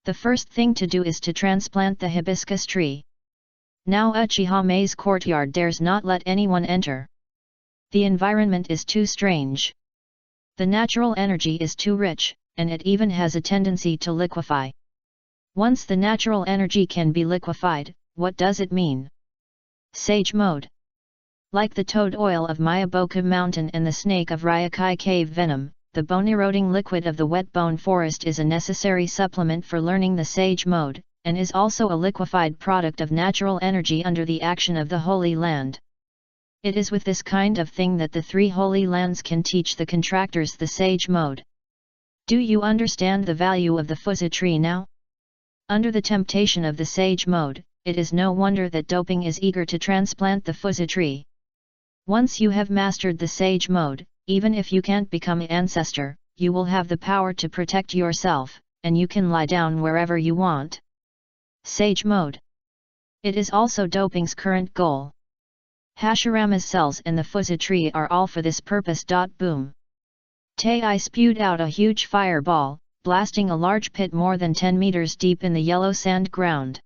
The first thing to do is to transplant the hibiscus tree. Now Uchiha Mei's courtyard dares not let anyone enter. The environment is too strange. The natural energy is too rich, and it even has a tendency to liquefy. Once the natural energy can be liquefied, what does it mean? Sage mode. Like the toad oil of Miyaboku Mountain and the snake of Ryokai Cave venom, the bone-eroding liquid of the wet bone forest is a necessary supplement for learning the sage mode, and is also a liquefied product of natural energy under the action of the Holy Land. It is with this kind of thing that the three Holy Lands can teach the contractors the sage mode. Do you understand the value of the Fuzu tree now? Under the temptation of the sage mode, it is no wonder that Doping is eager to transplant the Fuzu tree. Once you have mastered the sage mode, even if you can't become an ancestor, you will have the power to protect yourself, and you can lie down wherever you want. Sage mode. It is also Doping's current goal. Hashirama's cells and the Fuzu tree are all for this purpose. Boom. Tei spewed out a huge fireball, blasting a large pit more than 10 meters deep in the yellow sand ground.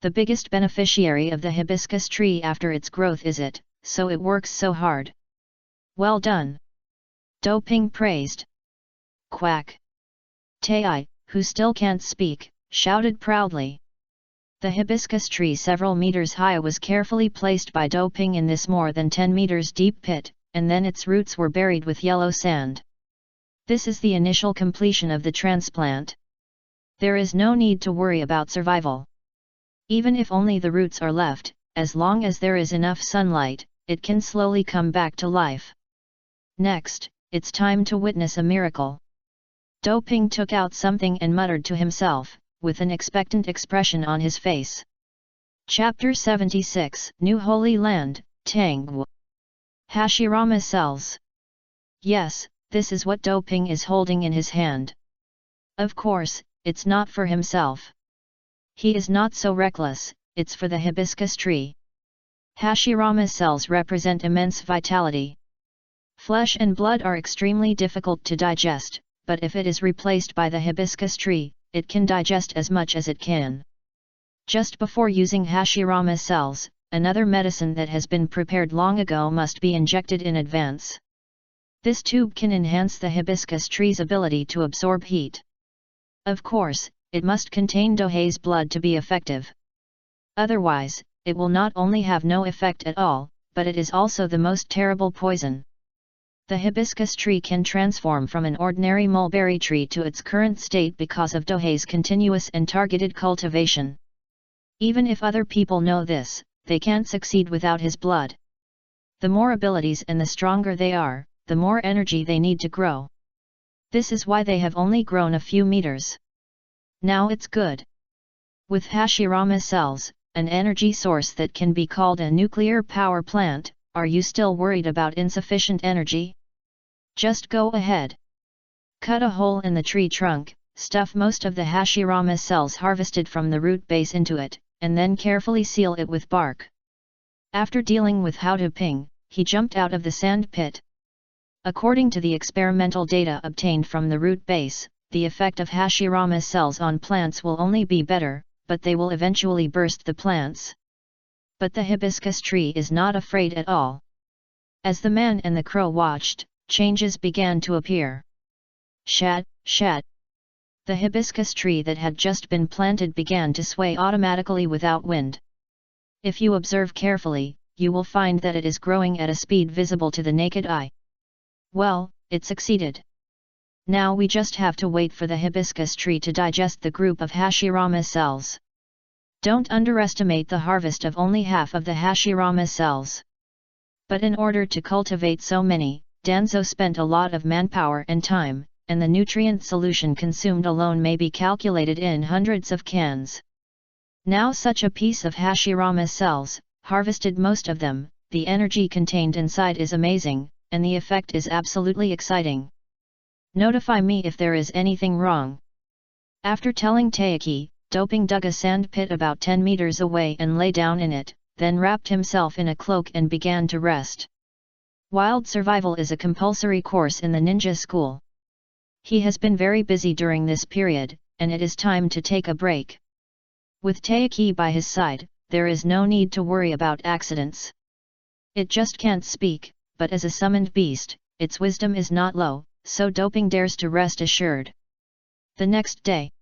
The biggest beneficiary of the hibiscus tree after its growth is it, so it works so hard. Well done. Doping praised. Quack. Tei, who still can't speak, shouted proudly. The hibiscus tree several meters high was carefully placed by Doping in this more than 10 meters deep pit, and then its roots were buried with yellow sand. This is the initial completion of the transplant. There is no need to worry about survival. Even if only the roots are left, as long as there is enough sunlight, it can slowly come back to life. Next, it's time to witness a miracle. Doping took out something and muttered to himself, with an expectant expression on his face. Chapter 76, New Holy Land, Tangwu. Hashirama cells. Yes, this is what Doping is holding in his hand. Of course, it's not for himself. He is not so reckless, it's for the hibiscus tree. Hashirama cells represent immense vitality. Flesh and blood are extremely difficult to digest, but if it is replaced by the hibiscus tree, it can digest as much as it can. Just before using Hashirama cells, another medicine that has been prepared long ago must be injected in advance. This tube can enhance the hibiscus tree's ability to absorb heat. Of course, it must contain Dohei's blood to be effective. Otherwise, it will not only have no effect at all, but it is also the most terrible poison. The hibiscus tree can transform from an ordinary mulberry tree to its current state because of Dohei's continuous and targeted cultivation. Even if other people know this, they can't succeed without his blood. The more abilities and the stronger they are, the more energy they need to grow. This is why they have only grown a few meters. Now it's good. With Hashirama cells, an energy source that can be called a nuclear power plant, are you still worried about insufficient energy? Just go ahead. Cut a hole in the tree trunk, stuff most of the Hashirama cells harvested from the root base into it, and then carefully seal it with bark. After dealing with Doping, he jumped out of the sand pit. According to the experimental data obtained from the root base, the effect of Hashirama cells on plants will only be better, but they will eventually burst the plants. But the hibiscus tree is not afraid at all. As the man and the crow watched, changes began to appear. Shat, shat. The hibiscus tree that had just been planted began to sway automatically without wind. If you observe carefully, you will find that it is growing at a speed visible to the naked eye. Well, it succeeded. Now we just have to wait for the hibiscus tree to digest the group of Hashirama cells. Don't underestimate the harvest of only half of the Hashirama cells. But in order to cultivate so many, Danzo spent a lot of manpower and time, and the nutrient solution consumed alone may be calculated in hundreds of cans. Now such a piece of Hashirama cells, harvested most of them, the energy contained inside is amazing, and the effect is absolutely exciting. Notify me if there is anything wrong. After telling Taiki, Doping dug a sand pit about 10 meters away and lay down in it, then wrapped himself in a cloak and began to rest. Wild survival is a compulsory course in the ninja school. He has been very busy during this period, and it is time to take a break. With Taiki by his side, there is no need to worry about accidents. It just can't speak, but as a summoned beast, its wisdom is not low, so Doping dares to rest assured. The next day,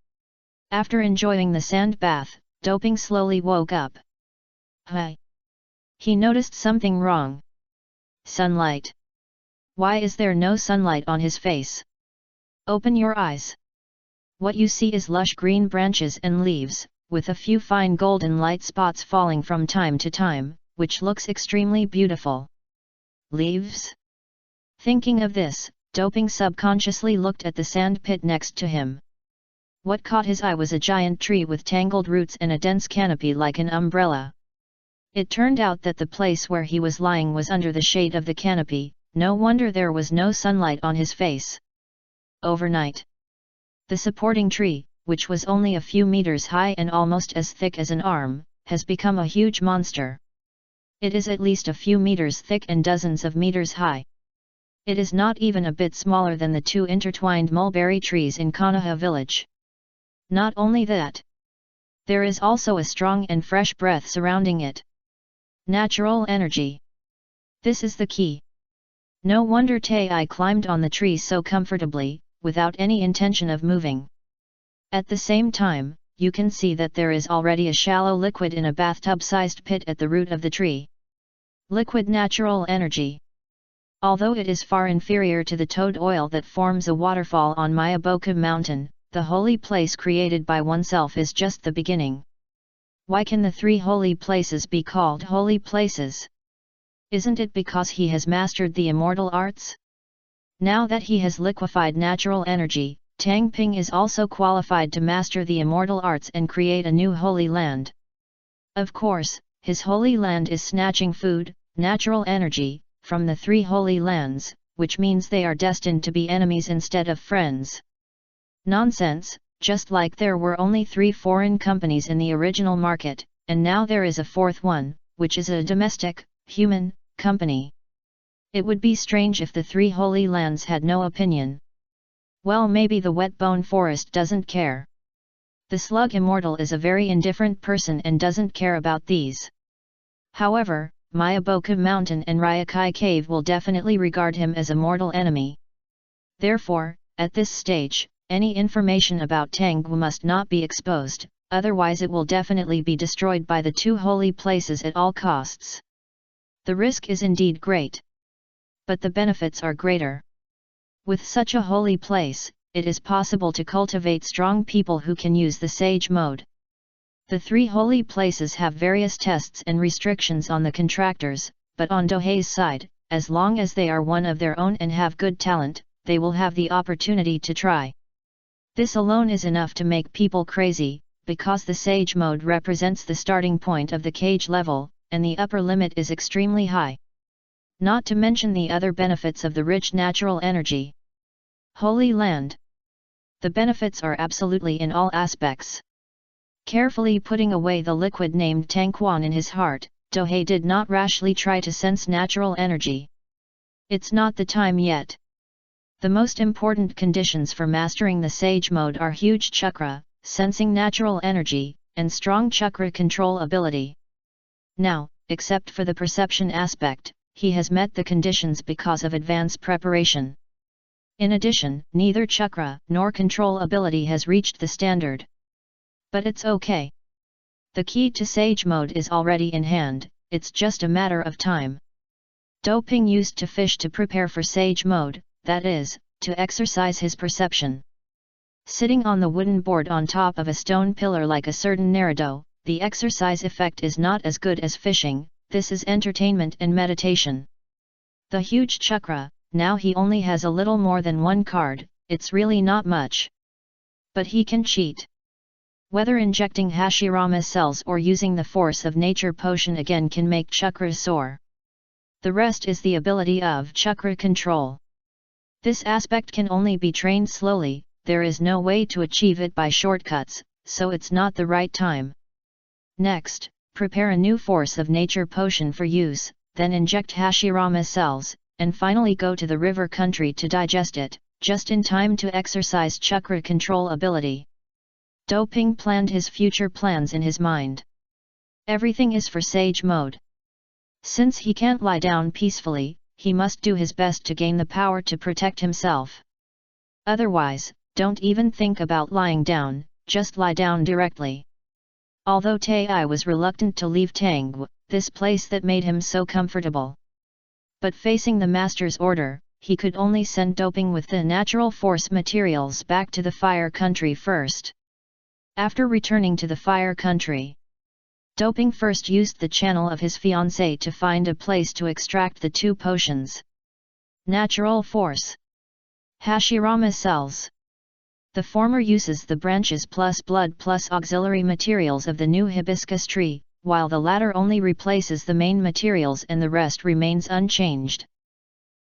after enjoying the sand bath, Doping slowly woke up. Hi! He noticed something wrong. Sunlight. Why is there no sunlight on his face? Open your eyes. What you see is lush green branches and leaves, with a few fine golden light spots falling from time to time, which looks extremely beautiful. Leaves? Thinking of this, Doping subconsciously looked at the sand pit next to him. What caught his eye was a giant tree with tangled roots and a dense canopy like an umbrella. It turned out that the place where he was lying was under the shade of the canopy, no wonder there was no sunlight on his face. Overnight, the supporting tree, which was only a few meters high and almost as thick as an arm, has become a huge monster. It is at least a few meters thick and dozens of meters high. It is not even a bit smaller than the two intertwined mulberry trees in Konoha village. Not only that, there is also a strong and fresh breath surrounding it. Natural energy. This is the key. No wonder Tai climbed on the tree so comfortably, without any intention of moving. At the same time, you can see that there is already a shallow liquid in a bathtub-sized pit at the root of the tree. Liquid natural energy. Although it is far inferior to the toad oil that forms a waterfall on Myaboku Mountain, the holy place created by oneself is just the beginning. Why can the three holy places be called holy places? Isn't it because he has mastered the immortal arts? Now that he has liquefied natural energy, Tang Ping is also qualified to master the immortal arts and create a new holy land. Of course, his holy land is snatching food, natural energy, from the three holy lands, which means they are destined to be enemies instead of friends. Nonsense, just like there were only 3 foreign companies in the original market, and now there is a 4th one, which is a domestic, human, company. It would be strange if the 3 holy lands had no opinion. Well, maybe the wet bone forest doesn't care. The slug immortal is a very indifferent person and doesn't care about these. However, Myaboku Mountain and Ryokai Cave will definitely regard him as a mortal enemy. Therefore, at this stage, any information about Tanggu must not be exposed, otherwise it will definitely be destroyed by the 2 holy places at all costs. The risk is indeed great, but the benefits are greater. With such a holy place, it is possible to cultivate strong people who can use the sage mode. The 3 holy places have various tests and restrictions on the contractors, but on Dohei's side, as long as they are one of their own and have good talent, they will have the opportunity to try. This alone is enough to make people crazy, because the sage mode represents the starting point of the cage level, and the upper limit is extremely high. Not to mention the other benefits of the rich natural energy. Holy Land. The benefits are absolutely in all aspects. Carefully putting away the liquid named Tangquan in his heart, Dohei did not rashly try to sense natural energy. It's not the time yet. The most important conditions for mastering the sage mode are huge chakra, sensing natural energy, and strong chakra control ability. Now, except for the perception aspect, he has met the conditions because of advanced preparation. In addition, neither chakra nor control ability has reached the standard. But it's okay. The key to sage mode is already in hand, it's just a matter of time. Doping used to fish to prepare for sage mode, that is, to exercise his perception. Sitting on the wooden board on top of a stone pillar like a certain Naruto, the exercise effect is not as good as fishing, this is entertainment and meditation. The huge chakra, now he only has a little more than 1 card, it's really not much. But he can cheat. Whether injecting Hashirama cells or using the force of nature potion again can make chakra soar. The rest is the ability of chakra control. This aspect can only be trained slowly, there is no way to achieve it by shortcuts, so it's not the right time. Next, prepare a new force of nature potion for use, then inject Hashirama cells, and finally go to the river country to digest it, just in time to exercise chakra control ability. Doping planned his future plans in his mind. Everything is for sage mode. Since he can't lie down peacefully, he must do his best to gain the power to protect himself. Otherwise, don't even think about lying down, just lie down directly. Although Tai was reluctant to leave Tangwu, this place that made him so comfortable. But facing the master's order, he could only send Doping with the natural force materials back to the fire country first. After returning to the fire country, Doping first used the channel of his fiancée to find a place to extract the two potions. Natural force. Hashirama cells. The former uses the branches plus blood plus auxiliary materials of the new hibiscus tree, while the latter only replaces the main materials and the rest remains unchanged.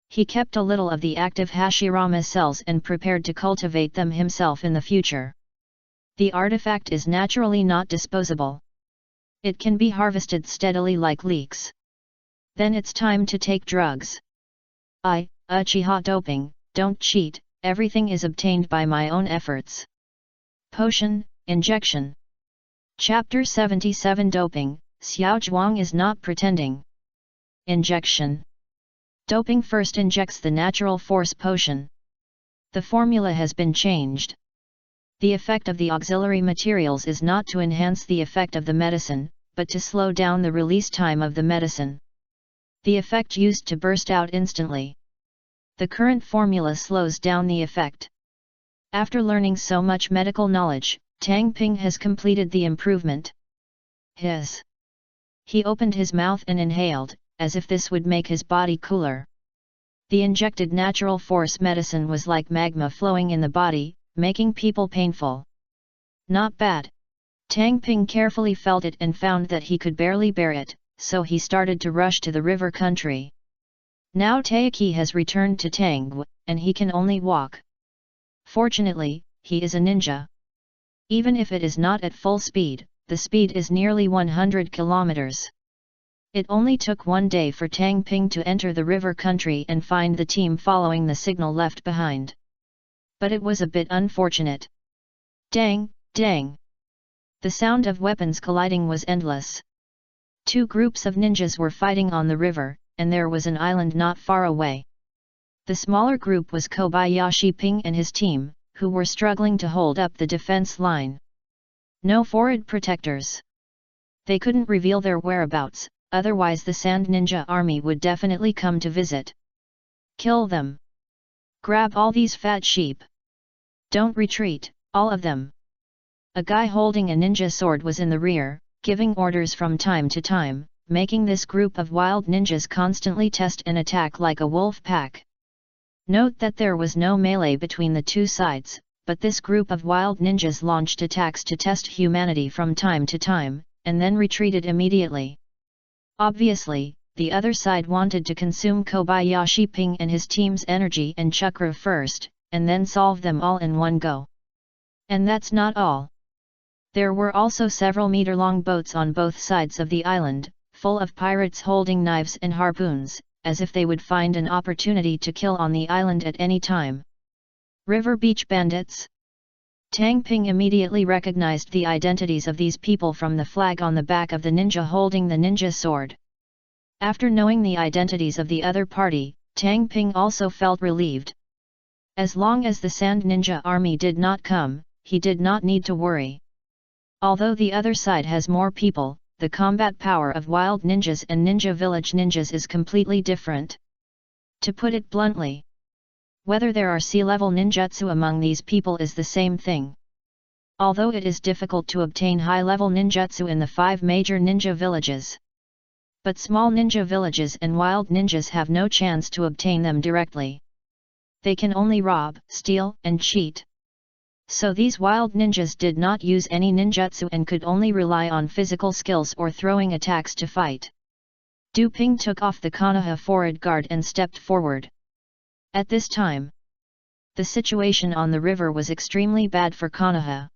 He kept a little of the active Hashirama cells and prepared to cultivate them himself in the future. The artifact is naturally not disposable. It can be harvested steadily like leeks. Then it's time to take drugs. Uchiha Doping, don't cheat, everything is obtained by my own efforts. Potion, injection. Chapter 77 Doping, Xiao Zhuang is not pretending. Injection. Doping first injects the natural force potion. The formula has been changed. The effect of the auxiliary materials is not to enhance the effect of the medicine, but to slow down the release time of the medicine. The effect used to burst out instantly. The current formula slows down the effect. After learning so much medical knowledge, Tang Ping has completed the improvement. He opened his mouth and inhaled, as if this would make his body cooler. The injected natural force medicine was like magma flowing in the body, making people painful. Not bad. Tang Ping carefully felt it and found that he could barely bear it, so he started to rush to the river country. Now Taiki has returned to Tangwu, and he can only walk. Fortunately, he is a ninja. Even if it is not at full speed, the speed is nearly 100 kilometers. It only took 1 day for Tang Ping to enter the river country and find the team following the signal left behind. But it was a bit unfortunate. Dang, dang! The sound of weapons colliding was endless. Two groups of ninjas were fighting on the river, and there was an island not far away. The smaller group was Kobayashi Ping and his team, who were struggling to hold up the defense line. No forward protectors. They couldn't reveal their whereabouts, otherwise the Sand Ninja army would definitely come to visit. Kill them. Grab all these fat sheep. Don't retreat, all of them. A guy holding a ninja sword was in the rear, giving orders from time to time, making this group of wild ninjas constantly test and attack like a wolf pack. Note that there was no melee between the two sides, but this group of wild ninjas launched attacks to test humanity from time to time, and then retreated immediately. Obviously, the other side wanted to consume Kobayashi Ping and his team's energy and chakra first, and then solve them all in one go. And that's not all. There were also several meter-long boats on both sides of the island, full of pirates holding knives and harpoons, as if they would find an opportunity to kill on the island at any time. River beach bandits? Tang Ping immediately recognized the identities of these people from the flag on the back of the ninja holding the ninja sword. After knowing the identities of the other party, Tang Ping also felt relieved. As long as the Sand Ninja army did not come, he did not need to worry. Although the other side has more people, the combat power of wild ninjas and ninja village ninjas is completely different. To put it bluntly, whether there are sea-level ninjutsu among these people is the same thing. Although it is difficult to obtain high-level ninjutsu in the 5 major ninja villages. But small ninja villages and wild ninjas have no chance to obtain them directly. They can only rob, steal, and cheat. So these wild ninjas did not use any ninjutsu and could only rely on physical skills or throwing attacks to fight. Du Ping took off the Konoha forward guard and stepped forward. At this time, the situation on the river was extremely bad for Konoha.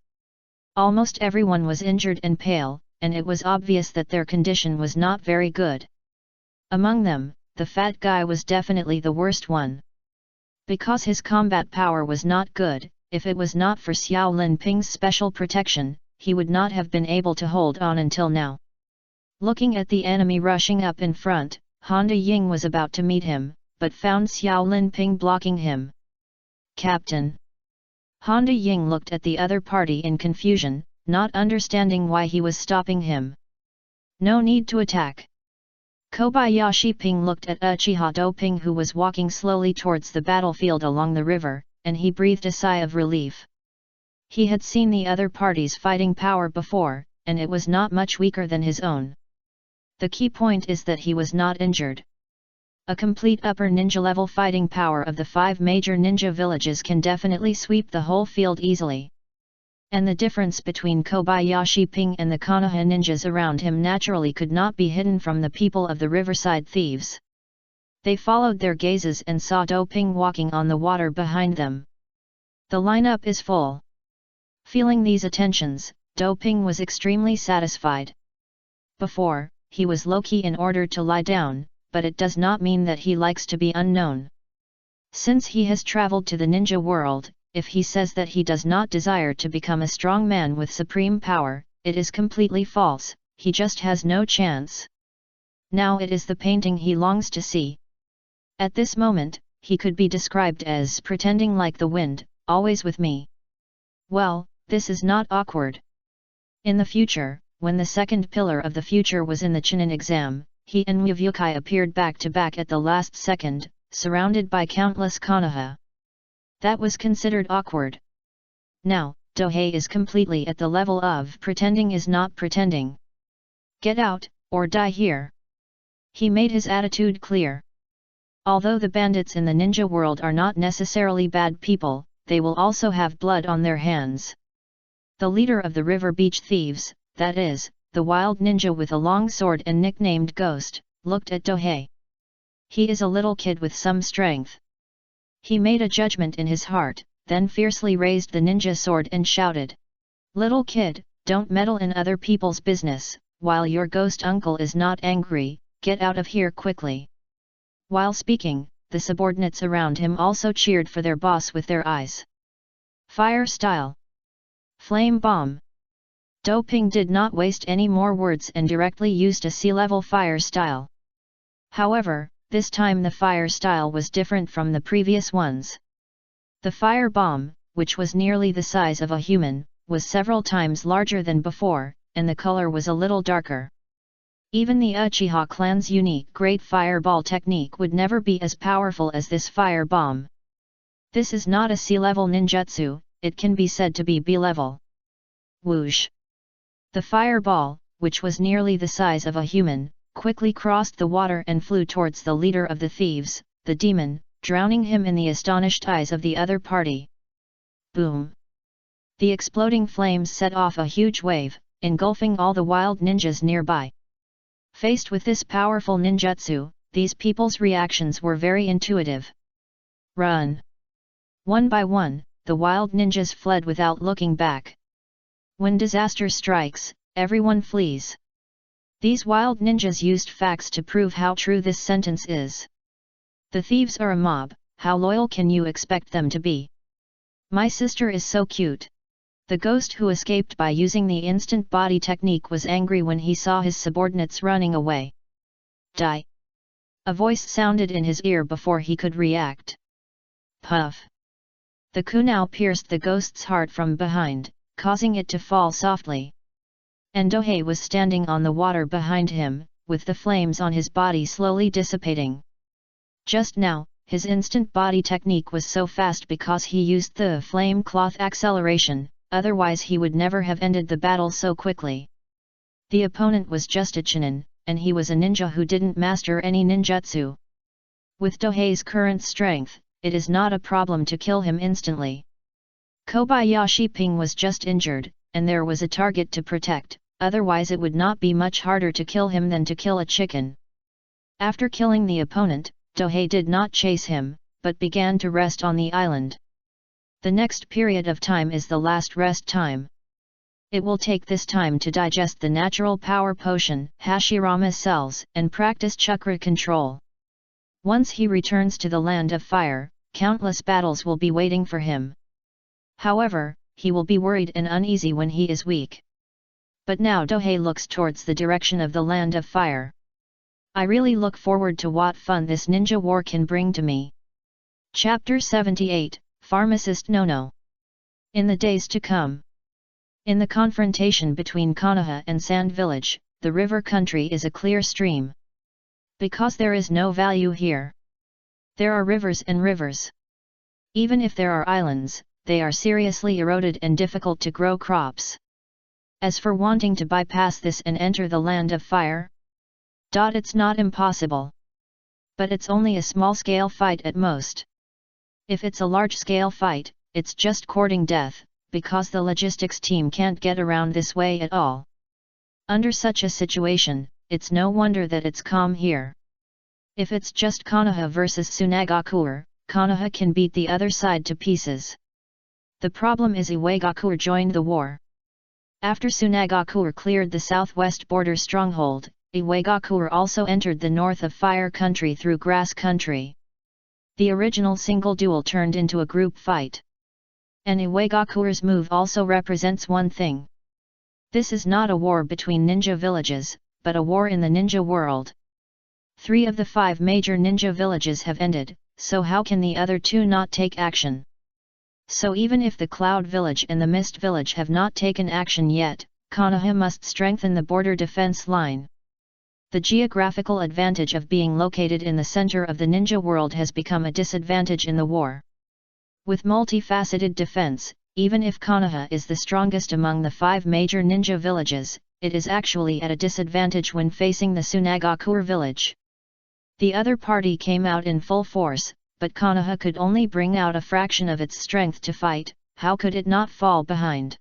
Almost everyone was injured and pale, and it was obvious that their condition was not very good. Among them, the fat guy was definitely the worst one. Because his combat power was not good, if it was not for Xiao Linping's special protection, he would not have been able to hold on until now. Looking at the enemy rushing up in front, Han Ying was about to meet him, but found Xiao Linping blocking him. "Captain!" Han Ying looked at the other party in confusion, not understanding why he was stopping him. "No need to attack." Kobayashi Ping looked at Uchiha Doping, who was walking slowly towards the battlefield along the river, and he breathed a sigh of relief. He had seen the other party's fighting power before, and it was not much weaker than his own. The key point is that he was not injured. A complete upper ninja level fighting power of the 5 major ninja villages can definitely sweep the whole field easily. And the difference between Kobayashi Ping and the Konoha ninjas around him naturally could not be hidden from the people of the riverside thieves. They followed their gazes and saw Doping walking on the water behind them. "The lineup is full." Feeling these attentions, Doping was extremely satisfied. Before, he was low-key in order to lie down, but it does not mean that he likes to be unknown. Since he has traveled to the ninja world, if he says that he does not desire to become a strong man with supreme power, it is completely false, he just has no chance. Now it is the painting he longs to see. At this moment, he could be described as pretending like the wind, always with me. Well, this is not awkward. In the future, when the second pillar of the future was in the Chunin exam, he and Muvyukai appeared back to back at the last second, surrounded by countless Konoha. That was considered awkward. Now, Dohei is completely at the level of pretending is not pretending. "Get out, or die here." He made his attitude clear. Although the bandits in the ninja world are not necessarily bad people, they will also have blood on their hands. The leader of the river beach thieves, that is, the wild ninja with a long sword and nicknamed Ghost, looked at Dohei. He is a little kid with some strength. He made a judgment in his heart, then fiercely raised the ninja sword and shouted, "Little kid, don't meddle in other people's business, while your ghost uncle is not angry, get out of here quickly." While speaking, the subordinates around him also cheered for their boss with their eyes. "Fire style! Flame bomb!" Doping did not waste any more words and directly used a sea-level fire style. However, this time the fire style was different from the previous ones. The fire bomb, which was nearly the size of a human, was several times larger than before, and the color was a little darker. Even the Uchiha clan's unique Great Fireball technique would never be as powerful as this fire bomb. This is not a sea-level ninjutsu, it can be said to be B-level. Whoosh! The fireball, which was nearly the size of a human, quickly crossed the water and flew towards the leader of the thieves, the demon, drowning him in the astonished eyes of the other party. Boom! The exploding flames set off a huge wave, engulfing all the wild ninjas nearby. Faced with this powerful ninjutsu, these people's reactions were very intuitive. Run! One by one, the wild ninjas fled without looking back. When disaster strikes, everyone flees. These wild ninjas used facts to prove how true this sentence is. The thieves are a mob, how loyal can you expect them to be? My sister is so cute. The ghost who escaped by using the instant body technique was angry when he saw his subordinates running away. Die! A voice sounded in his ear before he could react. Puff! The kunao pierced the ghost's heart from behind, causing it to fall softly. And Dohei was standing on the water behind him, with the flames on his body slowly dissipating. Just now, his instant body technique was so fast because he used the flame cloth acceleration, otherwise he would never have ended the battle so quickly. The opponent was just a chunin, and he was a ninja who didn't master any ninjutsu. With Dohei's current strength, it is not a problem to kill him instantly. Kobayashi Ping was just injured, and there was a target to protect, otherwise it would not be much harder to kill him than to kill a chicken. After killing the opponent, Dohei did not chase him, but began to rest on the island. The next period of time is the last rest time. It will take this time to digest the natural power potion, Hashirama's cells, and practice chakra control. Once he returns to the land of fire, countless battles will be waiting for him. However, he will be worried and uneasy when he is weak. But now Dohei looks towards the direction of the land of fire. I really look forward to what fun this ninja war can bring to me. Chapter 78, Pharmacist Nono. In the days to come. In the confrontation between Konoha and Sand Village, the river country is a clear stream. Because there is no value here. There are rivers and rivers. Even if there are islands, they are seriously eroded and difficult to grow crops. As for wanting to bypass this and enter the land of fire? It's not impossible. But it's only a small-scale fight at most. If it's a large-scale fight, it's just courting death, because the logistics team can't get around this way at all. Under such a situation, it's no wonder that it's calm here. If it's just Konoha versus Tsunagakuer, Konoha can beat the other side to pieces. The problem is Iwagakuer joined the war. After Tsunagakuer cleared the southwest border stronghold, Iwagakuer also entered the north of fire country through grass country. The original single duel turned into a group fight. And Iwagakuer's move also represents one thing. This is not a war between ninja villages, but a war in the ninja world. 3 of the 5 major ninja villages have ended, so how can the other 2 not take action? So even if the Cloud Village and the Mist Village have not taken action yet, Konoha must strengthen the border defense line. The geographical advantage of being located in the center of the ninja world has become a disadvantage in the war. With multifaceted defense, even if Konoha is the strongest among the 5 major ninja villages, it is actually at a disadvantage when facing the Tsunagakuer village. The other party came out in full force, but Konoha could only bring out a fraction of its strength to fight. How could it not fall behind?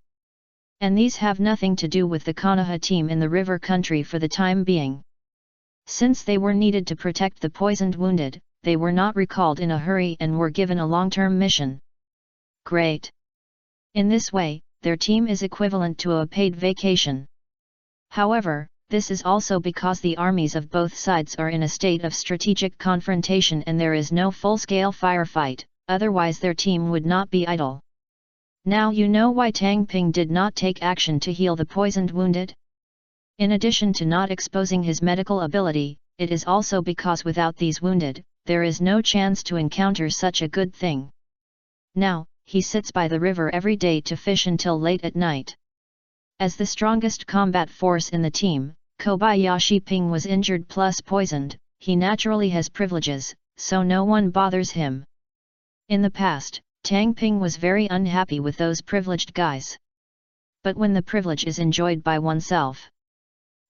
And these have nothing to do with the Konoha team in the river country for the time being. Since they were needed to protect the poisoned wounded, they were not recalled in a hurry and were given a long-term mission. Great! In this way, their team is equivalent to a paid vacation. However, this is also because the armies of both sides are in a state of strategic confrontation and there is no full-scale firefight, otherwise their team would not be idle. Now you know why Tang Ping did not take action to heal the poisoned wounded? In addition to not exposing his medical ability, it is also because without these wounded, there is no chance to encounter such a good thing. Now, he sits by the river every day to fish until late at night. As the strongest combat force in the team, Kobayashi Ping was injured plus poisoned. He naturally has privileges, so no one bothers him. In the past, Tang Ping was very unhappy with those privileged guys. But when the privilege is enjoyed by oneself,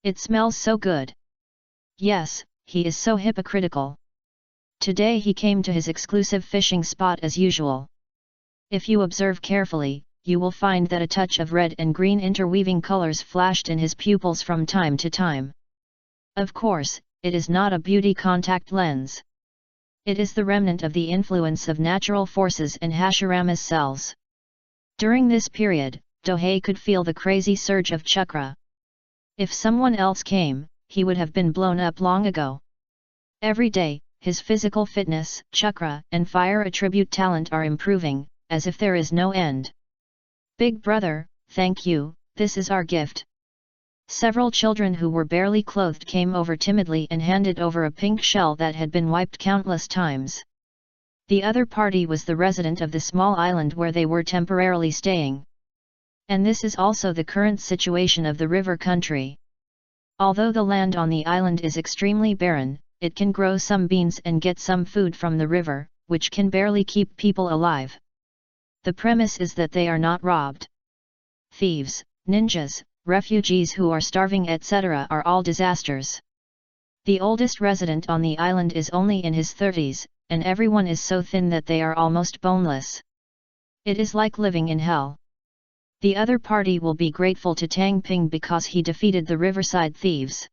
it smells so good. Yes, he is so hypocritical. Today he came to his exclusive fishing spot as usual. If you observe carefully, you will find that a touch of red and green interweaving colors flashed in his pupils from time to time. Of course, it is not a beauty contact lens. It is the remnant of the influence of natural forces and Hashirama's cells. During this period, Dohei could feel the crazy surge of chakra. If someone else came, he would have been blown up long ago. Every day, his physical fitness, chakra, and fire attribute talent are improving, as if there is no end. Big brother, thank you, this is our gift. Several children who were barely clothed came over timidly and handed over a pink shell that had been wiped countless times. The other party was the resident of the small island where they were temporarily staying. And this is also the current situation of the river country. Although the land on the island is extremely barren, it can grow some beans and get some food from the river, which can barely keep people alive. The premise is that they are not robbed. Thieves, ninjas, refugees who are starving etc. are all disasters. The oldest resident on the island is only in his 30s, and everyone is so thin that they are almost boneless. It is like living in hell. The other party will be grateful to Tang Ping because he defeated the riverside thieves.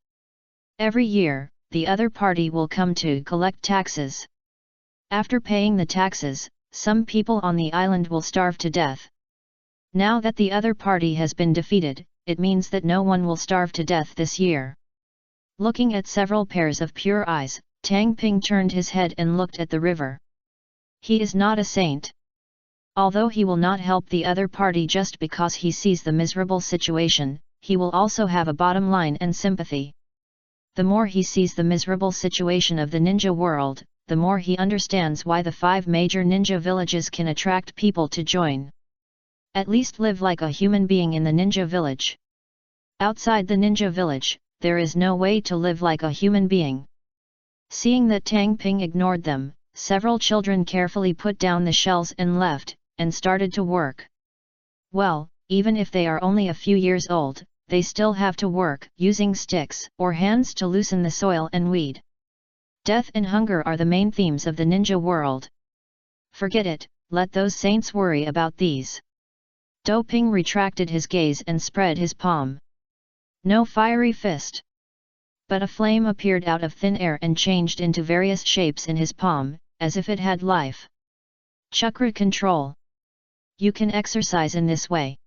Every year, the other party will come to collect taxes. After paying the taxes, some people on the island will starve to death. Now that the other party has been defeated, it means that no one will starve to death this year. Looking at several pairs of pure eyes, Tang Ping turned his head and looked at the river. He is not a saint. Although he will not help the other party just because he sees the miserable situation, he will also have a bottom line and sympathy. The more he sees the miserable situation of the ninja world, the more he understands why the 5 major ninja villages can attract people to join. At least live like a human being in the ninja village. Outside the ninja village, there is no way to live like a human being. Seeing that Tang Ping ignored them, several children carefully put down the shells and left, and started to work. Well, even if they are only a few years old, they still have to work using sticks or hands to loosen the soil and weed. Death and hunger are the main themes of the ninja world. Forget it, let those saints worry about these. Do Ping retracted his gaze and spread his palm. No fiery fist. But a flame appeared out of thin air and changed into various shapes in his palm, as if it had life. Chakra control. You can exercise in this way.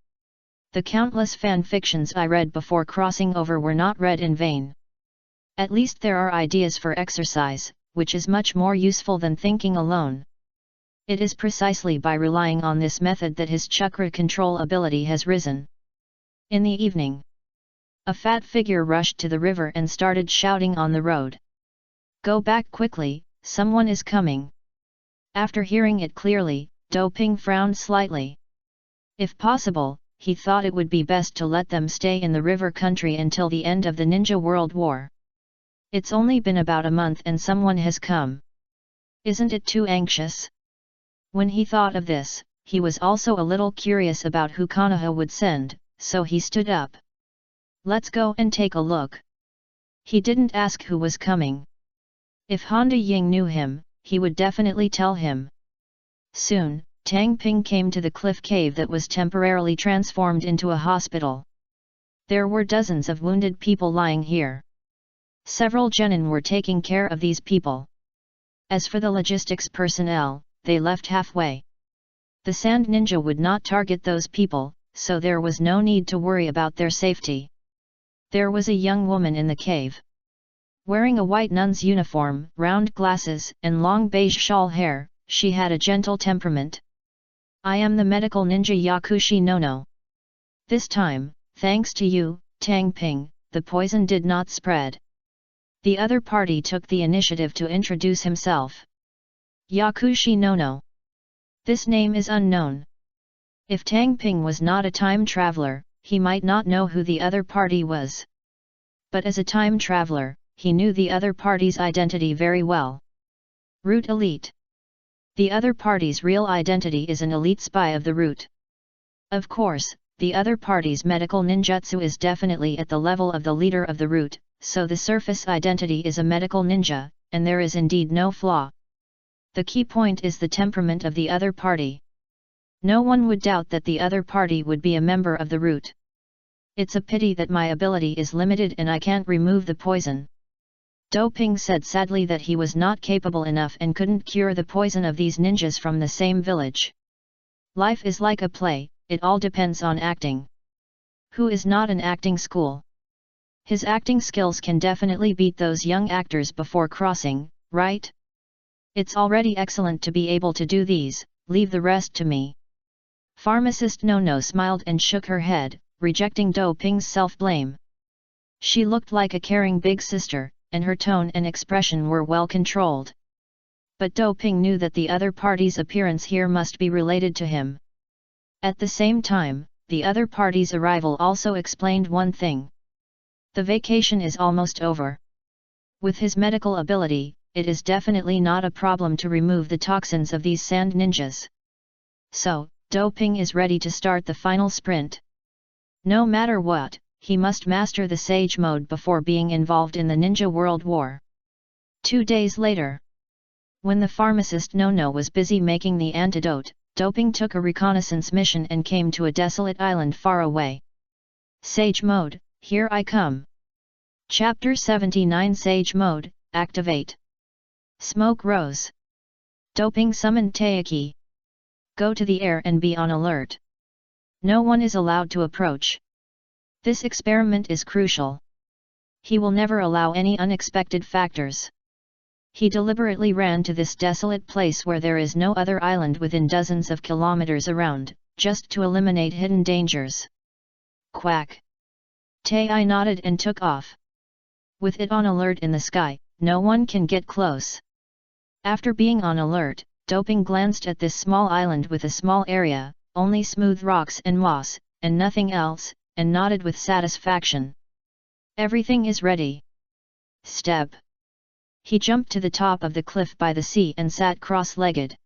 The countless fan fictions I read before crossing over were not read in vain. At least there are ideas for exercise, which is much more useful than thinking alone. It is precisely by relying on this method that his chakra control ability has risen. In the evening, a fat figure rushed to the river and started shouting on the road. Go back quickly, someone is coming. After hearing it clearly, Do Ping frowned slightly. If possible, he thought it would be best to let them stay in the river country until the end of the Ninja World War. It's only been about a month and someone has come. Isn't it too anxious? When he thought of this, he was also a little curious about who Konoha would send, so he stood up. Let's go and take a look. He didn't ask who was coming. If Honda Ying knew him, he would definitely tell him. Soon, Tang Ping came to the cliff cave that was temporarily transformed into a hospital. There were dozens of wounded people lying here. Several genin were taking care of these people. As for the logistics personnel, they left halfway. The sand ninja would not target those people, so there was no need to worry about their safety. There was a young woman in the cave. Wearing a white nun's uniform, round glasses, and long beige shawl hair, she had a gentle temperament. I am the medical ninja Yakushi Nono. This time, thanks to you, Tang Ping, the poison did not spread. The other party took the initiative to introduce himself. Yakushi Nono. This name is unknown. If Tang Ping was not a time traveler, he might not know who the other party was. But as a time traveler, he knew the other party's identity very well. Root Elite. The other party's real identity is an elite spy of the Root. Of course, the other party's medical ninjutsu is definitely at the level of the leader of the Root, so the surface identity is a medical ninja, and there is indeed no flaw. The key point is the temperament of the other party. No one would doubt that the other party would be a member of the Root. It's a pity that my ability is limited and I can't remove the poison. Do Ping said sadly that he was not capable enough and couldn't cure the poison of these ninjas from the same village. Life is like a play, it all depends on acting. Who is not an acting school? His acting skills can definitely beat those young actors before crossing, right? It's already excellent to be able to do these, leave the rest to me. Pharmacist Nono smiled and shook her head, rejecting Do Ping's self-blame. She looked like a caring big sister, and her tone and expression were well controlled. But Do Ping knew that the other party's appearance here must be related to him. At the same time, the other party's arrival also explained one thing. The vacation is almost over. With his medical ability, it is definitely not a problem to remove the toxins of these sand ninjas. So, Do Ping is ready to start the final sprint. No matter what, he must master the Sage Mode before being involved in the Ninja World War. 2 days later, when the pharmacist Nono was busy making the antidote, Do Ping took a reconnaissance mission and came to a desolate island far away. Sage Mode, here I come. Chapter 79 Sage Mode, Activate. Smoke rose. Do Ping summoned Taiki. Go to the air and be on alert. No one is allowed to approach. This experiment is crucial. He will never allow any unexpected factors. He deliberately ran to this desolate place where there is no other island within dozens of kilometers around, just to eliminate hidden dangers. Quack! Tai nodded and took off. With it on alert in the sky, no one can get close. After being on alert, Doping glanced at this small island with a small area, only smooth rocks and moss, and nothing else, and nodded with satisfaction. Everything is ready. Step. He jumped to the top of the cliff by the sea and sat cross-legged.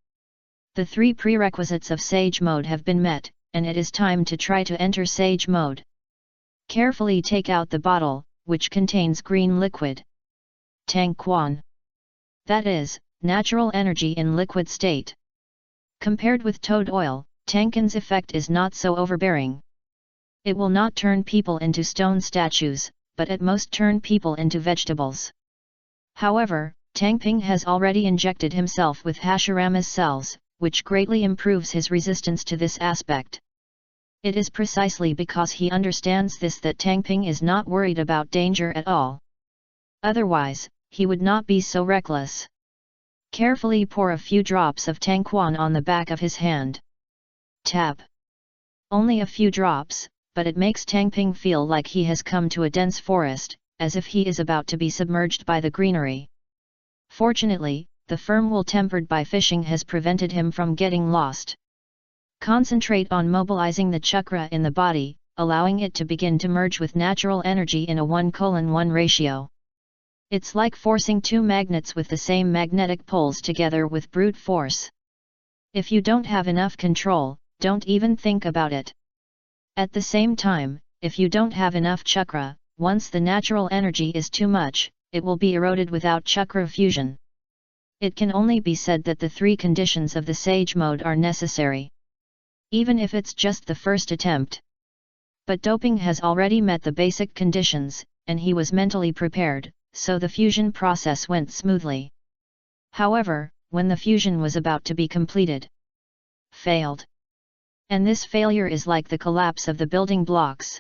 The 3 prerequisites of Sage Mode have been met, and it is time to try to enter Sage Mode. Carefully take out the bottle, which contains green liquid. Tang Quan. That is, natural energy in liquid state. Compared with toad oil, Tangkan's effect is not so overbearing. It will not turn people into stone statues, but at most turn people into vegetables. However, Tangping has already injected himself with Hashirama's cells, which greatly improves his resistance to this aspect. It is precisely because he understands this that Tangping is not worried about danger at all. Otherwise, he would not be so reckless. Carefully pour a few drops of Tangquan on the back of his hand. Tap. Only a few drops, but it makes Tangping feel like he has come to a dense forest, as if he is about to be submerged by the greenery. Fortunately, the firm wool tempered by fishing has prevented him from getting lost. Concentrate on mobilizing the chakra in the body, allowing it to begin to merge with natural energy in a 1:1 ratio. It's like forcing 2 magnets with the same magnetic poles together with brute force. If you don't have enough control, don't even think about it. At the same time, if you don't have enough chakra, once the natural energy is too much, it will be eroded without chakra fusion. It can only be said that the 3 conditions of the Sage Mode are necessary. Even if it's just the first attempt. But Doping has already met the basic conditions, and he was mentally prepared, so the fusion process went smoothly. However, when the fusion was about to be completed, failed. And this failure is like the collapse of the building blocks.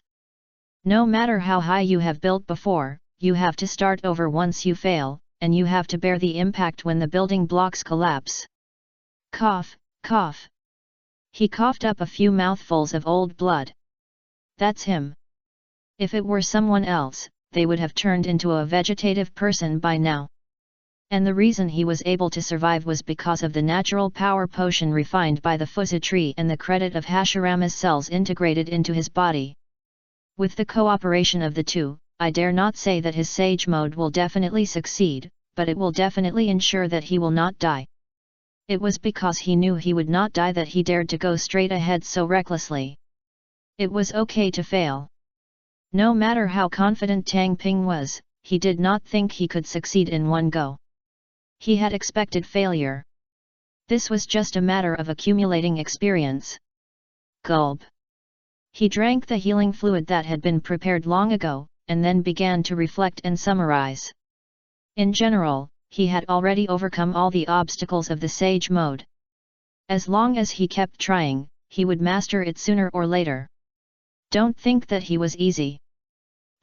No matter how high you have built before, you have to start over once you fail, and you have to bear the impact when the building blocks collapse. Cough, cough. He coughed up a few mouthfuls of old blood. That's him. If it were someone else, they would have turned into a vegetative person by now. And the reason he was able to survive was because of the natural power potion refined by the Fuzu tree and the credit of Hashirama's cells integrated into his body. With the cooperation of the 2, I dare not say that his Sage Mode will definitely succeed, but it will definitely ensure that he will not die. It was because he knew he would not die that he dared to go straight ahead so recklessly. It was okay to fail. No matter how confident Tang Ping was, he did not think he could succeed in one go. He had expected failure. This was just a matter of accumulating experience. Gulp. He drank the healing fluid that had been prepared long ago, and then began to reflect and summarize. In general, he had already overcome all the obstacles of the Sage Mode. As long as he kept trying, he would master it sooner or later. Don't think that he was easy.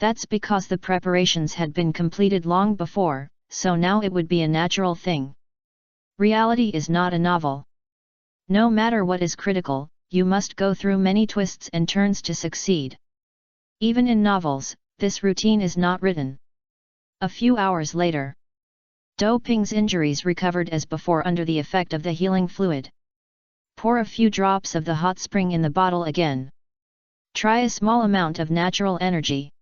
That's because the preparations had been completed long before, so now it would be a natural thing. Reality is not a novel. No matter what is critical, you must go through many twists and turns to succeed. Even in novels, this routine is not written. A few hours later, Dou Ping's injuries recovered as before under the effect of the healing fluid. Pour a few drops of the hot spring in the bottle again. Try a small amount of natural energy.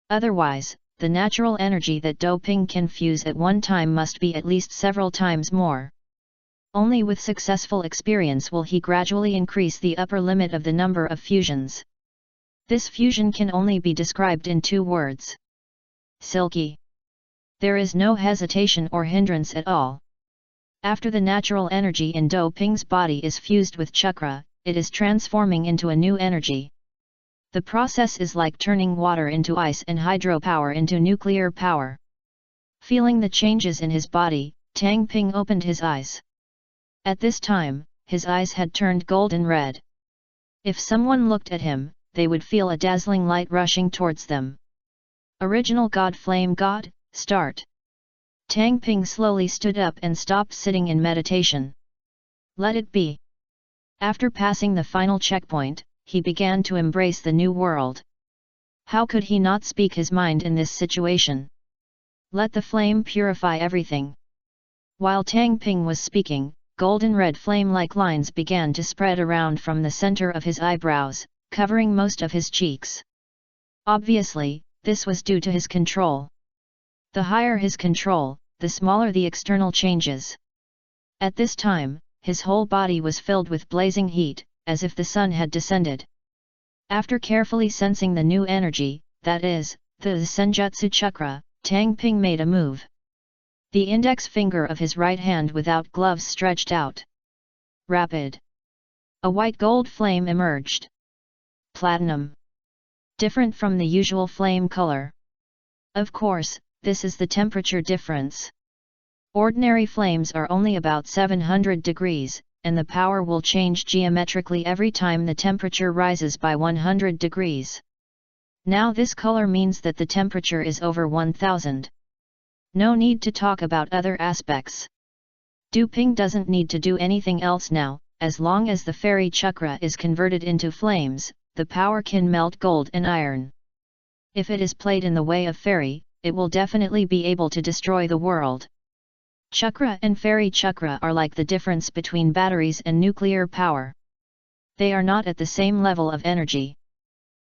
Otherwise, the natural energy that Dou Ping can fuse at one time must be at least several times more. Only with successful experience will he gradually increase the upper limit of the number of fusions. This fusion can only be described in 2 words. Silky. There is no hesitation or hindrance at all. After the natural energy in Dou Ping's body is fused with chakra, it is transforming into a new energy. The process is like turning water into ice and hydropower into nuclear power. Feeling the changes in his body, Tang Ping opened his eyes. At this time, his eyes had turned golden red. If someone looked at him, they would feel a dazzling light rushing towards them. Original God Flame God, start! Tang Ping slowly stood up and stopped sitting in meditation. Let it be. After passing the final checkpoint, he began to embrace the new world. How could he not speak his mind in this situation? Let the flame purify everything. While Tang Ping was speaking, golden red flame-like lines began to spread around from the center of his eyebrows, covering most of his cheeks. Obviously, this was due to his control. The higher his control, the smaller the external changes. At this time, his whole body was filled with blazing heat, as if the sun had descended. After carefully sensing the new energy, that is, the Senjutsu chakra, Tang Ping made a move. The index finger of his right hand without gloves stretched out. Rapid. A white gold flame emerged. Platinum. Different from the usual flame color. Of course, this is the temperature difference. Ordinary flames are only about 700 degrees, and the power will change geometrically every time the temperature rises by 100 degrees. Now this color means that the temperature is over 1000. No need to talk about other aspects. Du Ping doesn't need to do anything else now, as long as the fairy chakra is converted into flames, the power can melt gold and iron. If it is played in the way of fairy, it will definitely be able to destroy the world. Chakra and fairy chakra are like the difference between batteries and nuclear power. They are not at the same level of energy.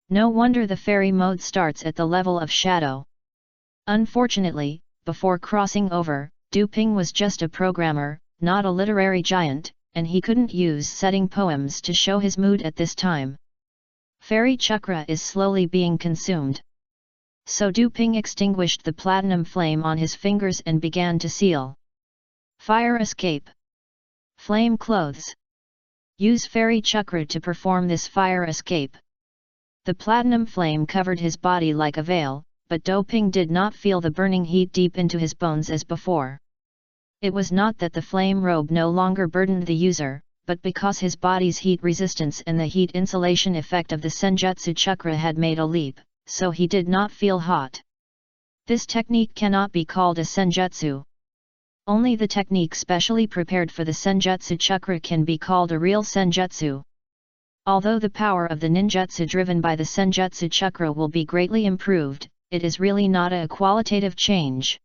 No wonder the fairy mode starts at the level of shadow. Unfortunately, before crossing over, Du Ping was just a programmer, not a literary giant, and he couldn't use setting poems to show his mood at this time. Fairy chakra is slowly being consumed. So Du Ping extinguished the platinum flame on his fingers and began to seal. Fire escape. Flame clothes. Use fairy chakra to perform this fire escape. The platinum flame covered his body like a veil, but Du Ping did not feel the burning heat deep into his bones as before. It was not that the flame robe no longer burdened the user, but because his body's heat resistance and the heat insulation effect of the Senjutsu chakra had made a leap, so he did not feel hot. This technique cannot be called a Senjutsu. Only the technique specially prepared for the Senjutsu chakra can be called a real Senjutsu. Although the power of the ninjutsu driven by the Senjutsu chakra will be greatly improved, it is really not a qualitative change.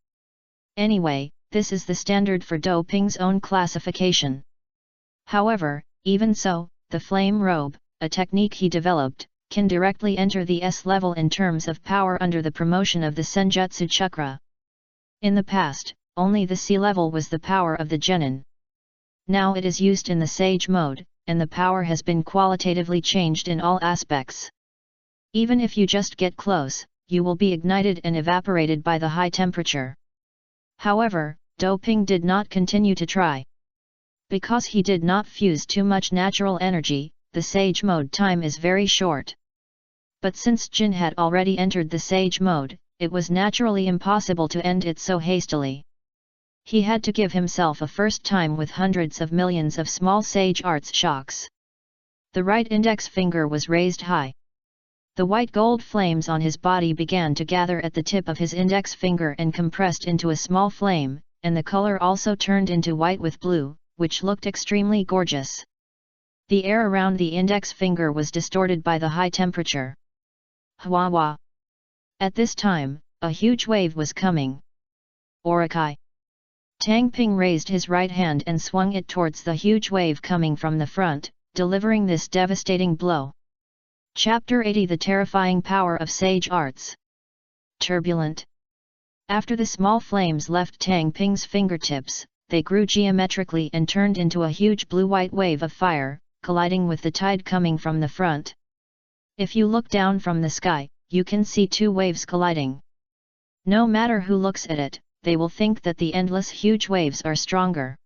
Anyway, this is the standard for Du Ping's own classification. However, even so, the flame robe, a technique he developed, can directly enter the S level in terms of power under the promotion of the Senjutsu chakra. In the past, only the C level was the power of the genin. Now it is used in the Sage mode, and the power has been qualitatively changed in all aspects. Even if you just get close, you will be ignited and evaporated by the high temperature. However, Du Ping did not continue to try. Because he did not fuse too much natural energy, the Sage mode time is very short. But since Jin had already entered the Sage mode, it was naturally impossible to end it so hastily. He had to give himself a first time with hundreds of millions of small Sage arts shocks. The right index finger was raised high. The white gold flames on his body began to gather at the tip of his index finger and compressed into a small flame, and the color also turned into white with blue, which looked extremely gorgeous. The air around the index finger was distorted by the high temperature. Hwa hwa! At this time, a huge wave was coming. Orakai! Tang Ping raised his right hand and swung it towards the huge wave coming from the front, delivering this devastating blow. Chapter 80 The Terrifying Power of Sage Arts. Turbulent. After the small flames left Tang Ping's fingertips, they grew geometrically and turned into a huge blue-white wave of fire, colliding with the tide coming from the front. If you look down from the sky, you can see two waves colliding. No matter who looks at it, they will think that the endless huge waves are stronger.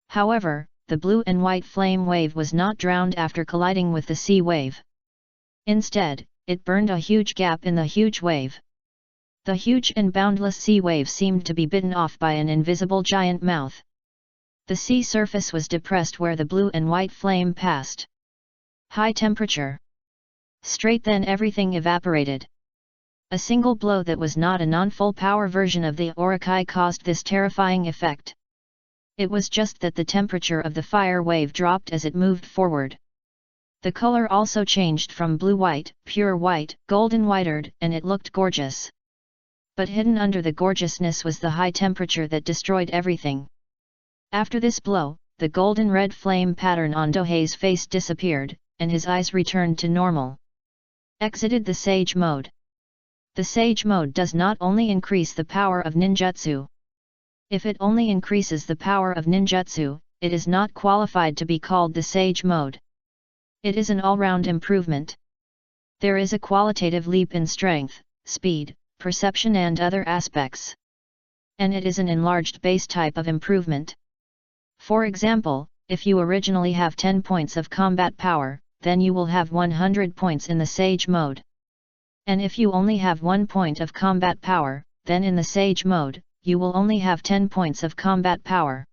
However, the blue and white flame wave was not drowned after colliding with the sea wave. Instead, it burned a huge gap in the huge wave. The huge and boundless sea wave seemed to be bitten off by an invisible giant mouth. The sea surface was depressed where the blue and white flame passed. High temperature. Straight then everything evaporated. A single blow that was not a non-full power version of the Orokai caused this terrifying effect. It was just that the temperature of the fire wave dropped as it moved forward. The color also changed from blue-white, pure white, golden whitered, and it looked gorgeous. But hidden under the gorgeousness was the high temperature that destroyed everything. After this blow, the golden red flame pattern on Dohei's face disappeared, and his eyes returned to normal. Exited the Sage Mode. The Sage Mode does not only increase the power of ninjutsu. If it only increases the power of ninjutsu, it is not qualified to be called the Sage Mode. It is an all-round improvement. There is a qualitative leap in strength, speed, perception and other aspects. And it is an enlarged base type of improvement. For example, if you originally have 10 points of combat power, then you will have 100 points in the Sage Mode. And if you only have 1 point of combat power, then in the Sage Mode, you will only have 10 points of combat power.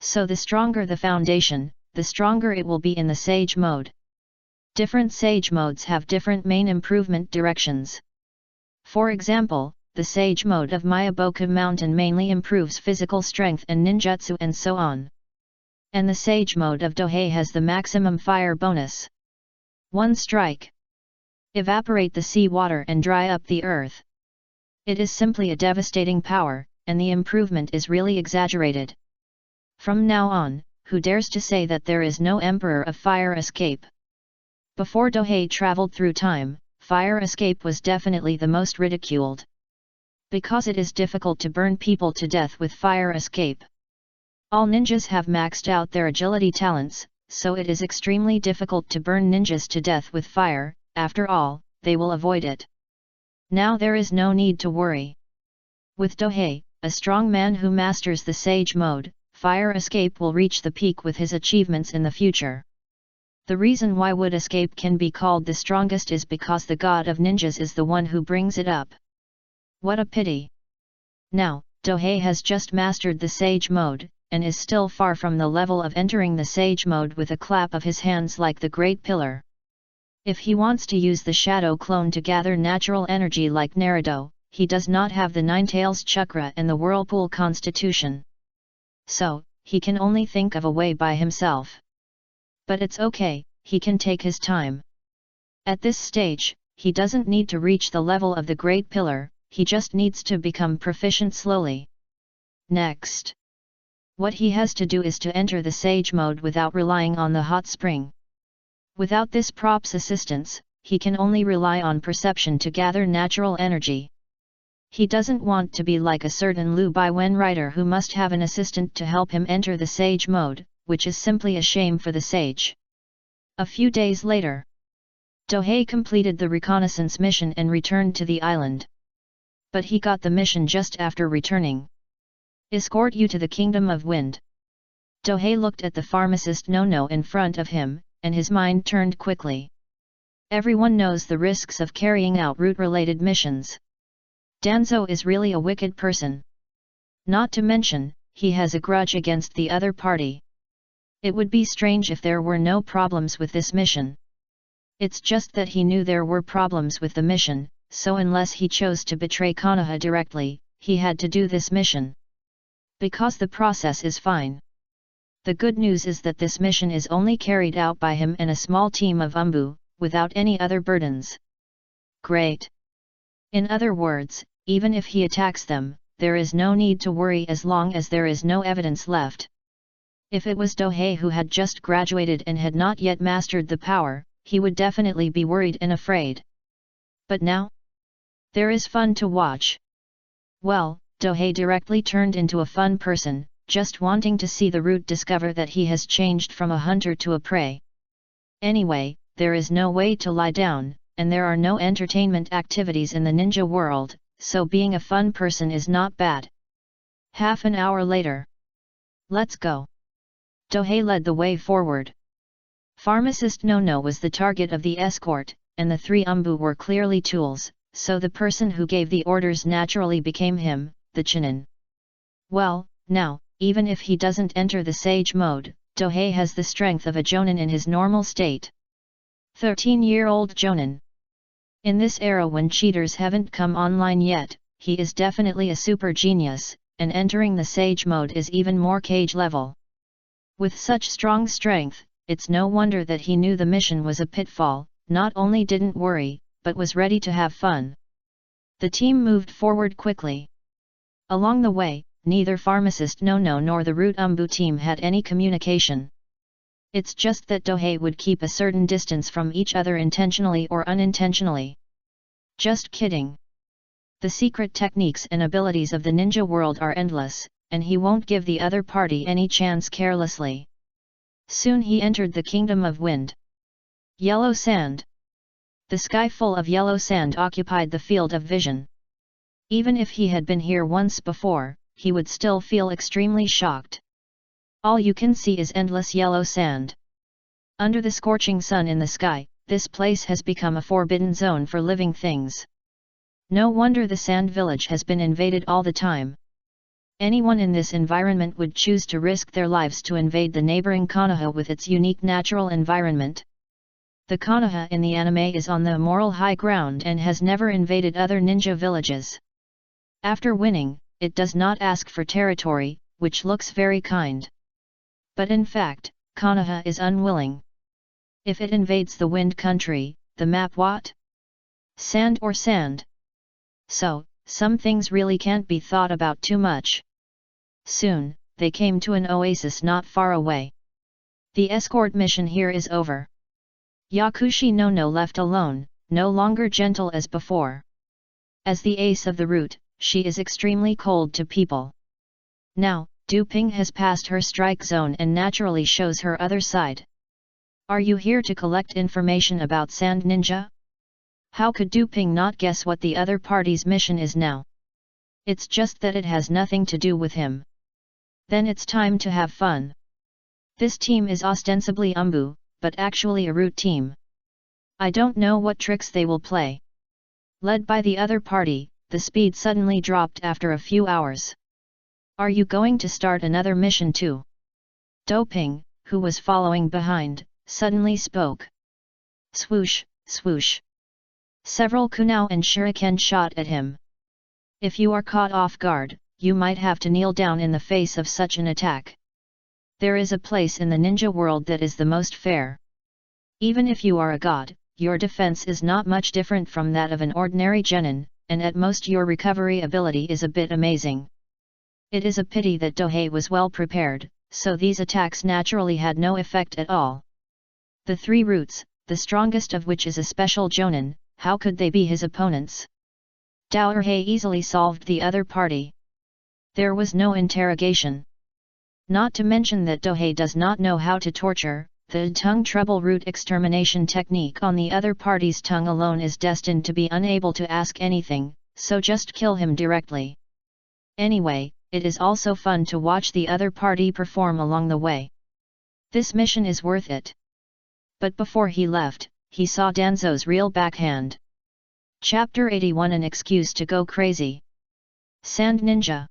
So the stronger the foundation, the stronger it will be in the Sage Mode. Different Sage Modes have different main improvement directions. For example, the Sage Mode of Miyaboku Mountain mainly improves physical strength and ninjutsu and so on. And the Sage Mode of Dohei has the maximum fire bonus. One strike. Evaporate the sea water and dry up the earth. It is simply a devastating power, and the improvement is really exaggerated. From now on, who dares to say that there is no Emperor of Fire Escape? Before Dohei traveled through time, fire escape was definitely the most ridiculed. Because it is difficult to burn people to death with fire escape. All ninjas have maxed out their agility talents, so it is extremely difficult to burn ninjas to death with fire. After all, they will avoid it. Now there is no need to worry. With Dohei, a strong man who masters the Sage Mode, fire escape will reach the peak with his achievements in the future. The reason why wood escape can be called the strongest is because the god of ninjas is the one who brings it up. What a pity! Now, Dohei has just mastered the Sage Mode, and is still far from the level of entering the Sage Mode with a clap of his hands like the Great Pillar. If he wants to use the Shadow Clone to gather natural energy like Naruto, he does not have the Nine Tails Chakra and the Whirlpool Constitution. So, he can only think of a way by himself. But it's okay, he can take his time. At this stage, he doesn't need to reach the level of the Great Pillar, he just needs to become proficient slowly. Next. What he has to do is to enter the Sage Mode without relying on the hot spring. Without this prop's assistance, he can only rely on perception to gather natural energy. He doesn't want to be like a certain Liu Baiwen writer who must have an assistant to help him enter the Sage Mode, which is simply a shame for the sage. A few days later, Dohei completed the reconnaissance mission and returned to the island. But he got the mission just after returning. Escort you to the Kingdom of Wind. Dohei looked at the pharmacist Nono in front of him, and his mind turned quickly. Everyone knows the risks of carrying out route-related missions. Danzo is really a wicked person. Not to mention, he has a grudge against the other party. It would be strange if there were no problems with this mission. It's just that he knew there were problems with the mission, so unless he chose to betray Konoha directly, he had to do this mission. Because the process is fine. The good news is that this mission is only carried out by him and a small team of Umbu, without any other burdens. Great! In other words, even if he attacks them, there is no need to worry as long as there is no evidence left. If it was Dohei who had just graduated and had not yet mastered the power, he would definitely be worried and afraid. But now? There is fun to watch. Well, Dohei directly turned into a fun person, just wanting to see the root discover that he has changed from a hunter to a prey. Anyway, there is no way to lie down, and there are no entertainment activities in the ninja world, so being a fun person is not bad. Half an hour later. Let's go. Dohei led the way forward. Pharmacist Nono was the target of the escort, and the three Umbu were clearly tools, so the person who gave the orders naturally became him, the Chunin. Well, now, even if he doesn't enter the Sage Mode, Dohei has the strength of a Jonin in his normal state. 13-year-old Jonin. In this era when cheaters haven't come online yet, he is definitely a super genius, and entering the Sage mode is even more cage level. With such strong strength, it's no wonder that he knew the mission was a pitfall, not only didn't worry, but was ready to have fun. The team moved forward quickly. Along the way, neither Pharmacist Nono nor the Root Umbu team had any communication. It's just that Dohei would keep a certain distance from each other intentionally or unintentionally. Just kidding. The secret techniques and abilities of the ninja world are endless, and he won't give the other party any chance carelessly. Soon he entered the Kingdom of Wind. Yellow sand. The sky full of yellow sand occupied the field of vision. Even if he had been here once before, he would still feel extremely shocked. All you can see is endless yellow sand. Under the scorching sun in the sky, this place has become a forbidden zone for living things. No wonder the sand village has been invaded all the time. Anyone in this environment would choose to risk their lives to invade the neighboring Konoha with its unique natural environment. The Konoha in the anime is on the moral high ground and has never invaded other ninja villages. After winning, it does not ask for territory, which looks very kind. But in fact, Konoha is unwilling. If it invades the Wind Country, the map what? Sand or sand? So, some things really can't be thought about too much. Soon, they came to an oasis not far away. The escort mission here is over. Yakushi Nono left alone, no longer gentle as before. As the ace of the route, she is extremely cold to people. Now, Du Ping has passed her strike zone and naturally shows her other side. Are you here to collect information about Sand Ninja? How could Du Ping not guess what the other party's mission is now? It's just that it has nothing to do with him. Then it's time to have fun. This team is ostensibly Umbu, but actually a root team. I don't know what tricks they will play. Led by the other party, the speed suddenly dropped after a few hours. Are you going to start another mission too? Du Ping, who was following behind, suddenly spoke. Swoosh, swoosh. Several kunai and shuriken shot at him. If you are caught off guard, you might have to kneel down in the face of such an attack. There is a place in the ninja world that is the most fair. Even if you are a god, your defense is not much different from that of an ordinary genin, and at most your recovery ability is a bit amazing. It is a pity that Dohei was well prepared, so these attacks naturally had no effect at all. The three roots, the strongest of which is a special jonin, how could they be his opponents? Doerhei easily solved the other party. There was no interrogation. Not to mention that Dohei does not know how to torture, the tongue treble root extermination technique on the other party's tongue alone is destined to be unable to ask anything, so just kill him directly. Anyway, it is also fun to watch the other party perform along the way. This mission is worth it. But before he left, he saw Danzo's real backhand. Chapter 81 An Excuse to Go Crazy. Sand Ninja.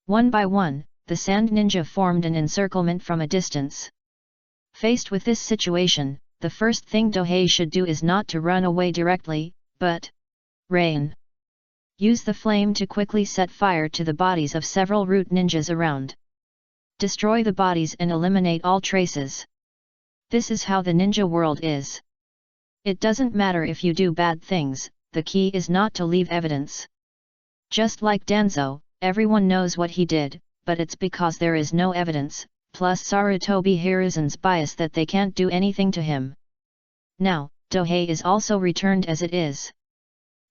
One by one, the Sand Ninja formed an encirclement from a distance. Faced with this situation, the first thing Dohei should do is not to run away directly, but rain. Use the flame to quickly set fire to the bodies of several root ninjas around. Destroy the bodies and eliminate all traces. This is how the ninja world is. It doesn't matter if you do bad things, the key is not to leave evidence. Just like Danzo, everyone knows what he did, but it's because there is no evidence, plus Sarutobi Hiruzen's bias that they can't do anything to him. Now, Dohei is also returned as it is.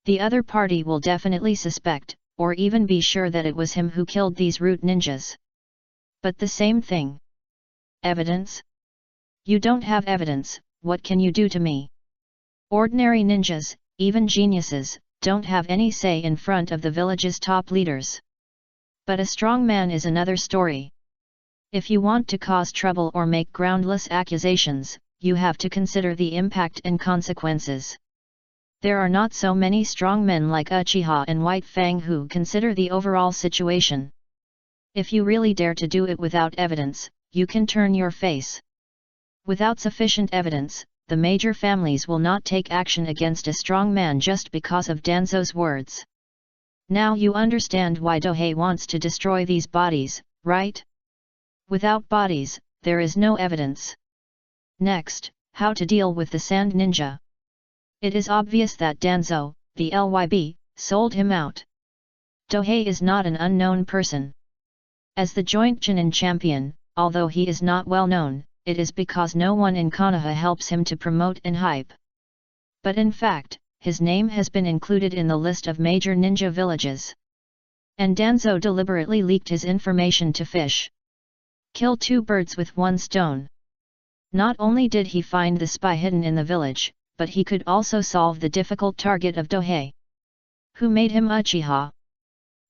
The other party will definitely suspect, or even be sure that it was him who killed these root ninjas. But the same thing. Evidence? You don't have evidence, what can you do to me? Ordinary ninjas, even geniuses, don't have any say in front of the village's top leaders. But a strong man is another story. If you want to cause trouble or make groundless accusations, you have to consider the impact and consequences. There are not so many strong men like Uchiha and White Fang who consider the overall situation. If you really dare to do it without evidence, you can turn your face. Without sufficient evidence, the major families will not take action against a strong man just because of Danzo's words. Now you understand why Dohei wants to destroy these bodies, right? Without bodies, there is no evidence. Next, how to deal with the Sand Ninja. It is obvious that Danzo, the LYB, sold him out. Dohei is not an unknown person. As the joint Chunin champion, although he is not well known, it is because no one in Konoha helps him to promote and hype. But in fact, his name has been included in the list of major ninja villages. And Danzo deliberately leaked his information to Fish. Kill two birds with one stone. Not only did he find the spy hidden in the village, but he could also solve the difficult target of Dohei. Who made him Uchiha?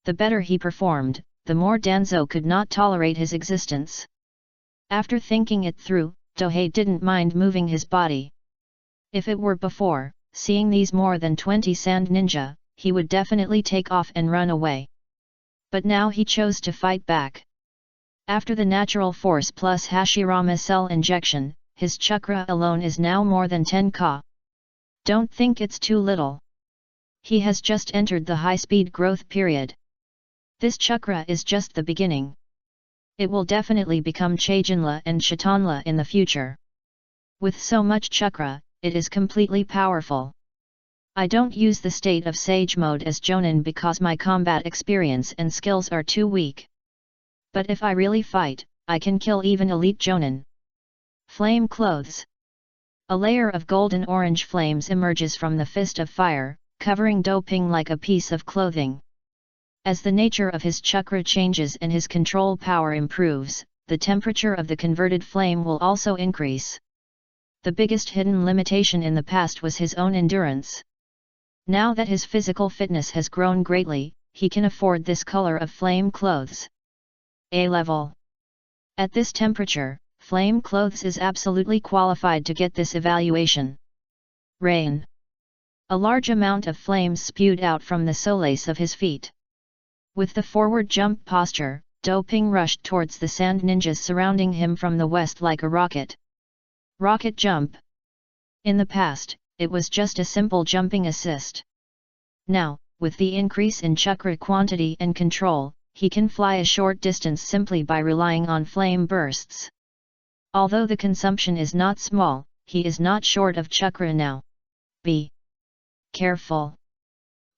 The better he performed, the more Danzo could not tolerate his existence. After thinking it through, Dohei didn't mind moving his body. If it were before, seeing these more than 20 sand ninja, he would definitely take off and run away. But now he chose to fight back. After the natural force plus Hashirama cell injection, his chakra alone is now more than 10 ka. Don't think it's too little. He has just entered the high-speed growth period. This chakra is just the beginning. It will definitely become Chaejinla and Shitanla in the future. With so much chakra, it is completely powerful. I don't use the state of Sage mode as Jonin because my combat experience and skills are too weak. But if I really fight, I can kill even elite Jonin. Flame clothes. A layer of golden-orange flames emerges from the fist of fire, covering Doping like a piece of clothing. As the nature of his chakra changes and his control power improves, the temperature of the converted flame will also increase. The biggest hidden limitation in the past was his own endurance. Now that his physical fitness has grown greatly, he can afford this color of flame clothes. A level. At this temperature, flame clothes is absolutely qualified to get this evaluation. Rain. A large amount of flames spewed out from the soles of his feet. With the forward jump posture, Doping rushed towards the sand ninjas surrounding him from the west like a rocket. Rocket jump. In the past, it was just a simple jumping assist. Now, with the increase in chakra quantity and control, he can fly a short distance simply by relying on flame bursts. Although the consumption is not small, he is not short of chakra now. Be careful.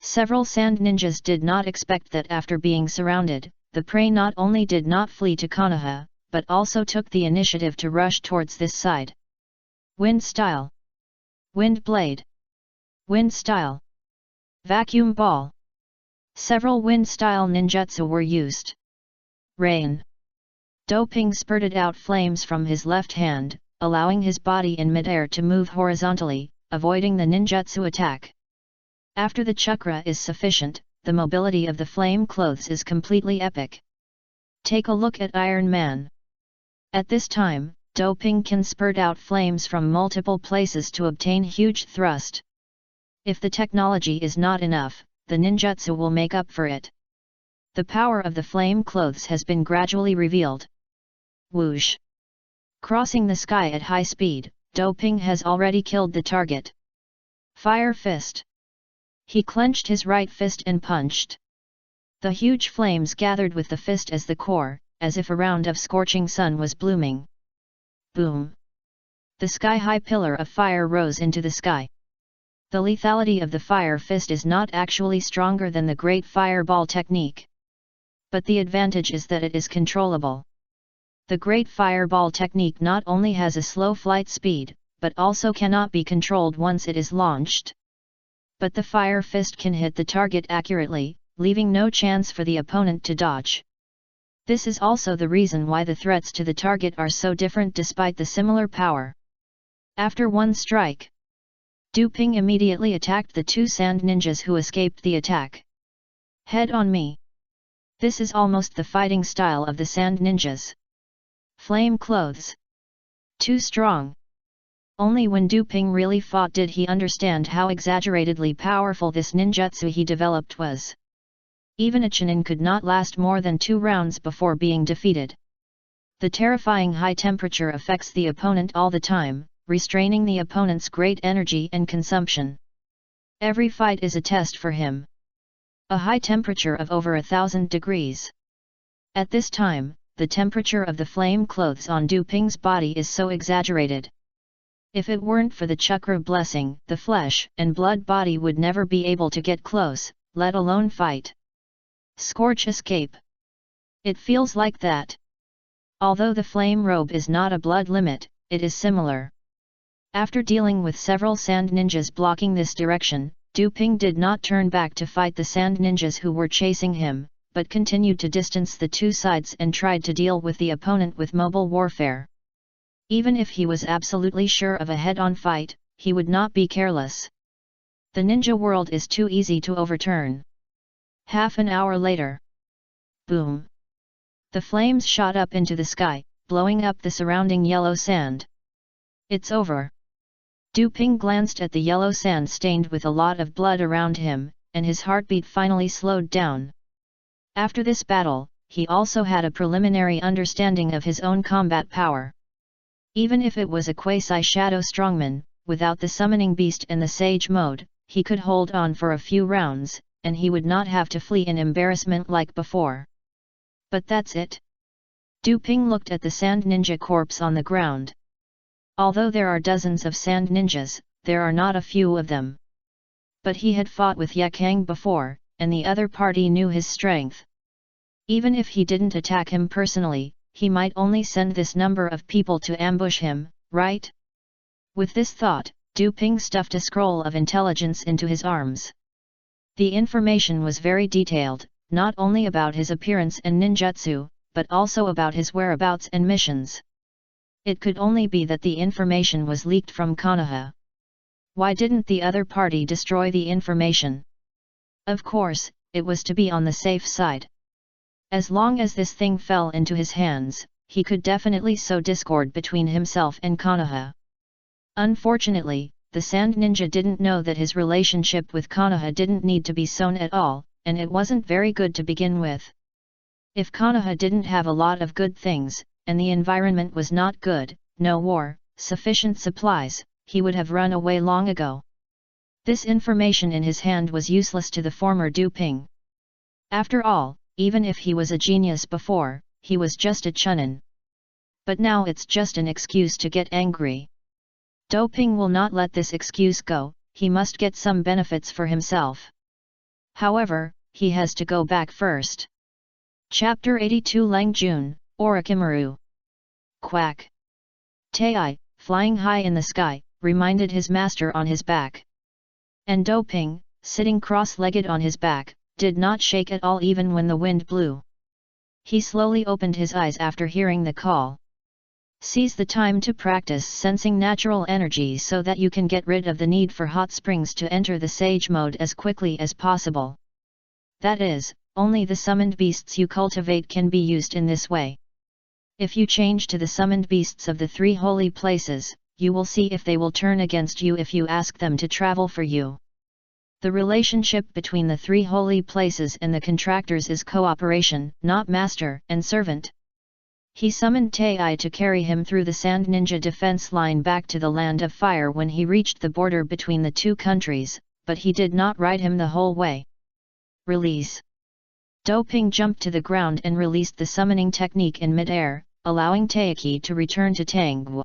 Several sand ninjas did not expect that after being surrounded, the prey not only did not flee to Konoha, but also took the initiative to rush towards this side. Wind style. Wind blade. Wind style. Vacuum ball. Several wind style ninjutsu were used. Rain. Doping spurted out flames from his left hand, allowing his body in midair to move horizontally, avoiding the ninjutsu attack. After the chakra is sufficient, the mobility of the flame clothes is completely epic. Take a look at Iron Man. At this time, Doping can spurt out flames from multiple places to obtain huge thrust. If the technology is not enough, the ninjutsu will make up for it. The power of the flame clothes has been gradually revealed. Whoosh! Crossing the sky at high speed, Doping has already killed the target. Fire fist. He clenched his right fist and punched. The huge flames gathered with the fist as the core, as if a round of scorching sun was blooming. Boom! The sky-high pillar of fire rose into the sky. The lethality of the fire fist is not actually stronger than the great fireball technique. But the advantage is that it is controllable. The great fireball technique not only has a slow flight speed, but also cannot be controlled once it is launched. But the fire fist can hit the target accurately, leaving no chance for the opponent to dodge. This is also the reason why the threats to the target are so different despite the similar power. After one strike, Doping immediately attacked the two sand ninjas who escaped the attack. Head on me. This is almost the fighting style of the sand ninjas. Flame clothes. Too strong. Only when Doping really fought did he understand how exaggeratedly powerful this ninjutsu he developed was. Even a Chunin could not last more than 2 rounds before being defeated. The terrifying high temperature affects the opponent all the time, restraining the opponent's great energy and consumption. Every fight is a test for him. A high temperature of over 1,000 degrees. At this time, the temperature of the flame clothes on Du Ping's body is so exaggerated. If it weren't for the chakra blessing, the flesh and blood body would never be able to get close, let alone fight. Scorch escape. It feels like that. Although the flame robe is not a blood limit, it is similar. After dealing with several sand ninjas blocking this direction, Du Ping did not turn back to fight the sand ninjas who were chasing him, but continued to distance the two sides and tried to deal with the opponent with mobile warfare. Even if he was absolutely sure of a head-on fight, he would not be careless. The ninja world is too easy to overturn. Half an hour later. Boom! The flames shot up into the sky, blowing up the surrounding yellow sand. It's over. Du Ping glanced at the yellow sand stained with a lot of blood around him, and his heartbeat finally slowed down. After this battle, he also had a preliminary understanding of his own combat power. Even if it was a quasi-shadow strongman, without the summoning beast and the sage mode, he could hold on for a few rounds, and he would not have to flee in embarrassment like before. But that's it. Du Ping looked at the sand ninja corpse on the ground. Although there are dozens of sand ninjas, there are not a few of them. But he had fought with Yakang before, and the other party knew his strength. Even if he didn't attack him personally, he might only send this number of people to ambush him, right? With this thought, Du Ping stuffed a scroll of intelligence into his arms. The information was very detailed, not only about his appearance and ninjutsu, but also about his whereabouts and missions. It could only be that the information was leaked from Konoha. Why didn't the other party destroy the information? Of course, it was to be on the safe side. As long as this thing fell into his hands, he could definitely sow discord between himself and Konoha. Unfortunately, the sand ninja didn't know that his relationship with Konoha didn't need to be sown at all, and it wasn't very good to begin with. If Konoha didn't have a lot of good things, and the environment was not good, no war, sufficient supplies, he would have run away long ago. This information in his hand was useless to the former Du Ping. After all, even if he was a genius before, he was just a chunin. But now it's just an excuse to get angry. Du Ping will not let this excuse go, he must get some benefits for himself. However, he has to go back first. Chapter 82 Lang Jun, Orochimaru. Quack. Tei, flying high in the sky, reminded his master on his back. And Du Ping, sitting cross-legged on his back, did not shake at all even when the wind blew. He slowly opened his eyes after hearing the call. Seize the time to practice sensing natural energy so that you can get rid of the need for hot springs to enter the sage mode as quickly as possible. That is, only the summoned beasts you cultivate can be used in this way. If you change to the summoned beasts of the three holy places, you will see if they will turn against you if you ask them to travel for you. The relationship between the three holy places and the contractors is cooperation, not master and servant. He summoned Tei to carry him through the sand ninja defense line back to the land of fire when he reached the border between the two countries, but he did not ride him the whole way. Release. Du Ping jumped to the ground and released the summoning technique in mid-air, allowing Taiki to return to Tangwu.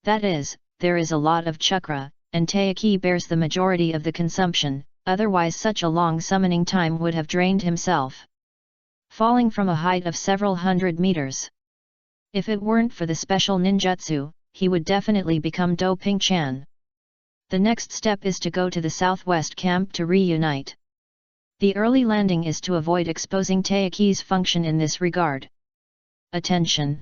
That is, there is a lot of chakra, and Taiki bears the majority of the consumption, otherwise such a long summoning time would have drained himself. Falling from a height of several hundred meters. If it weren't for the special ninjutsu, he would definitely become Du Ping-chan. The next step is to go to the southwest camp to reunite. The early landing is to avoid exposing Taiki's function in this regard. Attention!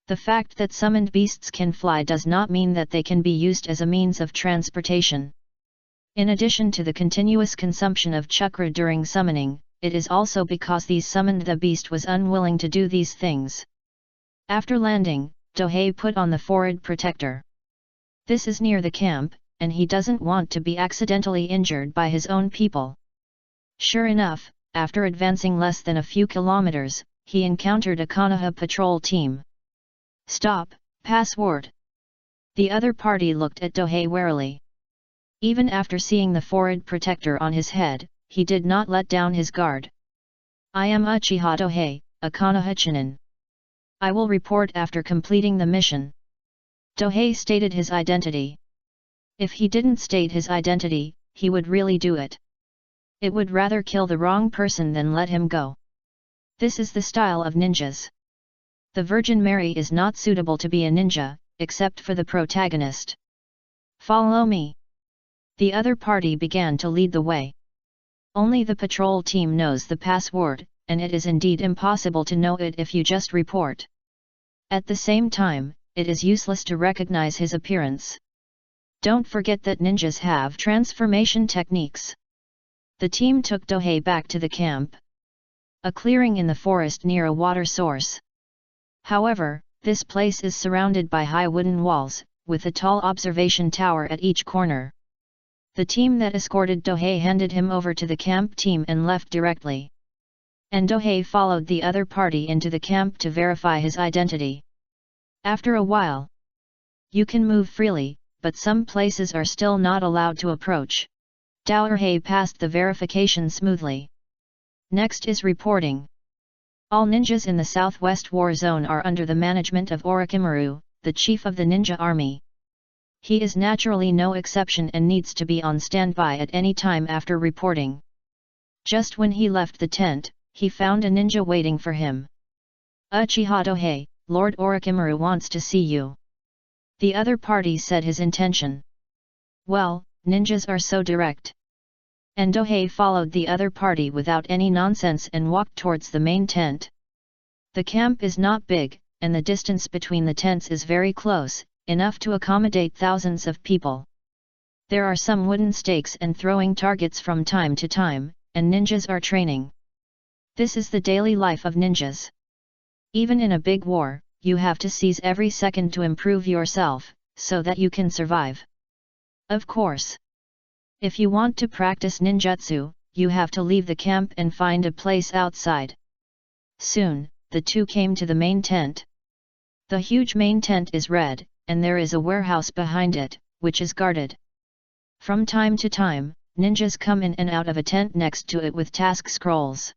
The fact that summoned beasts can fly does not mean that they can be used as a means of transportation. In addition to the continuous consumption of chakra during summoning, it is also because these summoned the beast was unwilling to do these things. After landing, Dohei put on the forward protector. This is near the camp, and he doesn't want to be accidentally injured by his own people. Sure enough, after advancing less than a few kilometers, he encountered a Konoha patrol team. Stop, password. The other party looked at Dohei warily. Even after seeing the forehead protector on his head, he did not let down his guard. I am Uchiha Dohei, a Konoha Chunin. I will report after completing the mission. Dohei stated his identity. If he didn't state his identity, he would really do it. It would rather kill the wrong person than let him go. This is the style of ninjas. The Virgin Mary is not suitable to be a ninja, except for the protagonist. Follow me. The other party began to lead the way. Only the patrol team knows the password, and it is indeed impossible to know it if you just report. At the same time, it is useless to recognize his appearance. Don't forget that ninjas have transformation techniques. The team took Dohei back to the camp. A clearing in the forest near a water source. However, this place is surrounded by high wooden walls, with a tall observation tower at each corner. The team that escorted Dohei handed him over to the camp team and left directly. And Dohei followed the other party into the camp to verify his identity. After a while, you can move freely, but some places are still not allowed to approach. Dohei passed the verification smoothly. Next is reporting. All ninjas in the Southwest War Zone are under the management of Orochimaru, the chief of the ninja army. He is naturally no exception and needs to be on standby at any time after reporting. Just when he left the tent, he found a ninja waiting for him. Uchiha Dohei, Lord Orochimaru wants to see you. The other party said his intention. Well, ninjas are so direct. And Dohei followed the other party without any nonsense and walked towards the main tent. The camp is not big, and the distance between the tents is very close, enough to accommodate thousands of people. There are some wooden stakes and throwing targets from time to time, and ninjas are training. This is the daily life of ninjas. Even in a big war, you have to seize every second to improve yourself, so that you can survive. Of course. If you want to practice ninjutsu, you have to leave the camp and find a place outside. Soon, the two came to the main tent. The huge main tent is red, and there is a warehouse behind it, which is guarded. From time to time, ninjas come in and out of a tent next to it with task scrolls.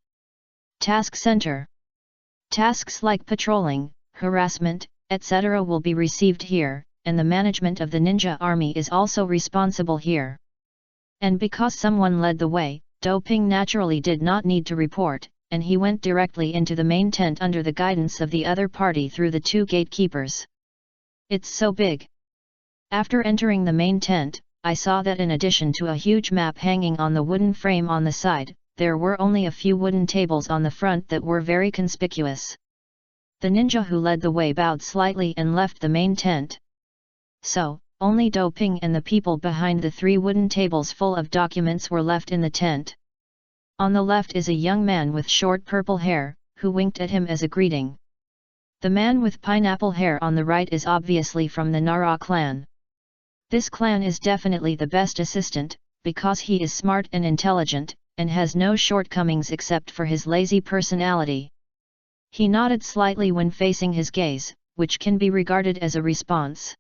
Task Center. Tasks like patrolling, harassment, etc. will be received here, and the management of the ninja army is also responsible here. And because someone led the way, Doping naturally did not need to report, and he went directly into the main tent under the guidance of the other party through the two gatekeepers. It's so big. After entering the main tent, I saw that in addition to a huge map hanging on the wooden frame on the side, there were only a few wooden tables on the front that were very conspicuous. The ninja who led the way bowed slightly and left the main tent. So, only Doping and the people behind the three wooden tables full of documents were left in the tent. On the left is a young man with short purple hair, who winked at him as a greeting. The man with pineapple hair on the right is obviously from the Nara clan. This clan is definitely the best assistant, because he is smart and intelligent, and has no shortcomings except for his lazy personality. He nodded slightly when facing his gaze, which can be regarded as a response.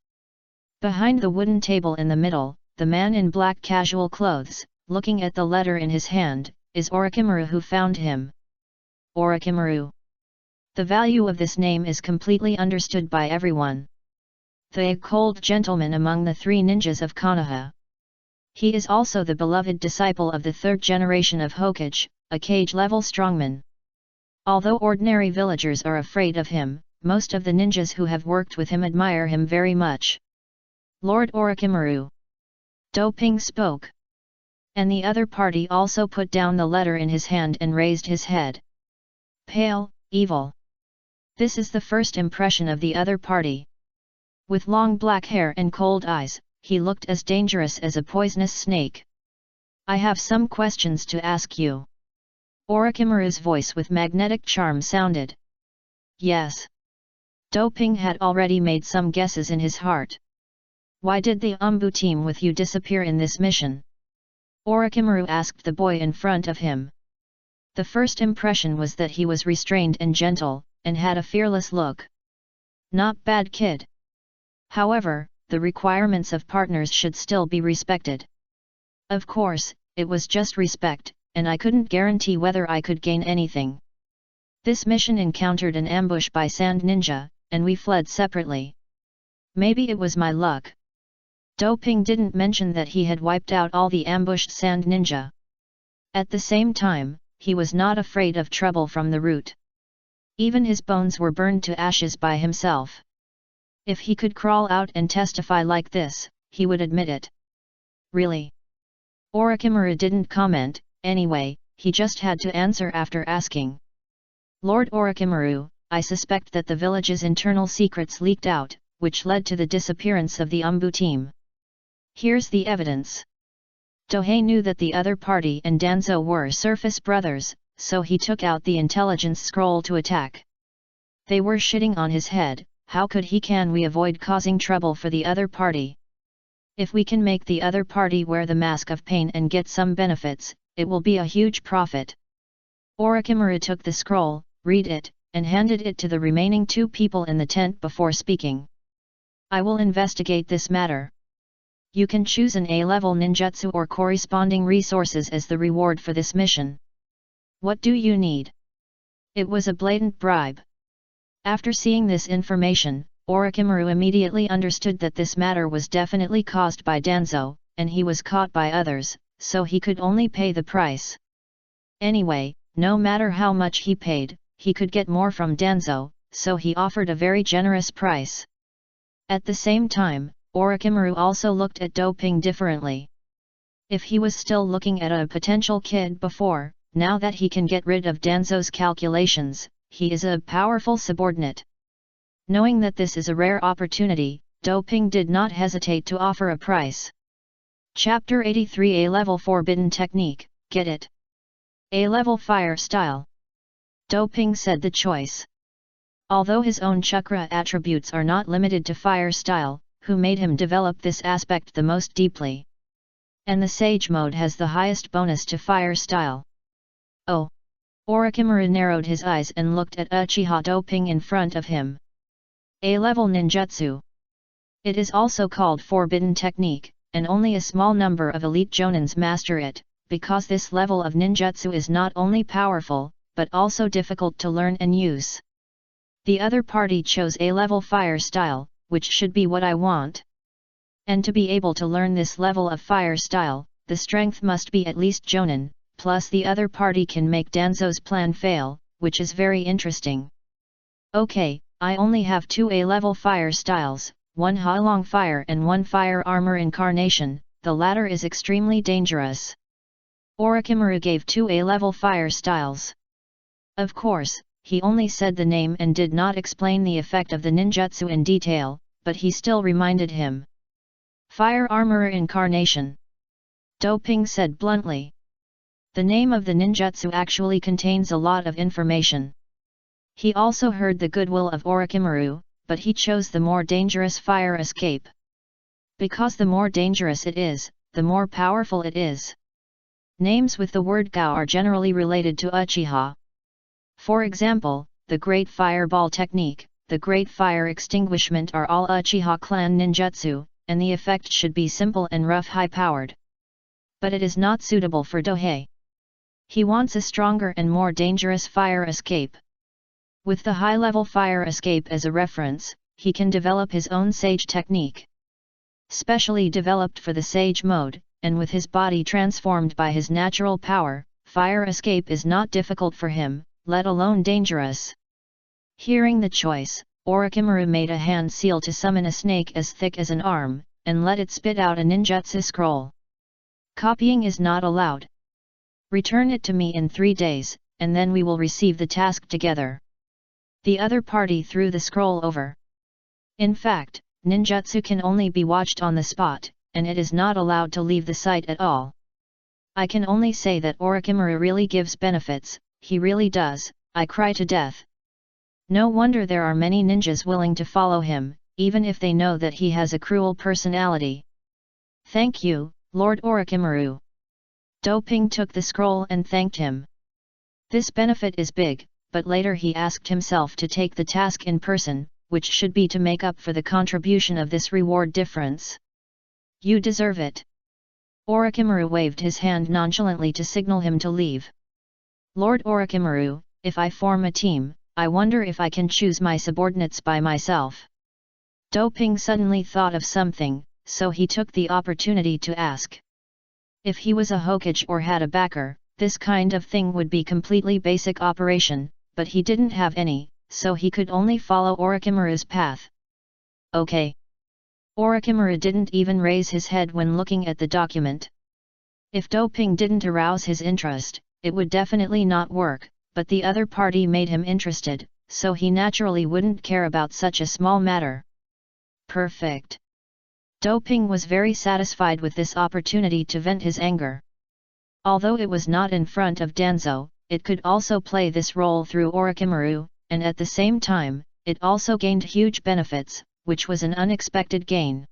Behind the wooden table in the middle, the man in black casual clothes, looking at the letter in his hand, is Orochimaru who found him. Orochimaru. The value of this name is completely understood by everyone. The cold gentleman among the three ninjas of Konoha. He is also the beloved disciple of the third generation of Hokage, a cage-level strongman. Although ordinary villagers are afraid of him, most of the ninjas who have worked with him admire him very much. Lord Orochimaru. Doping spoke. And the other party also put down the letter in his hand and raised his head. Pale, evil. This is the first impression of the other party. With long black hair and cold eyes, he looked as dangerous as a poisonous snake. I have some questions to ask you. Orochimaru's voice with magnetic charm sounded. Yes. Doping had already made some guesses in his heart. Why did the Umbu team with you disappear in this mission? Orochimaru asked the boy in front of him. The first impression was that he was restrained and gentle, and had a fearless look. Not bad kid. However, the requirements of partners should still be respected. Of course, it was just respect, and I couldn't guarantee whether I could gain anything. This mission encountered an ambush by Sand Ninja, and we fled separately. Maybe it was my luck. Doping didn't mention that he had wiped out all the ambushed Sand Ninja. At the same time, he was not afraid of trouble from the root. Even his bones were burned to ashes by himself. If he could crawl out and testify like this, he would admit it. Really? Orochimaru didn't comment, anyway, he just had to answer after asking. Lord Orochimaru, I suspect that the village's internal secrets leaked out, which led to the disappearance of the Umbu team. Here's the evidence. Dohei knew that the other party and Danzo were surface brothers, so he took out the intelligence scroll to attack. They were shitting on his head, how could we avoid causing trouble for the other party? If we can make the other party wear the mask of pain and get some benefits, it will be a huge profit. Orochimaru took the scroll, read it, and handed it to the remaining 2 people in the tent before speaking. I will investigate this matter. You can choose an A-level ninjutsu or corresponding resources as the reward for this mission. What do you need? It was a blatant bribe. After seeing this information, Orochimaru immediately understood that this matter was definitely caused by Danzo, and he was caught by others, so he could only pay the price. Anyway, no matter how much he paid, he could get more from Danzo, so he offered a very generous price. At the same time, Orochimaru also looked at Doping differently. If he was still looking at a potential kid before, now that he can get rid of Danzo's calculations, he is a powerful subordinate. Knowing that this is a rare opportunity, Doping did not hesitate to offer a price. Chapter 83 A-Level Forbidden Technique, get it? A-Level Fire Style. Doping said the choice. Although his own chakra attributes are not limited to fire style, who made him develop this aspect the most deeply? And the Sage mode has the highest bonus to fire style. Oh! Orochimaru narrowed his eyes and looked at Uchiha Doping in front of him. A-level ninjutsu. It is also called Forbidden Technique, and only a small number of elite jonins master it, because this level of ninjutsu is not only powerful, but also difficult to learn and use. The other party chose A-level fire style, which should be what I want. And to be able to learn this level of fire style, the strength must be at least jonin, plus the other party can make Danzo's plan fail, which is very interesting. Okay, I only have 2 A-level fire styles, 1 Halong Fire and 1 Fire Armor Incarnation, the latter is extremely dangerous. Orochimaru gave 2 A-level fire styles. Of course, he only said the name and did not explain the effect of the ninjutsu in detail, but he still reminded him. Fire Armor Incarnation. Doping said bluntly. The name of the ninjutsu actually contains a lot of information. He also heard the goodwill of Orochimaru, but he chose the more dangerous fire escape. Because the more dangerous it is, the more powerful it is. Names with the word Gao are generally related to Uchiha. For example, the Great Fireball Technique, the Great Fire Extinguishment are all Uchiha clan ninjutsu, and the effect should be simple and rough high-powered. But it is not suitable for Dohei. He wants a stronger and more dangerous fire escape. With the high-level fire escape as a reference, he can develop his own Sage technique. Specially developed for the Sage mode, and with his body transformed by his natural power, fire escape is not difficult for him, let alone dangerous. Hearing the choice, Orochimaru made a hand seal to summon a snake as thick as an arm, and let it spit out a ninjutsu scroll. Copying is not allowed. Return it to me in 3 days, and then we will receive the task together. The other party threw the scroll over. In fact, ninjutsu can only be watched on the spot, and it is not allowed to leave the site at all. I can only say that Orochimaru really gives benefits, he really does, I cry to death. No wonder there are many ninjas willing to follow him, even if they know that he has a cruel personality. Thank you, Lord Orochimaru. Doping took the scroll and thanked him. This benefit is big, but later he asked himself to take the task in person, which should be to make up for the contribution of this reward difference. You deserve it. Orochimaru waved his hand nonchalantly to signal him to leave. Lord Orochimaru, if I form a team, I wonder if I can choose my subordinates by myself. Doping suddenly thought of something, so he took the opportunity to ask. If he was a Hokage or had a backer, this kind of thing would be completely basic operation, but he didn't have any, so he could only follow Orochimaru's path. Okay. Orochimaru didn't even raise his head when looking at the document. If doping didn't arouse his interest, it would definitely not work, but the other party made him interested, so he naturally wouldn't care about such a small matter. Perfect. Doping was very satisfied with this opportunity to vent his anger. Although it was not in front of Danzo, it could also play this role through Orochimaru, and at the same time, it also gained huge benefits, which was an unexpected gain.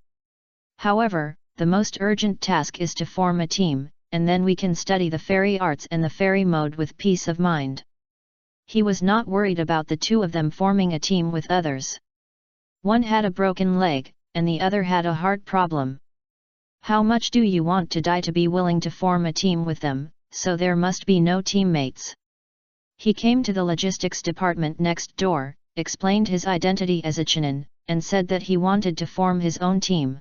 However, the most urgent task is to form a team, and then we can study the fairy arts and the fairy mode with peace of mind. He was not worried about the two of them forming a team with others. One had a broken leg, and the other had a heart problem. How much do you want to die to be willing to form a team with them, so there must be no teammates? He came to the logistics department next door, explained his identity as a Chunin, and said that he wanted to form his own team.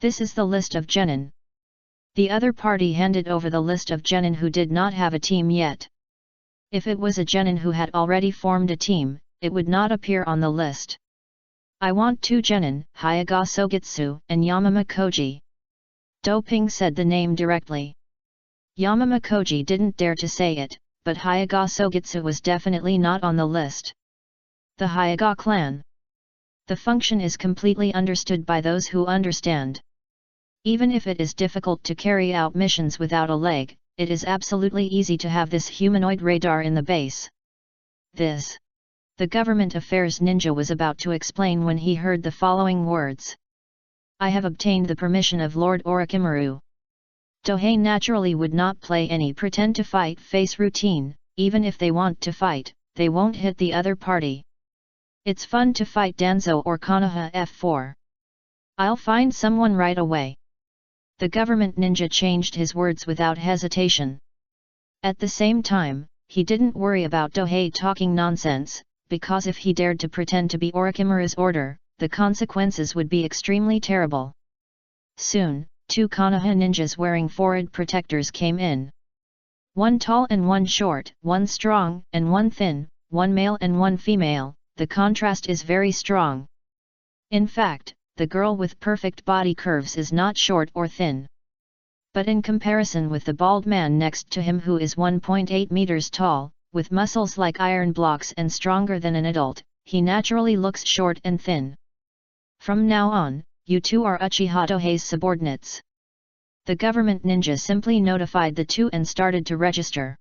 This is the list of genin. The other party handed over the list of genin who did not have a team yet. If it was a genin who had already formed a team, it would not appear on the list. I want 2 genin, Hyaga Sogitsu and Yamama Koji. Doping said the name directly. Yamama Koji didn't dare to say it, but Hyaga Sogitsu was definitely not on the list. The Hyaga clan. The function is completely understood by those who understand. Even if it is difficult to carry out missions without a leg, it is absolutely easy to have this humanoid radar in the base. The government affairs ninja was about to explain when he heard the following words. I have obtained the permission of Lord Orochimaru. Tohei naturally would not play any pretend to fight face routine, even if they want to fight, they won't hit the other party. It's fun to fight Danzo or Konoha F4. I'll find someone right away. The government ninja changed his words without hesitation. At the same time, he didn't worry about Tohei talking nonsense, because if he dared to pretend to be Orochimaru's order, the consequences would be extremely terrible. Soon, 2 Konoha ninjas wearing forehead protectors came in. One tall and one short, one strong and one thin, one male and one female, the contrast is very strong. In fact, the girl with perfect body curves is not short or thin. But in comparison with the bald man next to him who is 1.8 meters tall, with muscles like iron blocks and stronger than an adult, he naturally looks short and thin. From now on, you two are Uchiha Tohei's subordinates. The government ninja simply notified the two and started to register.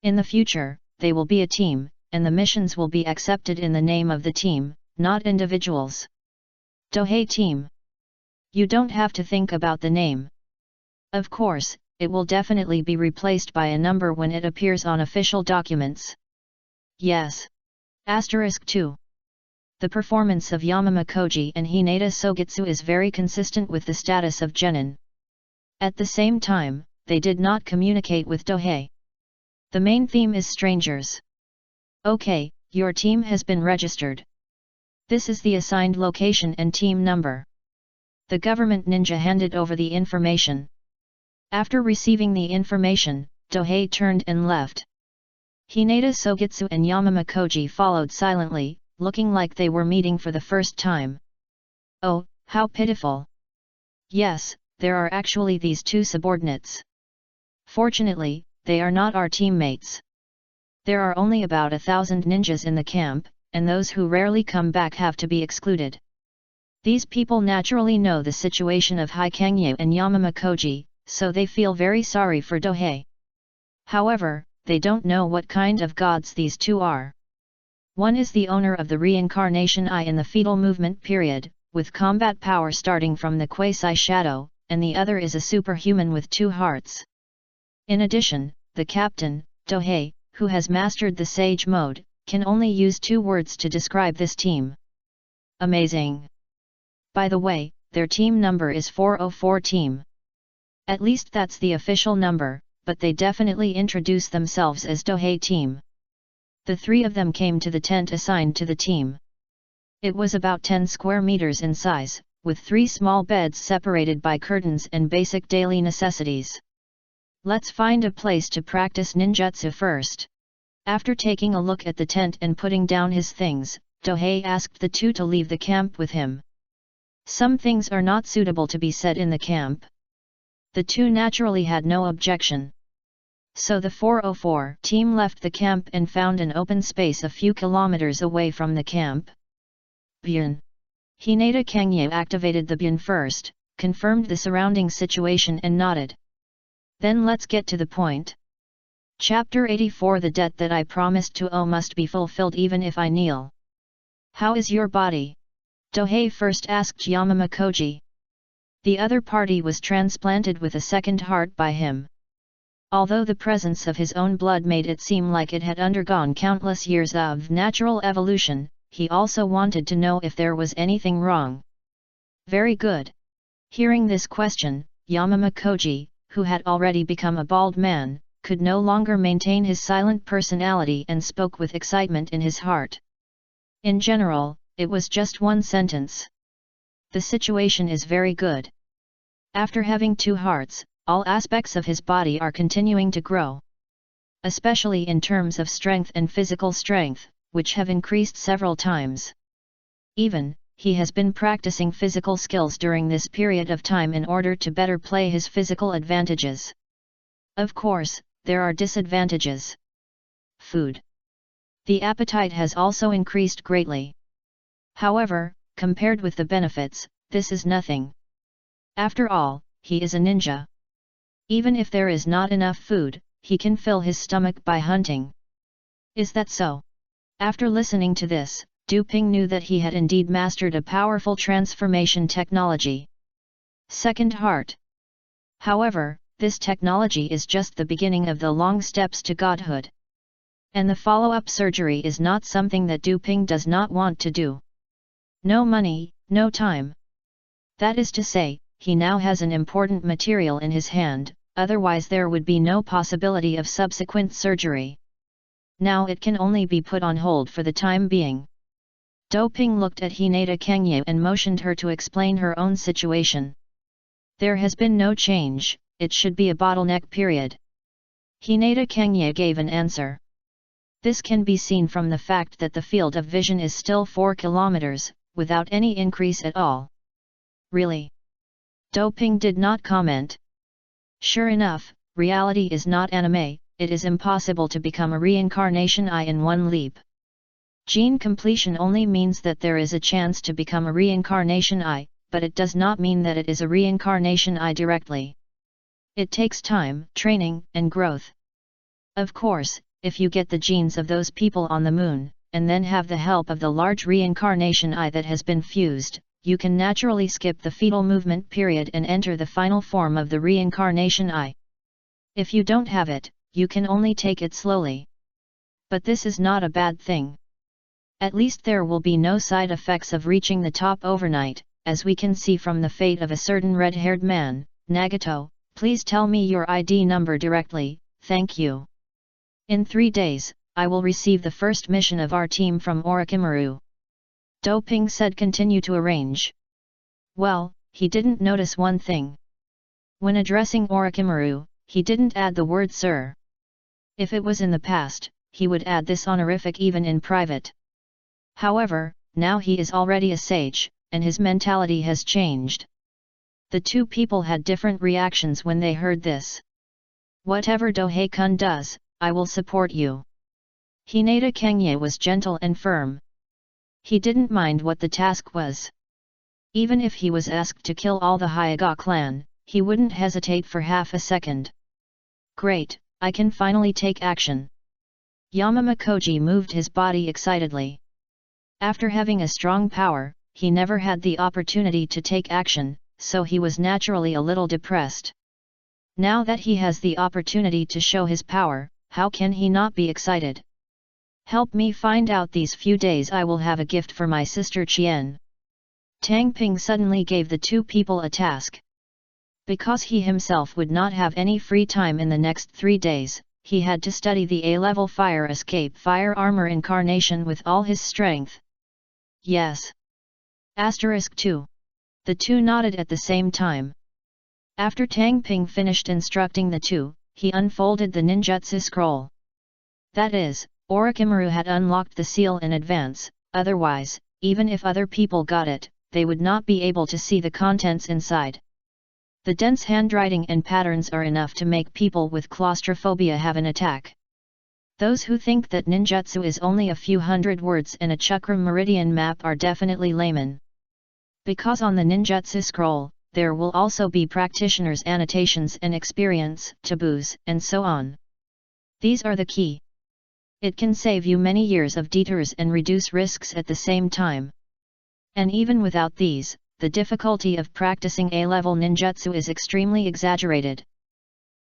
In the future, they will be a team, and the missions will be accepted in the name of the team, not individuals. Tohei Team. You don't have to think about the name. Of course, it will definitely be replaced by a number when it appears on official documents. Yes. *2. The performance of Yamama Koji and Hinata Sogitsu is very consistent with the status of genin. At the same time, they did not communicate with Tohei. The main theme is strangers. Okay, your team has been registered. This is the assigned location and team number. The government ninja handed over the information. After receiving the information, Tohei turned and left. Hinata Sogitsu and Yamama Koji followed silently, looking like they were meeting for the first time. Oh, how pitiful! Yes, there are actually these 2 subordinates. Fortunately, they are not our teammates. There are only about 1,000 ninjas in the camp, and those who rarely come back have to be excluded. These people naturally know the situation of Haikangyu and Yamama Koji, so they feel very sorry for Tohei. However, they don't know what kind of gods these 2 are. One is the owner of the reincarnation eye in the fetal movement period, with combat power starting from the quasi shadow, and the other is a superhuman with 2 hearts. In addition, the captain, Tohei, who has mastered the sage mode, can only use 2 words to describe this team. amazing. By the way, their team number is 404 team. At least that's the official number, but they definitely introduce themselves as Dohei team. The three of them came to the tent assigned to the team. It was about 10 square meters in size, with 3 small beds separated by curtains and basic daily necessities. Let's find a place to practice ninjutsu first. After taking a look at the tent and putting down his things, Dohei asked the two to leave the camp with him. Some things are not suitable to be said in the camp. The two naturally had no objection. So the 404 team left the camp and found an open space a few kilometers away from the camp. Byun. Hinata Kangyu activated the Byun first, confirmed the surrounding situation and nodded. Then let's get to the point. Chapter 84. The debt that I promised to owe must be fulfilled even if I kneel. How is your body? Dohei first asked Yamama Koji. The other party was transplanted with a second heart by him. Although the presence of his own blood made it seem like it had undergone countless years of natural evolution, he also wanted to know if there was anything wrong. Very good. Hearing this question, Yamama Koji, who had already become a bald man, could no longer maintain his silent personality and spoke with excitement in his heart. In general, it was just one sentence. The situation is very good. After having 2 hearts, all aspects of his body are continuing to grow. Especially in terms of strength and physical strength, which have increased several times. Even, he has been practicing physical skills during this period of time in order to better play his physical advantages. Of course, there are disadvantages. Food. The appetite has also increased greatly. However, compared with the benefits, this is nothing. After all, he is a ninja. Even if there is not enough food, he can fill his stomach by hunting. Is that so? After listening to this, Du Ping knew that he had indeed mastered a powerful transformation technology. Second heart. However, this technology is just the beginning of the long steps to godhood. And the follow-up surgery is not something that Du Ping does not want to do. No money, no time. That is to say, he now has an important material in his hand, otherwise there would be no possibility of subsequent surgery. Now it can only be put on hold for the time being. Du Ping looked at Hinata Kangyu and motioned her to explain her own situation. There has been no change, it should be a bottleneck period. Hinata Kangyu gave an answer. This can be seen from the fact that the field of vision is still 4 kilometers, without any increase at all. Really? Du Ping did not comment. Sure enough, reality is not anime, it is impossible to become a reincarnation eye in one leap. Gene completion only means that there is a chance to become a reincarnation eye, but it does not mean that it is a reincarnation eye directly. It takes time, training, and growth. Of course, if you get the genes of those people on the moon, and then have the help of the large reincarnation eye that has been fused, you can naturally skip the fetal movement period and enter the final form of the reincarnation eye. If you don't have it, you can only take it slowly. But this is not a bad thing. At least there will be no side effects of reaching the top overnight, as we can see from the fate of a certain red-haired man. Nagato, please tell me your ID number directly, thank you. In 3 days, I will receive the first mission of our team from Orochimaru. Du Ping said continue to arrange. Well, he didn't notice one thing. When addressing Orochimaru, he didn't add the word sir. If it was in the past, he would add this honorific even in private. However, now he is already a sage, and his mentality has changed. The two people had different reactions when they heard this. Whatever Dohei-kun does, I will support you. Hinata Kangyu was gentle and firm. He didn't mind what the task was. Even if he was asked to kill all the Hyuga clan, he wouldn't hesitate for half a second. Great, I can finally take action. Yamama Koji moved his body excitedly. After having a strong power, he never had the opportunity to take action, so he was naturally a little depressed. Now that he has the opportunity to show his power, how can he not be excited? Help me find out these few days I will have a gift for my sister Chien, Tang Ping suddenly gave the two people a task. Because he himself would not have any free time in the next 3 days, he had to study the A-level fire escape fire armor incarnation with all his strength. Yes. *2. The two nodded at the same time. After Tang Ping finished instructing the two, he unfolded the ninjutsu scroll. That is, Orochimaru had unlocked the seal in advance, otherwise, even if other people got it, they would not be able to see the contents inside. The dense handwriting and patterns are enough to make people with claustrophobia have an attack. Those who think that ninjutsu is only a few hundred words and a chakra meridian map are definitely laymen. Because on the ninjutsu scroll, there will also be practitioners' annotations and experience, taboos, and so on. These are the key. It can save you many years of detours and reduce risks at the same time. And even without these, the difficulty of practicing A-level ninjutsu is extremely exaggerated.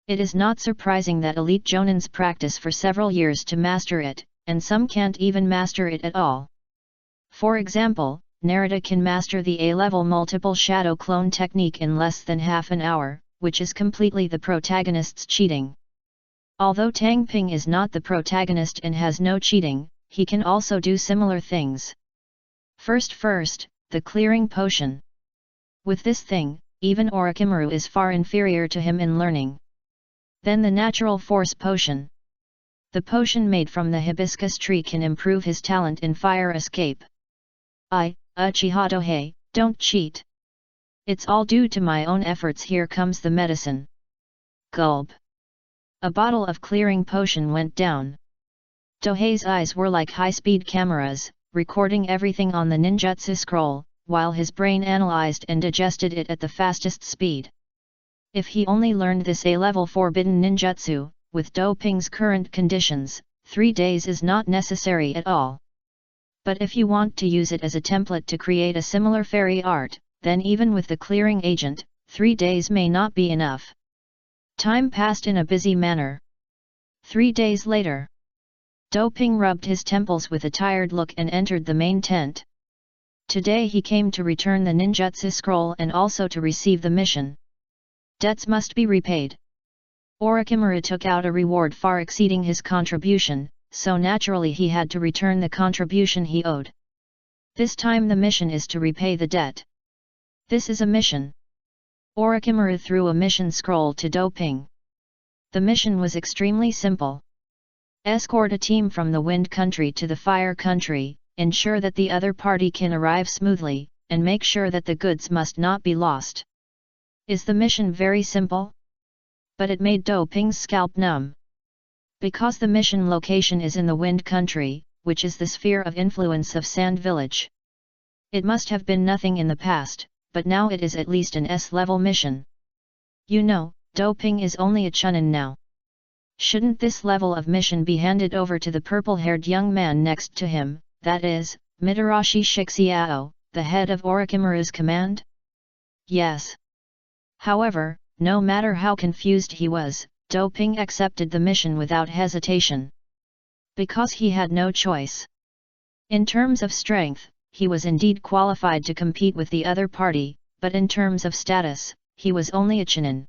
It is not surprising that elite jonins practice for several years to master it, and some can't even master it at all. For example, Narita can master the A-level multiple shadow clone technique in less than half an hour, which is completely the protagonist's cheating. Although Tang Ping is not the protagonist and has no cheating, he can also do similar things. First, the clearing potion. With this thing, even Orochimaru is far inferior to him in learning. Then the natural force potion. The potion made from the hibiscus tree can improve his talent in fire escape. Uchiha Dohei, don't cheat. It's all due to my own efforts. Here comes the medicine. Gulp. A bottle of clearing potion went down. Dohei's eyes were like high-speed cameras, recording everything on the ninjutsu scroll, while his brain analyzed and digested it at the fastest speed. If he only learned this A-level forbidden ninjutsu, with Do Ping's current conditions, 3 days is not necessary at all. But if you want to use it as a template to create a similar fairy art, then even with the clearing agent, 3 days may not be enough. Time passed in a busy manner. 3 days later, Do Ping rubbed his temples with a tired look and entered the main tent. Today he came to return the ninjutsu scroll and also to receive the mission. Debts must be repaid. Orochimaru took out a reward far exceeding his contribution, so naturally he had to return the contribution he owed. This time the mission is to repay the debt. This is a mission. Orochimaru threw a mission scroll to Do Ping. The mission was extremely simple. Escort a team from the Wind Country to the Fire Country, ensure that the other party can arrive smoothly, and make sure that the goods must not be lost. Is the mission very simple? But it made Do Ping's scalp numb. Because the mission location is in the Wind Country, which is the sphere of influence of Sand Village. It must have been nothing in the past, but now it is at least an S-level mission. You know, Do Ping is only a chunin now. Shouldn't this level of mission be handed over to the purple-haired young man next to him, that is, Mitarashi Shixiao, the head of Orochimaru's command? Yes. However, no matter how confused he was, Do Ping accepted the mission without hesitation. Because he had no choice. In terms of strength, he was indeed qualified to compete with the other party, but in terms of status, he was only a chunin.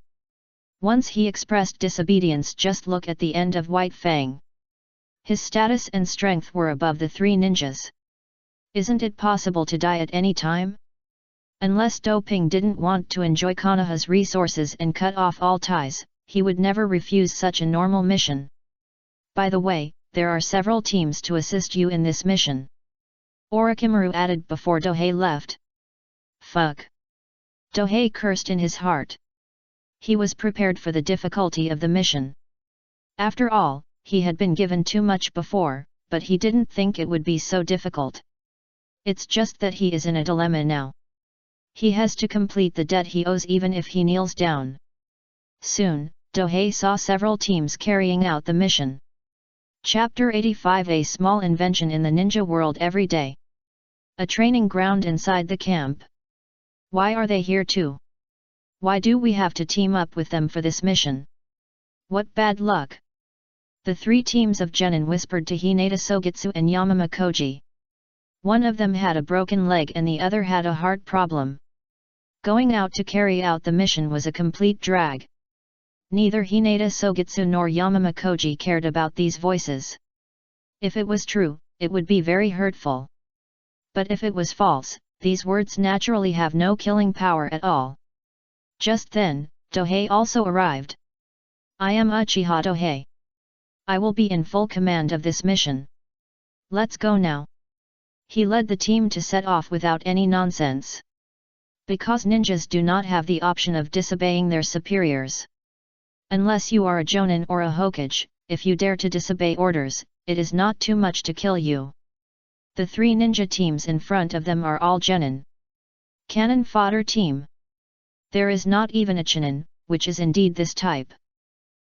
Once he expressed disobedience, just look at the end of White Fang. His status and strength were above the 3 ninjas. Isn't it possible to die at any time? Unless Do Ping didn't want to enjoy Konoha's resources and cut off all ties, he would never refuse such a normal mission. By the way, there are several teams to assist you in this mission. Orochimaru added before Dohei left. Fuck. Dohei cursed in his heart. He was prepared for the difficulty of the mission. After all, he had been given too much before, but he didn't think it would be so difficult. It's just that he is in a dilemma now. He has to complete the debt he owes even if he kneels down. Soon, Dohei saw several teams carrying out the mission. Chapter 85: A small invention in the ninja world every day. A training ground inside the camp. Why are they here too? Why do we have to team up with them for this mission? What bad luck! The 3 teams of genin whispered to Hinata Sogitsu and Yamama Koji. One of them had a broken leg and the other had a heart problem. Going out to carry out the mission was a complete drag. Neither Hinata Sogitsu nor Yamama Koji cared about these voices. If it was true, it would be very hurtful. But if it was false, these words naturally have no killing power at all. Just then, Dohei also arrived. I am Uchiha Dohei. I will be in full command of this mission. Let's go now. He led the team to set off without any nonsense. Because ninjas do not have the option of disobeying their superiors. Unless you are a Jonin or a Hokage, if you dare to disobey orders, it is not too much to kill you. The 3 ninja teams in front of them are all genin. Cannon fodder team. There is not even a Chunin, which is indeed this type.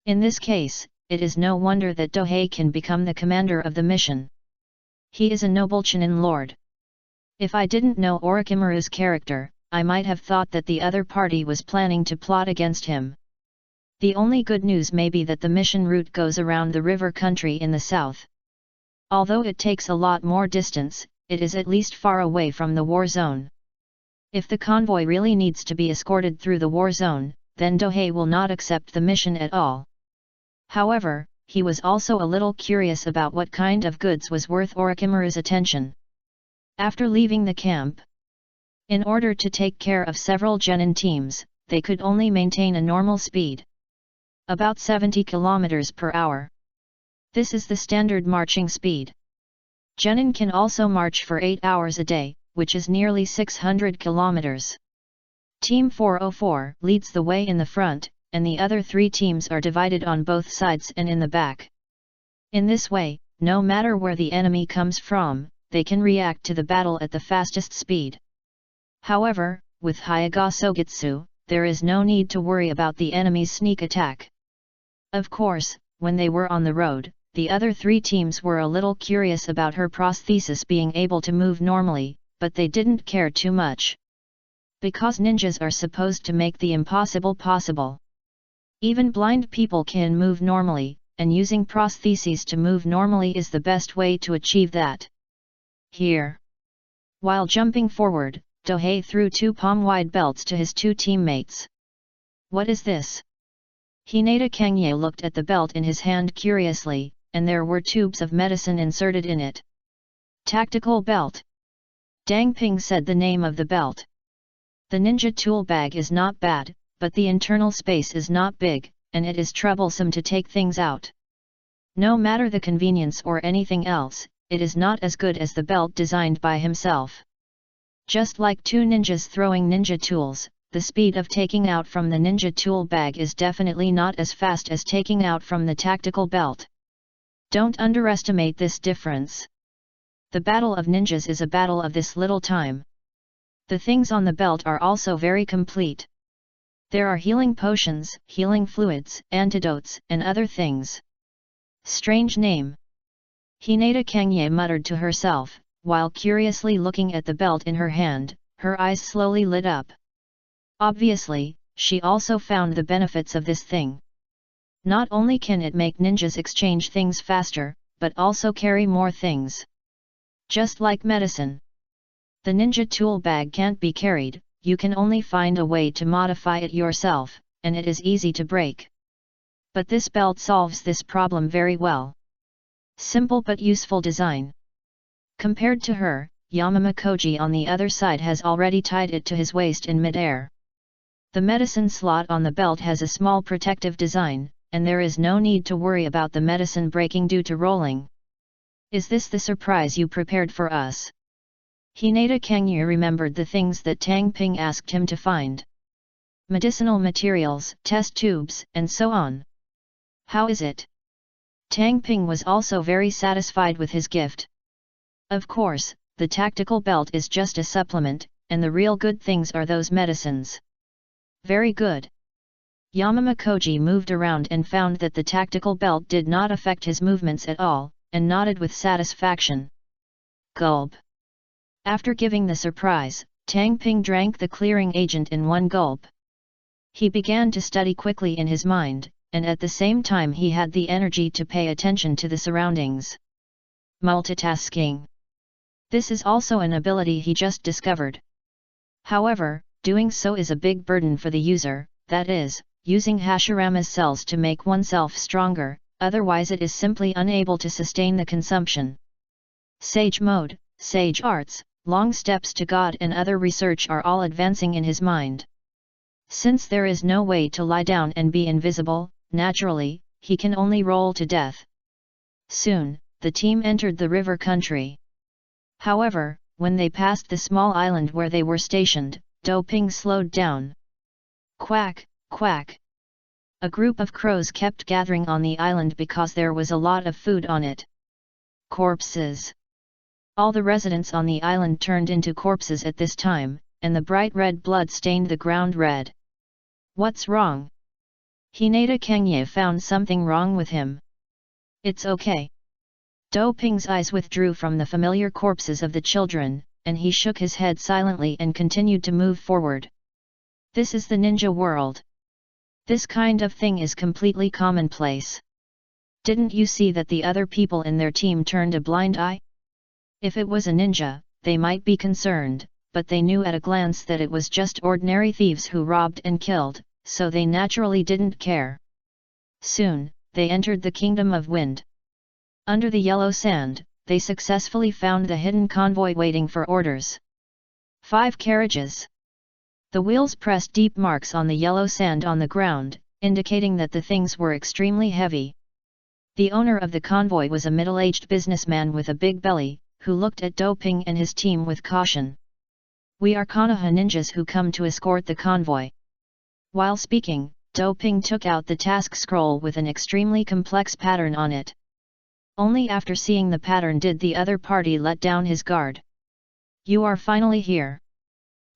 In this case, it is no wonder that Dohei can become the commander of the mission. He is a noble Chunin lord. If I didn't know Orochimaru's character, I might have thought that the other party was planning to plot against him. The only good news may be that the mission route goes around the river country in the south. Although it takes a lot more distance, it is at least far away from the war zone. If the convoy really needs to be escorted through the war zone, then Dohei will not accept the mission at all. However, he was also a little curious about what kind of goods was worth Orochimaru's attention. After leaving the camp, in order to take care of several genin teams, they could only maintain a normal speed. About 70 km per hour. This is the standard marching speed. Genin can also march for 8 hours a day, which is nearly 600 km. Team 404 leads the way in the front, and the other 3 teams are divided on both sides and in the back. In this way, no matter where the enemy comes from, they can react to the battle at the fastest speed. However, with Hyaga Sogitsu, there is no need to worry about the enemy's sneak attack. Of course, when they were on the road, the other 3 teams were a little curious about her prosthesis being able to move normally, but they didn't care too much. Because ninjas are supposed to make the impossible possible. Even blind people can move normally, and using prostheses to move normally is the best way to achieve that. Here. While jumping forward, Dohei threw 2 palm-wide belts to his 2 teammates. What is this? Hinata Kangye looked at the belt in his hand curiously, and there were tubes of medicine inserted in it. Tactical belt. Dang Ping said the name of the belt. The ninja tool bag is not bad, but the internal space is not big, and it is troublesome to take things out. No matter the convenience or anything else, it is not as good as the belt designed by himself. Just like 2 ninjas throwing ninja tools, the speed of taking out from the ninja tool bag is definitely not as fast as taking out from the tactical belt. Don't underestimate this difference. The battle of ninjas is a battle of this little time. The things on the belt are also very complete. There are healing potions, healing fluids, antidotes, and other things. Strange name. Hinata Kangye muttered to herself, while curiously looking at the belt in her hand, her eyes slowly lit up. Obviously, she also found the benefits of this thing. Not only can it make ninjas exchange things faster, but also carry more things. Just like medicine. The ninja tool bag can't be carried, you can only find a way to modify it yourself, and it is easy to break. But this belt solves this problem very well. Simple but useful design. Compared to her, Yamama Koji on the other side has already tied it to his waist in mid-air. The medicine slot on the belt has a small protective design, and there is no need to worry about the medicine breaking due to rolling. Is this the surprise you prepared for us? Hinata Kangye remembered the things that Tang Ping asked him to find. Medicinal materials, test tubes, and so on. How is it? Tang Ping was also very satisfied with his gift. Of course, the tactical belt is just a supplement, and the real good things are those medicines. Very good. Yamama Koji moved around and found that the tactical belt did not affect his movements at all, and nodded with satisfaction. Gulp. After giving the surprise, Tang Ping drank the clearing agent in one gulp. He began to study quickly in his mind, and at the same time he had the energy to pay attention to the surroundings. Multitasking. This is also an ability he just discovered. However, doing so is a big burden for the user, that is, using Hashirama's cells to make oneself stronger, otherwise it is simply unable to sustain the consumption. Sage Mode, Sage Arts, Long Steps to God and other research are all advancing in his mind. Since there is no way to lie down and be invisible, naturally, he can only roll to death. Soon, the team entered the river country. However, when they passed the small island where they were stationed, Doping slowed down. Quack, quack. A group of crows kept gathering on the island because there was a lot of food on it. Corpses. All the residents on the island turned into corpses at this time, and the bright red blood stained the ground red. What's wrong? Hinata Kengye found something wrong with him. It's okay. Doping's eyes withdrew from the familiar corpses of the children, and he shook his head silently and continued to move forward. This is the ninja world. This kind of thing is completely commonplace. Didn't you see that the other people in their team turned a blind eye? If it was a ninja, they might be concerned, but they knew at a glance that it was just ordinary thieves who robbed and killed, so they naturally didn't care. Soon, they entered the Kingdom of Wind. Under the yellow sand, they successfully found the hidden convoy waiting for orders. 5 carriages. The wheels pressed deep marks on the yellow sand on the ground, indicating that the things were extremely heavy. The owner of the convoy was a middle-aged businessman with a big belly, who looked at Doping and his team with caution. We are Konoha ninjas who come to escort the convoy. While speaking, Doping took out the task scroll with an extremely complex pattern on it. Only after seeing the pattern did the other party let down his guard. You are finally here.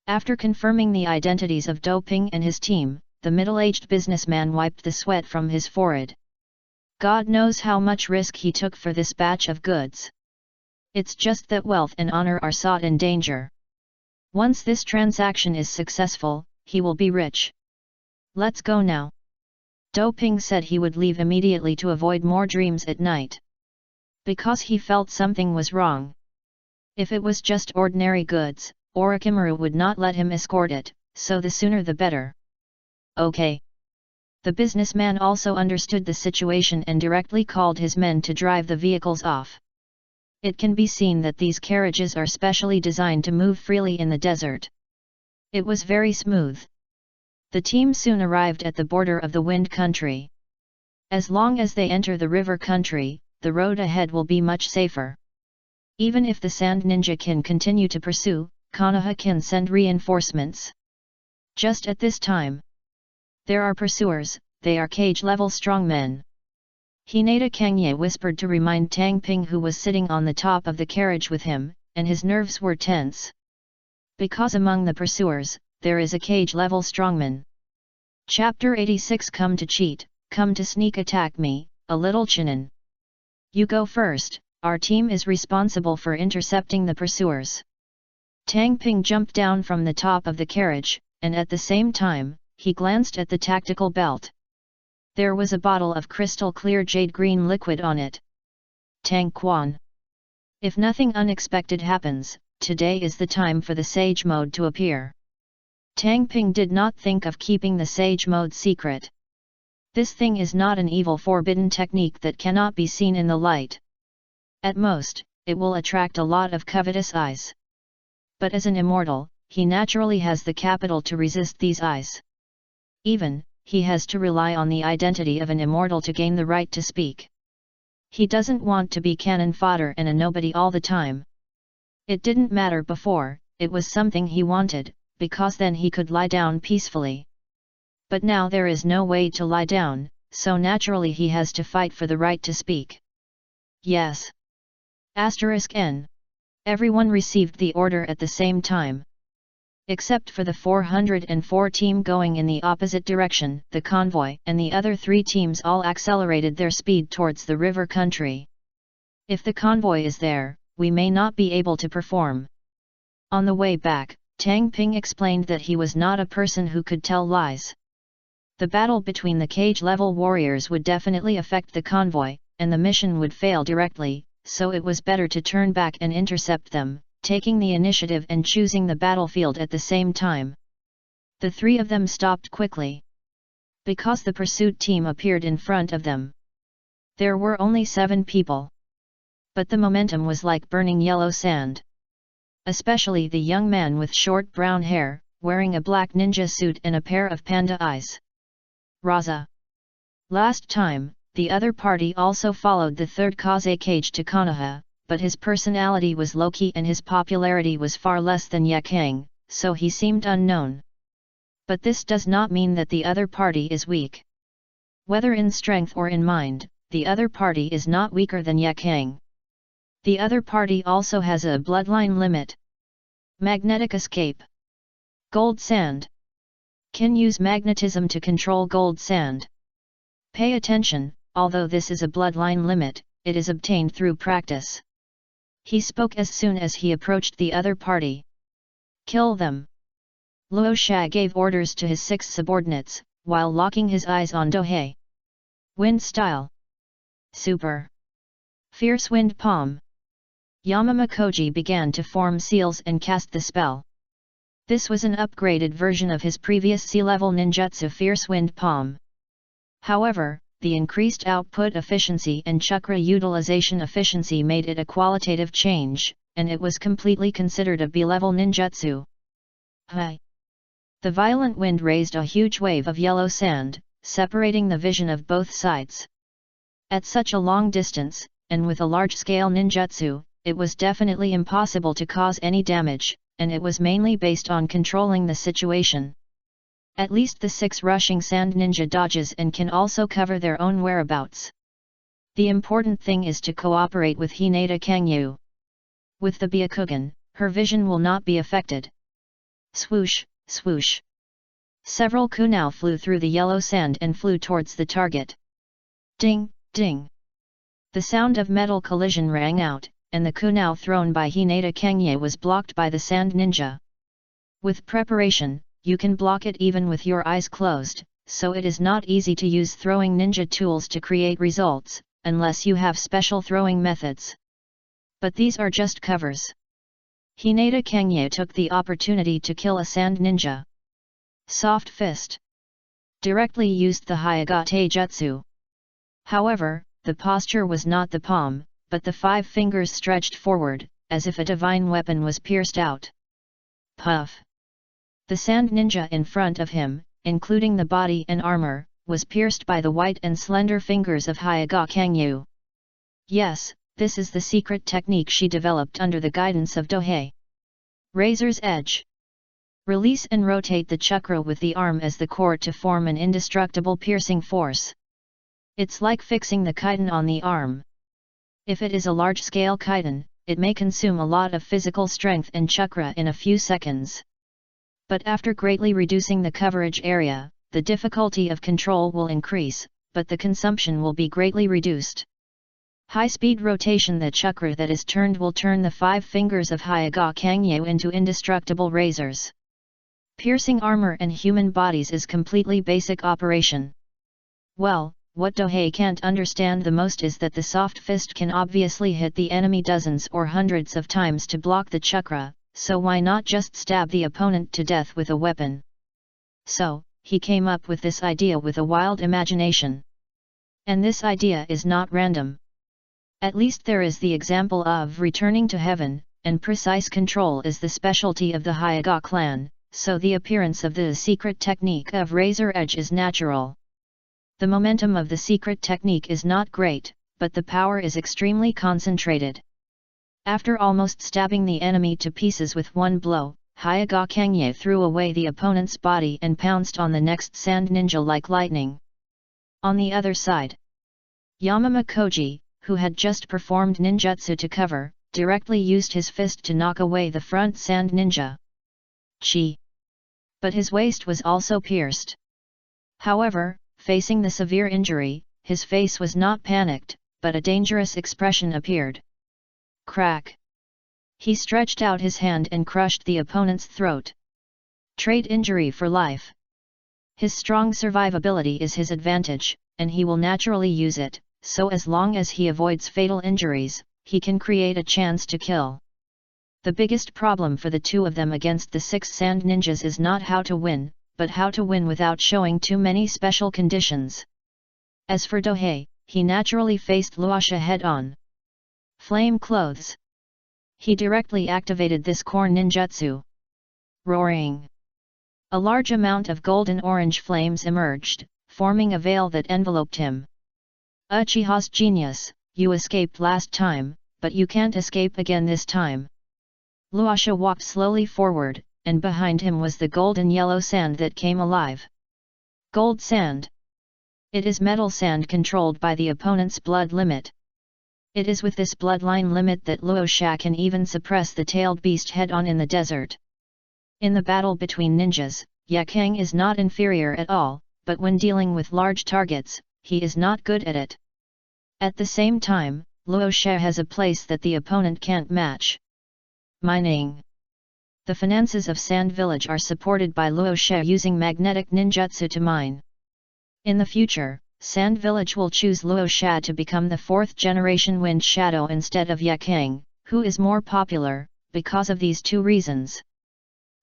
After confirming the identities of Doping and his team, the middle-aged businessman wiped the sweat from his forehead. God knows how much risk he took for this batch of goods. It's just that wealth and honor are sought in danger. Once this transaction is successful, he will be rich. Let's go now. Doping said he would leave immediately to avoid more dreams at night. Because he felt something was wrong. If it was just ordinary goods, Orochimaru would not let him escort it, so the sooner the better. Okay. The businessman also understood the situation and directly called his men to drive the vehicles off. It can be seen that these carriages are specially designed to move freely in the desert. It was very smooth. The team soon arrived at the border of the wind country. As long as they enter the river country, the road ahead will be much safer. Even if the sand ninja can continue to pursue, Konoha can send reinforcements. Just at this time, there are pursuers, they are cage-level strongmen. Hinata Kengye whispered to remind Tang Ping, who was sitting on the top of the carriage with him, and his nerves were tense. Because among the pursuers, there is a cage-level strongman. Chapter 86. Come to cheat, come to sneak attack me, a little chinin. You go first, our team is responsible for intercepting the pursuers. Tang Ping jumped down from the top of the carriage, and at the same time, he glanced at the tactical belt. There was a bottle of crystal clear jade green liquid on it. Tang Quan. If nothing unexpected happens, today is the time for the Sage Mode to appear. Tang Ping did not think of keeping the Sage Mode secret. This thing is not an evil forbidden technique that cannot be seen in the light. At most, it will attract a lot of covetous eyes. But as an immortal, he naturally has the capital to resist these eyes. Even, he has to rely on the identity of an immortal to gain the right to speak. He doesn't want to be cannon fodder and a nobody all the time. It didn't matter before, it was something he wanted, because then he could lie down peacefully. But now there is no way to lie down, so naturally he has to fight for the right to speak. Yes. *N. Everyone received the order at the same time. Except for the 404 team going in the opposite direction, the convoy and the other 3 teams all accelerated their speed towards the river country. If the convoy is there, we may not be able to perform. On the way back, Tang Ping explained that he was not a person who could tell lies. The battle between the cage-level warriors would definitely affect the convoy, and the mission would fail directly, so it was better to turn back and intercept them, taking the initiative and choosing the battlefield at the same time. The three of them stopped quickly, because the pursuit team appeared in front of them. There were only 7 people. But the momentum was like burning yellow sand. Especially the young man with short brown hair, wearing a black ninja suit and a pair of panda eyes. Raza. Last time, the other party also followed the third Kazekage to Konoha, but his personality was low-key and his popularity was far less than Yakang, so he seemed unknown. But this does not mean that the other party is weak. Whether in strength or in mind, the other party is not weaker than Yakang. The other party also has a bloodline limit. Magnetic escape. Gold sand. Can use magnetism to control gold sand. Pay attention, although this is a bloodline limit, it is obtained through practice. He spoke as soon as he approached the other party. Kill them. Luo Sha gave orders to his 6 subordinates, while locking his eyes on Dohei. Wind style. Super. Fierce wind palm. Yamama Koji began to form seals and cast the spell. This was an upgraded version of his previous sea-level ninjutsu Fierce Wind Palm. However, the increased output efficiency and chakra utilization efficiency made it a qualitative change, and it was completely considered a B-level ninjutsu. Hi! The violent wind raised a huge wave of yellow sand, separating the vision of both sides. At such a long distance, and with a large-scale ninjutsu, it was definitely impossible to cause any damage, and it was mainly based on controlling the situation. At least the 6 rushing sand ninja dodges and can also cover their own whereabouts. The important thing is to cooperate with Hinata Kangyu. With the Byakugan, her vision will not be affected. Swoosh, swoosh. Several kunai flew through the yellow sand and flew towards the target. Ding, ding. The sound of metal collision rang out, and the kunai thrown by Hinata Kangyu was blocked by the sand ninja. With preparation, you can block it even with your eyes closed, so it is not easy to use throwing ninja tools to create results, unless you have special throwing methods. But these are just covers. Hinata Kangyu took the opportunity to kill a sand ninja. Soft fist. Directly used the Hyagate Jutsu. However, the posture was not the palm, but the 5 fingers stretched forward, as if a divine weapon was pierced out. Puff! The sand ninja in front of him, including the body and armor, was pierced by the white and slender fingers of Hyagate Kangyu. Yes, this is the secret technique she developed under the guidance of Dohei. Razor's edge. Release and rotate the chakra with the arm as the core to form an indestructible piercing force. It's like fixing the chitin on the arm. If it is a large-scale chitin, it may consume a lot of physical strength and chakra in a few seconds. But after greatly reducing the coverage area, the difficulty of control will increase, but the consumption will be greatly reduced. High-speed rotation. The chakra that is turned will turn the 5 fingers of Hyagate Kangyu into indestructible razors. Piercing armor and human bodies is completely basic operation. Well, what Dohei can't understand the most is that the soft fist can obviously hit the enemy dozens or hundreds of times to block the chakra, so why not just stab the opponent to death with a weapon? So, he came up with this idea with a wild imagination. And this idea is not random. At least there is the example of returning to heaven, and precise control is the specialty of the Hyagate clan, so the appearance of the secret technique of razor edge is natural. The momentum of the secret technique is not great, but the power is extremely concentrated. After almost stabbing the enemy to pieces with one blow, Hyagate Kangyu threw away the opponent's body and pounced on the next sand ninja like lightning. On the other side, Yamama Koji, who had just performed ninjutsu to cover, directly used his fist to knock away the front sand ninja. Chi! But his waist was also pierced. However, facing the severe injury, his face was not panicked, but a dangerous expression appeared. Crack! He stretched out his hand and crushed the opponent's throat. Trade injury for life. His strong survivability is his advantage, and he will naturally use it, so as long as he avoids fatal injuries, he can create a chance to kill. The biggest problem for the two of them against the 6 sand ninjas is not how to win, but how to win without showing too many special conditions. As for Dohei, he naturally faced Luosha head-on. Flame clothes. He directly activated this core ninjutsu. Roaring. A large amount of golden-orange flames emerged, forming a veil that enveloped him. Uchiha's genius, you escaped last time, but you can't escape again this time. Luosha walked slowly forward, and behind him was the golden-yellow sand that came alive. Gold sand. It is metal sand controlled by the opponent's blood limit. It is with this bloodline limit that Luosha can even suppress the tailed beast head-on in the desert. In the battle between ninjas, Yakang is not inferior at all, but when dealing with large targets, he is not good at it. At the same time, Luosha has a place that the opponent can't match. Mining. The finances of Sand Village are supported by Luosha using magnetic ninjutsu to mine. In the future, Sand Village will choose Luosha to become the 4th generation Wind Shadow instead of Yakang, who is more popular, because of these 2 reasons.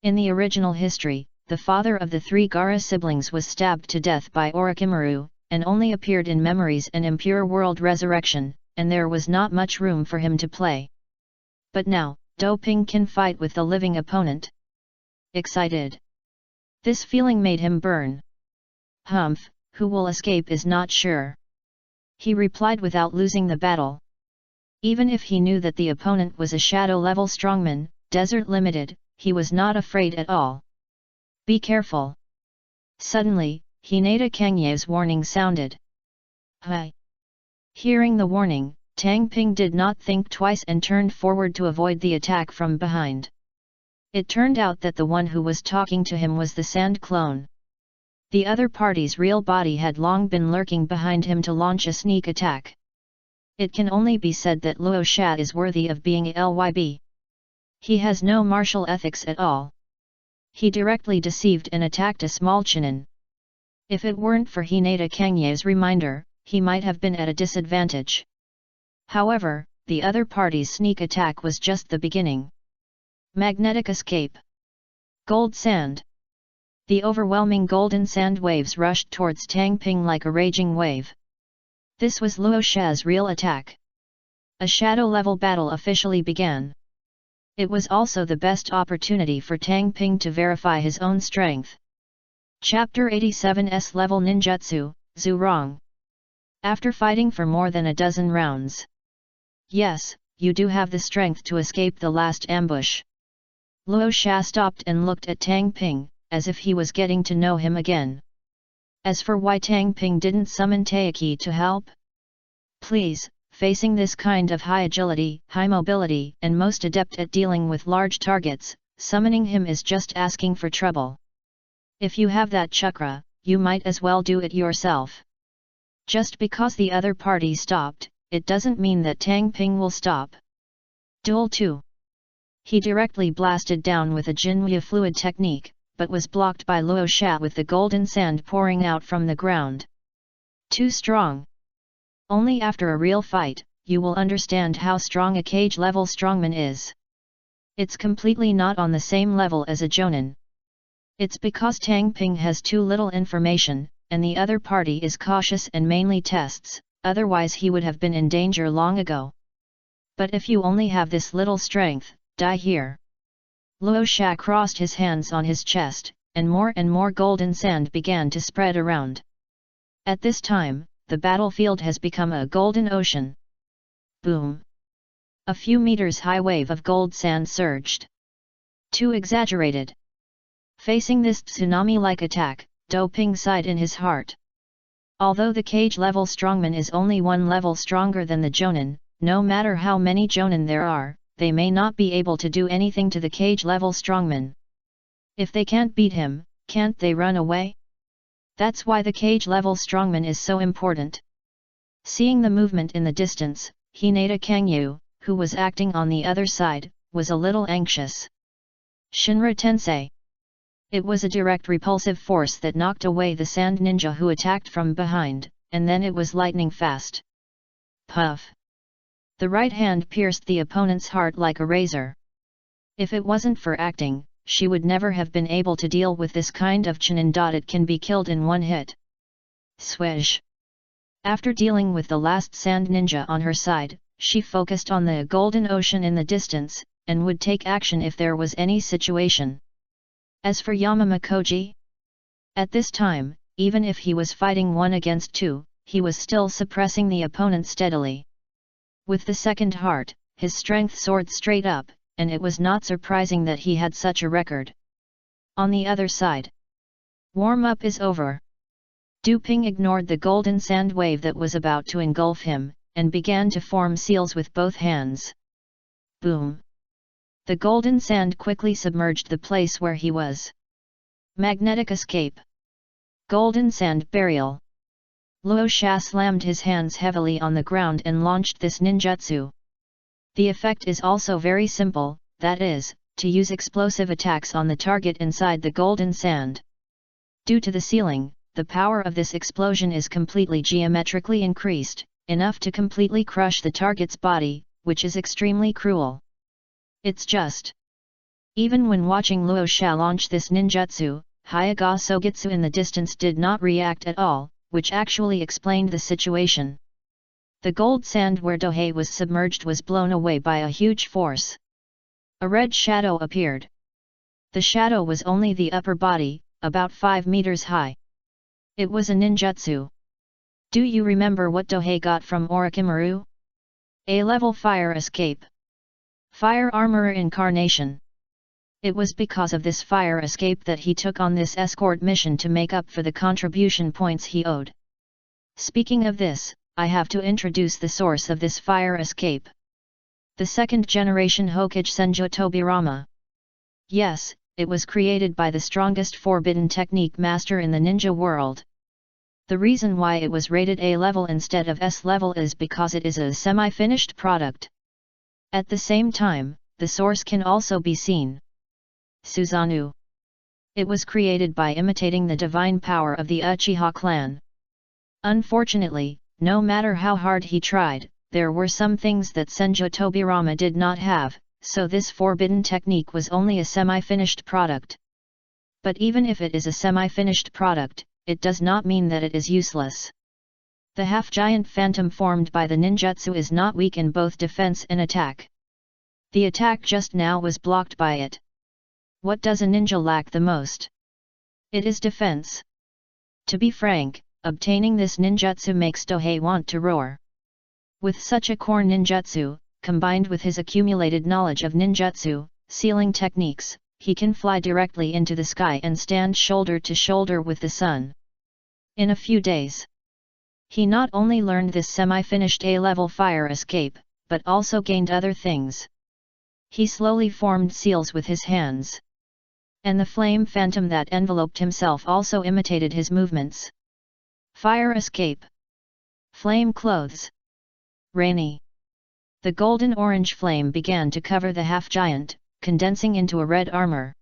In the original history, the father of the 3 Gaara siblings was stabbed to death by Orochimaru, and only appeared in Memories and Impure World Resurrection, and there was not much room for him to play. But now, Doping can fight with the living opponent. Excited. This feeling made him burn. Humph, who will escape is not sure. He replied without losing the battle. Even if he knew that the opponent was a shadow-level strongman, desert limited, he was not afraid at all. Be careful. Suddenly, Hinata Kangye's warning sounded. Hi! Hearing the warning, Tang Ping did not think twice and turned forward to avoid the attack from behind. It turned out that the one who was talking to him was the sand clone. The other party's real body had long been lurking behind him to launch a sneak attack. It can only be said that Luosha is worthy of being LYB. He has no martial ethics at all. He directly deceived and attacked a small Chunin. If it weren't for Hinata Kangye's reminder, he might have been at a disadvantage. However, the other party's sneak attack was just the beginning. Magnetic escape. Gold sand. The overwhelming golden sand waves rushed towards Tang Ping like a raging wave. This was Luosha's real attack. A shadow-level battle officially began. It was also the best opportunity for Tang Ping to verify his own strength. Chapter 87 S-Level Ninjutsu, Zurong. After fighting for more than a dozen rounds. Yes, you do have the strength to escape the last ambush. Luosha stopped and looked at Tang Ping, as if he was getting to know him again. As for why Tang Ping didn't summon Taiki to help? Please, facing this kind of high agility, high mobility, and most adept at dealing with large targets, summoning him is just asking for trouble. If you have that chakra, you might as well do it yourself. Just because the other party stopped, it doesn't mean that Tang Ping will stop. Duel 2. He directly blasted down with a Jinhua fluid technique, but was blocked by Luosha with the golden sand pouring out from the ground. Too strong. Only after a real fight, you will understand how strong a cage-level strongman is. It's completely not on the same level as a Jonin. It's because Tang Ping has too little information, and the other party is cautious and mainly tests, otherwise he would have been in danger long ago. But if you only have this little strength, die here. Luosha crossed his hands on his chest, and more golden sand began to spread around. At this time, the battlefield has become a golden ocean. Boom! A few meters high wave of gold sand surged. Too exaggerated. Facing this tsunami-like attack, Doping sighed in his heart. Although the cage-level strongman is only 1 level stronger than the Jonin, no matter how many Jonin there are, they may not be able to do anything to the cage-level strongman. If they can't beat him, can't they run away? That's why the cage-level strongman is so important. Seeing the movement in the distance, Hinata Kangyu, who was acting on the other side, was a little anxious. Shinra Tensei. It was a direct repulsive force that knocked away the sand ninja who attacked from behind, and then it was lightning fast. Puff! The right hand pierced the opponent's heart like a razor. If it wasn't for acting, she would never have been able to deal with this kind of Chunin. It can be killed in one hit. Swish. After dealing with the last sand ninja on her side, she focused on the golden ocean in the distance, and would take action if there was any situation. As for Yamamakoji, at this time, even if he was fighting 1 against 2, he was still suppressing the opponent steadily. With the second heart, his strength soared straight up, and it was not surprising that he had such a record. On the other side, warm-up is over. Du Ping ignored the golden sand wave that was about to engulf him, and began to form seals with both hands. Boom! The golden sand quickly submerged the place where he was. Magnetic escape. Golden sand burial. Luo Sha slammed his hands heavily on the ground and launched this ninjutsu. The effect is also very simple, that is, to use explosive attacks on the target inside the golden sand. Due to the ceiling, the power of this explosion is completely geometrically increased, enough to completely crush the target's body, which is extremely cruel. It's just. Even when watching Luo Sha launch this ninjutsu, Hyaga Sogitsu in the distance did not react at all, which actually explained the situation. The gold sand where Dohei was submerged was blown away by a huge force. A red shadow appeared. The shadow was only the upper body, about 5 meters high. It was a ninjutsu. Do you remember what Dohei got from Orochimaru? A-level fire escape. Fire armor incarnation. It was because of this fire escape that he took on this escort mission to make up for the contribution points he owed. Speaking of this, I have to introduce the source of this fire escape. The second generation Hokage Senju Tobirama. Yes, it was created by the strongest forbidden technique master in the ninja world. The reason why it was rated A level instead of S level is because it is a semi-finished product. At the same time, the source can also be seen. Susanoo. It was created by imitating the divine power of the Uchiha clan. Unfortunately, no matter how hard he tried, there were some things that Senju Tobirama did not have, so this forbidden technique was only a semi-finished product. But even if it is a semi-finished product, it does not mean that it is useless. The half-giant phantom formed by the ninjutsu is not weak in both defense and attack. The attack just now was blocked by it. What does a ninja lack the most? It is defense. To be frank, obtaining this ninjutsu makes Dohei want to roar. With such a core ninjutsu, combined with his accumulated knowledge of ninjutsu, sealing techniques, he can fly directly into the sky and stand shoulder to shoulder with the sun. In a few days, he not only learned this semi-finished A-level fire escape, but also gained other things. He slowly formed seals with his hands. And the flame phantom that enveloped himself also imitated his movements. Fire escape. Flame clothes. Rainy. The golden-orange flame began to cover the half-giant, condensing into a red armor.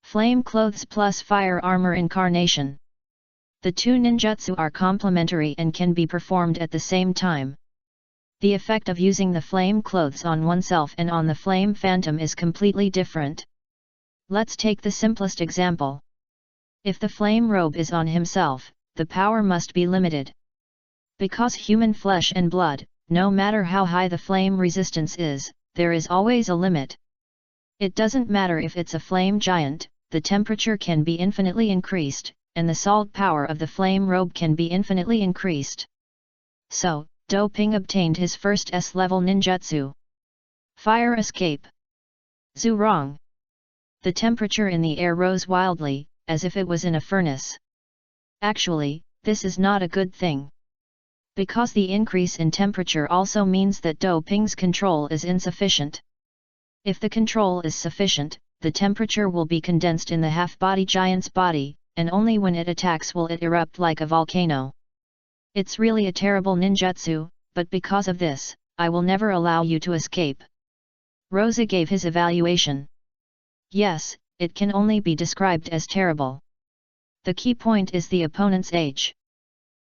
Flame clothes plus fire armor incarnation. The two ninjutsu are complementary and can be performed at the same time. The effect of using the flame clothes on oneself and on the flame phantom is completely different. Let's take the simplest example. If the flame robe is on himself, the power must be limited. Because human flesh and blood, no matter how high the flame resistance is, there is always a limit. It doesn't matter if it's a flame giant, the temperature can be infinitely increased, and the salt power of the flame robe can be infinitely increased. So, Do Ping obtained his first S-level ninjutsu. Fire escape. Zurong. The temperature in the air rose wildly, as if it was in a furnace. Actually, this is not a good thing. Because the increase in temperature also means that Do Ping's control is insufficient. If the control is sufficient, the temperature will be condensed in the half-body giant's body, and only when it attacks will it erupt like a volcano. It's really a terrible ninjutsu, but because of this, I will never allow you to escape. Rosa gave his evaluation. Yes, it can only be described as terrible. The key point is the opponent's age.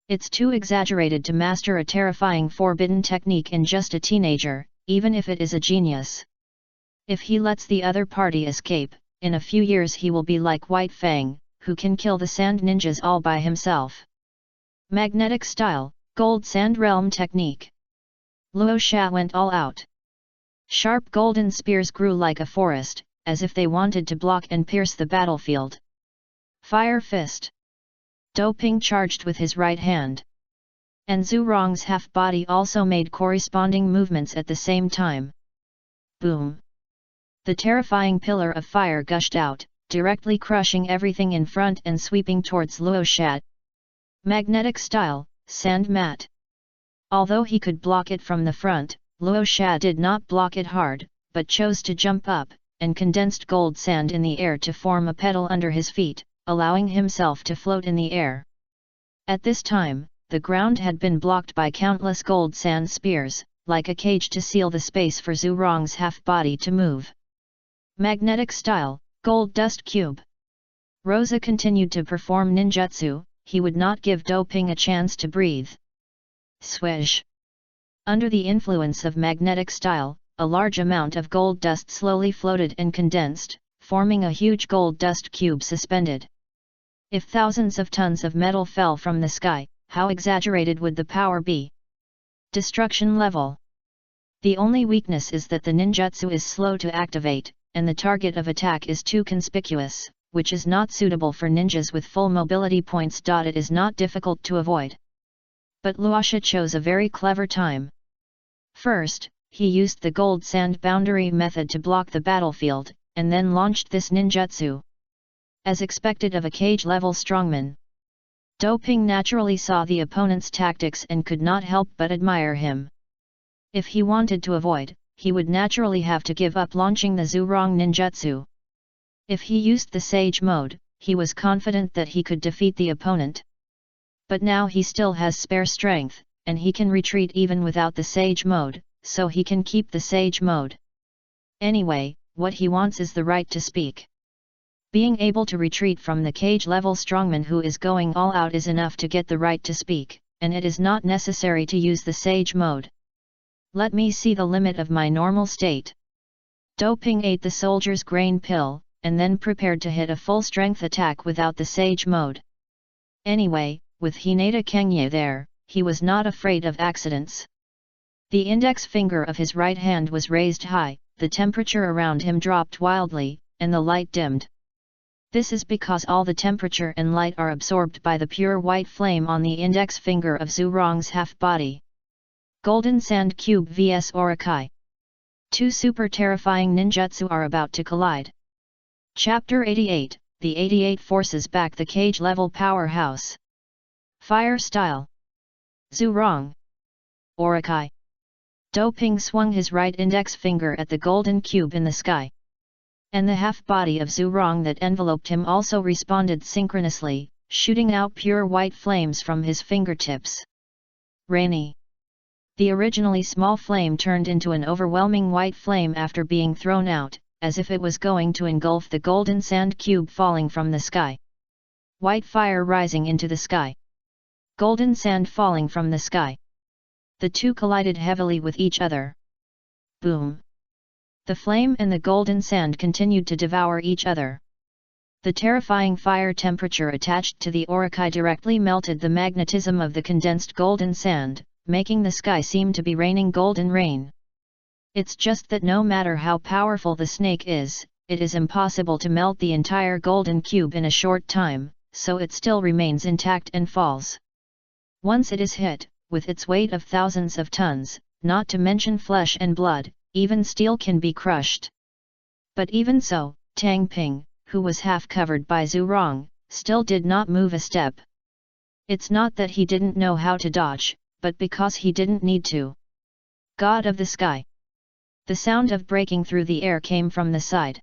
It's too exaggerated to master a terrifying forbidden technique in just a teenager, even if it is a genius. If he lets the other party escape, in a few years he will be like White Fang, who can kill the sand ninjas all by himself. Magnetic style, Gold Sand Realm technique. Luo Xia went all out. Sharp golden spears grew like a forest, as if they wanted to block and pierce the battlefield. Fire Fist. Dou Ping charged with his right hand. And Zhu Rong's half-body also made corresponding movements at the same time. Boom! The terrifying pillar of fire gushed out, directly crushing everything in front and sweeping towards Luo Xia. Magnetic style, Sand Mat. Although he could block it from the front, Luo Xia did not block it hard, but chose to jump up, and condensed gold sand in the air to form a pedal under his feet, allowing himself to float in the air. At this time, the ground had been blocked by countless gold sand spears, like a cage to seal the space for Zhu Rong's half-body to move. Magnetic style, Gold Dust Cube. Rosa continued to perform ninjutsu, he would not give Dou Ping a chance to breathe. Swish! Under the influence of magnetic style, a large amount of gold dust slowly floated and condensed, forming a huge gold dust cube suspended. If thousands of tons of metal fell from the sky, how exaggerated would the power be? Destruction level. The only weakness is that the ninjutsu is slow to activate, and the target of attack is too conspicuous, which is not suitable for ninjas with full mobility points. It is not difficult to avoid. But Luoxia chose a very clever time. First, he used the gold sand boundary method to block the battlefield, and then launched this ninjutsu. As expected of a cage-level strongman, Dou Ping naturally saw the opponent's tactics and could not help but admire him. If he wanted to avoid, he would naturally have to give up launching the Zhu Rong ninjutsu. If he used the Sage mode, he was confident that he could defeat the opponent. But now he still has spare strength, and he can retreat even without the Sage mode, so he can keep the Sage mode. Anyway, what he wants is the right to speak. Being able to retreat from the cage-level strongman who is going all out is enough to get the right to speak, and it is not necessary to use the Sage mode. Let me see the limit of my normal state. Dou Ping ate the soldier's grain pill, and then prepared to hit a full-strength attack without the Sage mode. Anyway, with Hinata Kengye there, he was not afraid of accidents. The index finger of his right hand was raised high, the temperature around him dropped wildly, and the light dimmed. This is because all the temperature and light are absorbed by the pure white flame on the index finger of Zhu Rong's half-body. Golden Sand Cube vs Orakai. Two super terrifying ninjutsu are about to collide. Chapter 88, The 88 Forces Back the Cage-Level Powerhouse. Fire Style. Zhu Rong. Orakai. Dou Ping swung his right index finger at the golden cube in the sky. And the half-body of Zhu Rong that enveloped him also responded synchronously, shooting out pure white flames from his fingertips. Rainy. The originally small flame turned into an overwhelming white flame after being thrown out, as if it was going to engulf the golden sand cube falling from the sky. White fire rising into the sky. Golden sand falling from the sky. The two collided heavily with each other. Boom! The flame and the golden sand continued to devour each other. The terrifying fire temperature attached to the Orakai directly melted the magnetism of the condensed golden sand, making the sky seem to be raining golden rain. It's just that no matter how powerful the snake is, it is impossible to melt the entire golden cube in a short time, so it still remains intact and falls. Once it is hit, with its weight of thousands of tons, not to mention flesh and blood, even steel can be crushed. But even so, Tang Ping, who was half covered by Zhu Rong, still did not move a step. It's not that he didn't know how to dodge, but because he didn't need to. God of the Sky. The sound of breaking through the air came from the side.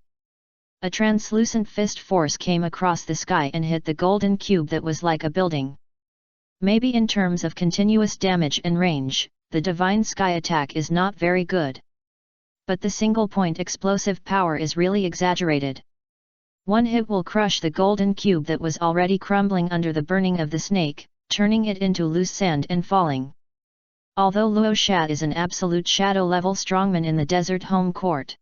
A translucent fist force came across the sky and hit the golden cube that was like a building. Maybe in terms of continuous damage and range, the Divine Sky attack is not very good. But the single-point explosive power is really exaggerated. One hit will crush the golden cube that was already crumbling under the burning of the snake, turning it into loose sand and falling. Although Luo Xia is an absolute shadow-level strongman in the desert home court,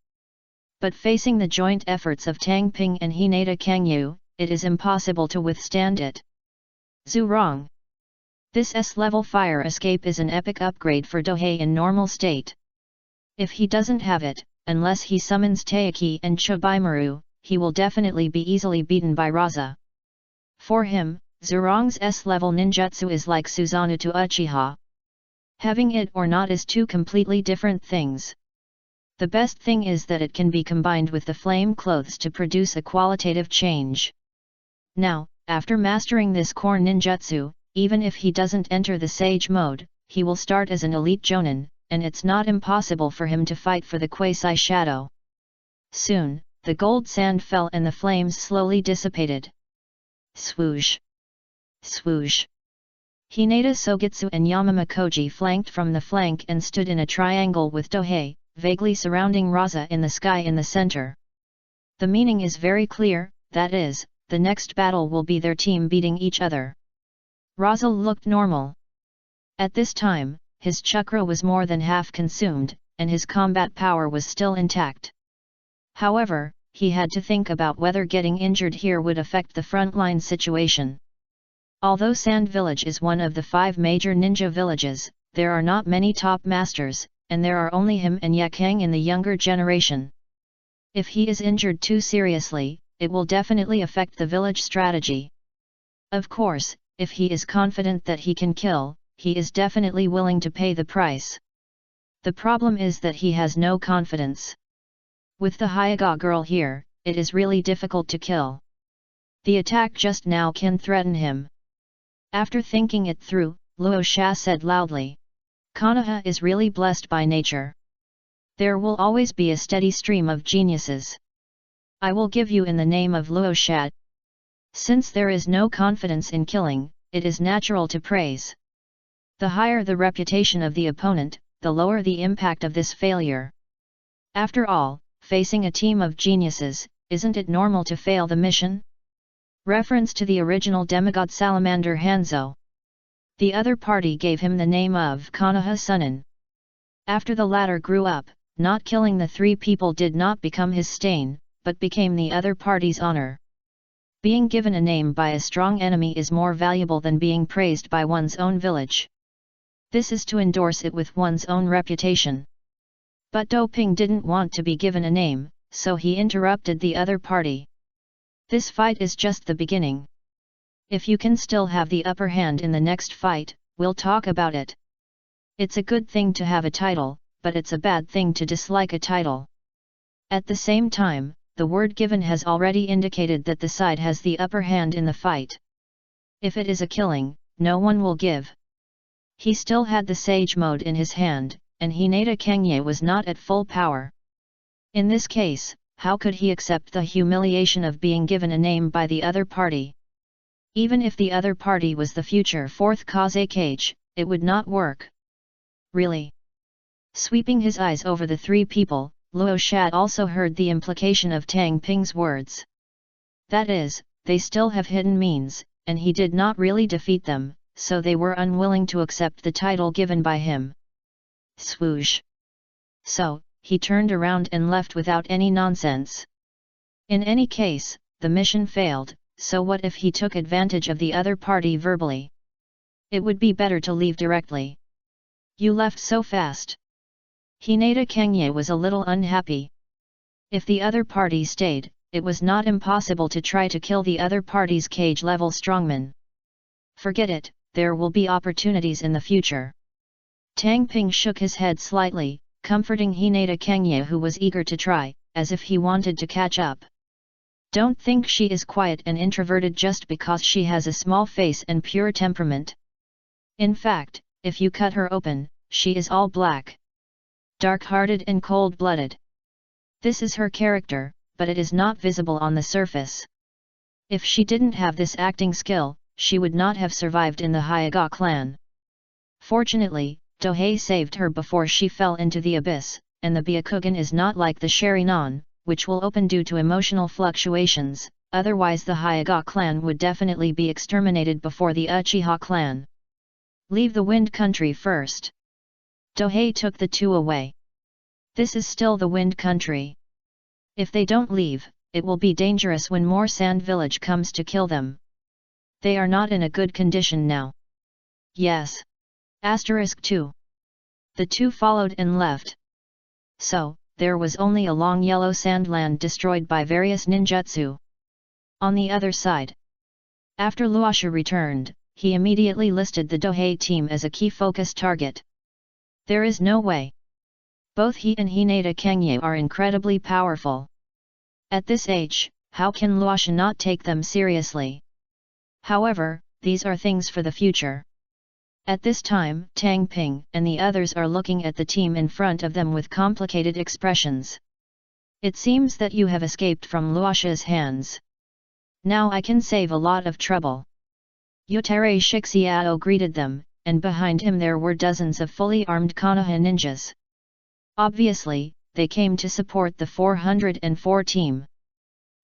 But facing the joint efforts of Tang Ping and Hinata Kangyu, it is impossible to withstand it. Zurong. This S-level fire escape is an epic upgrade for Dohei in normal state. If he doesn't have it, unless he summons Taiki and Chobaimaru, he will definitely be easily beaten by Raza. For him, Zurong's S-level ninjutsu is like Susanoo to Uchiha. Having it or not is two completely different things. The best thing is that it can be combined with the flame clothes to produce a qualitative change. Now, after mastering this core ninjutsu, even if he doesn't enter the Sage mode, he will start as an elite Jonin, and it's not impossible for him to fight for the Quasi-Shadow. Soon, the gold sand fell and the flames slowly dissipated. Swoosh! Swoosh! Hinata Sogitsu and Yamama Koji flanked from the flank and stood in a triangle with Dohei, vaguely surrounding Raza in the sky in the center. The meaning is very clear, that is, the next battle will be their team beating each other. Raza looked normal. At this time, his chakra was more than half consumed, and his combat power was still intact. However, he had to think about whether getting injured here would affect the frontline situation. Although Sand Village is one of the 5 major ninja villages, there are not many top masters, and there are only him and Yakang in the younger generation. If he is injured too seriously, it will definitely affect the village strategy. Of course, if he is confident that he can kill, he is definitely willing to pay the price. The problem is that he has no confidence. With the Hyuga girl here, it is really difficult to kill. The attack just now can threaten him. After thinking it through, Luo Sha said loudly, "Konoha is really blessed by nature. There will always be a steady stream of geniuses. I will give you in the name of Luo Sha. Since there is no confidence in killing, it is natural to praise. The higher the reputation of the opponent, the lower the impact of this failure. After all, facing a team of geniuses, isn't it normal to fail the mission?" Reference to the original demigod salamander Hanzo. The other party gave him the name of Konoha Sunin. After the latter grew up, not killing the 3 people did not become his stain, but became the other party's honor. Being given a name by a strong enemy is more valuable than being praised by one's own village. This is to endorse it with one's own reputation. But Doping didn't want to be given a name, so he interrupted the other party. This fight is just the beginning. If you can still have the upper hand in the next fight, we'll talk about it. It's a good thing to have a title, but it's a bad thing to dislike a title. At the same time, the word given has already indicated that the side has the upper hand in the fight. If it is a killing, no one will give. He still had the Sage mode in his hand, and Hinata Kangye was not at full power. In this case, how could he accept the humiliation of being given a name by the other party? Even if the other party was the future 4th Kazekage, it would not work. Really? Sweeping his eyes over the 3 people, Luo Sha also heard the implication of Tang Ping's words. That is, they still have hidden means, and he did not really defeat them, so they were unwilling to accept the title given by him. Swoosh! So, he turned around and left without any nonsense. In any case, the mission failed, so what if he took advantage of the other party verbally? It would be better to leave directly. You left so fast. Hinata Kangye was a little unhappy. If the other party stayed, it was not impossible to try to kill the other party's cage-level strongman. Forget it, there will be opportunities in the future. Tang Ping shook his head slightly, comforting Hinata Kangye who was eager to try, as if he wanted to catch up. Don't think she is quiet and introverted just because she has a small face and pure temperament. In fact, if you cut her open, she is all black. Dark-hearted and cold-blooded. This is her character, but it is not visible on the surface. If she didn't have this acting skill, she would not have survived in the Hyuga clan. Fortunately, Dohei saved her before she fell into the abyss, and the Byakugan is not like the Sharinon, which will open due to emotional fluctuations, otherwise the Hyuga clan would definitely be exterminated before the Uchiha clan. Leave the Wind Country first. Dohei took the 2 away. This is still the Wind Country. If they don't leave, it will be dangerous when more Sand Village comes to kill them. They are not in a good condition now. Yes. *2. The two followed and left. So, there was only a long yellow sandland destroyed by various ninjutsu. On the other side, after Luosha returned, he immediately listed the Dohei team as a key focus target. There is no way. Both he and Hinata Kangye are incredibly powerful. At this age, how can Luosha not take them seriously? However, these are things for the future. At this time, Tang Ping and the others are looking at the team in front of them with complicated expressions. It seems that you have escaped from Luosha's hands. Now I can save a lot of trouble. Yotare Shixiao greeted them, and behind him there were dozens of fully armed Konoha ninjas. Obviously, they came to support the 404 team.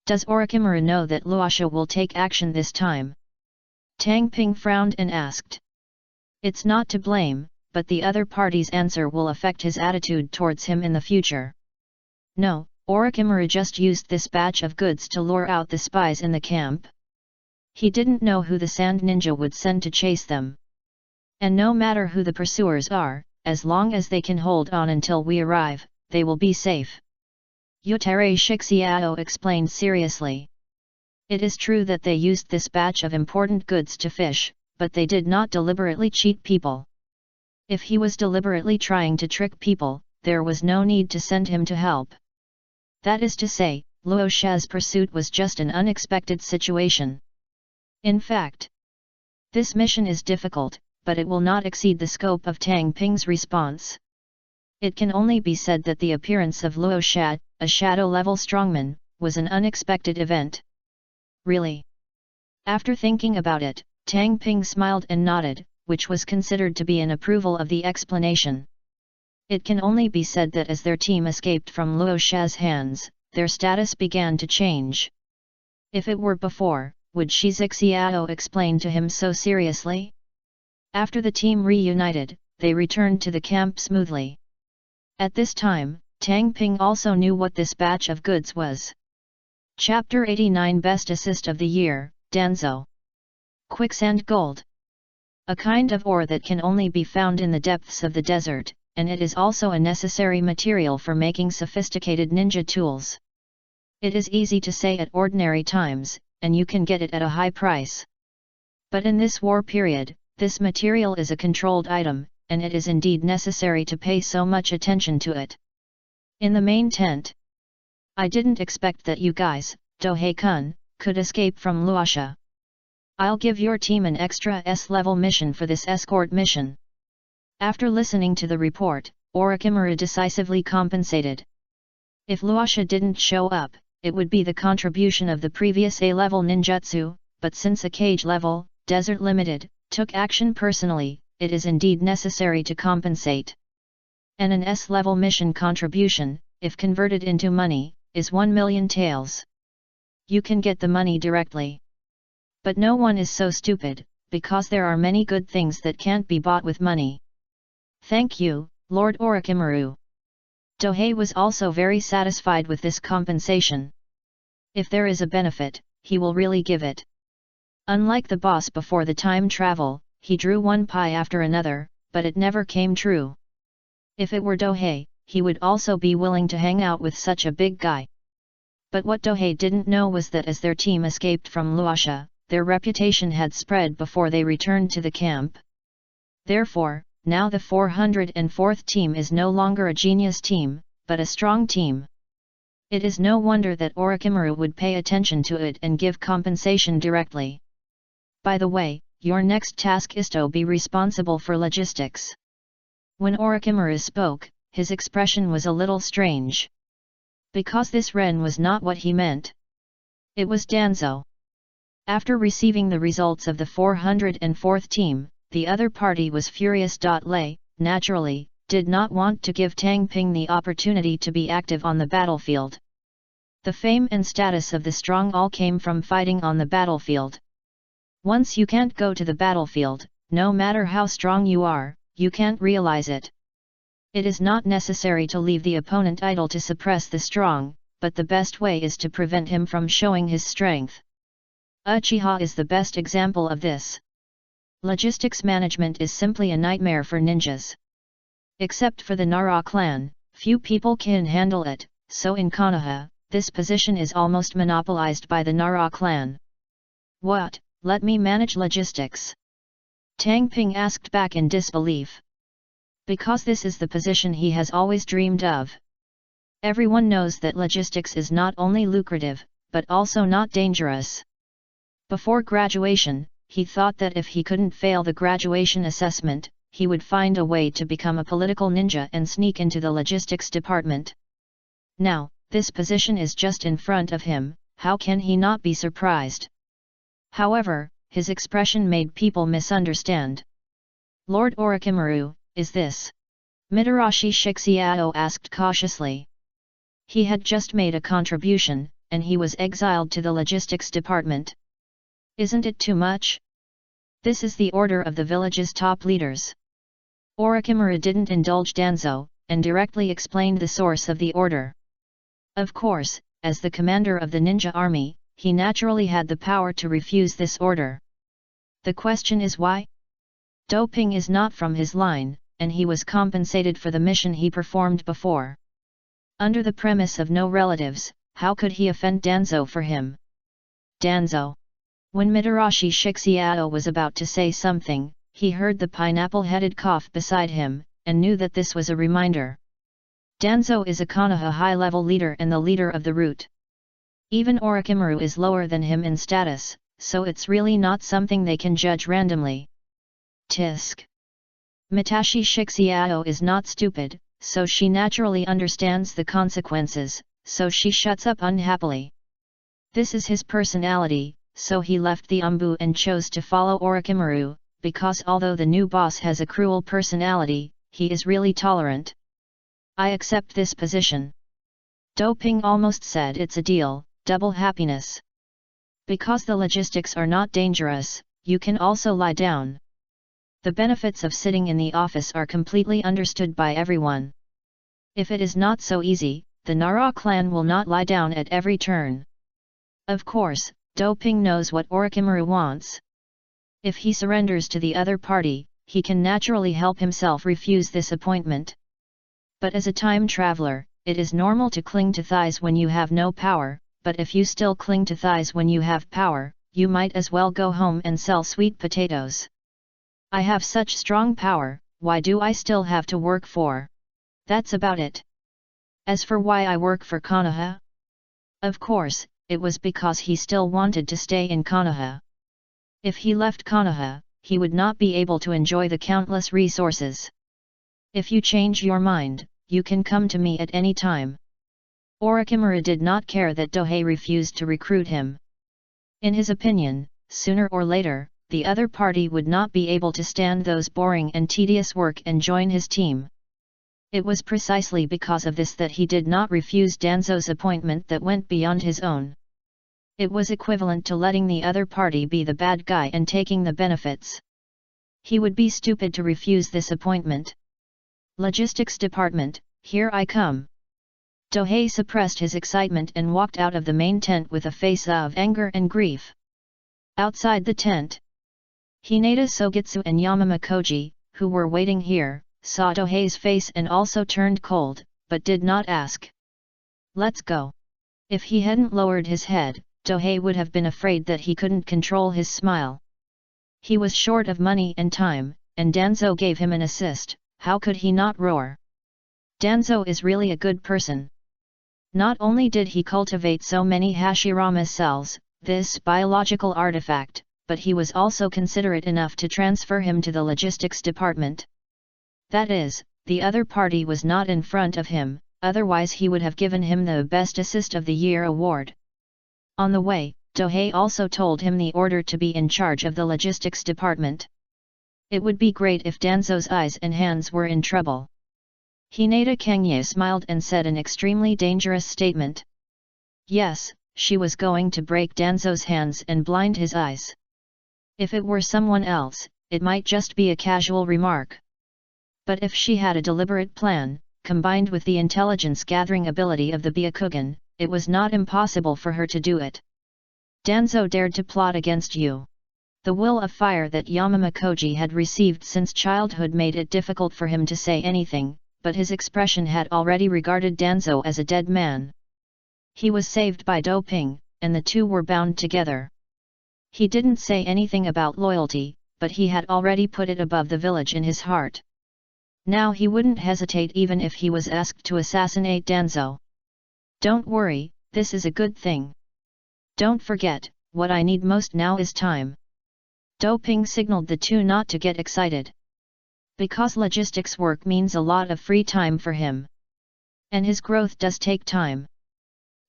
Does Orochimaru know that Luosha will take action this time? Tang Ping frowned and asked. It's not to blame, but the other party's answer will affect his attitude towards him in the future. No, Orochimaru just used this batch of goods to lure out the spies in the camp. He didn't know who the Sand Ninja would send to chase them. And no matter who the pursuers are, as long as they can hold on until we arrive, they will be safe. Yotare Shixiao explained seriously. It is true that they used this batch of important goods to fish, but they did not deliberately cheat people. If he was deliberately trying to trick people, there was no need to send him to help. That is to say, Luosha's pursuit was just an unexpected situation. In fact, this mission is difficult, but it will not exceed the scope of Tang Ping's response. It can only be said that the appearance of Luosha, a shadow-level strongman, was an unexpected event. Really? After thinking about it, Tang Ping smiled and nodded, which was considered to be an approval of the explanation. It can only be said that as their team escaped from Luosha's hands, their status began to change. If it were before, would Shixiao explain to him so seriously? After the team reunited, they returned to the camp smoothly. At this time, Tang Ping also knew what this batch of goods was. Chapter 89 Best Assist of the Year, Danzo. Quicksand Gold. A kind of ore that can only be found in the depths of the desert, and it is also a necessary material for making sophisticated ninja tools. It is easy to say at ordinary times, and you can get it at a high price. But in this war period, this material is a controlled item, and it is indeed necessary to pay so much attention to it. In the main tent. I didn't expect that you guys, Dohei-kun, could escape from Luosha. I'll give your team an extra S-level mission for this escort mission. After listening to the report, Orochimaru decisively compensated. If Luosha didn't show up, it would be the contribution of the previous A-level ninjutsu, but since a cage level, Desert Limited, took action personally, it is indeed necessary to compensate. And an S-level mission contribution, if converted into money, is 1 million taels. You can get the money directly. But no one is so stupid, because there are many good things that can't be bought with money. Thank you, Lord Orochimaru. Dohei was also very satisfied with this compensation. If there is a benefit, he will really give it. Unlike the boss before the time travel, he drew one pie after another, but it never came true. If it were Dohei, he would also be willing to hang out with such a big guy. But what Dohei didn't know was that as their team escaped from Luosha, their reputation had spread before they returned to the camp. Therefore, now the 404th team is no longer a genius team, but a strong team. It is no wonder that Orochimaru would pay attention to it and give compensation directly. By the way, your next task is to be responsible for logistics. When Orochimaru spoke, his expression was a little strange. Because this Ren was not what he meant. It was Danzo. After receiving the results of the 404th team, the other party was furious. Lei, naturally, did not want to give Tang Ping the opportunity to be active on the battlefield. The fame and status of the strong all came from fighting on the battlefield. Once you can't go to the battlefield, no matter how strong you are, you can't realize it. It is not necessary to leave the opponent idle to suppress the strong, but the best way is to prevent him from showing his strength. Uchiha is the best example of this. Logistics management is simply a nightmare for ninjas. Except for the Nara clan, few people can handle it, so in Konoha, this position is almost monopolized by the Nara clan. What, let me manage logistics? Tang Ping asked back in disbelief. Because this is the position he has always dreamed of. Everyone knows that logistics is not only lucrative, but also not dangerous. Before graduation, he thought that if he couldn't fail the graduation assessment, he would find a way to become a political ninja and sneak into the logistics department. Now, this position is just in front of him, how can he not be surprised? However, his expression made people misunderstand. Lord Orochimaru, is this? Mitarashi Shixiao asked cautiously. He had just made a contribution, and he was exiled to the logistics department. Isn't it too much? This is the order of the village's top leaders. Orochimaru didn't indulge Danzo, and directly explained the source of the order. Of course, as the commander of the ninja army, he naturally had the power to refuse this order. The question is why? Doping is not from his line, and he was compensated for the mission he performed before. Under the premise of no relatives, how could he offend Danzo for him? Danzo. When Mitarashi Shixiao was about to say something, he heard the pineapple-headed cough beside him, and knew that this was a reminder. Danzo is a Konoha high-level leader and the leader of the route. Even Orochimaru is lower than him in status, so it's really not something they can judge randomly. Tisk. Mitashi Shixiao is not stupid, so she naturally understands the consequences, so she shuts up unhappily. This is his personality, so he left the Umbu and chose to follow Orochimaru, because although the new boss has a cruel personality, he is really tolerant. I accept this position. Doping almost said it's a deal, double happiness. Because the logistics are not dangerous, you can also lie down. The benefits of sitting in the office are completely understood by everyone. If it is not so easy, the Nara clan will not lie down at every turn. Of course, Doping knows what Orochimaru wants. If he surrenders to the other party, he can naturally help himself refuse this appointment. But as a time traveler, it is normal to cling to thighs when you have no power, but if you still cling to thighs when you have power, you might as well go home and sell sweet potatoes. I have such strong power, why do I still have to work for? That's about it. As for why I work for Konoha? Of course, it was because he still wanted to stay in Konoha. If he left Konoha, he would not be able to enjoy the countless resources. If you change your mind, you can come to me at any time. Orochimaru did not care that Dohei refused to recruit him. In his opinion, sooner or later, the other party would not be able to stand those boring and tedious work and join his team. It was precisely because of this that he did not refuse Danzo's appointment that went beyond his own. It was equivalent to letting the other party be the bad guy and taking the benefits. He would be stupid to refuse this appointment. Logistics Department, here I come. Dohei suppressed his excitement and walked out of the main tent with a face of anger and grief. Outside the tent, Hinata Sogitsu and Yamama Koji, who were waiting here, saw Dohei's face and also turned cold, but did not ask. Let's go. If he hadn't lowered his head, Dohei would have been afraid that he couldn't control his smile. He was short of money and time, and Danzo gave him an assist, how could he not roar? Danzo is really a good person. Not only did he cultivate so many Hashirama cells, this biological artifact, but he was also considerate enough to transfer him to the logistics department. That is, the other party was not in front of him, otherwise he would have given him the Best Assist of the Year award. On the way, Dohei also told him the order to be in charge of the logistics department. It would be great if Danzo's eyes and hands were in trouble. Hinata Kangye smiled and said an extremely dangerous statement. Yes, she was going to break Danzo's hands and blind his eyes. If it were someone else, it might just be a casual remark. But if she had a deliberate plan, combined with the intelligence-gathering ability of the Byakugan, it was not impossible for her to do it. Danzo dared to plot against you. The will of fire that Yamamakoji had received since childhood made it difficult for him to say anything, but his expression had already regarded Danzo as a dead man. He was saved by doping, and the two were bound together. He didn't say anything about loyalty, but he had already put it above the village in his heart. Now he wouldn't hesitate even if he was asked to assassinate Danzo. Don't worry, this is a good thing. Don't forget, what I need most now is time. Doping signaled the two not to get excited. Because logistics work means a lot of free time for him. And his growth does take time.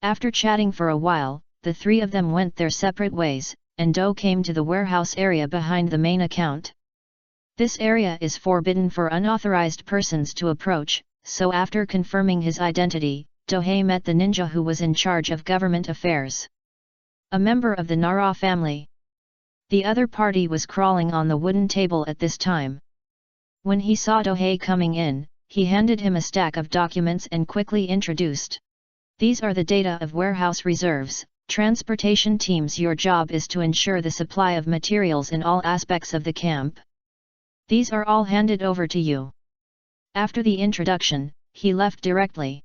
After chatting for a while, the three of them went their separate ways, and Do came to the warehouse area behind the main account. This area is forbidden for unauthorized persons to approach, so after confirming his identity, Dohei met the ninja who was in charge of government affairs. A member of the Nara family. The other party was crawling on the wooden table at this time. When he saw Dohei coming in, he handed him a stack of documents and quickly introduced. These are the data of warehouse reserves, transportation teams. Your job is to ensure the supply of materials in all aspects of the camp. These are all handed over to you. After the introduction, he left directly.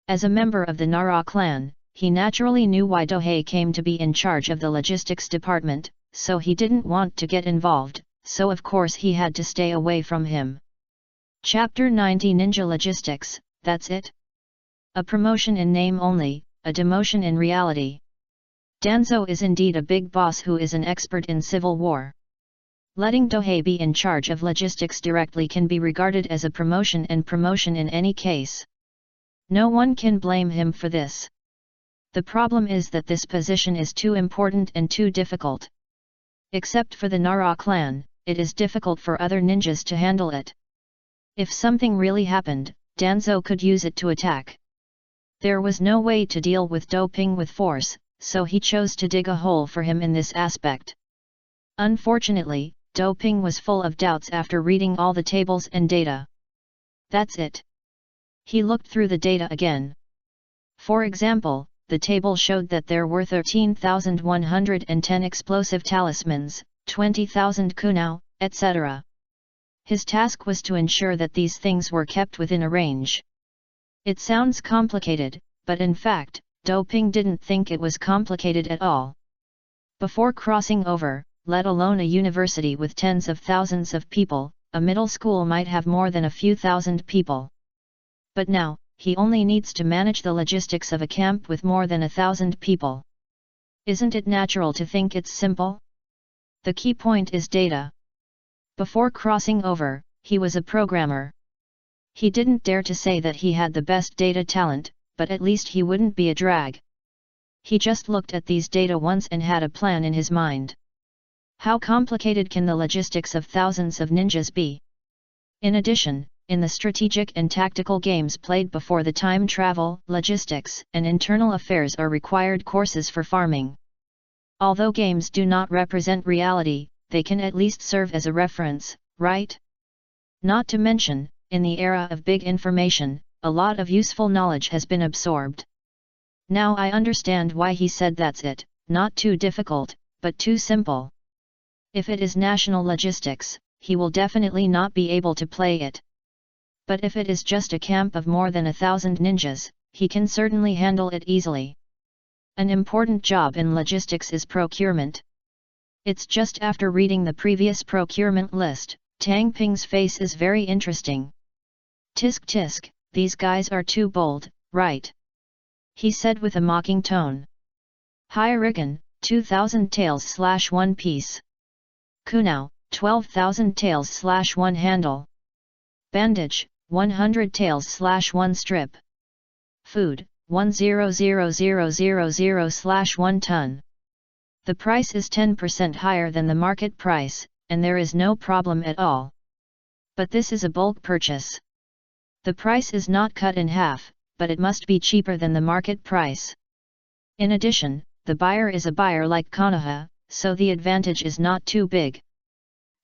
As a member of the Nara clan, he naturally knew why Dohei came to be in charge of the logistics department, so he didn't want to get involved, so of course he had to stay away from him. Chapter 90 Ninja Logistics, that's it? A promotion in name only, a demotion in reality. Danzo is indeed a big boss who is an expert in civil war. Letting Dohei be in charge of logistics directly can be regarded as a promotion, and promotion in any case. No one can blame him for this. The problem is that this position is too important and too difficult. Except for the Nara clan, it is difficult for other ninjas to handle it. If something really happened, Danzo could use it to attack. There was no way to deal with doping with force, so he chose to dig a hole for him in this aspect. Unfortunately, doping was full of doubts after reading all the tables and data. That's it. He looked through the data again. For example, the table showed that there were 13,110 explosive talismans, 20,000 kunao, etc. His task was to ensure that these things were kept within a range. It sounds complicated, but in fact, Doping didn't think it was complicated at all. Before crossing over, let alone a university with tens of thousands of people, a middle school might have more than a few thousand people. But now, he only needs to manage the logistics of a camp with more than 1,000 people. Isn't it natural to think it's simple? The key point is data. Before crossing over, he was a programmer. He didn't dare to say that he had the best data talent, but at least he wouldn't be a drag. He just looked at these data once and had a plan in his mind. How complicated can the logistics of thousands of ninjas be? In addition, in the strategic and tactical games played before the time travel, logistics and internal affairs are required courses for farming. Although games do not represent reality, they can at least serve as a reference, right? Not to mention, in the era of big information, a lot of useful knowledge has been absorbed. Now I understand why he said that's it, not too difficult, but too simple. If it is national logistics, he will definitely not be able to play it. But if it is just a camp of more than 1,000 ninjas, he can certainly handle it easily. An important job in logistics is procurement. It's just after reading the previous procurement list, Tang Ping's face is very interesting. Tisk tisk, these guys are too bold, right? He said with a mocking tone. Hyrigan, 2,000 taels/1 piece. Kunao, 12,000 taels/1 handle. Bandage, 100 taels/1 strip. Food, 100,000/1 ton. The price is 10% higher than the market price, and there is no problem at all. But this is a bulk purchase. The price is not cut in half, but it must be cheaper than the market price. In addition, the buyer is a buyer like Konoha, so the advantage is not too big.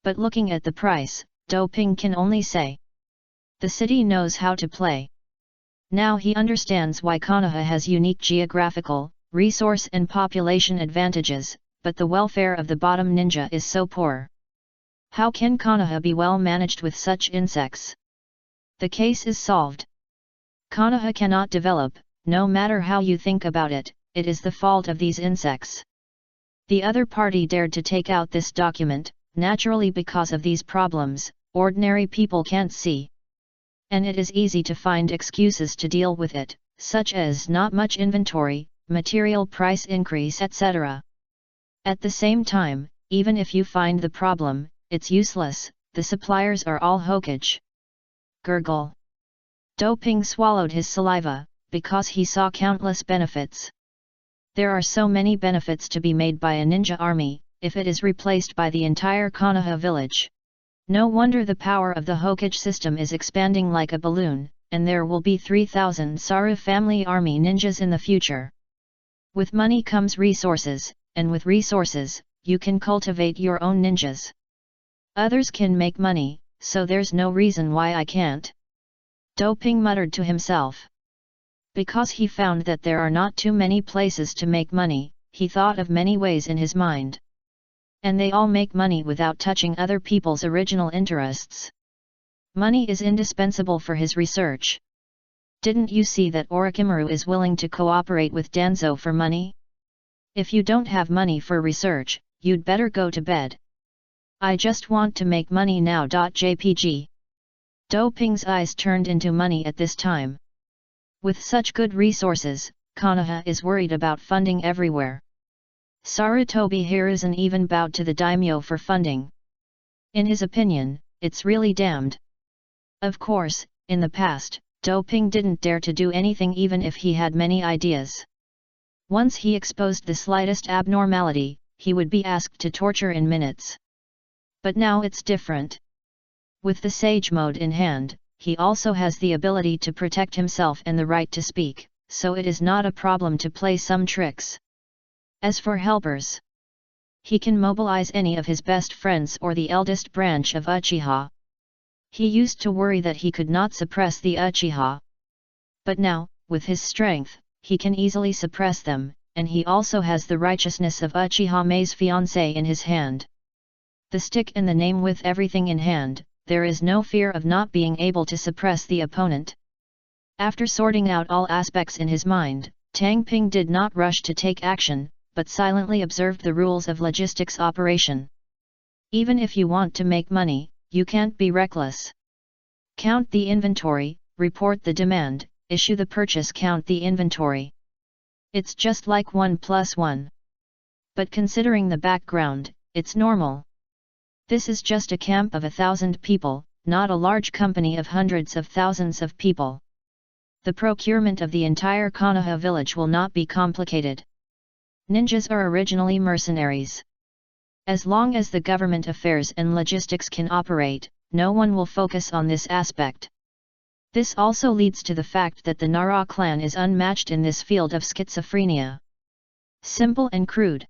But looking at the price, Doping can only say, the city knows how to play. Now he understands why Konoha has unique geographical, resource and population advantages, but the welfare of the bottom ninja is so poor. How can Konoha be well managed with such insects? The case is solved. Konoha cannot develop, no matter how you think about it, it is the fault of these insects. The other party dared to take out this document, naturally because of these problems, ordinary people can't see. And it is easy to find excuses to deal with it, such as not much inventory, material price increase etc. At the same time, even if you find the problem, it's useless, the suppliers are all hokage. Gurgle. Doping swallowed his saliva, because he saw countless benefits. There are so many benefits to be made by a ninja army, if it is replaced by the entire Konoha village. No wonder the power of the Hokage system is expanding like a balloon, and there will be 3,000 Saru family army ninjas in the future. With money comes resources, and with resources, you can cultivate your own ninjas. Others can make money, so there's no reason why I can't. Doping muttered to himself. Because he found that there are not too many places to make money, he thought of many ways in his mind. And they all make money without touching other people's original interests. Money is indispensable for his research. Didn't you see that Orochimaru is willing to cooperate with Danzo for money? If you don't have money for research, you'd better go to bed. I just want to make money now. JPG. Doping's eyes turned into money at this time. With such good resources, Konoha is worried about funding everywhere. Sarutobi Hiruzen even bowed to the daimyo for funding. In his opinion, it's really damned. Of course, in the past, Doping didn't dare to do anything even if he had many ideas. Once he exposed the slightest abnormality, he would be asked to torture in minutes. But now it's different. With the Sage Mode in hand, he also has the ability to protect himself and the right to speak, so it is not a problem to play some tricks. As for helpers, he can mobilize any of his best friends or the eldest branch of Uchiha. He used to worry that he could not suppress the Uchiha. But now, with his strength, he can easily suppress them, and he also has the righteousness of Uchiha Mei's fiancé in his hand. The stick and the name with everything in hand, there is no fear of not being able to suppress the opponent. After sorting out all aspects in his mind, Tang Ping did not rush to take action, but silently observed the rules of logistics operation. Even if you want to make money, you can't be reckless. Count the inventory, report the demand, issue the purchase, count the inventory. It's just like 1 + 1. But considering the background, it's normal. This is just a camp of 1,000 people, not a large company of hundreds of thousands of people. The procurement of the entire Konoha village will not be complicated. Ninjas are originally mercenaries. As long as the government affairs and logistics can operate, no one will focus on this aspect. This also leads to the fact that the Nara clan is unmatched in this field of schizophrenia. Simple and crude.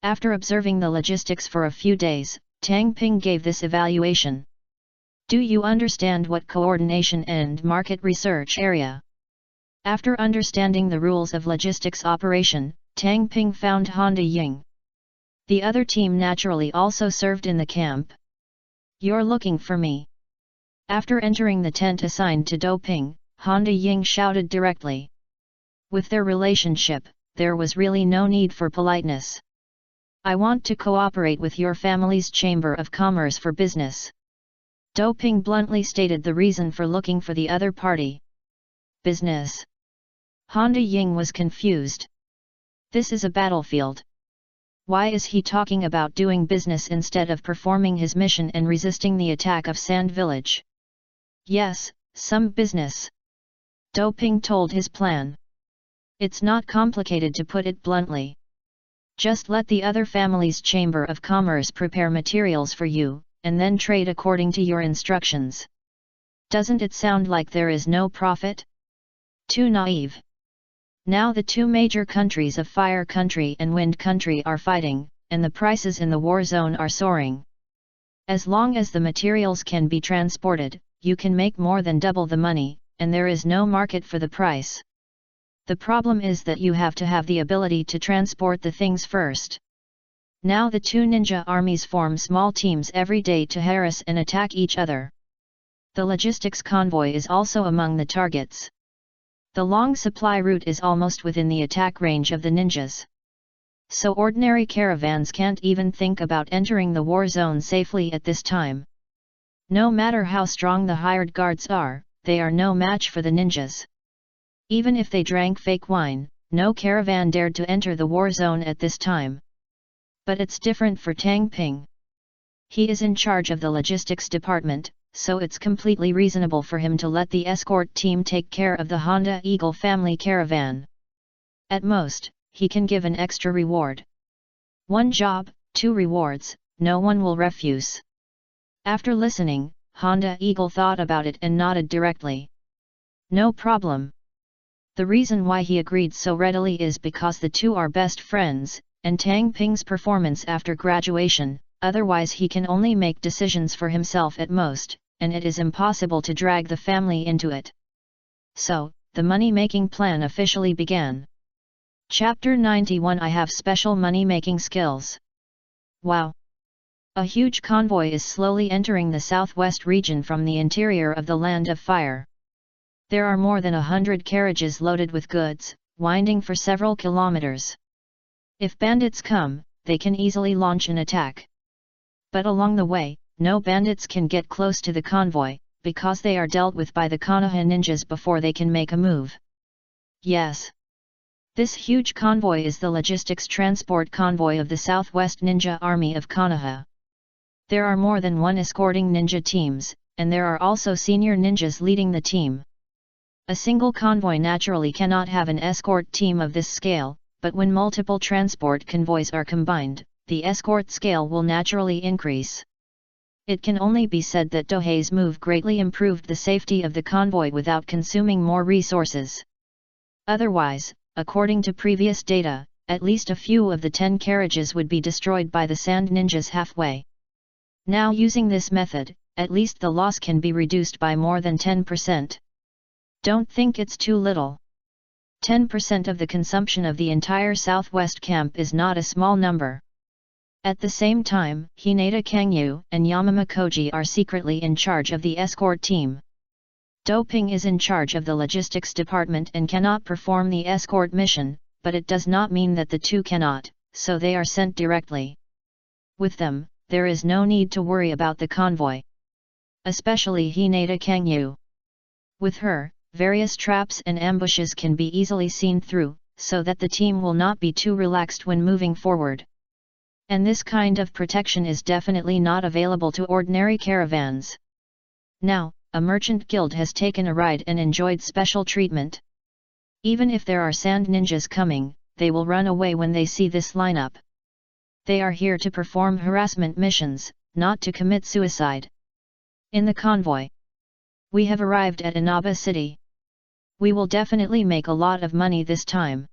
After observing the logistics for a few days, Tang Ping gave this evaluation. Do you understand what coordination and market research area? After understanding the rules of logistics operation, Tang Ping found Honda Ying. The other team naturally also served in the camp. You're looking for me. After entering the tent assigned to Doping, Honda Ying shouted directly. With their relationship, there was really no need for politeness. I want to cooperate with your family's Chamber of Commerce for business. Doping bluntly stated the reason for looking for the other party. Business. Honda Ying was confused. This is a battlefield. Why is he talking about doing business instead of performing his mission and resisting the attack of Sand Village? Yes, some business. Doping told his plan. It's not complicated, to put it bluntly. Just let the other family's Chamber of Commerce prepare materials for you, and then trade according to your instructions. Doesn't it sound like there is no profit? Too naive. Now the two major countries of Fire Country and Wind Country are fighting, and the prices in the war zone are soaring. As long as the materials can be transported, you can make more than double the money, and there is no market for the price. The problem is that you have to have the ability to transport the things first. Now the two ninja armies form small teams every day to harass and attack each other. The logistics convoy is also among the targets. The long supply route is almost within the attack range of the ninjas. So ordinary caravans can't even think about entering the war zone safely at this time. No matter how strong the hired guards are, they are no match for the ninjas. Even if they drank fake wine, no caravan dared to enter the war zone at this time. But it's different for Tang Ping. He is in charge of the logistics department, so it's completely reasonable for him to let the escort team take care of the Honda Eagle family caravan. At most, he can give an extra reward. One job, two rewards, no one will refuse. After listening, Honda Eagle thought about it and nodded directly. No problem. The reason why he agreed so readily is because the two are best friends, and Tang Ping's performance after graduation, otherwise he can only make decisions for himself at most, and it is impossible to drag the family into it. So, the money-making plan officially began. Chapter 91 I have special money-making skills. Wow! A huge convoy is slowly entering the southwest region from the interior of the Land of Fire. There are more than 100 carriages loaded with goods, winding for several kilometers. If bandits come, they can easily launch an attack. But along the way, no bandits can get close to the convoy, because they are dealt with by the Konoha ninjas before they can make a move. Yes. This huge convoy is the logistics transport convoy of the Southwest Ninja Army of Konoha. There are more than one escorting ninja teams, and there are also senior ninjas leading the team. A single convoy naturally cannot have an escort team of this scale, but when multiple transport convoys are combined, the escort scale will naturally increase. It can only be said that Dohei's move greatly improved the safety of the convoy without consuming more resources. Otherwise, according to previous data, at least a few of the 10 carriages would be destroyed by the sand ninjas halfway. Now using this method, at least the loss can be reduced by more than 10%. Don't think it's too little. 10% of the consumption of the entire southwest camp is not a small number. At the same time, Hinata Kangyu and Yamama Koji are secretly in charge of the escort team. Doping is in charge of the logistics department and cannot perform the escort mission, but it does not mean that the two cannot, so they are sent directly. With them, there is no need to worry about the convoy. Especially Hinata Kangyu. With her, various traps and ambushes can be easily seen through, so that the team will not be too relaxed when moving forward. And this kind of protection is definitely not available to ordinary caravans. Now, a merchant guild has taken a ride and enjoyed special treatment. Even if there are sand ninjas coming, they will run away when they see this lineup. They are here to perform harassment missions, not to commit suicide. In the convoy. We have arrived at Inaba City. We will definitely make a lot of money this time.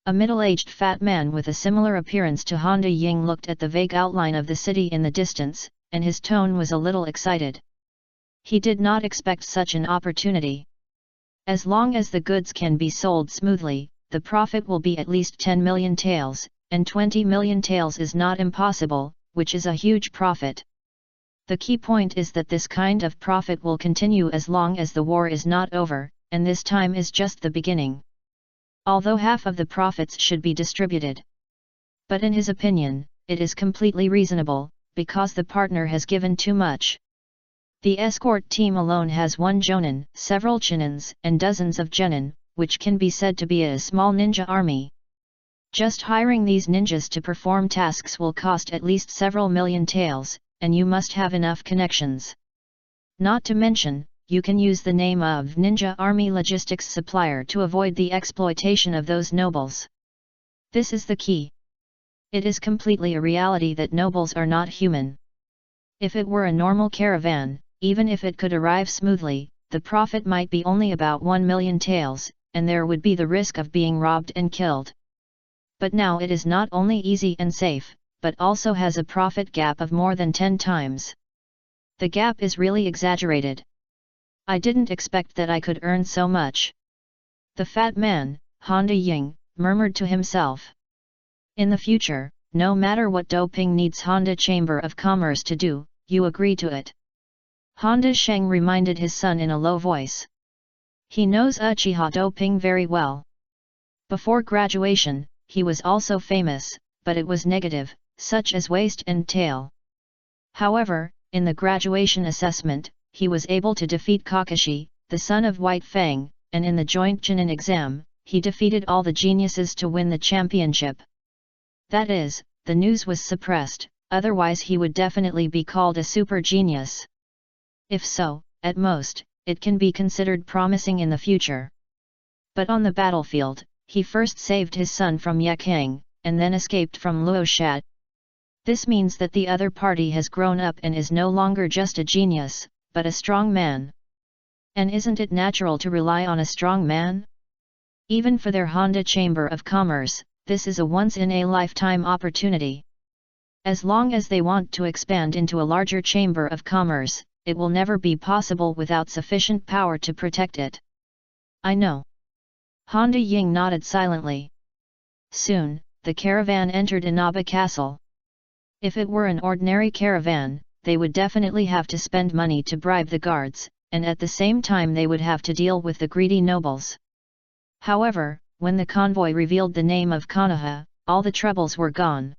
A middle-aged fat man with a similar appearance to Honda Ying looked at the vague outline of the city in the distance, and his tone was a little excited. He did not expect such an opportunity. As long as the goods can be sold smoothly, the profit will be at least 10 million taels, and 20 million taels is not impossible, which is a huge profit. The key point is that this kind of profit will continue as long as the war is not over, and this time is just the beginning. Although half of the profits should be distributed. But in his opinion, it is completely reasonable, because the partner has given too much. The escort team alone has one jonin, several chinins, and dozens of genin, which can be said to be a small ninja army. Just hiring these ninjas to perform tasks will cost at least several million taels, and you must have enough connections. Not to mention, you can use the name of Ninja Army Logistics Supplier to avoid the exploitation of those nobles. This is the key. It is completely a reality that nobles are not human. If it were a normal caravan, even if it could arrive smoothly, the profit might be only about 1 million taels, and there would be the risk of being robbed and killed. But now it is not only easy and safe, but also has a profit gap of more than 10 times. The gap is really exaggerated. I didn't expect that I could earn so much. The fat man, Honda Ying, murmured to himself. In the future, no matter what Doping needs Honda Chamber of Commerce to do, you agree to it. Honda Sheng reminded his son in a low voice. He knows Uchiha Doping very well. Before graduation, he was also famous, but it was negative, such as waist and tail. However, in the graduation assessment, he was able to defeat Kakashi, the son of White Fang, and in the joint Chunin exam, he defeated all the geniuses to win the championship. That is, the news was suppressed, otherwise he would definitely be called a super genius. If so, at most, it can be considered promising in the future. But on the battlefield, he first saved his son from Yakang, and then escaped from Luoshat. This means that the other party has grown up and is no longer just a genius, but a strong man. And isn't it natural to rely on a strong man? Even for their Honda Chamber of Commerce, this is a once-in-a-lifetime opportunity. As long as they want to expand into a larger Chamber of Commerce, it will never be possible without sufficient power to protect it. I know. Honda Ying nodded silently. Soon, the caravan entered Inaba Castle. If it were an ordinary caravan, they would definitely have to spend money to bribe the guards, and at the same time they would have to deal with the greedy nobles. However, when the convoy revealed the name of Konoha, all the troubles were gone.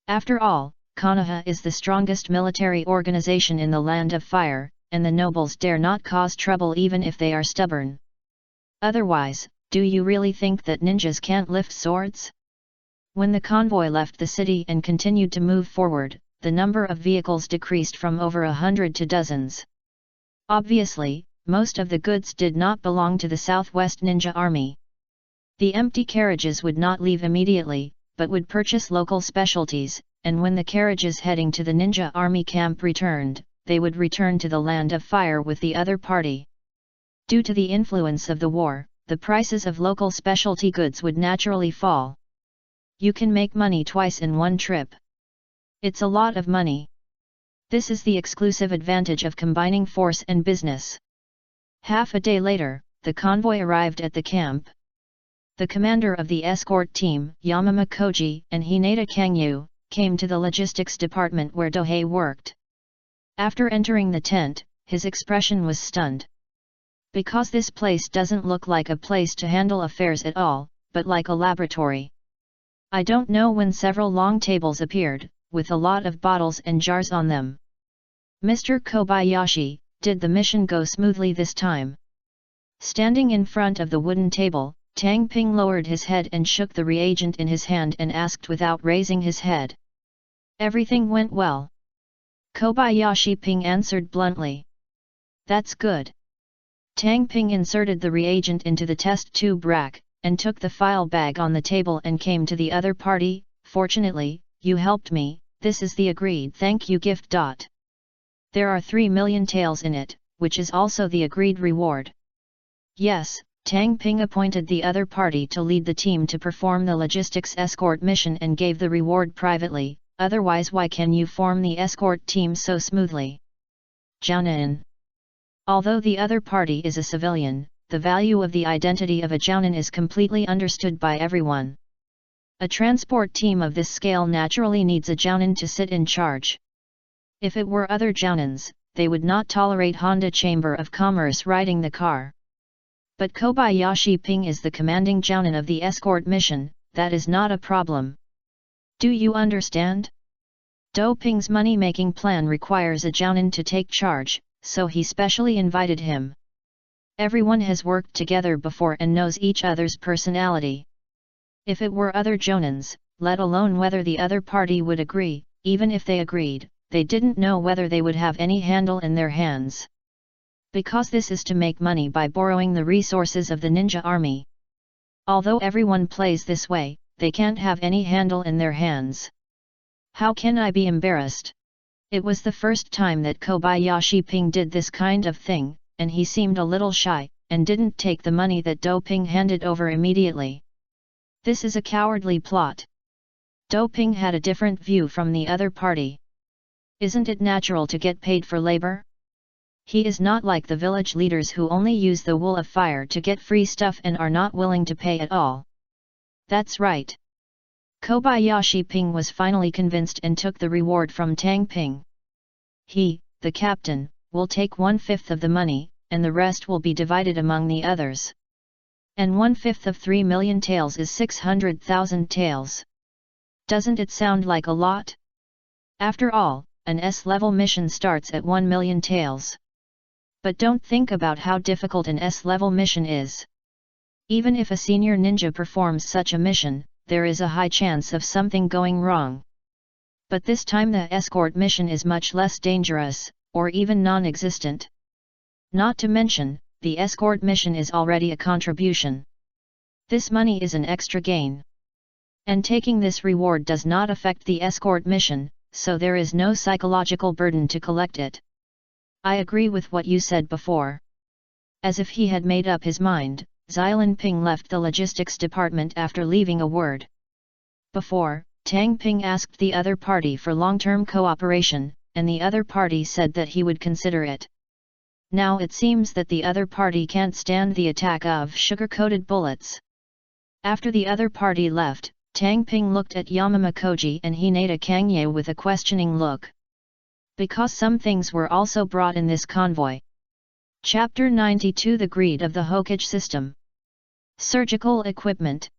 After all, Konoha is the strongest military organization in the Land of Fire, and the nobles dare not cause trouble even if they are stubborn. Otherwise, do you really think that ninjas can't lift swords? When the convoy left the city and continued to move forward, the number of vehicles decreased from over 100 to dozens. Obviously, most of the goods did not belong to the Southwest Ninja Army. The empty carriages would not leave immediately, but would purchase local specialties, and when the carriages heading to the Ninja Army camp returned, they would return to the Land of Fire with the other party. Due to the influence of the war, the prices of local specialty goods would naturally fall. You can make money twice in one trip. It's a lot of money. This is the exclusive advantage of combining force and business. Half a day later, the convoy arrived at the camp. The commander of the escort team, Yamama Koji, and Hinata Kangyu, came to the logistics department where Dohei worked. After entering the tent, his expression was stunned. Because this place doesn't look like a place to handle affairs at all, but like a laboratory. I don't know when several long tables appeared, with a lot of bottles and jars on them. Mr. Kobayashi, did the mission go smoothly this time? Standing in front of the wooden table, Tang Ping lowered his head and shook the reagent in his hand and asked without raising his head. Everything went well. Kobayashi Ping answered bluntly. That's good. Tang Ping inserted the reagent into the test tube rack, and took the file bag on the table and came to the other party. Fortunately, you helped me, this is the agreed thank you gift. There are 3 million taels in it, which is also the agreed reward. Yes, Tang Ping appointed the other party to lead the team to perform the logistics escort mission and gave the reward privately, otherwise why can you form the escort team so smoothly? Jounin. Although the other party is a civilian, the value of the identity of a Jounin is completely understood by everyone. A transport team of this scale naturally needs a Jounin to sit in charge. If it were other Jounins, they would not tolerate Honda Chamber of Commerce riding the car. But Kobayashi Ping is the commanding Jounin of the escort mission, that is not a problem. Do you understand? Do Ping's money-making plan requires a Jounin to take charge, so he specially invited him. Everyone has worked together before and knows each other's personality. If it were other Jounins, let alone whether the other party would agree, even if they agreed, they didn't know whether they would have any handle in their hands. Because this is to make money by borrowing the resources of the ninja army. Although everyone plays this way, they can't have any handle in their hands. How can I be embarrassed? It was the first time that Kobayashi Ping did this kind of thing, and he seemed a little shy, and didn't take the money that Do Ping handed over immediately. This is a cowardly plot. Do Ping had a different view from the other party. Isn't it natural to get paid for labor? He is not like the village leaders who only use the wool of fire to get free stuff and are not willing to pay at all. That's right. Kobayashi Ping was finally convinced and took the reward from Tang Ping. He, the captain, will take 1/5 of the money, and the rest will be divided among the others. And 1/5 of 3 million taels is 600,000 taels. Doesn't it sound like a lot? After all, an S-level mission starts at 1 million taels. But don't think about how difficult an S-level mission is. Even if a senior ninja performs such a mission, there is a high chance of something going wrong. But this time the escort mission is much less dangerous, or even non-existent. Not to mention, the escort mission is already a contribution. This money is an extra gain. And taking this reward does not affect the escort mission, so there is no psychological burden to collect it. I agree with what you said before. As if he had made up his mind, Xilin Ping left the logistics department after leaving a word. Before, Tang Ping asked the other party for long-term cooperation, and the other party said that he would consider it. Now it seems that the other party can't stand the attack of sugar-coated bullets. After the other party left, Tang Ping looked at Yamama Koji and Hinata Kangye with a questioning look. Because some things were also brought in this convoy. Chapter 92 The Greed of the Hokage System. Surgical equipment.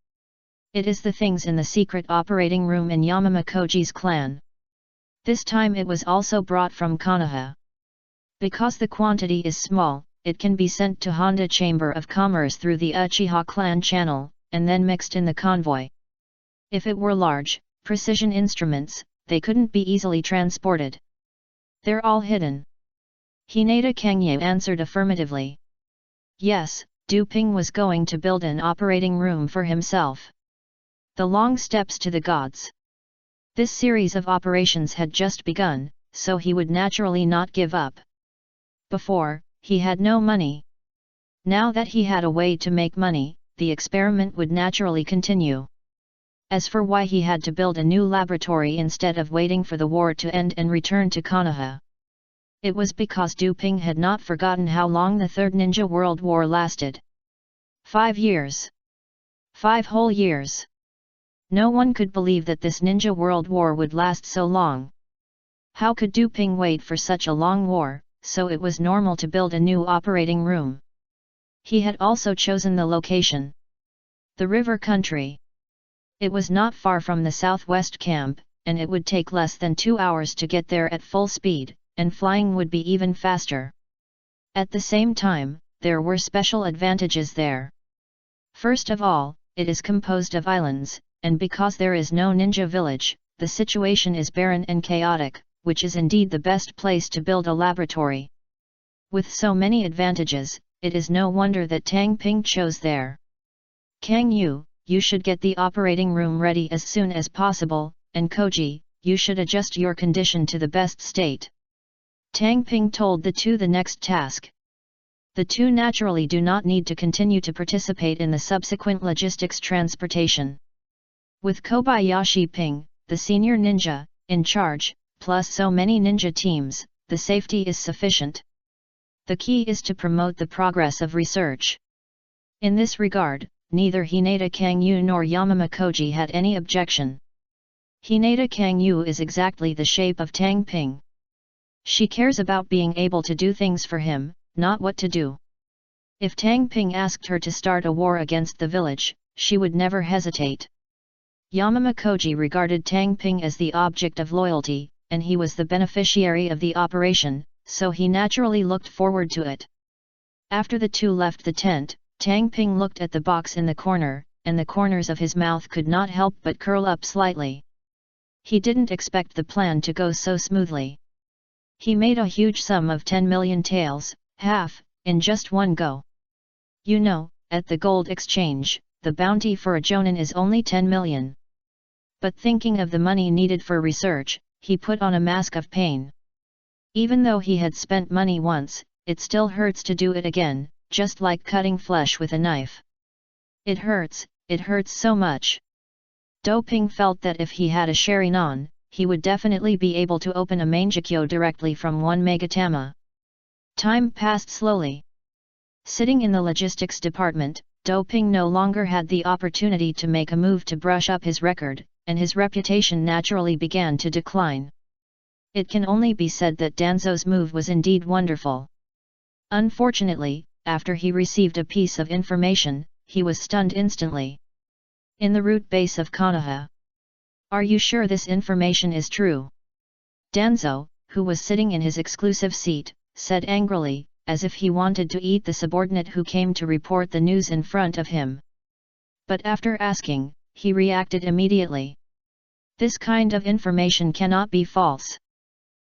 It is the things in the secret operating room in Yamama Koji's clan. This time it was also brought from Konoha. Because the quantity is small, it can be sent to Honda Chamber of Commerce through the Uchiha clan channel, and then mixed in the convoy. If it were large, precision instruments, they couldn't be easily transported. They're all hidden. Hinata Kangye answered affirmatively. Yes, Du Ping was going to build an operating room for himself. The long steps to the gods. This series of operations had just begun, so he would naturally not give up. Before, he had no money. Now that he had a way to make money, the experiment would naturally continue. As for why he had to build a new laboratory instead of waiting for the war to end and return to Konoha. It was because Du Ping had not forgotten how long the Third Ninja World War lasted. 5 years. 5 whole years. No one could believe that this Ninja World War would last so long. How could Du Ping wait for such a long war, so it was normal to build a new operating room. He had also chosen the location. The river country. It was not far from the southwest camp, and it would take less than 2 hours to get there at full speed, and flying would be even faster. At the same time, there were special advantages there. First of all, it is composed of islands, and because there is no ninja village, the situation is barren and chaotic, which is indeed the best place to build a laboratory. With so many advantages, it is no wonder that Tang Ping chose there. Kang Yu, you should get the operating room ready as soon as possible, and Koji, you should adjust your condition to the best state. Tang Ping told the two the next task. The two naturally do not need to continue to participate in the subsequent logistics transportation. With Kobayashi Ping, the senior ninja, in charge, plus so many ninja teams, the safety is sufficient. The key is to promote the progress of research. In this regard, neither Hinata Kangyu nor Yamama Koji had any objection. Hinata Kangyu is exactly the shape of Tang Ping. She cares about being able to do things for him, not what to do. If Tang Ping asked her to start a war against the village, she would never hesitate. Yamama Koji regarded Tang Ping as the object of loyalty, and he was the beneficiary of the operation, so he naturally looked forward to it. After the two left the tent, Tang Ping looked at the box in the corner, and the corners of his mouth could not help but curl up slightly. He didn't expect the plan to go so smoothly. He made a huge sum of 10 million taels, half, in just one go. You know, at the gold exchange, the bounty for a jonin is only 10 million. But thinking of the money needed for research, he put on a mask of pain. Even though he had spent money once, it still hurts to do it again, just like cutting flesh with a knife. It hurts so much. Do Ping felt that if he had a Sharinon, he would definitely be able to open a Mangekyo directly from one Megatama. Time passed slowly. Sitting in the logistics department, Do Ping no longer had the opportunity to make a move to brush up his record, and his reputation naturally began to decline. It can only be said that Danzo's move was indeed wonderful. Unfortunately, after he received a piece of information, he was stunned instantly. In the root base of Konoha. Are you sure this information is true? Danzo, who was sitting in his exclusive seat, said angrily, as if he wanted to eat the subordinate who came to report the news in front of him. But after asking, he reacted immediately. This kind of information cannot be false.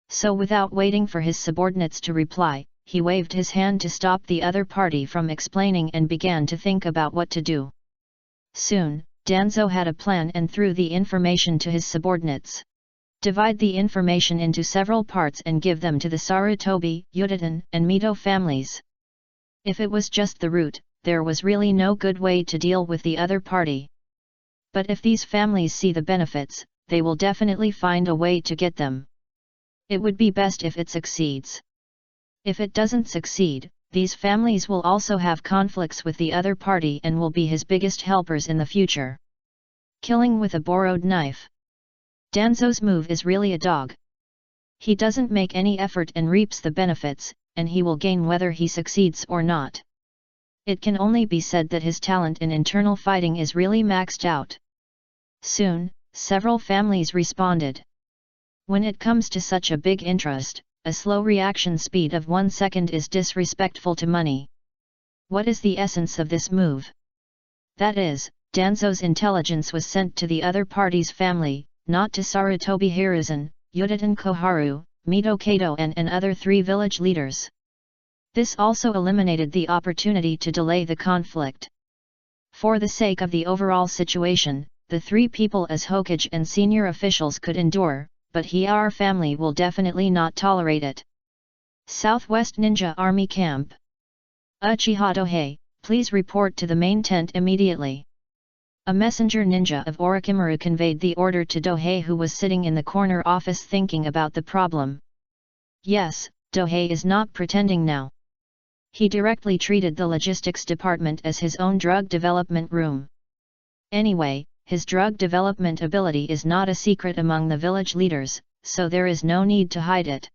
So without waiting for his subordinates to reply, he waved his hand to stop the other party from explaining and began to think about what to do. Soon, Danzo had a plan and threw the information to his subordinates. Divide the information into several parts and give them to the Sarutobi, Udaten, and Mito families. If it was just the root, there was really no good way to deal with the other party. But if these families see the benefits, they will definitely find a way to get them. It would be best if it succeeds. If it doesn't succeed, these families will also have conflicts with the other party and will be his biggest helpers in the future. Killing with a borrowed knife. Danzo's move is really a dog. He doesn't make any effort and reaps the benefits, and he will gain whether he succeeds or not. It can only be said that his talent in internal fighting is really maxed out. Soon, several families responded. When it comes to such a big interest, a slow reaction speed of 1 second is disrespectful to money. What is the essence of this move? That is, Danzo's intelligence was sent to the other party's family, not to Sarutobi Hiruzen, Udaten Koharu, Mito Kato and other 3 village leaders. This also eliminated the opportunity to delay the conflict. For the sake of the overall situation, the 3 people as Hokage and senior officials could endure, but our family will definitely not tolerate it. Southwest Ninja Army Camp. Uchiha Dohei, please report to the main tent immediately. A messenger ninja of Orochimaru conveyed the order to Dohei, who was sitting in the corner office thinking about the problem. Yes, Dohei is not pretending now. He directly treated the logistics department as his own drug development room. Anyway, his drug development ability is not a secret among the village leaders, so there is no need to hide it.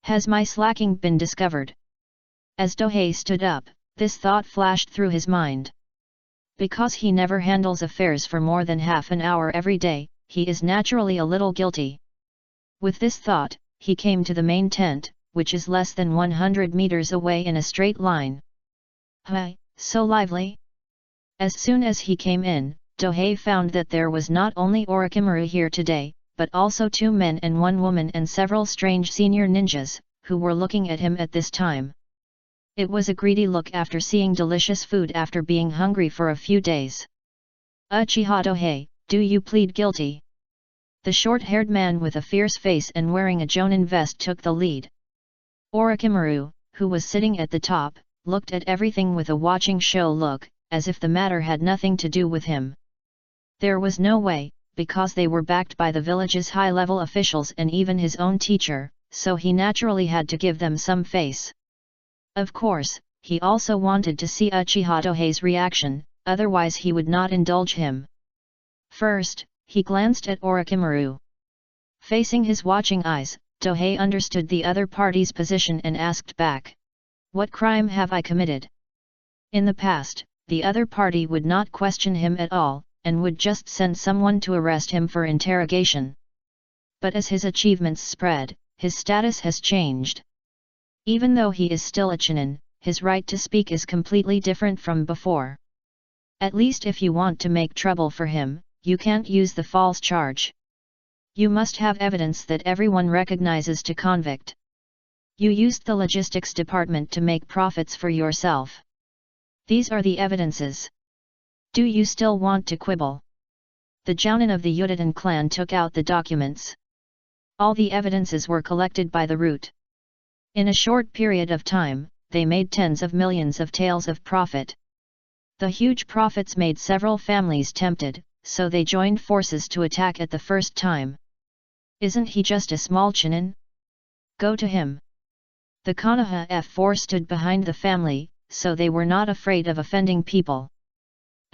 Has my slacking been discovered? As Dohei stood up, this thought flashed through his mind. Because he never handles affairs for more than half an hour every day, he is naturally a little guilty. With this thought, he came to the main tent, which is less than 100 meters away in a straight line. Hi, so lively! As soon as he came in, Dohei found that there was not only Orochimaru here today, but also 2 men and 1 woman and several strange senior ninjas, who were looking at him at this time. It was a greedy look after seeing delicious food after being hungry for a few days. Uchiha Dohei, do you plead guilty? The short-haired man with a fierce face and wearing a jonin vest took the lead. Orochimaru, who was sitting at the top, looked at everything with a watching show look, as if the matter had nothing to do with him. There was no way, because they were backed by the village's high-level officials and even his own teacher, so he naturally had to give them some face. Of course, he also wanted to see Uchiha Dohei's reaction, otherwise he would not indulge him. First, he glanced at Orochimaru. Facing his watching eyes, Dohei understood the other party's position and asked back. What crime have I committed? In the past, the other party would not question him at all, and would just send someone to arrest him for interrogation. But as his achievements spread, his status has changed. Even though he is still a Chunin, his right to speak is completely different from before. At least if you want to make trouble for him, you can't use the false charge. You must have evidence that everyone recognizes to convict. You used the logistics department to make profits for yourself. These are the evidences. Do you still want to quibble? The Jounin of the Udaten clan took out the documents. All the evidences were collected by the root. In a short period of time, they made tens of millions of taels of profit. The huge profits made several families tempted, so they joined forces to attack at the first time. Isn't he just a small Chunin? Go to him. The Konoha F4 stood behind the family, so they were not afraid of offending people.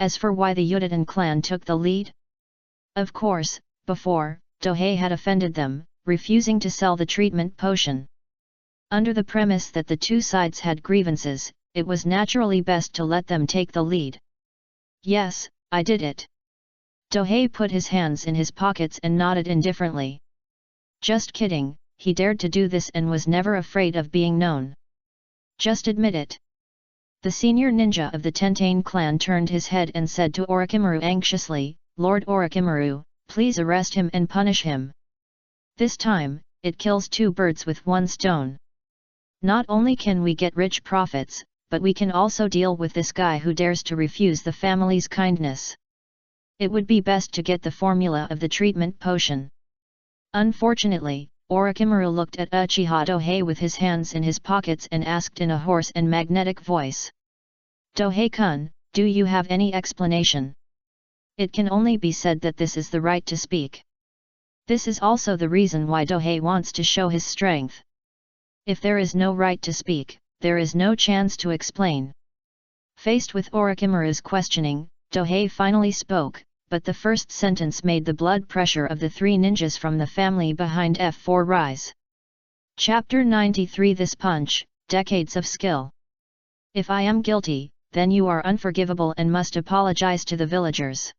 As for why the Uchiha clan took the lead? Of course, before, Dohei had offended them, refusing to sell the treatment potion. Under the premise that the two sides had grievances, it was naturally best to let them take the lead. Yes, I did it. Dohei put his hands in his pockets and nodded indifferently. Just kidding, he dared to do this and was never afraid of being known. Just admit it. The senior ninja of the Tentane clan turned his head and said to Orochimaru anxiously, Lord Orochimaru, please arrest him and punish him. This time, it kills two birds with one stone. Not only can we get rich profits, but we can also deal with this guy who dares to refuse the family's kindness. It would be best to get the formula of the treatment potion. Unfortunately, Orochimaru looked at Uchiha Dohei with his hands in his pockets and asked in a hoarse and magnetic voice. Dohei-kun, do you have any explanation? It can only be said that this is the right to speak. This is also the reason why Dohei wants to show his strength. If there is no right to speak, there is no chance to explain. Faced with Orochimaru's questioning, Dohei finally spoke, but the first sentence made the blood pressure of the three ninjas from the family behind F4 rise. Chapter 93 This punch, decades of skill. If I am guilty, then you are unforgivable and must apologize to the villagers.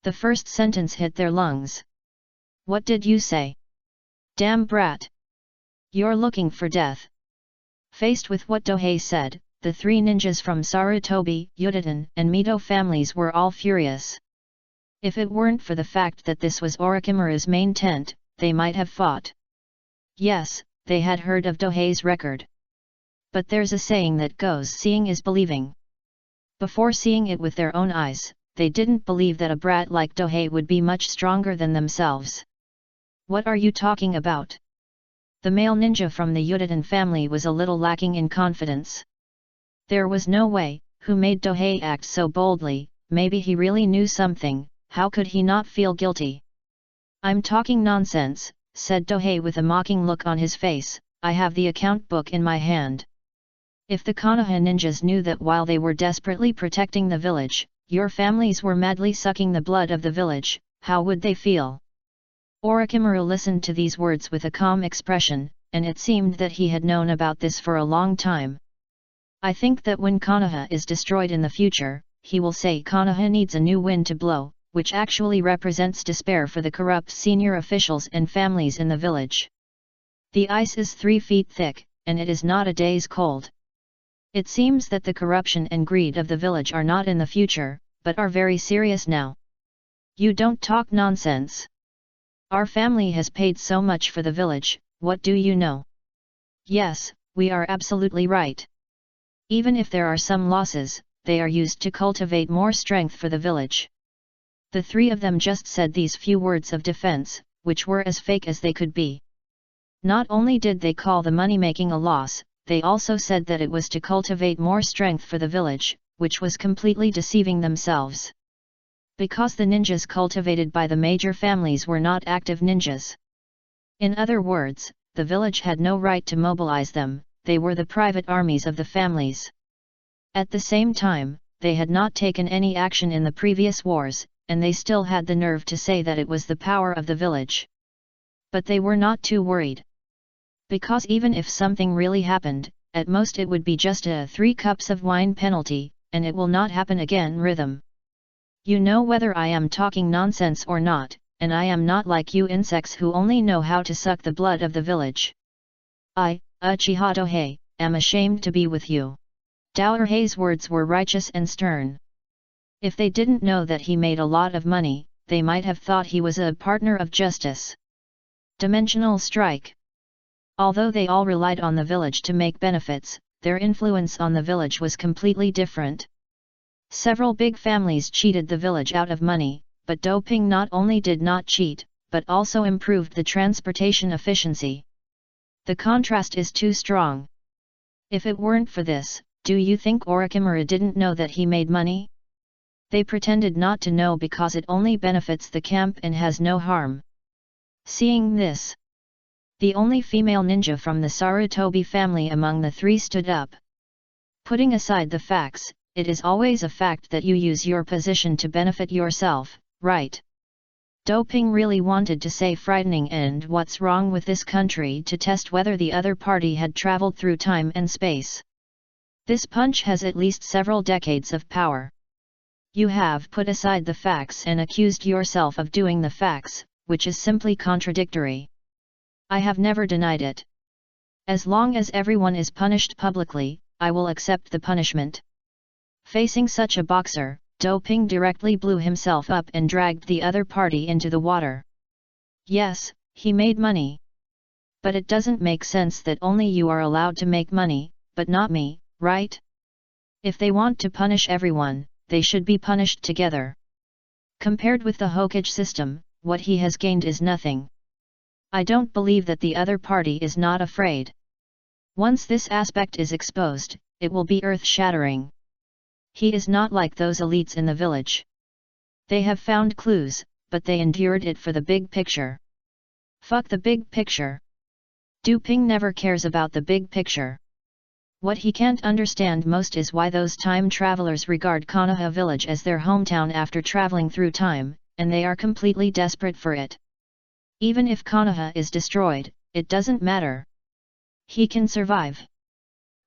The first sentence hit their lungs. What did you say? Damn brat! You're looking for death. Faced with what Dohei said, the three ninjas from Sarutobi, Uchiha, and Mito families were all furious. If it weren't for the fact that this was Orochimaru's main tent, they might have fought. Yes, they had heard of Dohei's record. But there's a saying that goes, seeing is believing. Before seeing it with their own eyes, they didn't believe that a brat like Dohei would be much stronger than themselves. What are you talking about? The male ninja from the Uchiha family was a little lacking in confidence. There was no way, who made Dohei act so boldly, maybe he really knew something, how could he not feel guilty? I'm talking nonsense, said Dohei with a mocking look on his face, I have the account book in my hand. If the Konoha ninjas knew that while they were desperately protecting the village, your families were madly sucking the blood of the village, how would they feel? Orochimaru listened to these words with a calm expression, and it seemed that he had known about this for a long time. I think that when Konoha is destroyed in the future, he will say Konoha needs a new wind to blow, which actually represents despair for the corrupt senior officials and families in the village. The ice is 3 feet thick, and it is not a day's cold. It seems that the corruption and greed of the village are not in the future, but are very serious now. You don't talk nonsense. Our family has paid so much for the village, what do you know? Yes, we are absolutely right. Even if there are some losses, they are used to cultivate more strength for the village. The three of them just said these few words of defense, which were as fake as they could be. Not only did they call the money-making a loss, they also said that it was to cultivate more strength for the village, which was completely deceiving themselves. Because the ninjas cultivated by the major families were not active ninjas. In other words, the village had no right to mobilize them, they were the private armies of the families. At the same time, they had not taken any action in the previous wars, and they still had the nerve to say that it was the power of the village. But they were not too worried. Because even if something really happened, at most it would be just a 3 cups of wine penalty, and it will not happen again rhythm. You know whether I am talking nonsense or not, and I am not like you insects who only know how to suck the blood of the village. I, Uchiha Dohei, am ashamed to be with you. Dohei's words were righteous and stern. If they didn't know that he made a lot of money, they might have thought he was a partner of justice. Dimensional strike. Although they all relied on the village to make benefits, their influence on the village was completely different. Several big families cheated the village out of money, but doping not only did not cheat, but also improved the transportation efficiency. The contrast is too strong. If it weren't for this, do you think Orochimaru didn't know that he made money? They pretended not to know because it only benefits the camp and has no harm. Seeing this, The only female ninja from the Sarutobi family among the three stood up. Putting aside the facts, it is always a fact that you use your position to benefit yourself, right? Doping really wanted to say frightening and what's wrong with this country to test whether the other party had traveled through time and space. This punch has at least several decades of power. You have put aside the facts and accused yourself of doing the facts, which is simply contradictory. I have never denied it. As long as everyone is punished publicly, I will accept the punishment. Facing such a boxer, Doping directly blew himself up and dragged the other party into the water. Yes, he made money. But it doesn't make sense that only you are allowed to make money, but not me, right? If they want to punish everyone, they should be punished together. Compared with the Hokage system, what he has gained is nothing. I don't believe that the other party is not afraid. Once this aspect is exposed, it will be earth-shattering. He is not like those elites in the village. They have found clues, but they endured it for the big picture. Fuck the big picture. Doping never cares about the big picture. What he can't understand most is why those time travelers regard Konoha village as their hometown after traveling through time, and they are completely desperate for it. Even if Konoha is destroyed, it doesn't matter. He can survive.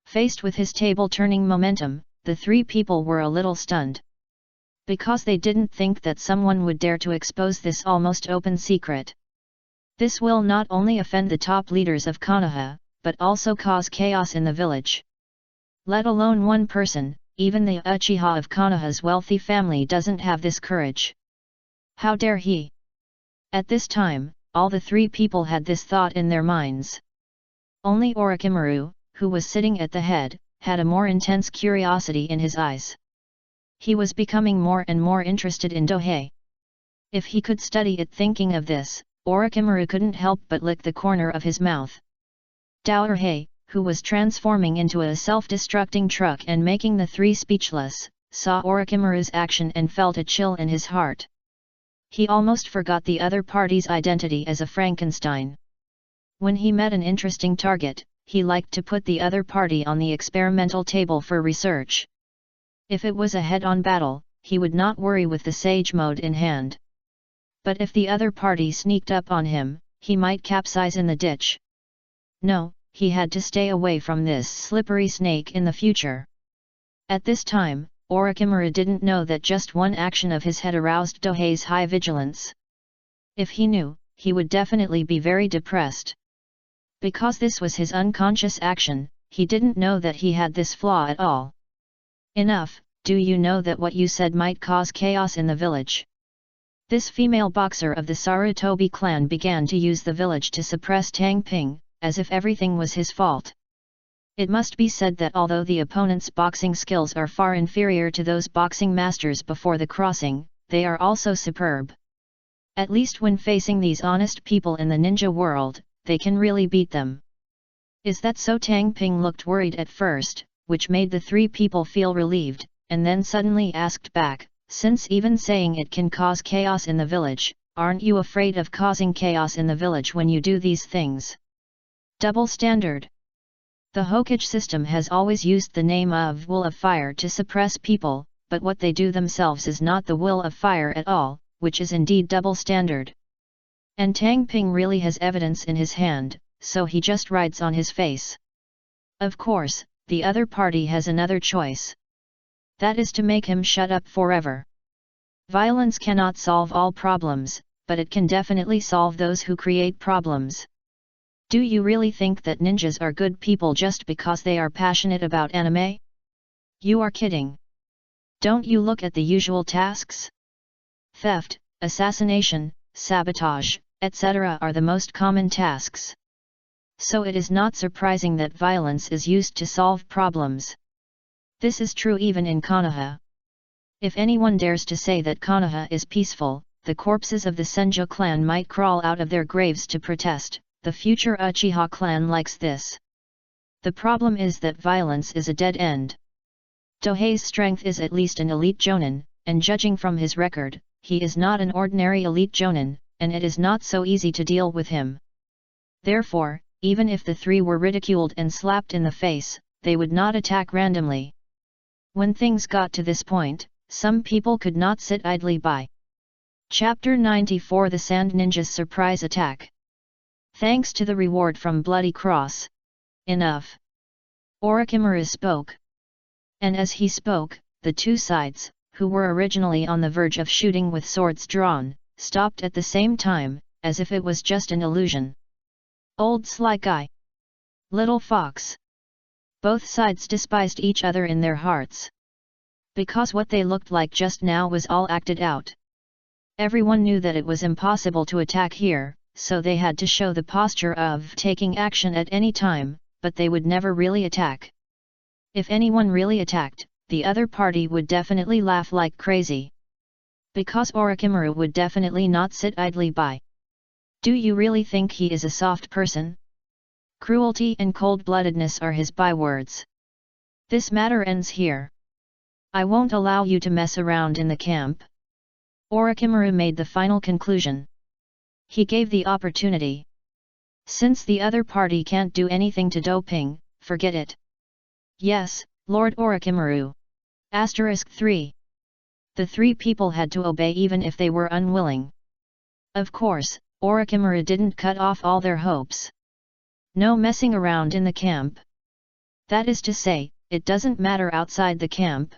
Faced with his table-turning momentum, the three people were a little stunned. Because they didn't think that someone would dare to expose this almost open secret. This will not only offend the top leaders of Konoha, but also cause chaos in the village. Let alone one person, even the Uchiha of Konoha's wealthy family doesn't have this courage. How dare he? At this time, all the three people had this thought in their minds. Only Orochimaru, who was sitting at the head, had a more intense curiosity in his eyes. He was becoming more and more interested in Dohei. If he could study it thinking of this, Orochimaru couldn't help but lick the corner of his mouth. Dohei, who was transforming into a self-destructing truck and making the three speechless, saw Orochimaru's action and felt a chill in his heart. He almost forgot the other party's identity as a Frankenstein. When he met an interesting target, he liked to put the other party on the experimental table for research. If it was a head-on battle, he would not worry with the sage mode in hand. But if the other party sneaked up on him, he might capsize in the ditch. No, he had to stay away from this slippery snake in the future. At this time, Orochimaru didn't know that just one action of his had aroused Dohei's high vigilance. If he knew, he would definitely be very depressed. Because this was his unconscious action, he didn't know that he had this flaw at all. Enough, do you know that what you said might cause chaos in the village? This female boxer of the Sarutobi clan began to use the village to suppress Tang Ping, as if everything was his fault. It must be said that although the opponent's boxing skills are far inferior to those boxing masters before the crossing, they are also superb. At least when facing these honest people in the ninja world, they can really beat them. Is that so? Tang Ping looked worried at first, which made the three people feel relieved, and then suddenly asked back, since even saying it can cause chaos in the village, aren't you afraid of causing chaos in the village when you do these things? Double standard. The Hokage system has always used the name of will of fire to suppress people, but what they do themselves is not the will of fire at all, which is indeed double standard. And Tang Ping really has evidence in his hand, so he just writes on his face. Of course, the other party has another choice. That is to make him shut up forever. Violence cannot solve all problems, but it can definitely solve those who create problems. Do you really think that ninjas are good people just because they are passionate about anime? You are kidding. Don't you look at the usual tasks? Theft, assassination, sabotage, etc. are the most common tasks. So it is not surprising that violence is used to solve problems. This is true even in Konoha. If anyone dares to say that Konoha is peaceful, the corpses of the Senju clan might crawl out of their graves to protest. The future Uchiha clan likes this. The problem is that violence is a dead end. Dohei's strength is at least an elite jonin, and judging from his record, he is not an ordinary elite jonin, and it is not so easy to deal with him. Therefore, even if the three were ridiculed and slapped in the face, they would not attack randomly. When things got to this point, some people could not sit idly by. Chapter 94 The Sand Ninja's Surprise Attack. Thanks to the reward from Bloody Cross. Enough. Orochimaru spoke. And as he spoke, the two sides, who were originally on the verge of shooting with swords drawn, stopped at the same time, as if it was just an illusion. Old sly guy. Little fox. Both sides despised each other in their hearts. Because what they looked like just now was all acted out. Everyone knew that it was impossible to attack here, so they had to show the posture of taking action at any time, but they would never really attack. If anyone really attacked, the other party would definitely laugh like crazy. Because Orochimaru would definitely not sit idly by. Do you really think he is a soft person? Cruelty and cold-bloodedness are his bywords. This matter ends here. I won't allow you to mess around in the camp. Orochimaru made the final conclusion. He gave the opportunity. Since the other party can't do anything to doping, forget it. Yes, Lord Orochimaru. * 3. The three people had to obey even if they were unwilling. Of course, Orochimaru didn't cut off all their hopes. No messing around in the camp. That is to say, it doesn't matter outside the camp.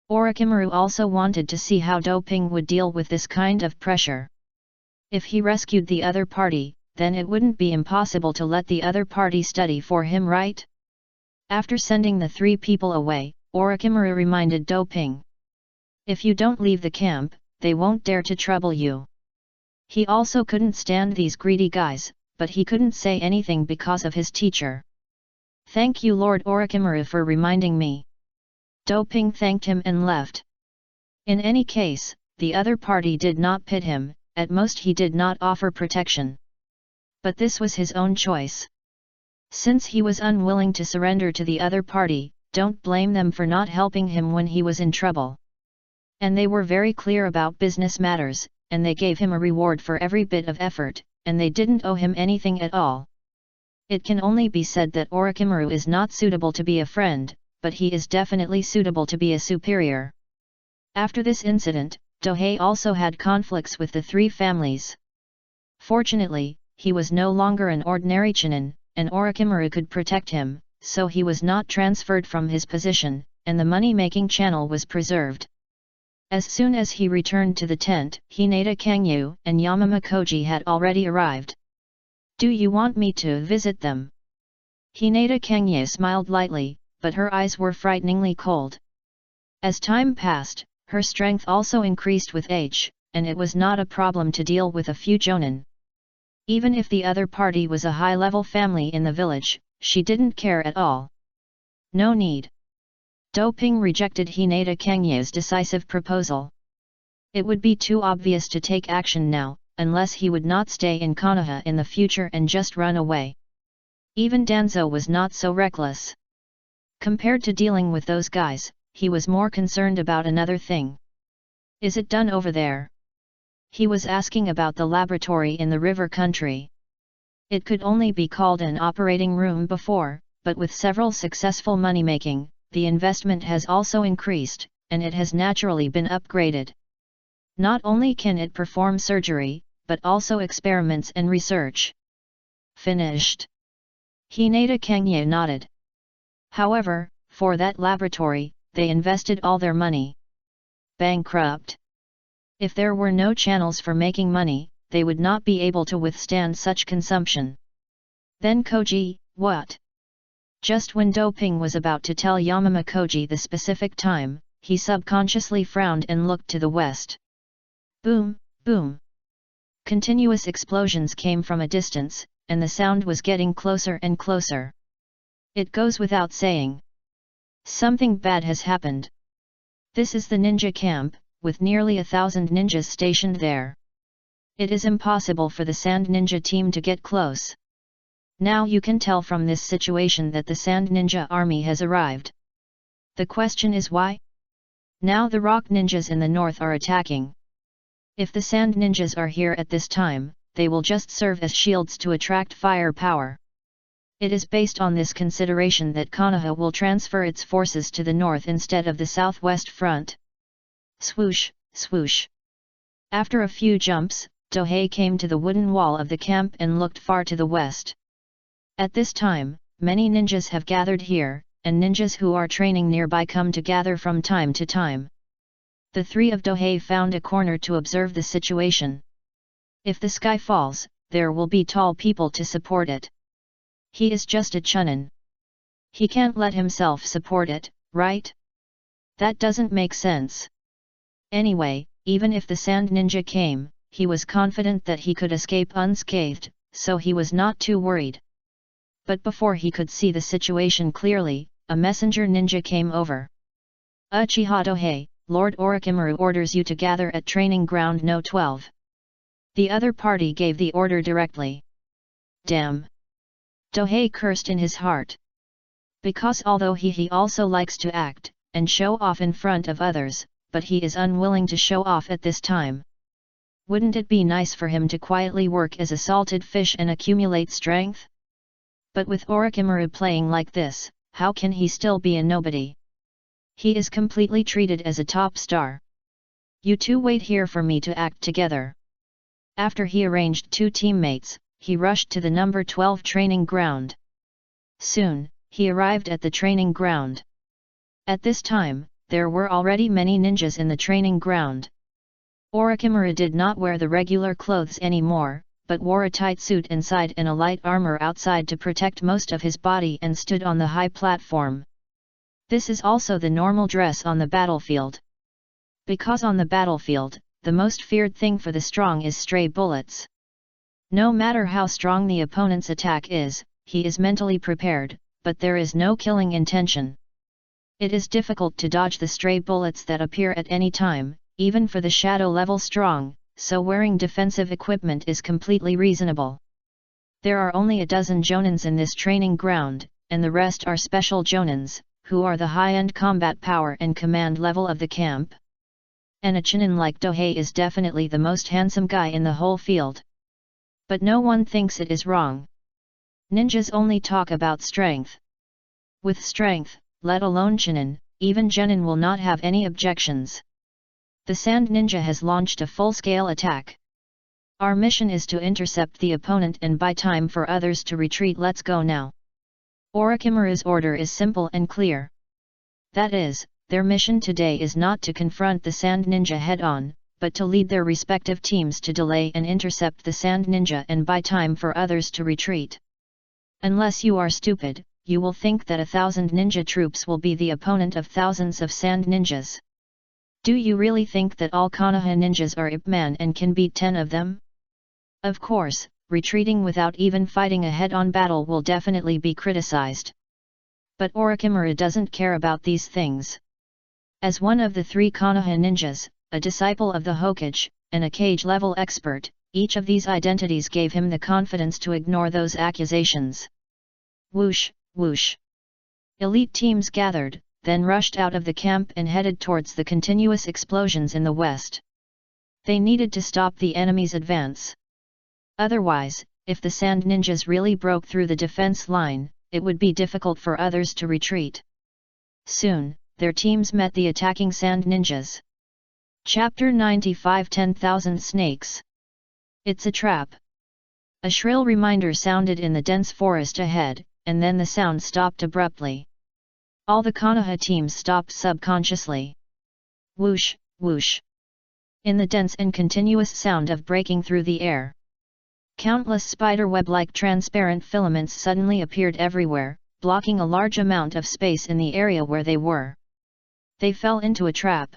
Orochimaru also wanted to see how doping would deal with this kind of pressure. If he rescued the other party, then it wouldn't be impossible to let the other party study for him, right? After sending the three people away, Orochimaru reminded doping. If you don't leave the camp, they won't dare to trouble you. He also couldn't stand these greedy guys, but he couldn't say anything because of his teacher. Thank you, Lord Orochimaru, for reminding me. Doping thanked him and left. In any case, the other party did not pit him, at most he did not offer protection. But this was his own choice. Since he was unwilling to surrender to the other party, don't blame them for not helping him when he was in trouble. And they were very clear about business matters, and they gave him a reward for every bit of effort, and they didn't owe him anything at all. It can only be said that Orochimaru is not suitable to be a friend, but he is definitely suitable to be a superior. After this incident, Dohei also had conflicts with the three families. Fortunately, he was no longer an ordinary Chunin, and Orochimaru could protect him, so he was not transferred from his position, and the money-making channel was preserved. As soon as he returned to the tent, Hinata Kangyu and Yamama Koji had already arrived. Do you want me to visit them? Hinata Kangyu smiled lightly, but her eyes were frighteningly cold. As time passed, her strength also increased with age, and it was not a problem to deal with a few jonin. Even if the other party was a high-level family in the village, she didn't care at all. No need. Doping rejected Hinata Kangyu's decisive proposal. It would be too obvious to take action now, unless he would not stay in Konoha in the future and just run away. Even Danzo was not so reckless. Compared to dealing with those guys, he was more concerned about another thing. Is it done over there? He was asking about the laboratory in the river country. It could only be called an operating room before, but with several successful money-making, the investment has also increased, and it has naturally been upgraded. Not only can it perform surgery, but also experiments and research. Finished. Hinata Kangyu nodded. However, for that laboratory, they invested all their money. Bankrupt. If there were no channels for making money, they would not be able to withstand such consumption. Then Koji, what? Just when Doping was about to tell Yamama Koji the specific time, he subconsciously frowned and looked to the west. Boom, boom. Continuous explosions came from a distance, and the sound was getting closer and closer. It goes without saying. Something bad has happened. This is the ninja camp, with nearly 1,000 ninjas stationed there. It is impossible for the Sand Ninja team to get close. Now you can tell from this situation that the Sand Ninja army has arrived. The question is why? Now the Rock Ninjas in the north are attacking. If the Sand Ninjas are here at this time, they will just serve as shields to attract fire power. It is based on this consideration that Konoha will transfer its forces to the north instead of the southwest front. Swoosh, swoosh. After a few jumps, Dohei came to the wooden wall of the camp and looked far to the west. At this time, many ninjas have gathered here, and ninjas who are training nearby come to gather from time to time. The three of Dohei found a corner to observe the situation. If the sky falls, there will be tall people to support it. He is just a chunin. He can't let himself support it, right? That doesn't make sense. Anyway, even if the sand ninja came, he was confident that he could escape unscathed, so he was not too worried. But before he could see the situation clearly, a messenger ninja came over. Uchiha Dohei, Lord Orochimaru orders you to gather at training ground No. 12. The other party gave the order directly. Damn! Dohei cursed in his heart. Because although he also likes to act, and show off in front of others, but he is unwilling to show off at this time. Wouldn't it be nice for him to quietly work as a salted fish and accumulate strength? But with Orochimaru playing like this, how can he still be a nobody? He is completely treated as a top star. You two wait here for me to act together. After he arranged two teammates, he rushed to the number 12 training ground. Soon, he arrived at the training ground. At this time, there were already many ninjas in the training ground. Orochimaru did not wear the regular clothes anymore, but wore a tight suit inside and a light armor outside to protect most of his body and stood on the high platform. This is also the normal dress on the battlefield. Because on the battlefield, the most feared thing for the strong is stray bullets. No matter how strong the opponent's attack is, he is mentally prepared, but there is no killing intention. It is difficult to dodge the stray bullets that appear at any time, even for the shadow level strong, so wearing defensive equipment is completely reasonable. There are only a dozen jonins in this training ground, and the rest are special jonins, who are the high-end combat power and command level of the camp. And a chunin like Dohei is definitely the most handsome guy in the whole field. But no one thinks it is wrong. Ninjas only talk about strength. With strength, let alone chunin, even genin will not have any objections. The sand ninja has launched a full-scale attack. Our mission is to intercept the opponent and buy time for others to retreat. Let's go now. Orochimaru's order is simple and clear. That is, their mission today is not to confront the sand ninja head-on, but to lead their respective teams to delay and intercept the sand ninja and buy time for others to retreat. Unless you are stupid, you will think that 1,000 ninja troops will be the opponent of thousands of sand ninjas. Do you really think that all Konoha ninjas are Ip Man and can beat 10 of them? Of course, retreating without even fighting a head-on battle will definitely be criticized. But Orochimaru doesn't care about these things. As one of the 3 Konoha ninjas, a disciple of the Hokage, and a Kage-level expert, each of these identities gave him the confidence to ignore those accusations. Whoosh, whoosh. Elite teams gathered, then rushed out of the camp and headed towards the continuous explosions in the west. They needed to stop the enemy's advance. Otherwise, if the sand ninjas really broke through the defense line, it would be difficult for others to retreat. Soon, their teams met the attacking sand ninjas. Chapter 95 10,000 Snakes. It's a trap. A shrill reminder sounded in the dense forest ahead, and then the sound stopped abruptly. All the Konoha teams stopped subconsciously. Whoosh, whoosh. In the dense and continuous sound of breaking through the air, countless spiderweb-like transparent filaments suddenly appeared everywhere, blocking a large amount of space in the area where they were. They fell into a trap.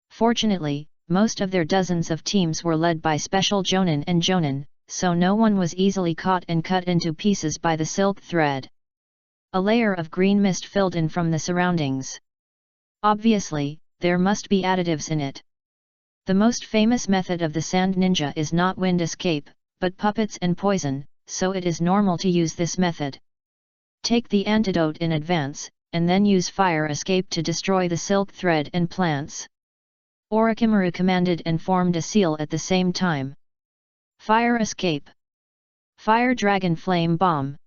Fortunately, most of their dozens of teams were led by special jonin and jonin, so no one was easily caught and cut into pieces by the silk thread. A layer of green mist filled in from the surroundings. Obviously, there must be additives in it. The most famous method of the sand ninja is not wind escape, but puppets and poison, so it is normal to use this method. Take the antidote in advance, and then use fire escape to destroy the silk thread and plants. Orochimaru commanded and formed a seal at the same time. Fire escape. Fire dragon flame bomb.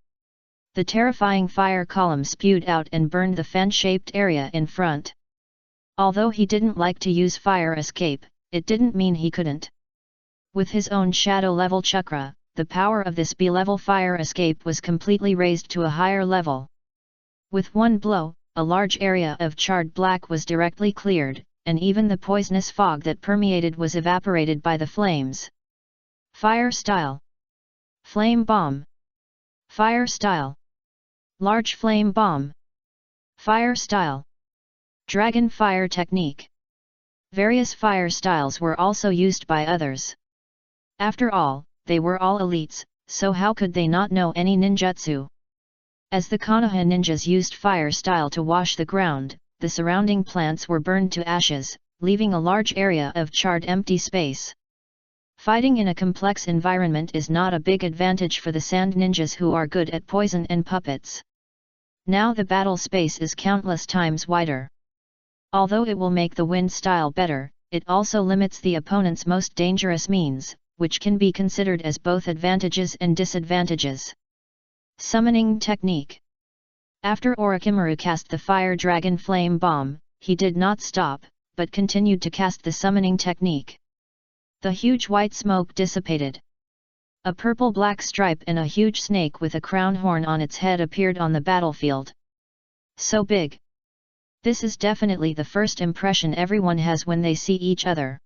The terrifying fire column spewed out and burned the fan-shaped area in front. Although he didn't like to use fire escape, it didn't mean he couldn't. With his own shadow level chakra, the power of this B-level fire escape was completely raised to a higher level. With one blow, a large area of charred black was directly cleared, and even the poisonous fog that permeated was evaporated by the flames. Fire style. Flame bomb. Fire style. Large flame bomb. Fire style. Dragon fire technique. Various fire styles were also used by others. After all, they were all elites, so how could they not know any ninjutsu? As the Konoha ninjas used fire style to wash the ground, the surrounding plants were burned to ashes, leaving a large area of charred empty space. Fighting in a complex environment is not a big advantage for the sand ninjas who are good at poison and puppets. Now the battle space is countless times wider. Although it will make the wind style better, it also limits the opponent's most dangerous means, which can be considered as both advantages and disadvantages. Summoning technique. After Orochimaru cast the fire dragon flame bomb, he did not stop, but continued to cast the summoning technique. The huge white smoke dissipated. A purple-black stripe and a huge snake with a crown horn on its head appeared on the battlefield. So big. This is definitely the first impression everyone has when they see each other.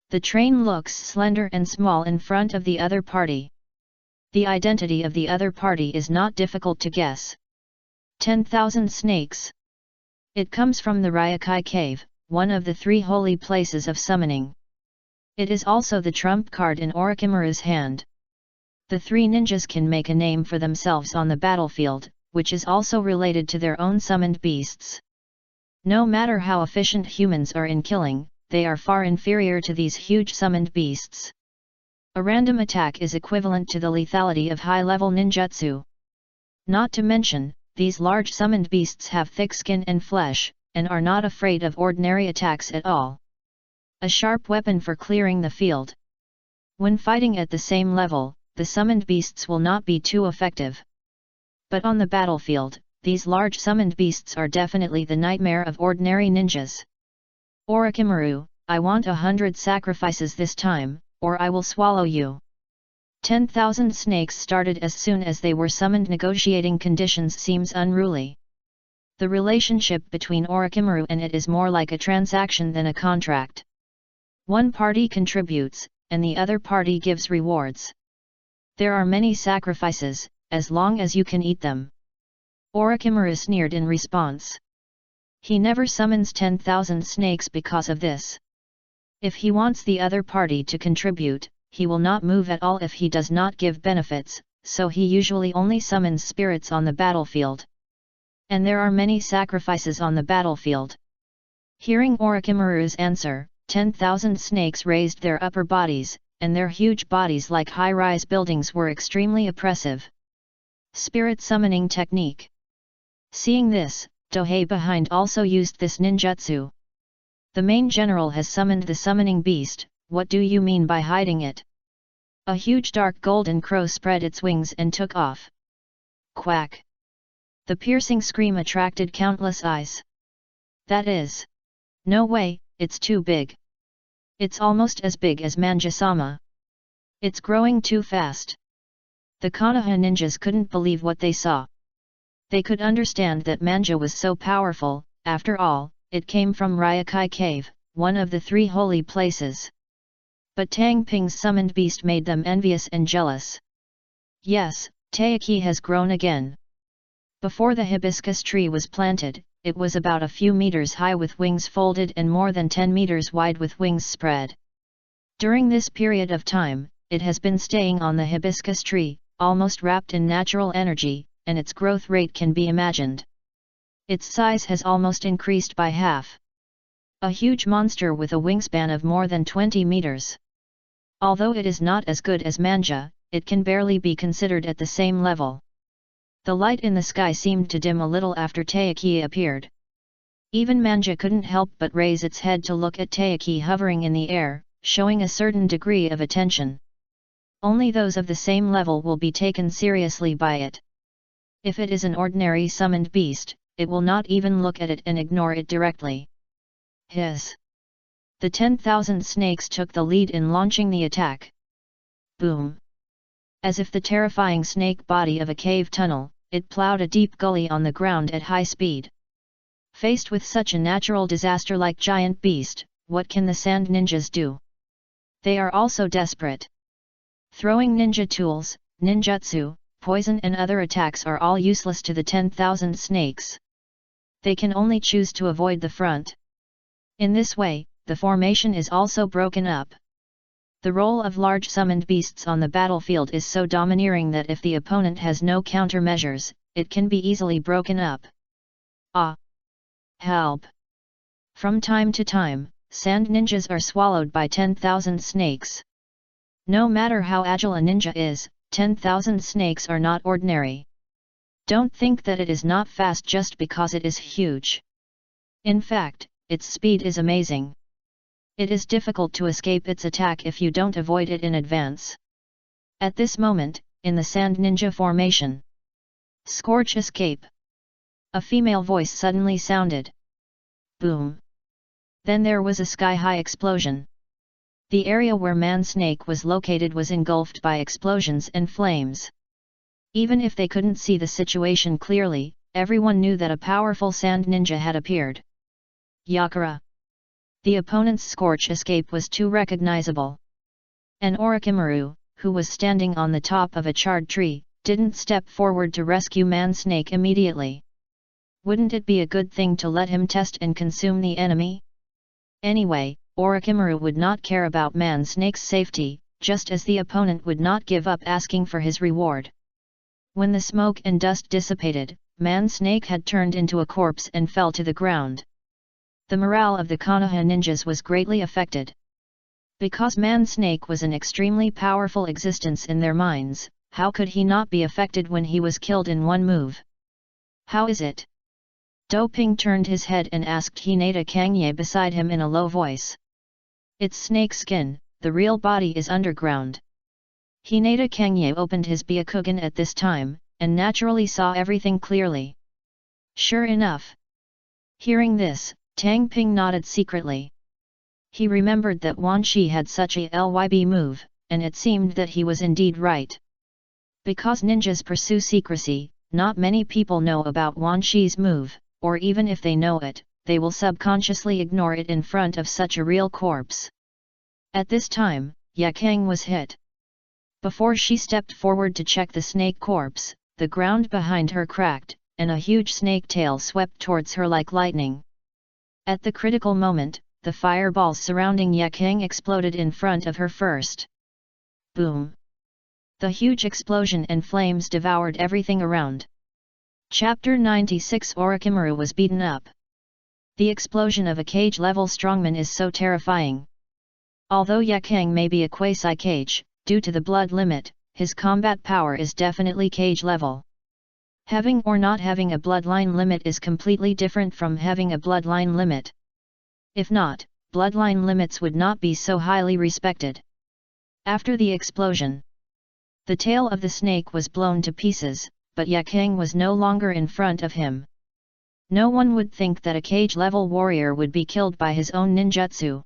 The train looks slender and small in front of the other party. The identity of the other party is not difficult to guess. 10,000 snakes. It comes from the Ryokai Cave, one of the 3 holy places of summoning. It is also the trump card in Orochimaru's hand. The 3 ninjas can make a name for themselves on the battlefield, which is also related to their own summoned beasts. No matter how efficient humans are in killing, they are far inferior to these huge summoned beasts. A random attack is equivalent to the lethality of high-level ninjutsu. Not to mention, these large summoned beasts have thick skin and flesh, and are not afraid of ordinary attacks at all. A sharp weapon for clearing the field. When fighting at the same level, the summoned beasts will not be too effective. But on the battlefield, these large summoned beasts are definitely the nightmare of ordinary ninjas. Orochimaru, I want 100 sacrifices this time, or I will swallow you. 10,000 snakes started as soon as they were summoned. Negotiating conditions seems unruly. The relationship between Orochimaru and it is more like a transaction than a contract. One party contributes, and the other party gives rewards. There are many sacrifices, as long as you can eat them. Orochimaru sneered in response. He never summons 10,000 snakes because of this. If he wants the other party to contribute, he will not move at all if he does not give benefits, so he usually only summons spirits on the battlefield. And there are many sacrifices on the battlefield. Hearing Orochimaru's answer, 10,000 snakes raised their upper bodies, and their huge bodies like high-rise buildings were extremely oppressive. Spirit summoning technique. Seeing this, Dohei behind also used this ninjutsu. The main general has summoned the summoning beast. What do you mean by hiding it? A huge dark golden crow spread its wings and took off. Quack! The piercing scream attracted countless eyes. That is. No way, it's too big. It's almost as big as Manja-sama. It's growing too fast. The Konoha ninjas couldn't believe what they saw. They could understand that Manja was so powerful. After all, it came from Ryokai Cave, one of the 3 holy places. But Tang Ping's summoned beast made them envious and jealous. Yes, Taiki has grown again. Before the hibiscus tree was planted, it was about a few meters high with wings folded and more than 10 meters wide with wings spread. During this period of time, it has been staying on the hibiscus tree, almost wrapped in natural energy, and its growth rate can be imagined. Its size has almost increased by half. A huge monster with a wingspan of more than 20 meters. Although it is not as good as Manja, it can barely be considered at the same level. The light in the sky seemed to dim a little after Taiki appeared. Even Manja couldn't help but raise its head to look at Taiki hovering in the air, showing a certain degree of attention. Only those of the same level will be taken seriously by it. If it is an ordinary summoned beast, it will not even look at it and ignore it directly. Hiss! The 10,000 snakes took the lead in launching the attack. Boom! As if the terrifying snake body of a cave tunnel, it plowed a deep gully on the ground at high speed. Faced with such a natural disaster like giant beast, what can the sand ninjas do? They are also desperate. Throwing ninja tools, ninjutsu, poison and other attacks are all useless to the 10,000 snakes. They can only choose to avoid the front. In this way, the formation is also broken up. The role of large summoned beasts on the battlefield is so domineering that if the opponent has no countermeasures, it can be easily broken up. Ah! Help! From time to time, sand ninjas are swallowed by 10,000 snakes. No matter how agile a ninja is, 10,000 snakes are not ordinary. Don't think that it is not fast just because it is huge. In fact, its speed is amazing. It is difficult to escape its attack if you don't avoid it in advance. At this moment, in the sand ninja formation, Scorch escape! A female voice suddenly sounded. Boom! Then there was a sky-high explosion. The area where Man Snake was located was engulfed by explosions and flames. Even if they couldn't see the situation clearly, everyone knew that a powerful sand ninja had appeared. Yakura! The opponent's Scorch escape was too recognizable. And Orochimaru, who was standing on the top of a charred tree, didn't step forward to rescue Man Snake immediately. Wouldn't it be a good thing to let him test and consume the enemy? Anyway, Orochimaru would not care about Man Snake's safety, just as the opponent would not give up asking for his reward. When the smoke and dust dissipated, Man Snake had turned into a corpse and fell to the ground. The morale of the Konoha ninjas was greatly affected. Because Man Snake was an extremely powerful existence in their minds, how could he not be affected when he was killed in one move? How is it? Doping turned his head and asked Hinata Kangye beside him in a low voice. It's snake skin, the real body is underground. Hinata Kangye opened his Byakugan at this time, and naturally saw everything clearly. Sure enough. Hearing this, Tang Ping nodded secretly. He remembered that Wan Shi had such a LYB move, and it seemed that he was indeed right. Because ninjas pursue secrecy, not many people know about Wan Shi's move, or even if they know it, they will subconsciously ignore it in front of such a real corpse. At this time, Yakang was hit. Before she stepped forward to check the snake corpse, the ground behind her cracked, and a huge snake tail swept towards her like lightning. At the critical moment, the fireballs surrounding Yakang exploded in front of her first. Boom! The huge explosion and flames devoured everything around. Chapter 96 Orochimaru was beaten up. The explosion of a cage-level strongman is so terrifying. Although Yakang may be a quasi-cage, due to the blood limit, his combat power is definitely cage-level. Having or not having a bloodline limit is completely different from having a bloodline limit. If not, bloodline limits would not be so highly respected. After the explosion, the tail of the snake was blown to pieces, but Yakang was no longer in front of him. No one would think that a cage-level warrior would be killed by his own ninjutsu.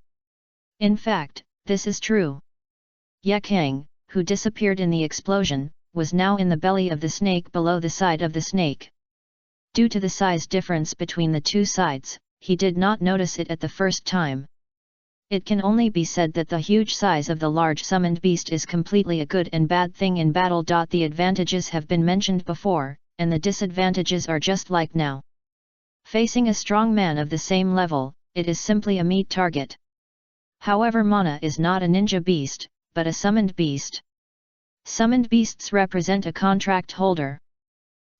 In fact, this is true. Yakang, who disappeared in the explosion, was now in the belly of the snake below the side of the snake. Due to the size difference between the two sides, he did not notice it at the first time. It can only be said that the huge size of the large summoned beast is completely a good and bad thing in battle. The advantages have been mentioned before, and the disadvantages are just like now. Facing a strong man of the same level, it is simply a meat target. However, Mana is not a ninja beast, but a summoned beast. Summoned beasts represent a contract holder.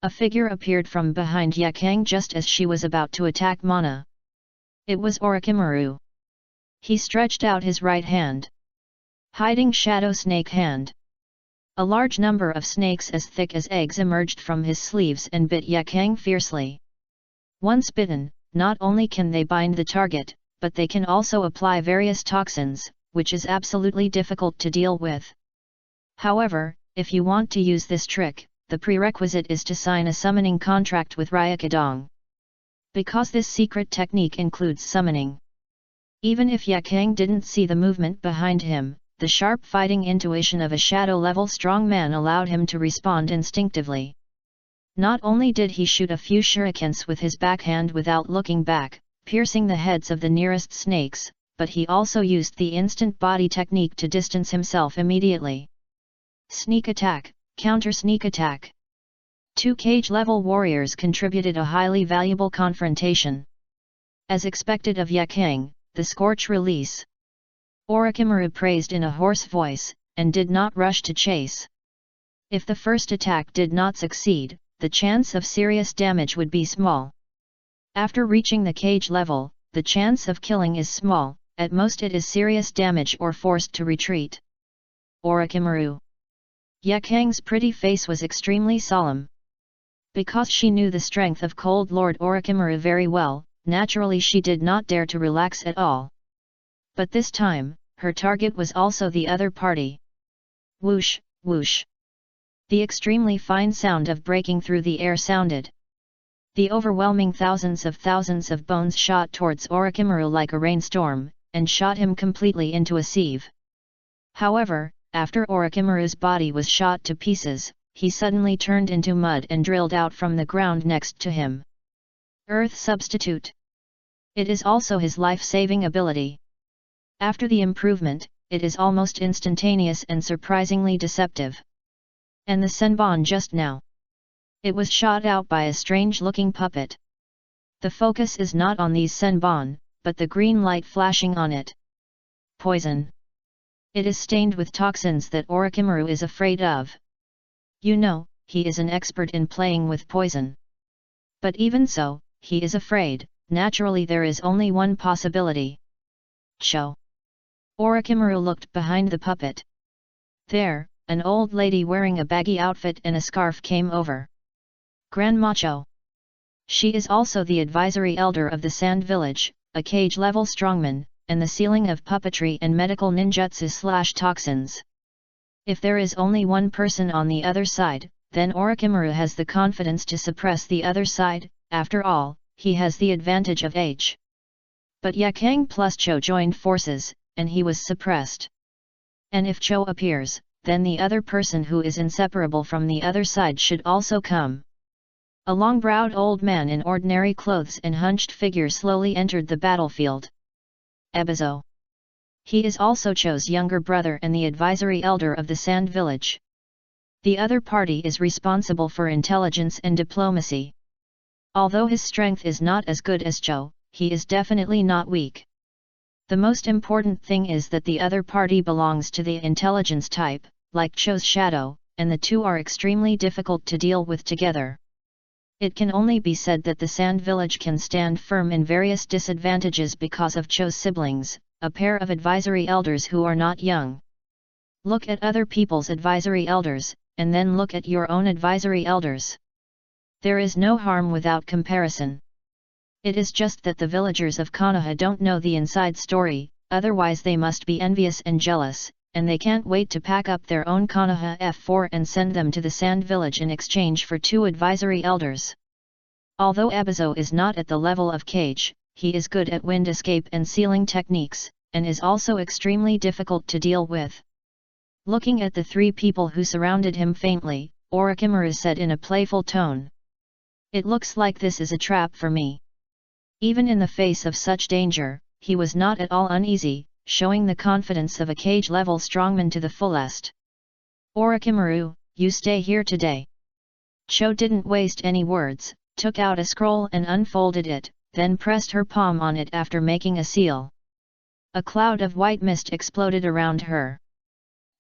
A figure appeared from behind Yakang just as she was about to attack Mana. It was Orochimaru. He stretched out his right hand. Hiding shadow snake hand. A large number of snakes as thick as eggs emerged from his sleeves and bit Yakang fiercely. Once bitten, not only can they bind the target, but they can also apply various toxins, which is absolutely difficult to deal with. However, if you want to use this trick, the prerequisite is to sign a summoning contract with Ryukadong. Because this secret technique includes summoning. Even if Yakang didn't see the movement behind him, the sharp fighting intuition of a shadow-level strongman allowed him to respond instinctively. Not only did he shoot a few shurikens with his backhand without looking back, piercing the heads of the nearest snakes, but he also used the instant body technique to distance himself immediately. Sneak attack, counter sneak attack. Two cage-level warriors contributed a highly valuable confrontation. As expected of Yakang, the scorch release. Orochimaru praised in a hoarse voice, and did not rush to chase. If the first attack did not succeed, the chance of serious damage would be small. After reaching the cage level, the chance of killing is small, at most it is serious damage or forced to retreat. Orochimaru. Yakang's pretty face was extremely solemn. Because she knew the strength of Cold Lord Orochimaru very well, naturally she did not dare to relax at all. But this time, her target was also the other party. Whoosh, whoosh. The extremely fine sound of breaking through the air sounded. The overwhelming thousands of bones shot towards Orochimaru like a rainstorm, and shot him completely into a sieve. However, after Orochimaru's body was shot to pieces, he suddenly turned into mud and drilled out from the ground next to him. Earth Substitute. It is also his life-saving ability. After the improvement, it is almost instantaneous and surprisingly deceptive. And the Senbon just now. It was shot out by a strange-looking puppet. The focus is not on these Senbon, but the green light flashing on it. Poison. It is stained with toxins that Orochimaru is afraid of. You know, he is an expert in playing with poison. But even so, he is afraid. Naturally there is only one possibility. Cho. Orochimaru looked behind the puppet. There, an old lady wearing a baggy outfit and a scarf came over. Grandma Cho. She is also the advisory elder of the Sand Village, a cage-level strongman, and the ceiling of puppetry and medical ninjutsu/toxins. If there is only one person on the other side, then Orochimaru has the confidence to suppress the other side. After all, he has the advantage of age. But Yakang plus Cho joined forces, and he was suppressed. And if Cho appears, then the other person who is inseparable from the other side should also come. A long-browed old man in ordinary clothes and hunched figure slowly entered the battlefield. Ebizo. He is also Cho's younger brother and the advisory elder of the Sand Village. The other party is responsible for intelligence and diplomacy. Although his strength is not as good as Cho, he is definitely not weak. The most important thing is that the other party belongs to the intelligence type, like Cho's shadow, and the two are extremely difficult to deal with together. It can only be said that the Sand Village can stand firm in various disadvantages because of Cho's siblings, a pair of advisory elders who are not young. Look at other people's advisory elders, and then look at your own advisory elders. There is no harm without comparison. It is just that the villagers of Konoha don't know the inside story, otherwise they must be envious and jealous, and they can't wait to pack up their own Konoha F4 and send them to the Sand Village in exchange for 2 advisory elders. Although Ebizo is not at the level of Cage, he is good at wind escape and sealing techniques, and is also extremely difficult to deal with. Looking at the 3 people who surrounded him faintly, Orochimaru said in a playful tone. It looks like this is a trap for me. Even in the face of such danger, he was not at all uneasy, showing the confidence of a cage-level strongman to the fullest. Orochimaru, you stay here today. Cho didn't waste any words, took out a scroll and unfolded it, then pressed her palm on it after making a seal. A cloud of white mist exploded around her.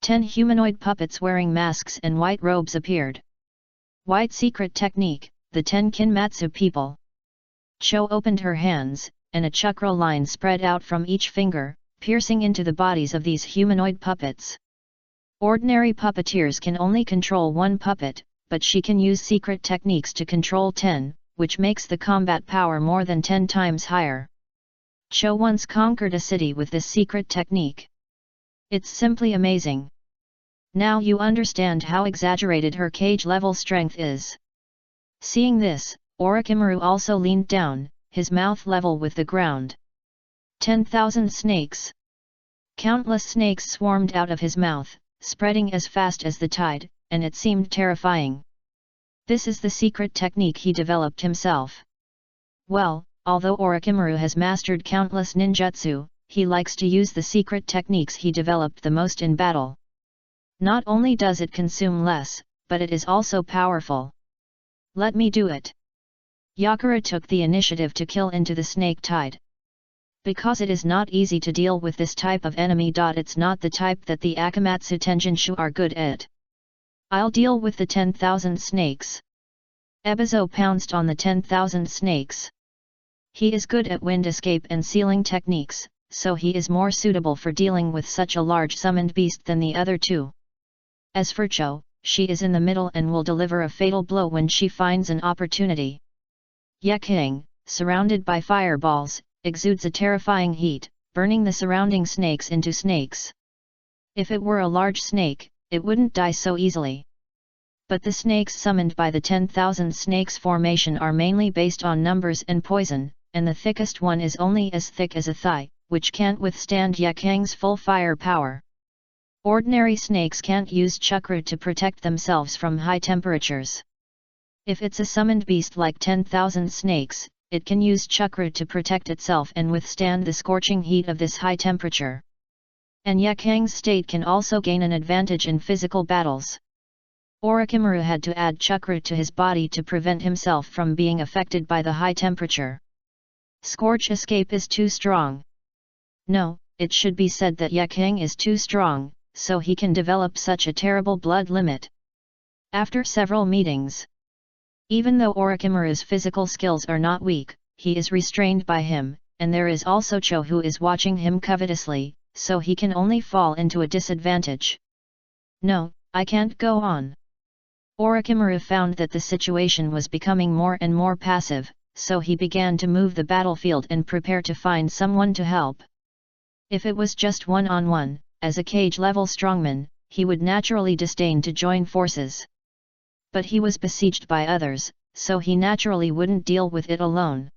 10 humanoid puppets wearing masks and white robes appeared. White secret technique, the 10 Kinmatsu people. Cho opened her hands, and a chakra line spread out from each finger, piercing into the bodies of these humanoid puppets. Ordinary puppeteers can only control 1 puppet, but she can use secret techniques to control 10, which makes the combat power more than 10 times higher. Cho once conquered a city with this secret technique. It's simply amazing. Now you understand how exaggerated her cage-level strength is. Seeing this, Orochimaru also leaned down, his mouth level with the ground. 10,000 snakes. Countless snakes swarmed out of his mouth, spreading as fast as the tide, and it seemed terrifying. This is the secret technique he developed himself. Well, although Orochimaru has mastered countless ninjutsu, he likes to use the secret techniques he developed the most in battle. Not only does it consume less, but it is also powerful. Let me do it. Yakura took the initiative to kill into the snake tide. Because it is not easy to deal with this type of enemy. It's not the type that the Akamatsu Tenjinshu are good at. I'll deal with the 10,000 snakes. Ebizo pounced on the 10,000 snakes. He is good at wind escape and sealing techniques, so he is more suitable for dealing with such a large summoned beast than the other two. As for Cho, she is in the middle and will deliver a fatal blow when she finds an opportunity. Yeking, surrounded by fireballs, exudes a terrifying heat, burning the surrounding snakes into snakes. If it were a large snake, it wouldn't die so easily. But the snakes summoned by the 10,000 snakes formation are mainly based on numbers and poison, and the thickest one is only as thick as a thigh, which can't withstand Yekang's full fire power. Ordinary snakes can't use chakra to protect themselves from high temperatures. If it's a summoned beast like 10,000 snakes, it can use chakra to protect itself and withstand the scorching heat of this high temperature. And Yekang's state can also gain an advantage in physical battles. Orochimaru had to add chakra to his body to prevent himself from being affected by the high temperature. Scorch escape is too strong. No, it should be said that Yekang is too strong, so he can develop such a terrible blood limit. After several meetings, even though Orochimaru's physical skills are not weak, he is restrained by him, and there is also Cho who is watching him covetously, so he can only fall into a disadvantage. No, I can't go on. Orochimaru found that the situation was becoming more and more passive, so he began to move the battlefield and prepare to find someone to help. If it was just one-on-one, as a cage-level strongman, he would naturally disdain to join forces. But he was besieged by others, so he naturally wouldn't deal with it alone.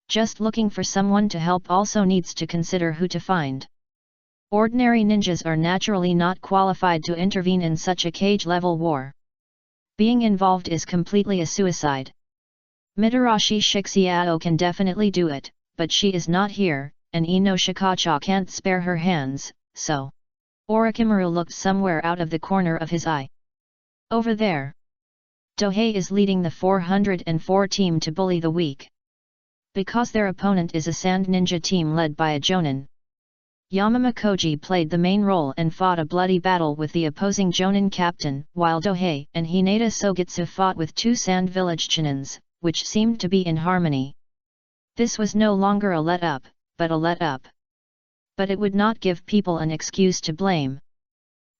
Just looking for someone to help also needs to consider who to find. Ordinary ninjas are naturally not qualified to intervene in such a cage-level war. Being involved is completely a suicide. Mitarashi Shixiao can definitely do it, but she is not here, and Ino Shikacha can't spare her hands, so. Orochimaru looked somewhere out of the corner of his eye. Over there. Dohei is leading the 404 team to bully the weak. Because their opponent is a sand ninja team led by a jonin. Yamama Koji played the main role and fought a bloody battle with the opposing jonin captain, while Dohei and Hinata Sogitsu fought with two sand village chinins, which seemed to be in harmony. This was no longer a let-up, but a let-up. But it would not give people an excuse to blame.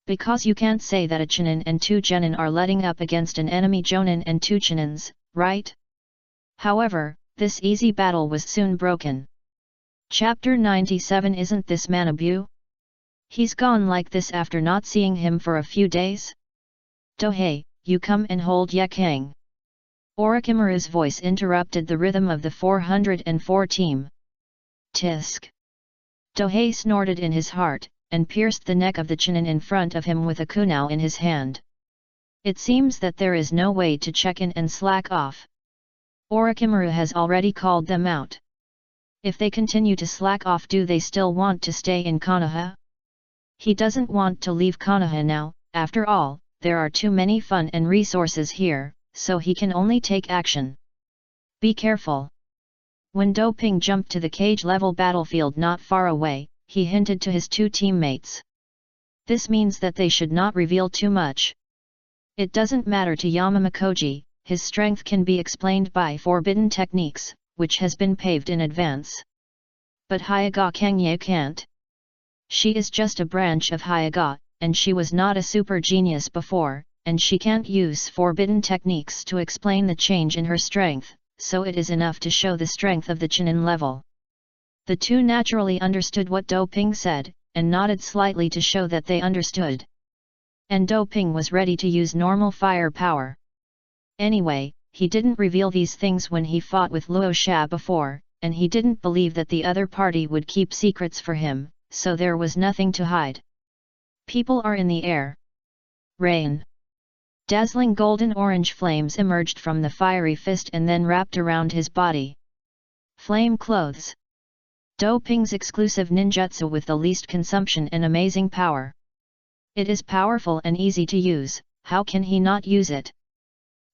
Because you can't say that a chinin and two genin are letting up against an enemy jonin and two chinins, right? However, this easy battle was soon broken. Chapter 97. Isn't this Manabu? He's gone like this after not seeing him for a few days? Dohei, you come and hold Yekang. Orochimaru's voice interrupted the rhythm of the 404 team. Tisk. Dohei snorted in his heart, and pierced the neck of the chinin in front of him with a kunao in his hand. It seems that there is no way to check in and slack off. Orochimaru has already called them out. If they continue to slack off, do they still want to stay in Konoha? He doesn't want to leave Konoha now. After all, there are too many fun and resources here, so he can only take action. Be careful. When Doping jumped to the cage-level battlefield not far away, he hinted to his two teammates. This means that they should not reveal too much. It doesn't matter to Yamama Koji, his strength can be explained by forbidden techniques, which has been paved in advance. But Hyaga Kangye can't. She is just a branch of Hyaga, and she was not a super genius before, and she can't use forbidden techniques to explain the change in her strength, so it is enough to show the strength of the chinin level. The two naturally understood what Doping said, and nodded slightly to show that they understood. And Do Ping was ready to use normal fire power. Anyway, he didn't reveal these things when he fought with Luo Xia before, and he didn't believe that the other party would keep secrets for him, so there was nothing to hide. People are in the air. Rain. Dazzling golden-orange flames emerged from the fiery fist and then wrapped around his body. Flame clothes. Do Ping's exclusive ninjutsu with the least consumption and amazing power. It is powerful and easy to use, how can he not use it?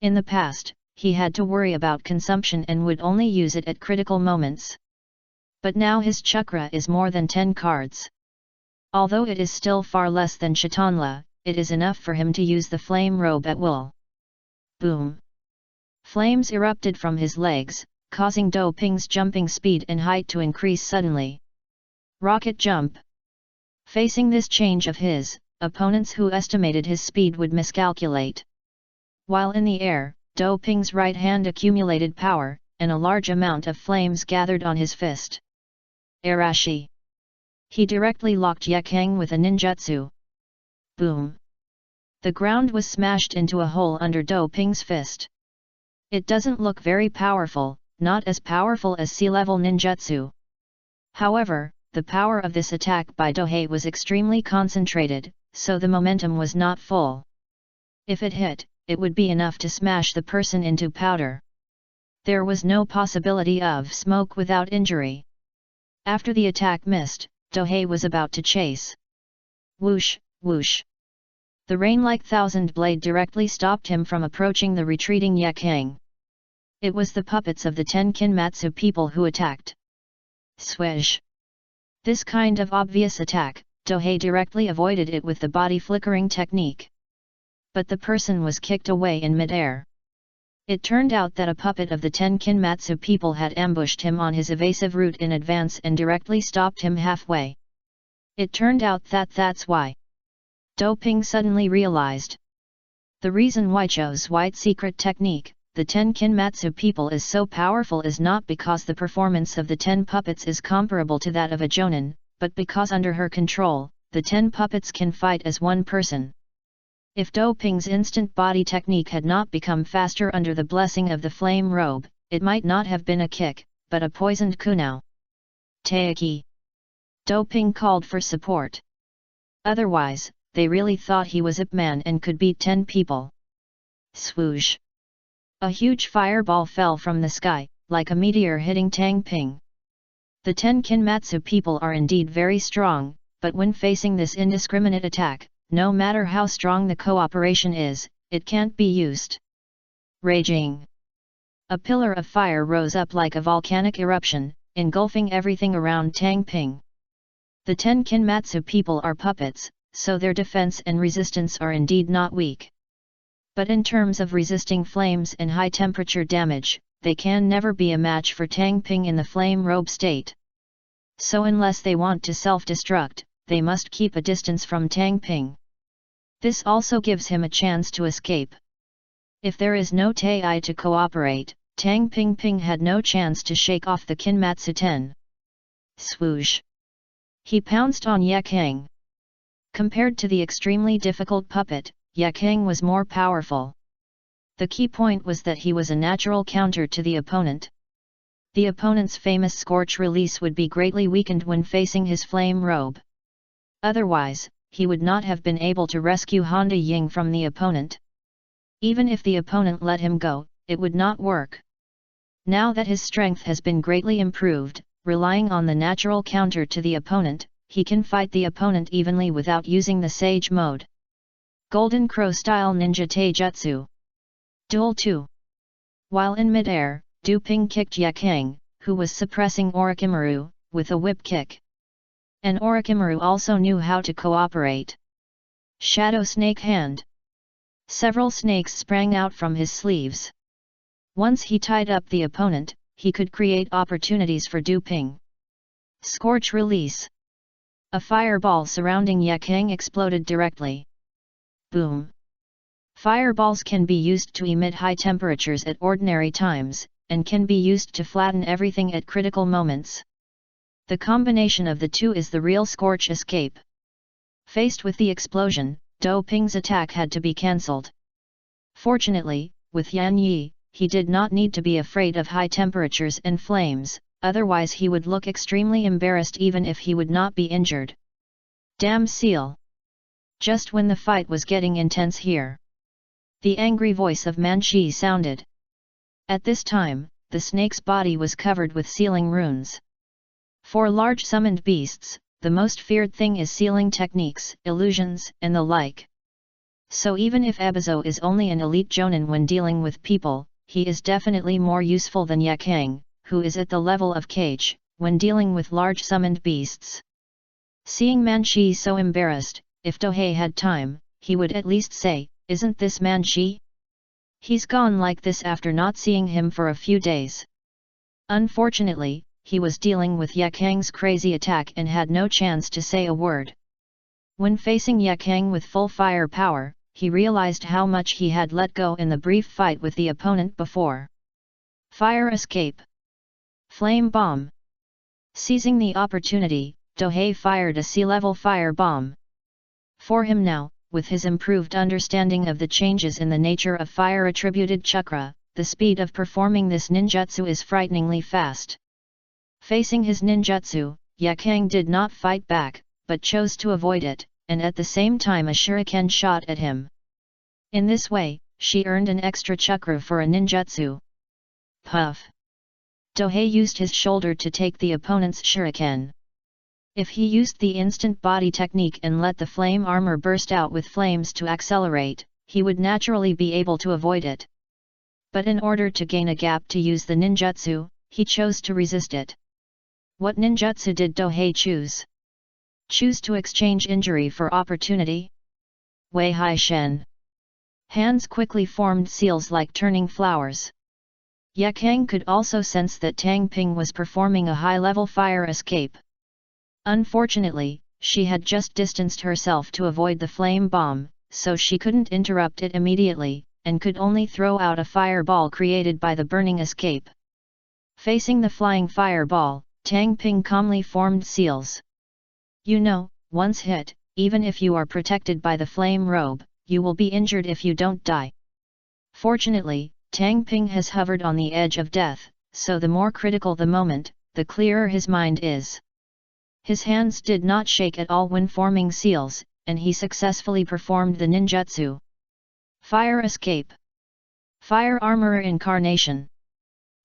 In the past, he had to worry about consumption and would only use it at critical moments. But now his chakra is more than 10 cards. Although it is still far less than Chitanla, it is enough for him to use the flame robe at will. Boom! Flames erupted from his legs, causing Do Ping's jumping speed and height to increase suddenly. Rocket jump! Facing this change of his, opponents who estimated his speed would miscalculate. While in the air, Do Ping's right hand accumulated power, and a large amount of flames gathered on his fist. Arashi! He directly locked Yekang with a ninjutsu. Boom! The ground was smashed into a hole under Do Ping's fist. It doesn't look very powerful, not as powerful as sea-level ninjutsu. However, the power of this attack by Dohei was extremely concentrated, so the momentum was not full. If it hit, it would be enough to smash the person into powder. There was no possibility of smoke without injury. After the attack missed, Dohei was about to chase. Whoosh, whoosh. The rain-like thousand blade directly stopped him from approaching the retreating Yekang. It was the puppets of the 10 Kinmatsu people who attacked. Swish! This kind of obvious attack, Dohei directly avoided it with the body flickering technique. But the person was kicked away in mid-air. It turned out that a puppet of the 10 Kinmatsu people had ambushed him on his evasive route in advance and directly stopped him halfway. It turned out that that's why. Do Ping suddenly realized. The reason why Cho's white secret technique, the 10 Kinmatsu people, is so powerful is not because the performance of the 10 puppets is comparable to that of a jonin, but because under her control, the 10 puppets can fight as one person. If Do Ping's instant body technique had not become faster under the blessing of the flame robe, it might not have been a kick, but a poisoned kunao. Taiki! Do Ping called for support. Otherwise, they really thought he was Ip Man and could beat 10 people. Swoosh! A huge fireball fell from the sky, like a meteor hitting Tang Ping. The 10 Kinmatsu people are indeed very strong, but when facing this indiscriminate attack, no matter how strong the cooperation is, it can't be used. Raging! A pillar of fire rose up like a volcanic eruption, engulfing everything around Tang Ping. The 10 Kinmatsu people are puppets, so their defense and resistance are indeed not weak. But in terms of resisting flames and high-temperature damage, they can never be a match for Tang Ping in the flame robe state. So unless they want to self-destruct, they must keep a distance from Tang Ping. This also gives him a chance to escape. If there is no Tei to cooperate, Tang Ping had no chance to shake off the Kinmatsu 10. Swoosh! He pounced on Yekang. Compared to the extremely difficult puppet, Yekang was more powerful. The key point was that he was a natural counter to the opponent. The opponent's famous Scorch release would be greatly weakened when facing his flame robe. Otherwise, he would not have been able to rescue Honda Ying from the opponent. Even if the opponent let him go, it would not work. Now that his strength has been greatly improved, relying on the natural counter to the opponent, he can fight the opponent evenly without using the Sage mode. Golden Crow-style Ninja Taijutsu. Duel 2. While in mid-air, Du Ping kicked Yekang, who was suppressing Orochimaru, with a whip kick. And Orochimaru also knew how to cooperate. Shadow Snake Hand. Several snakes sprang out from his sleeves. Once he tied up the opponent, he could create opportunities for Du Ping. Scorch Release. A fireball surrounding Yekang exploded directly. Boom! Fireballs can be used to emit high temperatures at ordinary times, and can be used to flatten everything at critical moments. The combination of the two is the real Scorch escape. Faced with the explosion, Dou Ping's attack had to be cancelled. Fortunately, with Yan Yi, he did not need to be afraid of high temperatures and flames, otherwise he would look extremely embarrassed even if he would not be injured. Damn seal! Just when the fight was getting intense here, the angry voice of Manchi sounded. At this time, the snake's body was covered with sealing runes. For large summoned beasts, the most feared thing is sealing techniques, illusions, and the like. So even if Abizo is only an elite jonin when dealing with people, he is definitely more useful than Yakang, who is at the level of Cage, when dealing with large summoned beasts. Seeing Manchi so embarrassed, if Dohei had time, he would at least say, "Isn't this Manchi? He's gone like this after not seeing him for a few days." Unfortunately, he was dealing with Yakang's crazy attack and had no chance to say a word. When facing Yakang with full fire power, he realized how much he had let go in the brief fight with the opponent before. Fire escape. Flame bomb. Seizing the opportunity, Dohei fired a sea-level fire bomb. For him now, with his improved understanding of the changes in the nature of fire-attributed chakra, the speed of performing this ninjutsu is frighteningly fast. Facing his ninjutsu, Yakang did not fight back, but chose to avoid it, and at the same time a shuriken shot at him. In this way, she earned an extra chakra for a ninjutsu. Puff! Dohei used his shoulder to take the opponent's shuriken. If he used the instant body technique and let the flame armor burst out with flames to accelerate, he would naturally be able to avoid it. But in order to gain a gap to use the ninjutsu, he chose to resist it. What ninjutsu did Dohei choose? Choose to exchange injury for opportunity? Wei Hai Shen. Hands quickly formed seals like turning flowers. Yakang could also sense that Tang Ping was performing a high-level fire escape. Unfortunately, she had just distanced herself to avoid the flame bomb, so she couldn't interrupt it immediately, and could only throw out a fireball created by the burning escape. Facing the flying fireball, Tang Ping calmly formed seals. You know, once hit, even if you are protected by the flame robe, you will be injured if you don't die. Fortunately, Tang Ping has hovered on the edge of death, so the more critical the moment, the clearer his mind is. His hands did not shake at all when forming seals, and he successfully performed the ninjutsu. Fire escape. Fire armor incarnation.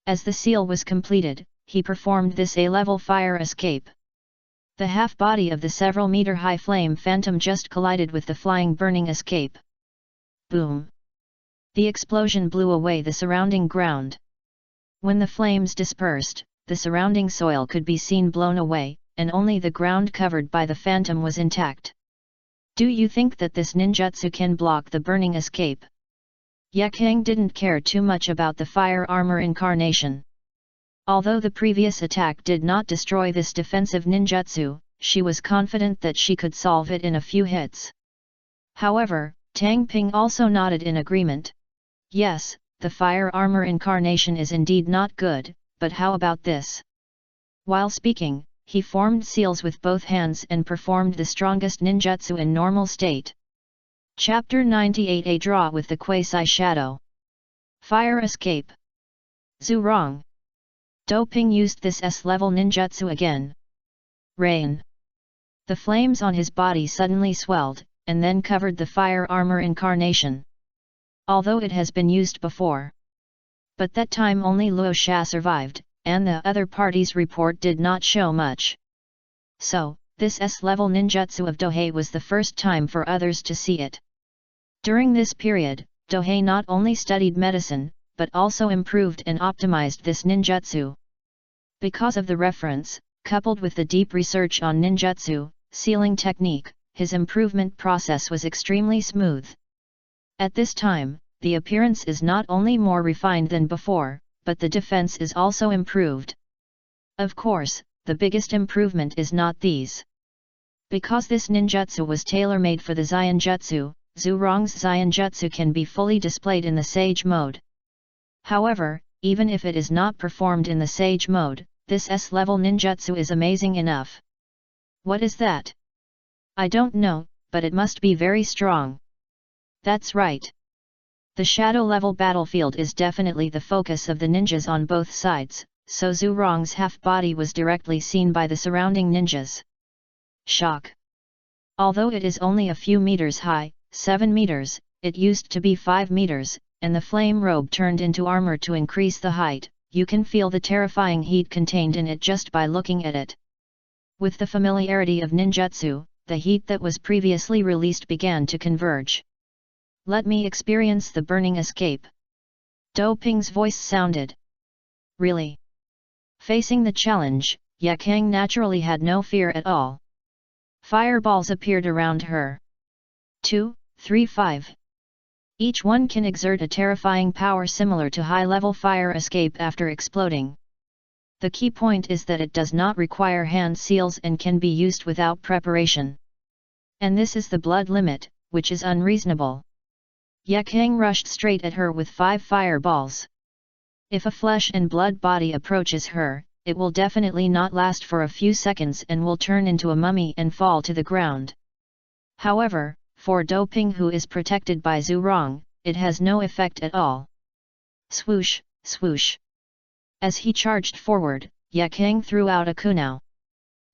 As the seal was completed, he performed this A-level fire escape. The half-body of the several-meter-high flame phantom just collided with the flying burning escape. Boom! The explosion blew away the surrounding ground. When the flames dispersed, the surrounding soil could be seen blown away, and only the ground covered by the phantom was intact. Do you think that this ninjutsu can block the burning escape? Yakang didn't care too much about the fire armor incarnation. Although the previous attack did not destroy this defensive ninjutsu, she was confident that she could solve it in a few hits. However, Tang Ping also nodded in agreement. Yes, the fire armor incarnation is indeed not good, but how about this? While speaking, he formed seals with both hands and performed the strongest ninjutsu in normal state. Chapter 98: A Draw with the Quasi Shadow. Fire escape. Zurong. Dou Ping used this S-level ninjutsu again. Rain. The flames on his body suddenly swelled, and then covered the fire armor incarnation. Although it has been used before. But that time only Luo Sha survived, and the other party's report did not show much. So, this S-level ninjutsu of Dohei was the first time for others to see it. During this period, Dohei not only studied medicine, but also improved and optimized this ninjutsu. Because of the reference, coupled with the deep research on ninjutsu, sealing technique, his improvement process was extremely smooth. At this time, the appearance is not only more refined than before, but the defense is also improved. Of course, the biggest improvement is not these. Because this ninjutsu was tailor-made for the Xianjutsu, Zurong's Xianjutsu can be fully displayed in the Sage mode. However, even if it is not performed in the Sage mode, this S-level ninjutsu is amazing enough. What is that? I don't know, but it must be very strong. That's right. The shadow-level battlefield is definitely the focus of the ninjas on both sides, so Zhu Rong's half-body was directly seen by the surrounding ninjas. Shock! Although it is only a few meters high, 7 meters, it used to be 5 meters, and the flame robe turned into armor to increase the height, you can feel the terrifying heat contained in it just by looking at it. With the familiarity of ninjutsu, the heat that was previously released began to converge. Let me experience the burning escape. Dou Ping's voice sounded. Really? Facing the challenge, Yakang naturally had no fear at all. Fireballs appeared around her. 2, 3, 5. Each one can exert a terrifying power similar to high-level fire escape after exploding. The key point is that it does not require hand seals and can be used without preparation. And this is the blood limit, which is unreasonable. Yakang rushed straight at her with 5 fireballs. If a flesh and blood body approaches her, it will definitely not last for a few seconds and will turn into a mummy and fall to the ground. However, for Dou Ping, who is protected by Zhu Rong, it has no effect at all. Swoosh, swoosh. As he charged forward, Yakang threw out a kunao.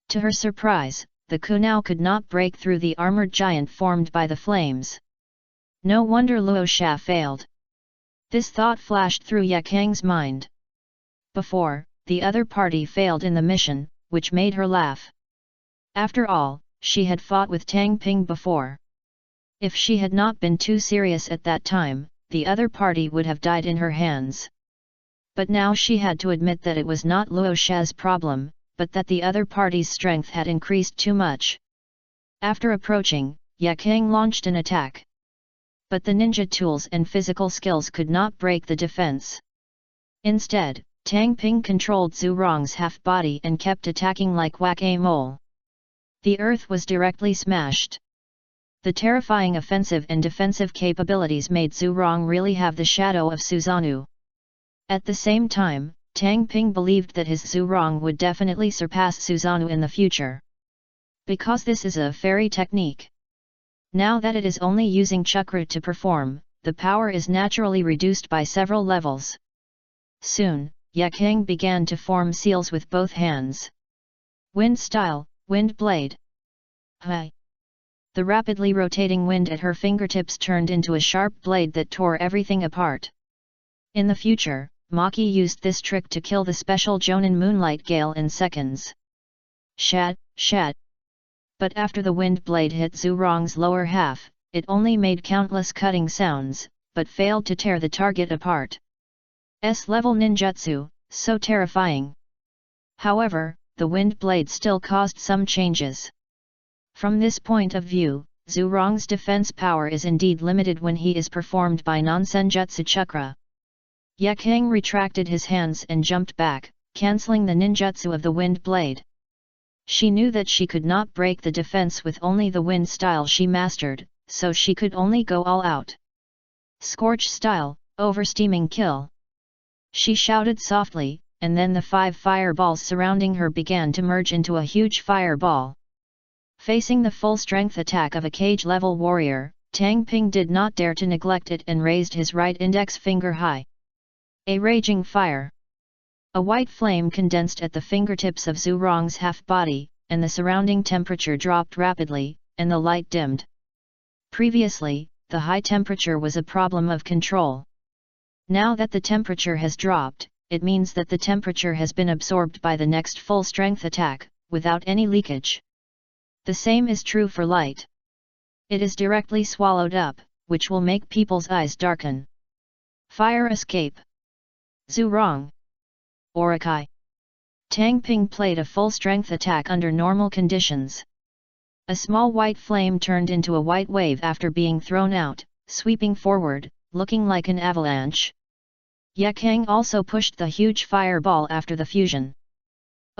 To her surprise, the kunao could not break through the armored giant formed by the flames. No wonder Luo Sha failed. This thought flashed through Yakang's mind. Before, the other party failed in the mission, which made her laugh. After all, she had fought with Tang Ping before. If she had not been too serious at that time, the other party would have died in her hands. But now she had to admit that it was not Luo Sha's problem, but that the other party's strength had increased too much. After approaching, Yakang launched an attack. But the ninja tools and physical skills could not break the defense. Instead, Tang Ping controlled Zhu Rong's half-body and kept attacking like whack-a-mole. The earth was directly smashed. The terrifying offensive and defensive capabilities made Zhu Rong really have the shadow of Susanoo. At the same time, Tang Ping believed that his Zhu Rong would definitely surpass Susanoo in the future. Because this is a fairy technique. Now that it is only using chakra to perform, the power is naturally reduced by several levels. Soon, Yakang began to form seals with both hands. Wind style, wind blade. Hi! The rapidly rotating wind at her fingertips turned into a sharp blade that tore everything apart. In the future, Maki used this trick to kill the special Jonin Moonlight Gale in seconds. Shat, shat. But after the wind blade hit Zhu Rong's lower half, it only made countless cutting sounds, but failed to tear the target apart. S-level ninjutsu, so terrifying. However, the wind blade still caused some changes. From this point of view, Zhu Rong's defense power is indeed limited when he is performed by non-senjutsu chakra. Yakang retracted his hands and jumped back, cancelling the ninjutsu of the wind blade. She knew that she could not break the defense with only the wind style she mastered, so she could only go all out. Scorch style, oversteaming kill. She shouted softly, and then the 5 fireballs surrounding her began to merge into a huge fireball. Facing the full-strength attack of a cage-level warrior, Tang Ping did not dare to neglect it and raised his right index finger high. A raging fire. A white flame condensed at the fingertips of Zhu Rong's half-body, and the surrounding temperature dropped rapidly, and the light dimmed. Previously, the high temperature was a problem of control. Now that the temperature has dropped, it means that the temperature has been absorbed by the next full-strength attack, without any leakage. The same is true for light. It is directly swallowed up, which will make people's eyes darken. Fire escape. Zhu Rong. Orakai. Tang Ping played a full-strength attack under normal conditions. A small white flame turned into a white wave after being thrown out, sweeping forward, looking like an avalanche. Yakang also pushed the huge fireball after the fusion.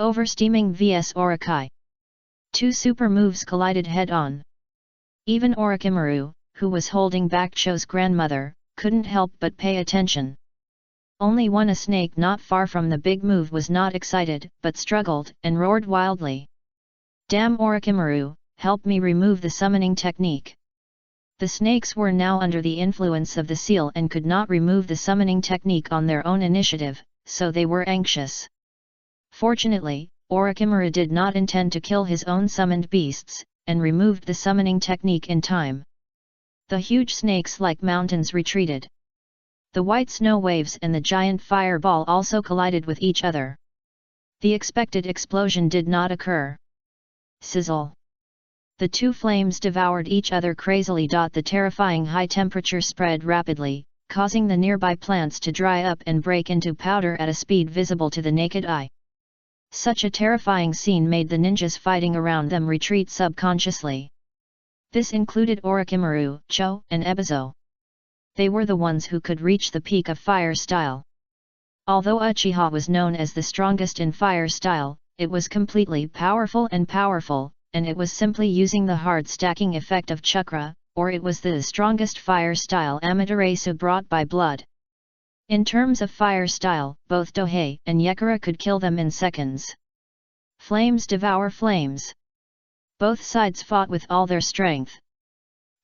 Oversteaming vs Orakai. 2 super moves collided head-on. Even Orochimaru, who was holding back Cho's grandmother, couldn't help but pay attention. Only one a snake not far from the big move was not excited, but struggled and roared wildly. Damn Orochimaru, help me remove the summoning technique." The snakes were now under the influence of the seal and could not remove the summoning technique on their own initiative, so they were anxious. Fortunately, Orochimaru did not intend to kill his own summoned beasts, and removed the summoning technique in time. The huge snakes like mountains retreated. The white snow waves and the giant fireball also collided with each other. The expected explosion did not occur. Sizzle! The two flames devoured each other crazily. The terrifying high temperature spread rapidly, causing the nearby plants to dry up and break into powder at a speed visible to the naked eye. Such a terrifying scene made the ninjas fighting around them retreat subconsciously. This included Orochimaru, Cho, and Ebizo. They were the ones who could reach the peak of fire style. Although Uchiha was known as the strongest in fire style, it was completely powerful, and it was simply using the hard stacking effect of chakra, or it was the strongest fire style Amaterasu brought by blood. In terms of fire style, both Dohei and Yekara could kill them in seconds. Flames devour flames. Both sides fought with all their strength.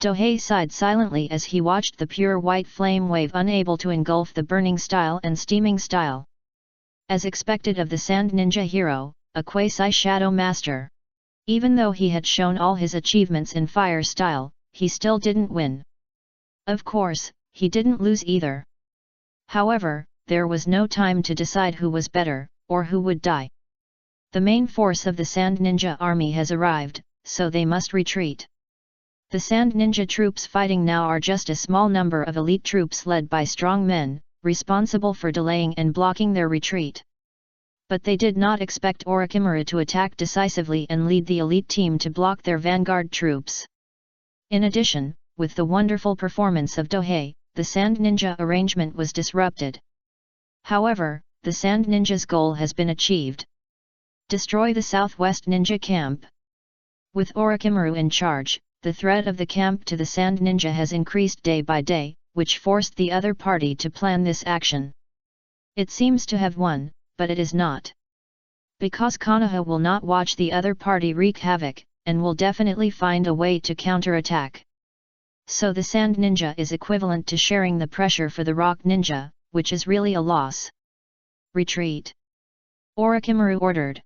Dohei sighed silently as he watched the pure white flame wave unable to engulf the burning style and steaming style. As expected of the Sand Ninja hero, a quasi-shadow master. Even though he had shown all his achievements in fire style, he still didn't win. Of course, he didn't lose either. However, there was no time to decide who was better, or who would die. The main force of the Sand Ninja army has arrived, so they must retreat. The Sand Ninja troops fighting now are just a small number of elite troops led by strong men, responsible for delaying and blocking their retreat. But they did not expect Orochimaru to attack decisively and lead the elite team to block their vanguard troops. In addition, with the wonderful performance of Dohei, the Sand Ninja arrangement was disrupted. However, the Sand Ninja's goal has been achieved. Destroy the Southwest Ninja Camp. With Orochimaru in charge, the threat of the camp to the Sand Ninja has increased day by day, which forced the other party to plan this action. It seems to have won, but it is not. Because Konoha will not watch the other party wreak havoc, and will definitely find a way to counterattack. So the Sand Ninja is equivalent to sharing the pressure for the Rock Ninja, which is really a loss. Retreat! Orochimaru ordered.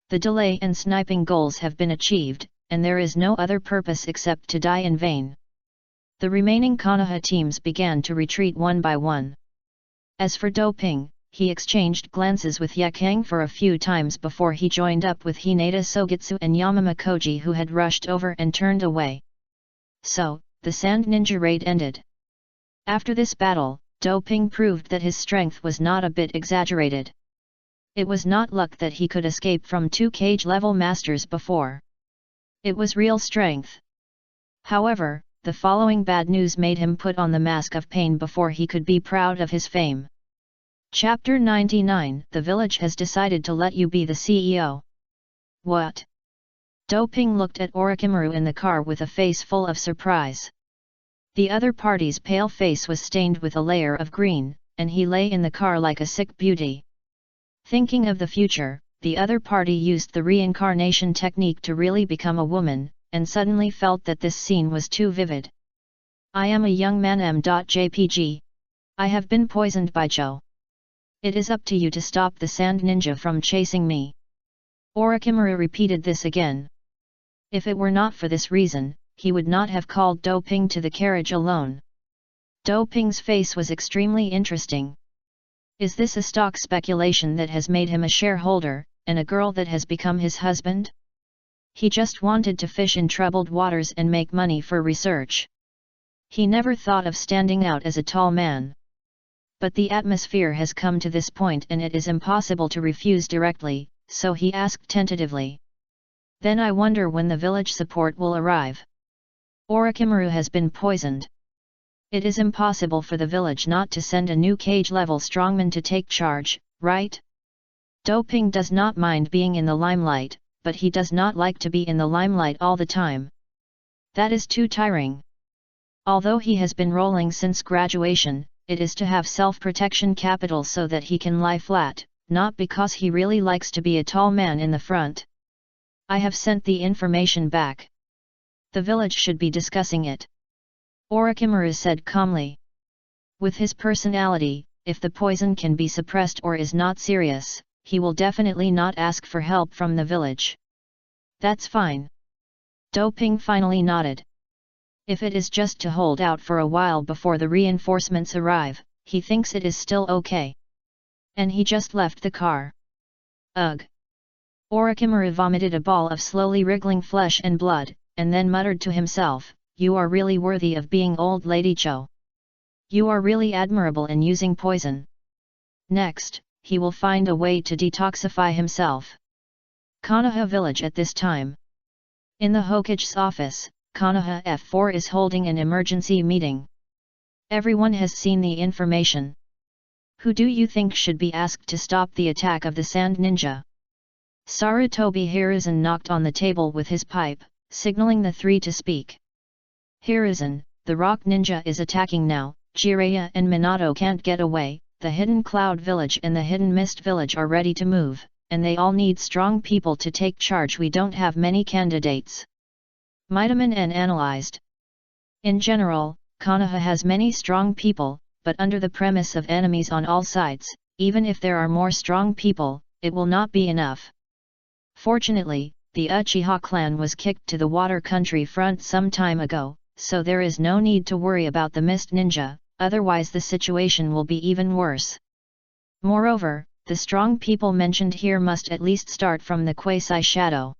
The delay and sniping goals have been achieved, and there is no other purpose except to die in vain. The remaining Konoha teams began to retreat one by one. As for Doping, he exchanged glances with Yakang for a few times before he joined up with Hinata Sogitsu and Yamama Koji, who had rushed over and turned away. So, the Sand Ninja raid ended. After this battle, Doping proved that his strength was not a bit exaggerated. It was not luck that he could escape from 2 cage-level masters before. It was real strength. However, the following bad news made him put on the mask of pain before he could be proud of his fame. Chapter 99. The village has decided to let you be the CEO. What? Doping looked at Orochimaru in the car with a face full of surprise. The other party's pale face was stained with a layer of green, and he lay in the car like a sick beauty. Thinking of the future, the other party used the reincarnation technique to really become a woman, and suddenly felt that this scene was too vivid. I am a young man m.jpg. I have been poisoned by Cho. It is up to you to stop the Sand Ninja from chasing me. Orochimaru repeated this again. If it were not for this reason, he would not have called Doping to the carriage alone. Doping's face was extremely interesting. Is this a stock speculation that has made him a shareholder, and a girl that has become his husband? He just wanted to fish in troubled waters and make money for research. He never thought of standing out as a tall man. But the atmosphere has come to this point and it is impossible to refuse directly, so he asked tentatively. Then I wonder when the village support will arrive. Orochimaru has been poisoned. It is impossible for the village not to send a new cage-level strongman to take charge, right? Doping does not mind being in the limelight, but he does not like to be in the limelight all the time. That is too tiring. Although he has been rolling since graduation, it is to have self-protection capital so that he can lie flat, not because he really likes to be a tall man in the front. I have sent the information back. The village should be discussing it. Orochimaru said calmly. With his personality, if the poison can be suppressed or is not serious, he will definitely not ask for help from the village. That's fine. Doping finally nodded. If it is just to hold out for a while before the reinforcements arrive, he thinks it is still okay. And he just left the car. Ugh. Orochimaru vomited a ball of slowly wriggling flesh and blood, and then muttered to himself, "You are really worthy of being old Lady Cho. You are really admirable in using poison." Next, he will find a way to detoxify himself. Konoha village at this time. In the Hokage's office, Konoha F4 is holding an emergency meeting. Everyone has seen the information. Who do you think should be asked to stop the attack of the Sand Ninja? Sarutobi Hiruzen knocked on the table with his pipe, signaling the three to speak. Hiruzen, the Rock Ninja is attacking now, Jiraiya and Minato can't get away, the Hidden Cloud Village and the Hidden Mist Village are ready to move, and they all need strong people to take charge. We don't have many candidates. Midaman N analyzed. In general, Konoha has many strong people, but under the premise of enemies on all sides, even if there are more strong people, it will not be enough. Fortunately, the Uchiha clan was kicked to the water country front some time ago, so there is no need to worry about the Mist Ninja, otherwise the situation will be even worse. Moreover, the strong people mentioned here must at least start from the Quasi-Shadow.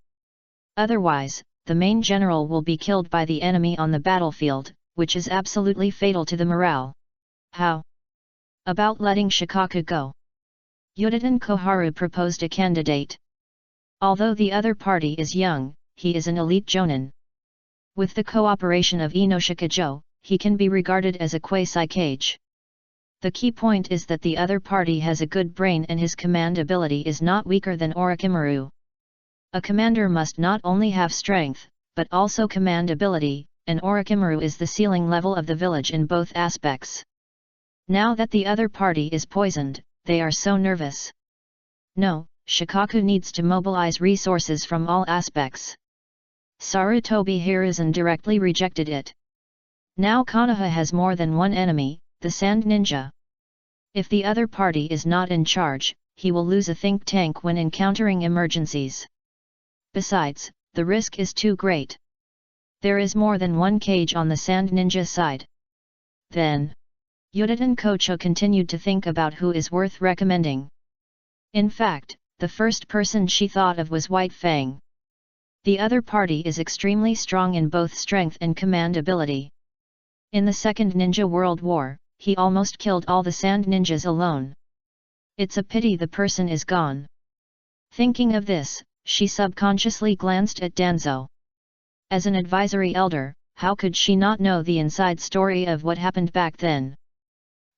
Otherwise, the main general will be killed by the enemy on the battlefield, which is absolutely fatal to the morale. How about letting Shikaku go? Yuditen Koharu proposed a candidate. Although the other party is young, he is an elite jonin. With the cooperation of Inoshikajo, he can be regarded as a quasi-Kage. The key point is that the other party has a good brain and his command ability is not weaker than Orochimaru. A commander must not only have strength, but also command ability, and Orochimaru is the ceiling level of the village in both aspects. Now that the other party is poisoned, they are so nervous. No, Shikaku needs to mobilize resources from all aspects. Sarutobi Hiruzen directly rejected it. Now Konoha has more than one enemy, the Sand Ninja. If the other party is not in charge, he will lose a think tank when encountering emergencies. Besides, the risk is too great. There is more than one Kage on the Sand Ninja side. Then, Yuditen Kocho continued to think about who is worth recommending. In fact, the first person she thought of was White Fang. The other party is extremely strong in both strength and command ability. In the Second Ninja World War, he almost killed all the Sand Ninjas alone. It's a pity the person is gone. Thinking of this, she subconsciously glanced at Danzo. As an advisory elder, how could she not know the inside story of what happened back then?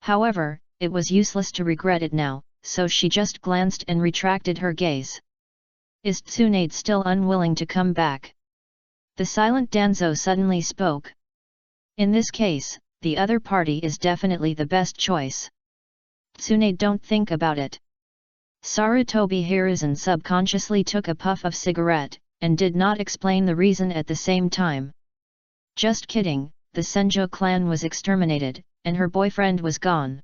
However, it was useless to regret it now, so she just glanced and retracted her gaze. Is Tsunade still unwilling to come back? The silent Danzo suddenly spoke. In this case, the other party is definitely the best choice. Tsunade, don't think about it. Sarutobi Hiruzen subconsciously took a puff of cigarette, and did not explain the reason at the same time. Just kidding, the Senjo clan was exterminated, and her boyfriend was gone.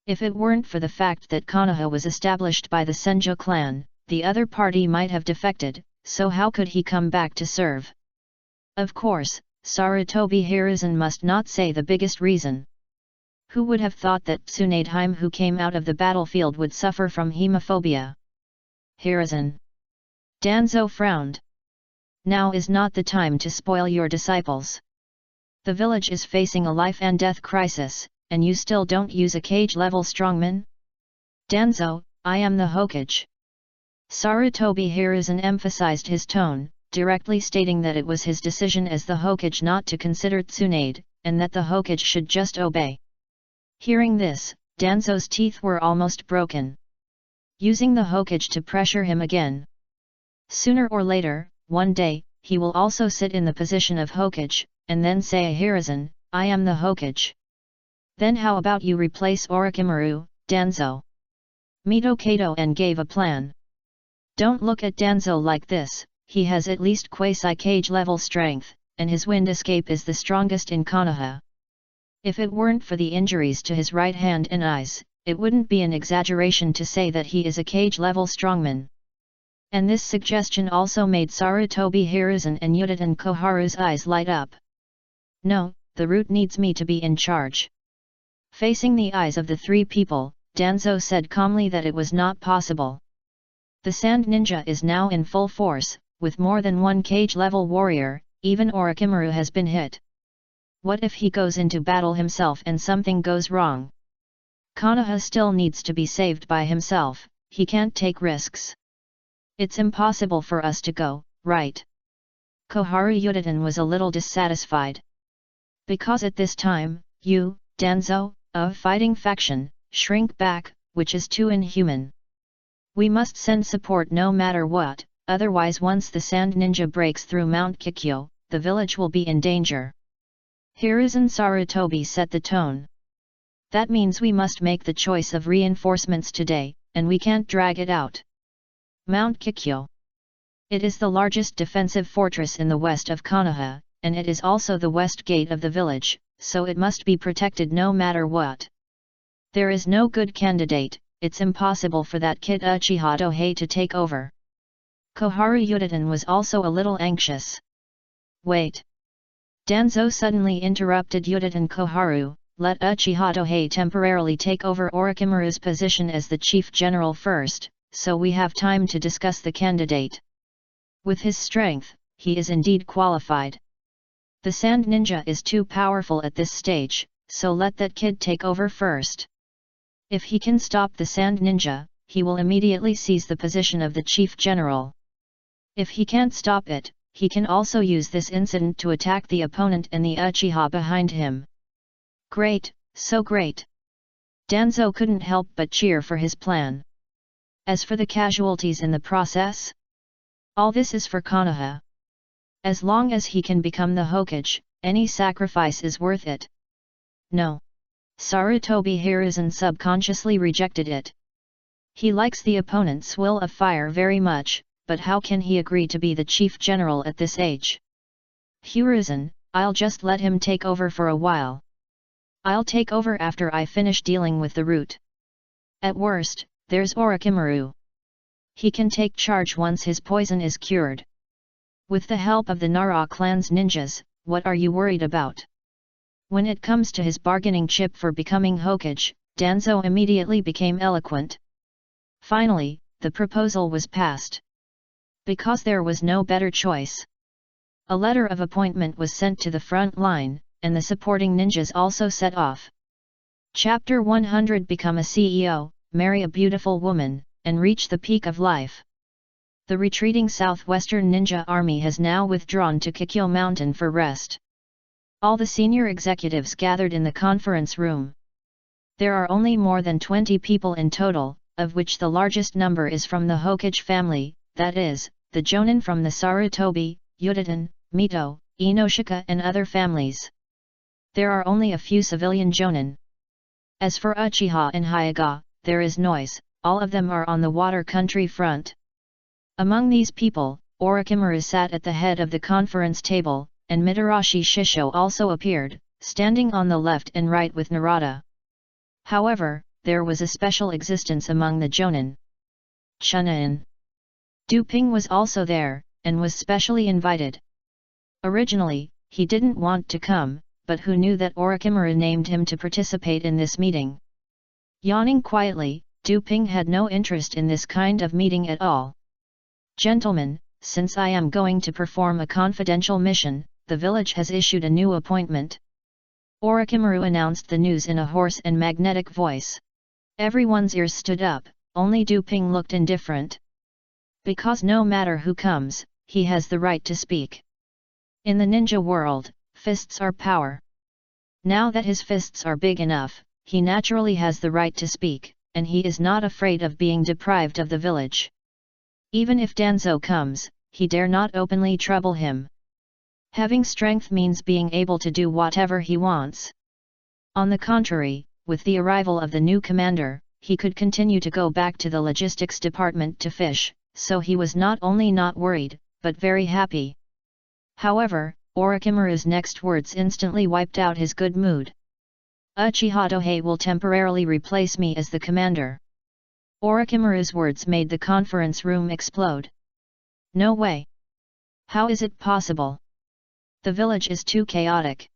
If it weren't for the fact that Konoha was established by the Senjo clan, the other party might have defected, so how could he come back to serve? Of course, Sarutobi Hiruzen must not say the biggest reason. Who would have thought that Tsunade who came out of the battlefield would suffer from hemophobia? Hiruzen. Danzo frowned. Now is not the time to spoil your disciples. The village is facing a life and death crisis, and you still don't use a Kage-level strongman? Danzo, I am the Hokage. Sarutobi Hiruzen emphasized his tone, directly stating that it was his decision as the Hokage not to consider Tsunade, and that the Hokage should just obey. Hearing this, Danzo's teeth were almost broken. Using the Hokage to pressure him again. Sooner or later, one day, he will also sit in the position of Hokage, and then say, Hiruzen, I am the Hokage. Then how about you replace Orochimaru, Danzo? Mito Kato and gave a plan. Don't look at Danzo like this, he has at least quasi-cage level strength, and his wind escape is the strongest in Konoha. If it weren't for the injuries to his right hand and eyes, it wouldn't be an exaggeration to say that he is a cage-level strongman. And this suggestion also made Sarutobi Hiruzen and Yuditen Koharu's eyes light up. No, the root needs me to be in charge. Facing the eyes of the three people, Danzo said calmly that it was not possible. The Sand Ninja is now in full force, with more than one cage-level warrior, even Orochimaru has been hit. What if he goes into battle himself and something goes wrong? Konoha still needs to be saved by himself, he can't take risks. It's impossible for us to go, right? Koharu Yuditen was a little dissatisfied. Because at this time, you, Danzo, of fighting faction, shrink back, which is too inhuman. We must send support no matter what, otherwise once the Sand Ninja breaks through Mount Kikyo, the village will be in danger. Hiruzen Sarutobi set the tone. That means we must make the choice of reinforcements today, and we can't drag it out. Mount Kikyo. It is the largest defensive fortress in the west of Konoha, and it is also the west gate of the village, so it must be protected no matter what. There is no good candidate, it's impossible for that kid Uchiha Dohei to take over. Koharu Yuditen was also a little anxious. Wait. Danzo suddenly interrupted Yuditen Koharu, let Uchiha Dohei temporarily take over Orochimaru's position as the chief general first, so we have time to discuss the candidate. With his strength, he is indeed qualified. The Sand Ninja is too powerful at this stage, so let that kid take over first. If he can stop the Sand Ninja, he will immediately seize the position of the chief general. If he can't stop it, he can also use this incident to attack the opponent and the Uchiha behind him. Great, so great! Danzo couldn't help but cheer for his plan. As for the casualties in the process, all this is for Konoha. As long as he can become the Hokage, any sacrifice is worth it. No. Sarutobi Hiruzen subconsciously rejected it. He likes the opponent's will of fire very much, but how can he agree to be the chief general at this age? Hiruzen, I'll just let him take over for a while. I'll take over after I finish dealing with the root. At worst, there's Orochimaru. He can take charge once his poison is cured. With the help of the Nara clan's ninjas, what are you worried about? When it comes to his bargaining chip for becoming Hokage, Danzo immediately became eloquent. Finally, the proposal was passed. Because there was no better choice. A letter of appointment was sent to the front line, and the supporting ninjas also set off. Chapter 100 Become a CEO, marry a beautiful woman, and reach the peak of life. The retreating southwestern ninja army has now withdrawn to Kikyo Mountain for rest. All the senior executives gathered in the conference room. There are only more than 20 people in total, of which the largest number is from the Hokage family, that is, the Jonin from the Sarutobi, Yuditen, Mito, Inoshika and other families. There are only a few civilian Jonin. As for Uchiha and Hyuga, there is noise, all of them are on the water country front. Among these people, Orochimaru sat at the head of the conference table, and Mitarashi Shisho also appeared, standing on the left and right with Narada. However, there was a special existence among the Jonin. Chunin. Duping was also there, and was specially invited. Originally, he didn't want to come, but who knew that Orochimaru named him to participate in this meeting? Yawning quietly, Duping had no interest in this kind of meeting at all. Gentlemen, since I am going to perform a confidential mission, the village has issued a new appointment. Orochimaru announced the news in a hoarse and magnetic voice. Everyone's ears stood up, only Duping looked indifferent. Because no matter who comes, he has the right to speak. In the ninja world, fists are power. Now that his fists are big enough, he naturally has the right to speak, and he is not afraid of being deprived of the village. Even if Danzo comes, he dare not openly trouble him. Having strength means being able to do whatever he wants. On the contrary, with the arrival of the new commander, he could continue to go back to the logistics department to fish, so he was not only not worried, but very happy. However, Orochimaru's next words instantly wiped out his good mood. Uchiha Dohei will temporarily replace me as the commander. Orochimaru's words made the conference room explode. No way! How is it possible? The village is too chaotic.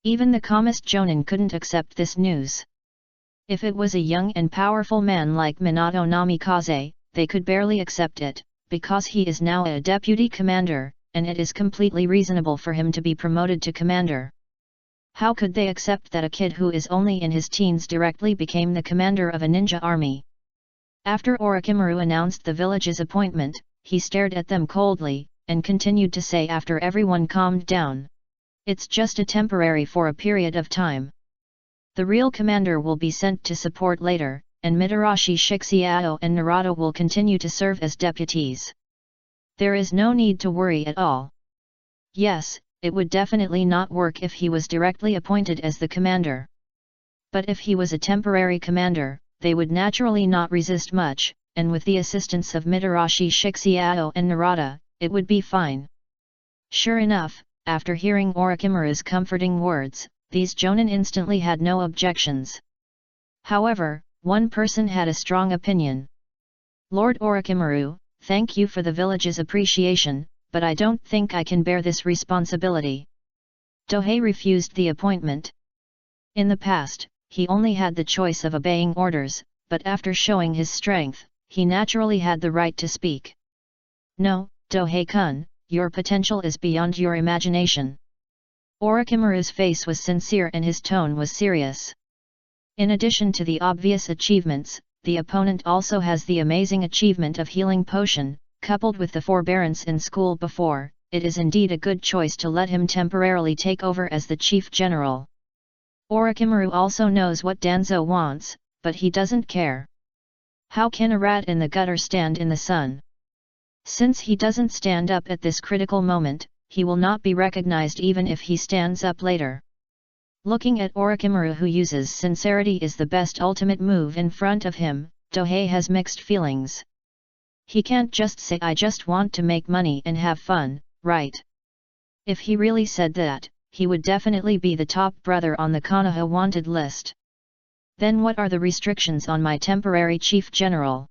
Even the calmest Jonin couldn't accept this news. If it was a young and powerful man like Minato Namikaze, they could barely accept it, because he is now a deputy commander, and it is completely reasonable for him to be promoted to commander. How could they accept that a kid who is only in his teens directly became the commander of a ninja army? After Orochimaru announced the village's appointment, he stared at them coldly, and continued to say after everyone calmed down. It's just a temporary for a period of time. The real commander will be sent to support later, and Mitarashi Shixiao and Narada will continue to serve as deputies. There is no need to worry at all. Yes, it would definitely not work if he was directly appointed as the commander. But if he was a temporary commander, they would naturally not resist much, and with the assistance of Mitarashi Shixiao and Narada, it would be fine. Sure enough, after hearing Orochimaru's comforting words, these Jonin instantly had no objections. However, one person had a strong opinion. Lord Orochimaru, thank you for the village's appreciation, but I don't think I can bear this responsibility. Dohei refused the appointment. In the past, he only had the choice of obeying orders, but after showing his strength, he naturally had the right to speak. No, Dohei-kun, your potential is beyond your imagination. Orochimaru's face was sincere and his tone was serious. In addition to the obvious achievements, the opponent also has the amazing achievement of healing potion, coupled with the forbearance in school before. It is indeed a good choice to let him temporarily take over as the chief general. Orochimaru also knows what Danzo wants, but he doesn't care. How can a rat in the gutter stand in the sun? Since he doesn't stand up at this critical moment, he will not be recognized even if he stands up later. Looking at Orochimaru, who uses sincerity is the best ultimate move in front of him, Dohei has mixed feelings. He can't just say I just want to make money and have fun, right? If he really said that, he would definitely be the top brother on the Konoha wanted list. Then what are the restrictions on my temporary chief general?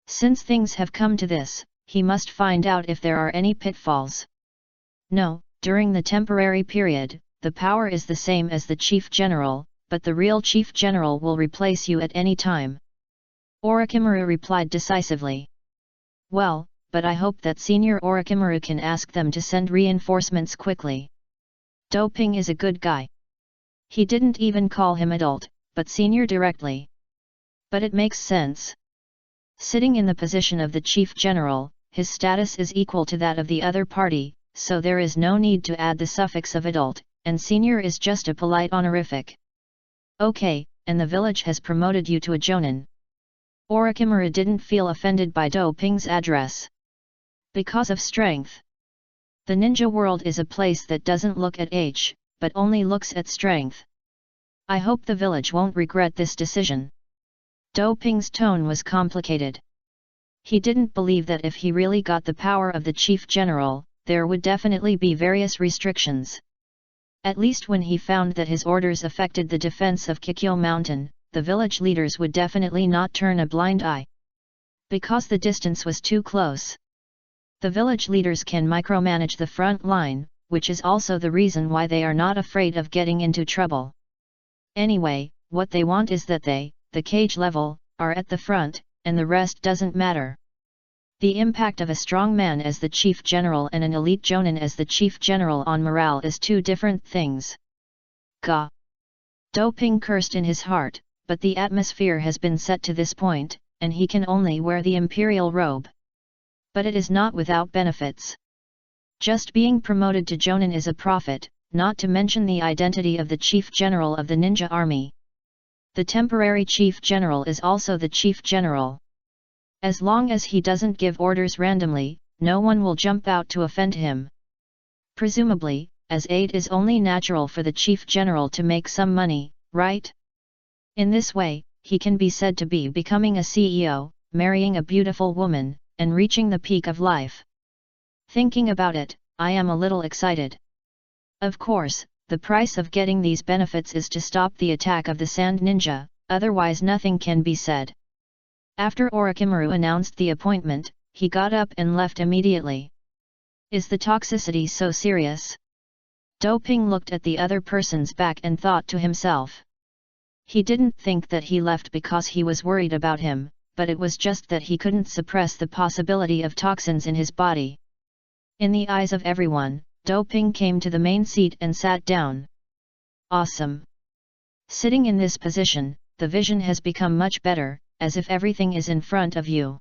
Since things have come to this, he must find out if there are any pitfalls. No, during the temporary period, the power is the same as the chief general, but the real chief general will replace you at any time. Orochimaru replied decisively. Well, but I hope that Senior Orochimaru can ask them to send reinforcements quickly. Doping is a good guy. He didn't even call him adult, but senior directly. But it makes sense. Sitting in the position of the chief general, his status is equal to that of the other party, so there is no need to add the suffix of adult, and senior is just a polite honorific. Okay, and the village has promoted you to a jonin. Orochimaru didn't feel offended by Doping's address. Because of strength. The ninja world is a place that doesn't look at age, but only looks at strength. I hope the village won't regret this decision. Doping's tone was complicated. He didn't believe that if he really got the power of the chief general, there would definitely be various restrictions. At least when he found that his orders affected the defense of Kikyo Mountain, the village leaders would definitely not turn a blind eye. Because the distance was too close. The village leaders can micromanage the front line, which is also the reason why they are not afraid of getting into trouble. Anyway, what they want is that they, the cage level, are at the front, and the rest doesn't matter. The impact of a strong man as the chief general and an elite jonin as the chief general on morale is two different things. Gah! Doping cursed in his heart, but the atmosphere has been set to this point, and he can only wear the imperial robe. But it is not without benefits. Just being promoted to jonin is a profit, not to mention the identity of the chief general of the ninja army. The temporary chief general is also the chief general. As long as he doesn't give orders randomly, no one will jump out to offend him. Presumably, as aid is only natural for the chief general to make some money, right? In this way, he can be said to be becoming a CEO, marrying a beautiful woman, and reaching the peak of life. Thinking about it, I am a little excited. Of course, the price of getting these benefits is to stop the attack of the Sand Ninja, otherwise nothing can be said. After Orochimaru announced the appointment, he got up and left immediately. Is the toxicity so serious? Doping looked at the other person's back and thought to himself. He didn't think that he left because he was worried about him, but it was just that he couldn't suppress the possibility of toxins in his body. In the eyes of everyone, Doping came to the main seat and sat down. Awesome! Sitting in this position, the vision has become much better, as if everything is in front of you.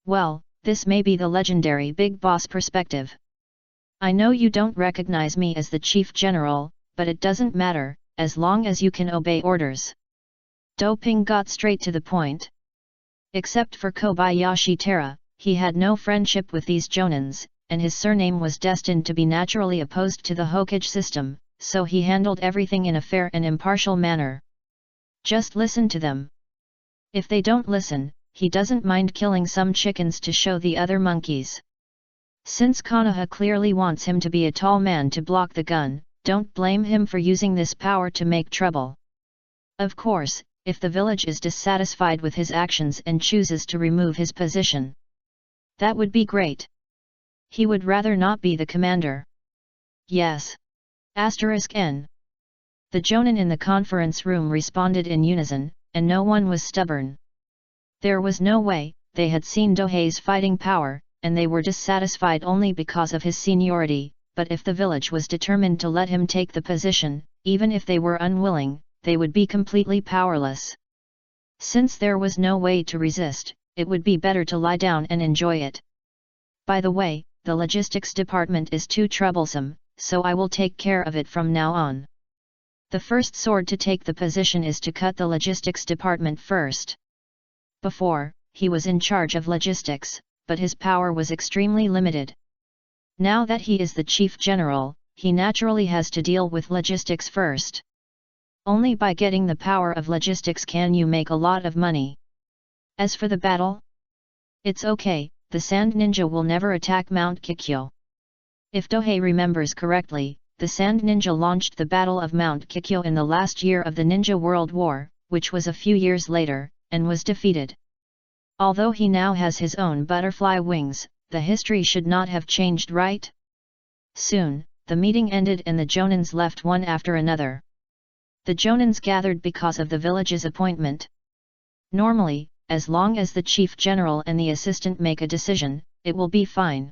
Well, this may be the legendary Big Boss perspective. I know you don't recognize me as the Chief General, but it doesn't matter, as long as you can obey orders. Doping got straight to the point. Except for Kobayashi Tera, he had no friendship with these Jonins, and his surname was destined to be naturally opposed to the Hokage system, so he handled everything in a fair and impartial manner. Just listen to them. If they don't listen, he doesn't mind killing some chickens to show the other monkeys. Since Konoha clearly wants him to be a tall man to block the gun, don't blame him for using this power to make trouble. Of course, if the village is dissatisfied with his actions and chooses to remove his position, that would be great. He would rather not be the commander. Yes. *N. The Jonin in the conference room responded in unison, and no one was stubborn. There was no way, they had seen Dohei's fighting power, and they were dissatisfied only because of his seniority, but if the village was determined to let him take the position, even if they were unwilling, they would be completely powerless. Since there was no way to resist, it would be better to lie down and enjoy it. By the way, the logistics department is too troublesome, so I will take care of it from now on. The first sword to take the position is to cut the logistics department first. Before, he was in charge of logistics, but his power was extremely limited. Now that he is the chief general, he naturally has to deal with logistics first. Only by getting the power of logistics can you make a lot of money. As for the battle, it's okay, the Sand Ninja will never attack Mount Kikyo. If Dohei remembers correctly, the Sand Ninja launched the Battle of Mount Kikyo in the last year of the Ninja World War, which was a few years later, and was defeated. Although he now has his own butterfly wings, the history should not have changed, right? Soon, the meeting ended and the Jonins left one after another. The Jonins gathered because of the village's appointment. Normally, as long as the chief general and the assistant make a decision, it will be fine.